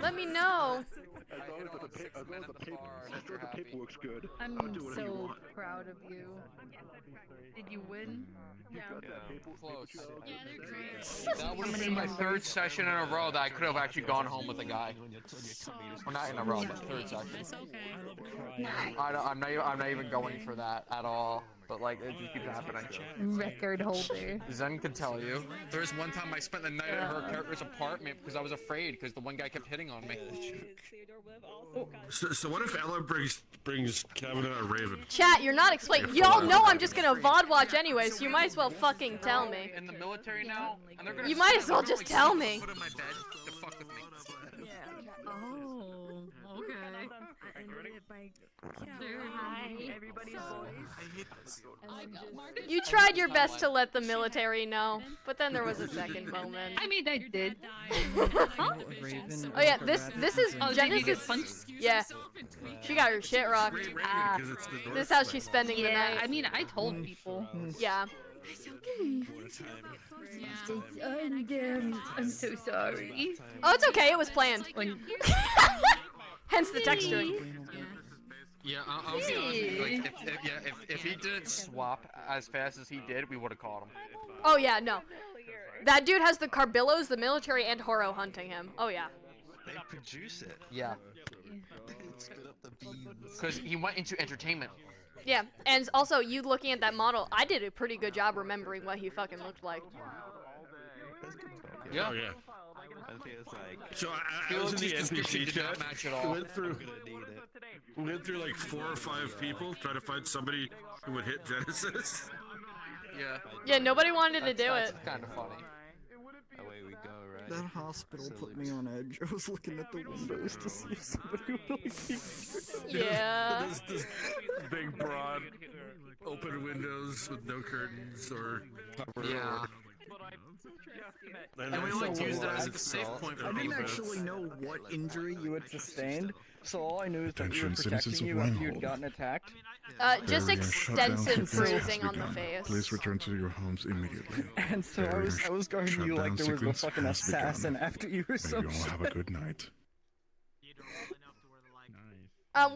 A: Let me know.
L: As always, the the paperwork's good.
H: I'm
L: I'll do whatever you
H: so
L: want.
H: proud of you. Did you win? Yeah.
I: Close. That would have been my third session in a row that I could have actually gone home with a guy. Well, not in a row, but third session.
H: That's okay.
I: I'm not even going for that at all. But like, it just keeps happening.
H: Record holder.
I: Zen can tell you. There was one time I spent the night at her character's apartment because I was afraid because the one guy kept hitting on me.
R: So what if Ella brings Kevin and Raven?
A: Chat, you're not explaining. Y'all know I'm just gonna VOD watch anyway, so you might as well fucking tell me.
I: In the military now, and they're gonna.
A: You might as well just tell me.
I: Put in my bed to fuck with me.
H: Oh, okay. I ended it by everybody's voice.
A: You tried your best to let the military know, but then there was a second moment.
H: I mean, I did.
A: Oh yeah, this is Genesis. Yeah, she got her shit rocked. This is how she's spending the night.
H: I mean, I told people.
A: Yeah.
H: I'm so sorry.
A: Oh, it's okay. It was planned. Hence the texturing.
I: Yeah, I'll be honest with you, like, if he didn't swap as fast as he did, we would have caught him.
A: Oh yeah, no. That dude has the Carbillos, the military, and Horo hunting him. Oh yeah.
S: They produce it.
I: Yeah.
S: Spit up the beans.
I: Because he went into entertainment.
A: Yeah, and also, you looking at that model, I did a pretty good job remembering what he fucking looked like.
I: Yeah.
R: Oh, yeah. So I
I: Phil
R: was in the
I: description
R: NPC
I: did not
R: chat.
I: match at all.
R: We went through like 4 or 5 people trying to find somebody who would hit Genesis.
I: Yeah.
A: Yeah, nobody wanted to do it.
I: That's kind of funny.
S: Away we go, right?
B: That hospital put me on edge. I was looking at the windows to see if somebody would like
A: Yeah.
R: This big, broad, open windows with no curtains or cover.
I: Yeah.
R: And
B: we
R: also
B: used it as
R: a
B: safe point for I didn't actually know what injury you had sustained, so all I knew is that you were
O: Attention,
B: protecting
O: citizens of
B: you after you'd
O: Reinhold.
B: gotten attacked.
A: Just
O: Barrier shutdown
A: extensive
O: sequence has
A: bruising on the
O: begun.
A: face.
O: Please return to your homes immediately.
B: And so I was guarding you like there was a fucking assassin after you or
O: May
B: some
O: you all have a
B: shit.
O: good night.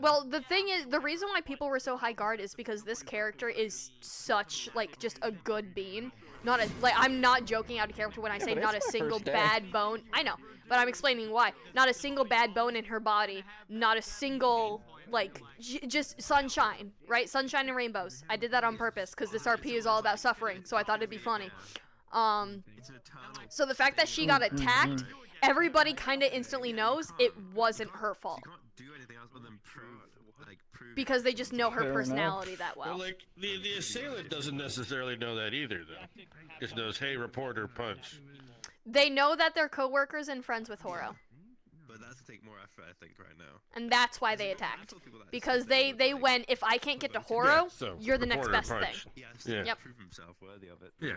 A: Well, the thing is, the reason why people were so high guard is because this character is such, like, just a good being. Not a, like, I'm not joking out of character when I say
B: but
A: not a
B: it's my
A: single
B: first day.
A: bad bone. I know, but I'm explaining why. Not a single bad bone in her body. Not a single, like, just sunshine, right? Sunshine and rainbows. I did that on purpose, because this RP is all about suffering, so I thought it'd be funny. So the fact that she got attacked, everybody kind of instantly knows it wasn't her fault. Because they just know her
R: Fair
A: personality that well.
R: Like, the assailant doesn't necessarily know that either, though. Just knows, hey, reporter, punch.
A: They know that they're co-workers and friends with Horo.
S: But that's to take more effort, I think, right now.
A: And that's why they attacked. Because they went, if I can't get to Horo, you're the next best thing.
R: Yeah.
A: Yep.
S: Prove himself worthy of it.
R: Yeah.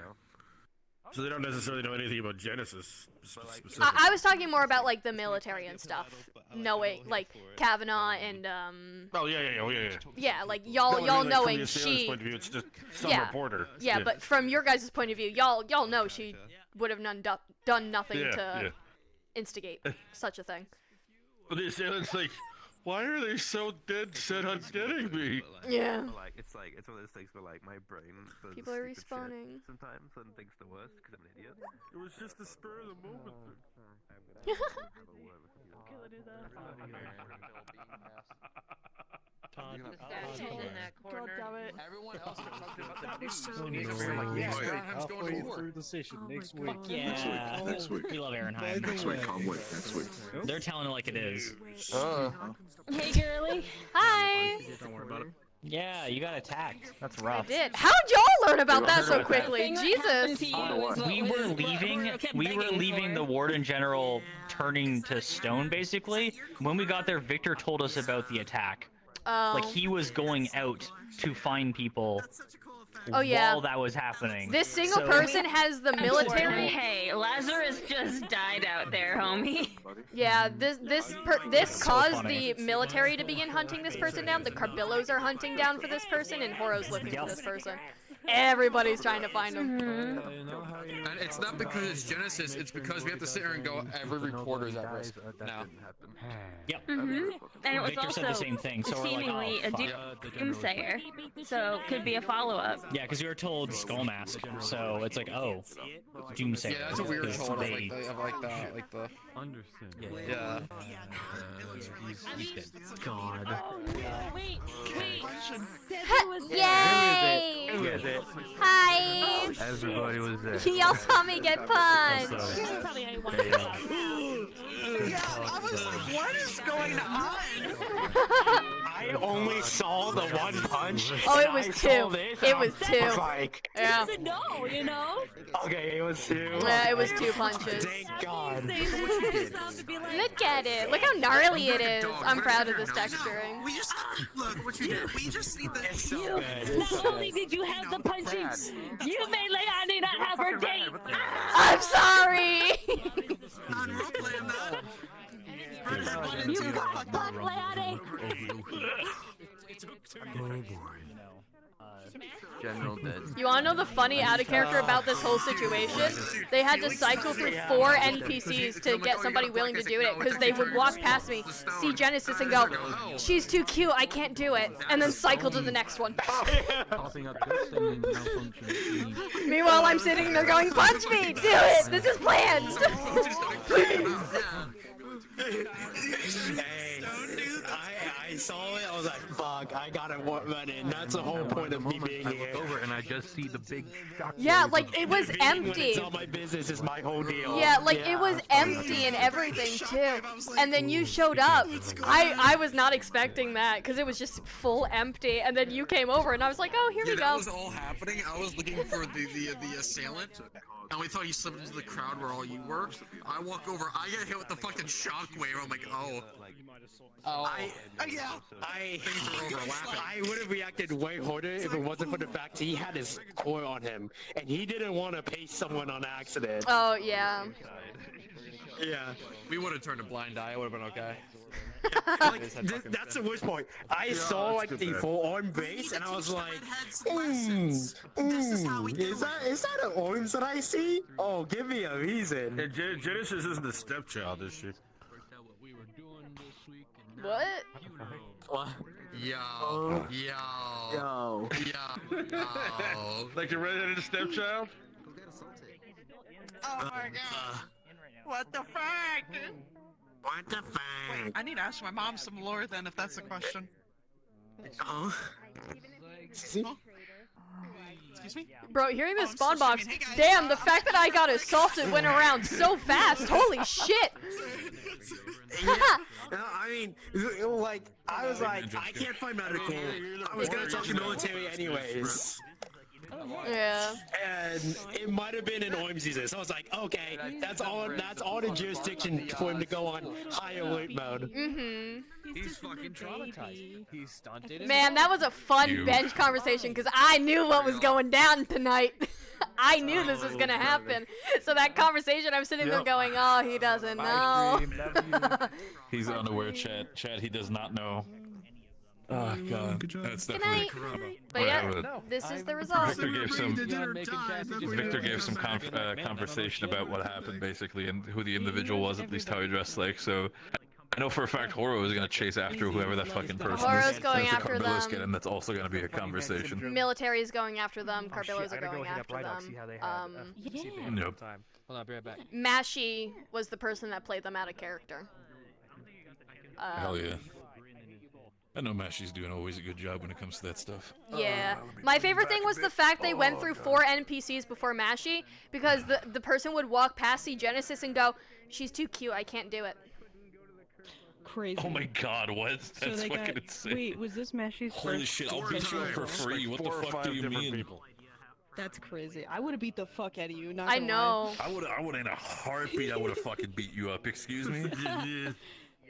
R: So they don't necessarily know anything about Genesis specifically.
A: I was talking more about, like, the military and stuff. Knowing, like, Kavanaugh and,
R: Oh, yeah.
A: Yeah, like,
R: No,
A: y'all
R: I mean, like, from
A: knowing
R: the assailant's
A: she...
R: point of view, it's just some
A: yeah.
R: reporter.
A: Yeah, but from your guys' point of view, y'all know she would have done nothing to instigate such a thing.
R: But the assailant's like, why are they so dead set on getting me?
A: Yeah.
S: It's one of those things where, like, my brain does
A: People are
S: stupid shit
A: respawning.
S: sometimes and thinks the worst because I'm an idiot.
R: It was just the spur of the moment.
E: God damn it.
I: Everyone else are talking about the news.
E: so
I: Aaronheim's going to war.
B: through the session next week.
K: Yeah.
L: Next week.
K: We love Aaronheim.
L: Next week, can't wait. Next week.
K: They're telling it like it is.
A: Hey, girly. Hi.
K: Don't worry about it. Yeah, you got attacked. That's
A: I
K: rough.
A: did. How'd y'all learn about that so quickly? Jesus.
K: We were leaving the Warden General turning to stone, basically. When we got there, Victor told us about the attack. Like, he was going out to find people while that was happening.
A: This single person has the military.
H: Hey, Lazarus just died out there, homie.
A: Yeah, this caused the military to begin hunting this person down. The Carbillos are hunting down for this person, and Horo's looking for this person. everybody's trying to find him.
I: And it's not because it's Genesis, it's because we have to sit here and go, every reporter is at risk now.
C: Yep. And it was
K: Victor
C: also
K: said the same thing, so we're like,
C: seemingly
K: oh,
C: a doomsayer, so could be a follow-up.
K: Yeah, because you were told Skull Mask, so it's like, oh, Doomsayer.
I: Yeah, that's what we were told of
K: They...
I: like the
M: Understood.
I: Yeah.
M: He's dead.
F: God.
C: Oh no, wait.
A: Yay!
M: Who is it?
A: Hi!
M: Everybody was there.
A: Y'all saw me get punched!
C: This is probably how you want
E: I was like, what is going on?
N: I only saw the one punch.
A: Oh, it
N: and
A: was
N: I
A: two.
N: saw this,
A: It
N: and
A: was
N: I
A: two.
N: like,
A: Yeah.
C: doesn't know, you know?
N: okay, it was two.
A: Yeah, it was 2 punches.
N: Thank God.
A: Look at it. Look how gnarly it is. I'm proud of this texturing.
B: We just look what you did. We just need the.
C: Not only did you have the punchings, you made Leonie not have her date.
A: I'm sorry.
C: You got fucked, Leonie.
S: General dead.
A: You wanna know the funny out of character about this whole situation? They had to cycle through 4 NPCs to get somebody willing to do it, because they would walk past me, see Genesis, and go, "She's too cute, I can't do it," and then cycle to the next one. Meanwhile, I'm sitting there going, "Punch me! Do it! This is planned!"
N: Hey, I saw it. I was like, "Fuck! I gotta run in." That's the whole point of me being here.
M: Over and I just see the big shock.
A: Yeah, like it was empty.
N: It's all my business. Is my whole deal.
A: Yeah, like it was empty and everything too. And then you showed up. I was not expecting that because it was just full empty. And then you came over and I was like, "Oh, here we go."
I: That was all happening. I was looking for the assailant, and we thought he slipped into the crowd where all you were. I walk over, I get hit with the fucking shockwave. I'm like, oh.
N: I would have reacted way harder if it wasn't for the fact he had his core on him, and he didn't want to paste someone on accident.
A: Oh, yeah.
N: Yeah.
I: We would have turned a blind eye. It would have been okay.
N: That's the worst part. I saw like the full arm base, and I was like, is that an arms that I see? Oh, give me a reason.
R: Genesis isn't the stepchild, is she?
A: What?
N: What?
I: Yo.
R: Like a redheaded stepchild?
E: Oh my god. What the fuck?
N: What the fuck?
E: Wait, I need to ask my mom some lore then, if that's the question.
N: Oh.
E: Excuse me?
A: Bro, hearing the spawn box, damn, the fact that I got assaulted went around so fast, holy shit!
N: Yeah, no, I mean, like, I was like, I can't find medical. I was gonna talk to military anyways.
A: Yeah.
N: And it might have been an OIM season, so I was like, okay, that's all the jurisdiction for him to go on high alert mode.
A: Mm-hmm.
J: He's fucking traumatized. He's stunted.
A: Man, that was a fun bench conversation, because I knew what was going down tonight. I knew this was gonna happen. So that conversation, I'm sitting there going, "Oh, he doesn't know."
O: He's unaware, Chad. Chad, he does not know. Oh god, that's definitely.
A: But yeah, this is the result.
O: Victor gave some conversation about what happened, basically, and who the individual was, at least how he dressed like. So I know for a fact Horo is gonna chase after whoever that fucking person is.
A: Horo's going after them.
O: And that's also gonna be a conversation.
A: Military is going after them. Carbillos are going after them.
O: Nope.
J: Hold on, I'll be right back.
A: Mashi was the person that played them out of character.
O: Hell yeah. I know Mashi's doing always a good job when it comes to that stuff.
A: Yeah. My favorite thing was the fact they went through 4 NPCs before Mashi, because the person would walk past the Genesis and go, "She's too cute, I can't do it."
F: Crazy.
O: Oh my god, what? That's
F: so
O: fucking insane.
F: Wait, was this Mashi's
O: Holy
F: first?
O: shit, I'll beat you up for free. What the fuck do you mean?
F: That's crazy. I would have beat the fuck out of you. Not
A: I
F: gonna
A: know.
F: lie.
O: I would in a heartbeat. I would have fucking beat you up. Excuse me.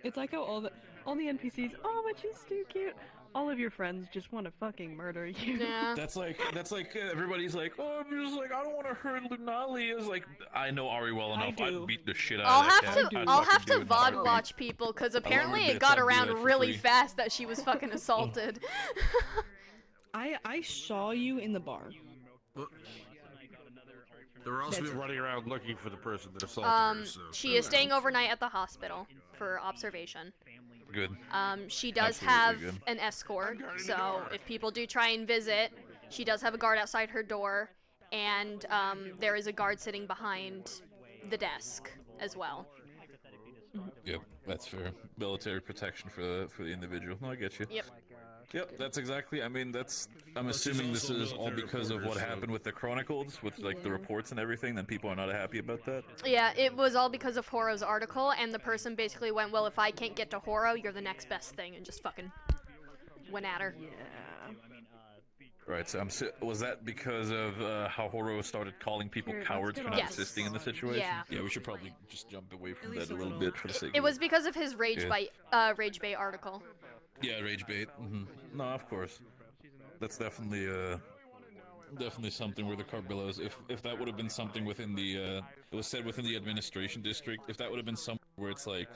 F: It's like how all the NPCs. Oh, but she's too cute. All of your friends just want to fucking murder you.
A: Yeah.
O: That's like everybody's like, oh, I'm just like, I don't want to hurt Lunali. Is like, I know Ari well enough. I'd beat the shit out of that cat.
A: I'll have to VOD watch people, because apparently it got around really fast that she was fucking assaulted.
F: I saw you in the bar.
R: They're also
E: That's-
R: running around looking for the person that assaulted her. So
A: She is staying overnight at the hospital for observation.
O: Good.
A: She does
O: Absolutely
A: have
O: good.
A: an escort, so if people do try and visit, she does have a guard outside her door, and there is a guard sitting behind the desk as well.
O: Yep, that's fair. Military protection for the individual. No, I get you.
A: Yep.
O: Yep, that's exactly. I mean, I'm assuming this is all because of what happened with the Chronicles, with like the reports and everything. Then people are not happy about that.
A: Yeah, it was all because of Horo's article, and the person basically went, well, if I can't get to Horo, you're the next best thing, and just fucking went at her.
O: Right. So was that because of how Horo started calling people cowards for not
A: Yes.
O: assisting in the situation?
A: Yeah.
O: Yeah, we should probably just jump away from that a little bit for the sake.
A: It was because of his Rage Bait article.
O: Yeah, rage bait. No, of course. That's definitely definitely something where the Carbillos, if that would have been something within the it was said within the administration district, if that would have been something where it's like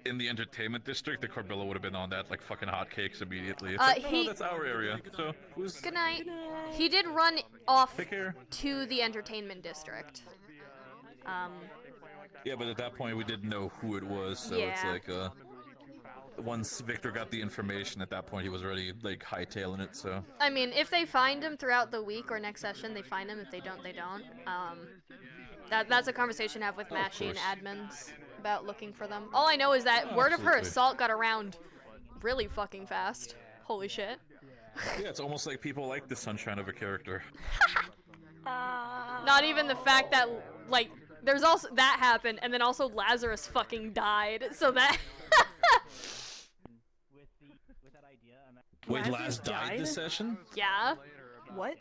O: in the entertainment district, the Carbillo would have been on that like fucking hotcakes immediately. It's like, no, that's our area. So who's...
A: Good night. He did run off to the entertainment district.
O: Yeah, but at that point we didn't know who it was, so it's
A: Yeah.
O: like once Victor got the information, at that point he was already like hightailing it. So
A: I mean, if they find him throughout the week or next session, they find him. If they don't, they don't. That's a conversation I have with Mashy and admins about looking for them. All I know is that word of her
O: Absolutely.
A: assault got around really fucking fast. Holy shit.
O: yeah, it's almost like people like the sunshine of a character.
A: Not even the fact that, like, there's also that happened, and then also Lazarus fucking died, so that.
O: Wait, Laz died this session?
A: Yeah.
E: What?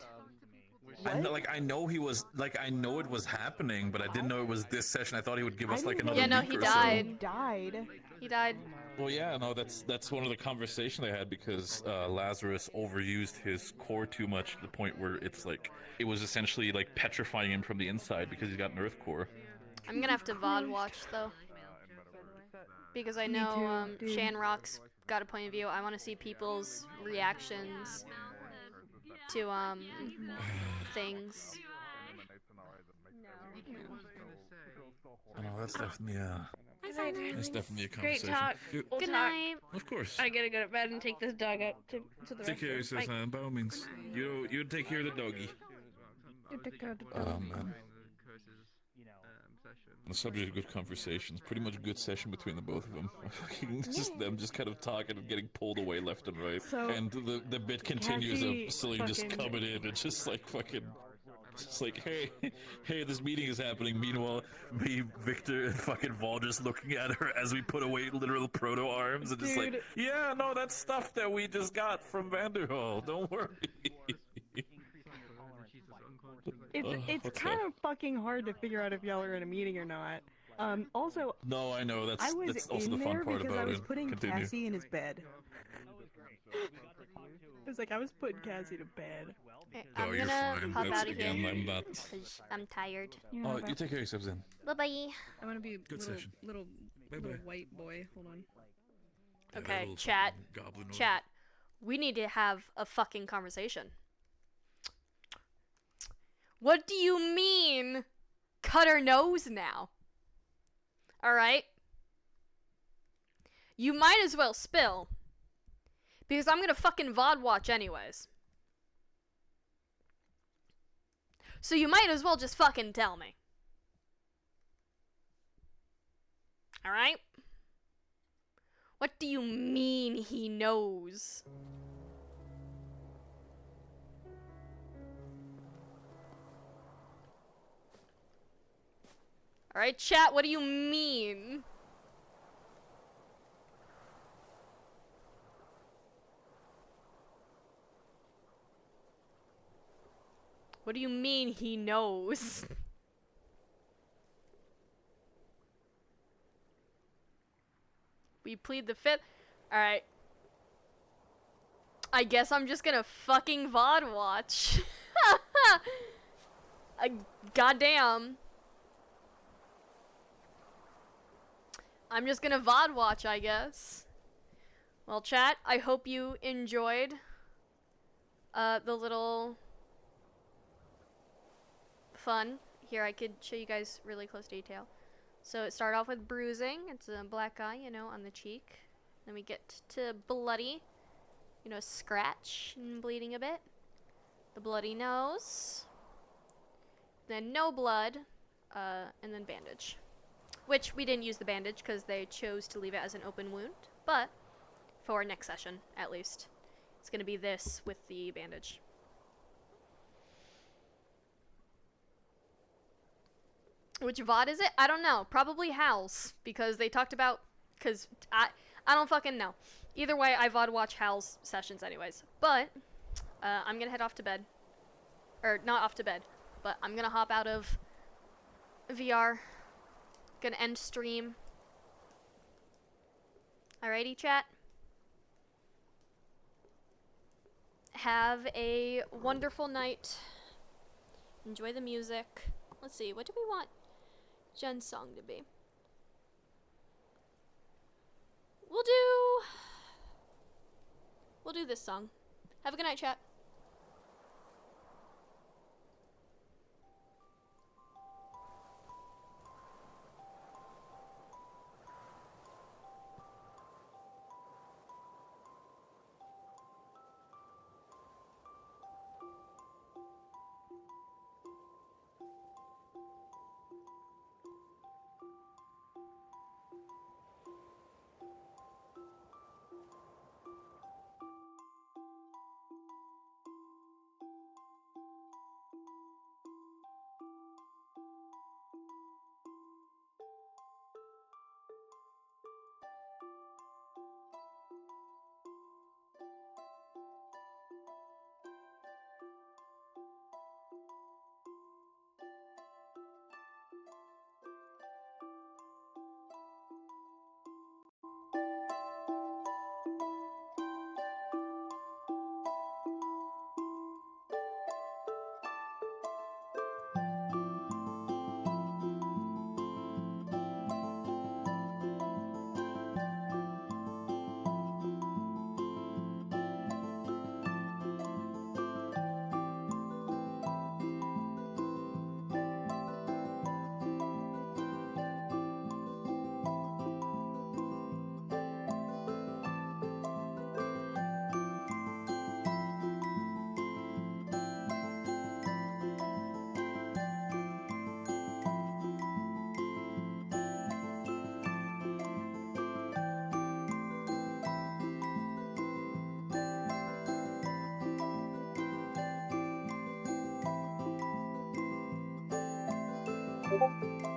O: I know he was I know it was happening, but I didn't know it was this session. I thought he would give us like another
A: Yeah, no,
O: week
A: he
O: or
A: died.
O: so.
E: Died.
A: He died.
O: Well, yeah, no, that's one of the conversations I had because Lazarus overused his core too much to the point where it's like it was essentially like petrifying him from the inside because he's got an earth core.
A: I'm gonna have to VOD watch though, because I
E: Me
A: know
E: too, dude.
A: Shanrock's got a point of view. I want to see people's reactions to things.
O: I know that's definitely that's definitely a
H: Great
O: conversation.
H: talk. We'll
A: Good
H: talk.
A: night.
O: Of course.
H: I gotta go to bed and take this dog out to the
O: Take care of
H: restroom.
O: yourself, by all means. You take care of the doggy. Oh man. On the subject of good conversations, pretty much a good session between the both of them. Just them just kind of talking and getting pulled away left and right.
E: So,
O: and the bit continues
E: Cassie
O: of Celine just
E: fucking-
O: coming in and just like fucking... Just like, hey, this meeting is happening. Meanwhile, me, Victor, and fucking Vol just looking at her as we put away literal proto arms and just like,
E: Dude.
O: yeah, no, that's stuff that we just got from Vanderhall. Don't worry.
E: It's
O: what's
E: kind
O: up?
E: of fucking hard to figure out if y'all are in a meeting or not. Also,
O: No, I know.
E: I was
O: that's also
E: in
O: the fun
E: there
O: part
E: because
O: about
E: I was
O: it.
E: putting
O: Continue.
E: Cassie in his bed. It's like I was putting Cassie to bed.
A: I'm
O: you're
A: gonna
O: fine.
A: hop
O: That's
A: out of
O: again,
A: here.
O: I'm not.
A: 'Cause I'm tired.
O: Oh, you take care of yourself then.
A: Bye bye.
H: I want to be a
O: Good
H: little,
O: session.
H: little,
O: Bye-bye.
H: little white boy. Hold on.
A: Okay,
O: little
A: chat.
O: fucking goblin orc.
A: Chat. We need to have a fucking conversation. What do you mean? Cut her nose now. Alright? You might as well spill. Because I'm gonna fucking VOD watch anyways. So you might as well just fucking tell me. Alright? What do you mean he knows? Alright, chat, what do you mean? What do you mean he knows? We plead the fifth. Alright. I guess I'm just gonna fucking VOD watch. Goddamn. I'm just gonna VOD watch, I guess. Well, chat, I hope you enjoyed the little fun. Here, I could show you guys really close detail. So it started off with bruising. It's a black eye, you know, on the cheek. Then we get to bloody, you know, scratch and bleeding a bit. The bloody nose. Then no blood, and then bandage. Which we didn't use the bandage because they chose to leave it as an open wound. But for next session, at least, it's gonna be this with the bandage. Which VOD is it? I don't know. Probably Hal's, because they talked about, because I don't fucking know. Either way, I VOD watch Hal's sessions anyways. But I'm gonna head off to bed. Or not off to bed, but I'm gonna hop out of VR. Gonna end stream. Alrighty, chat. Have a wonderful night. Enjoy the music. Let's see, what do we want Jen's song to be? We'll do this song. Have a good night, chat.
Q: Thank you.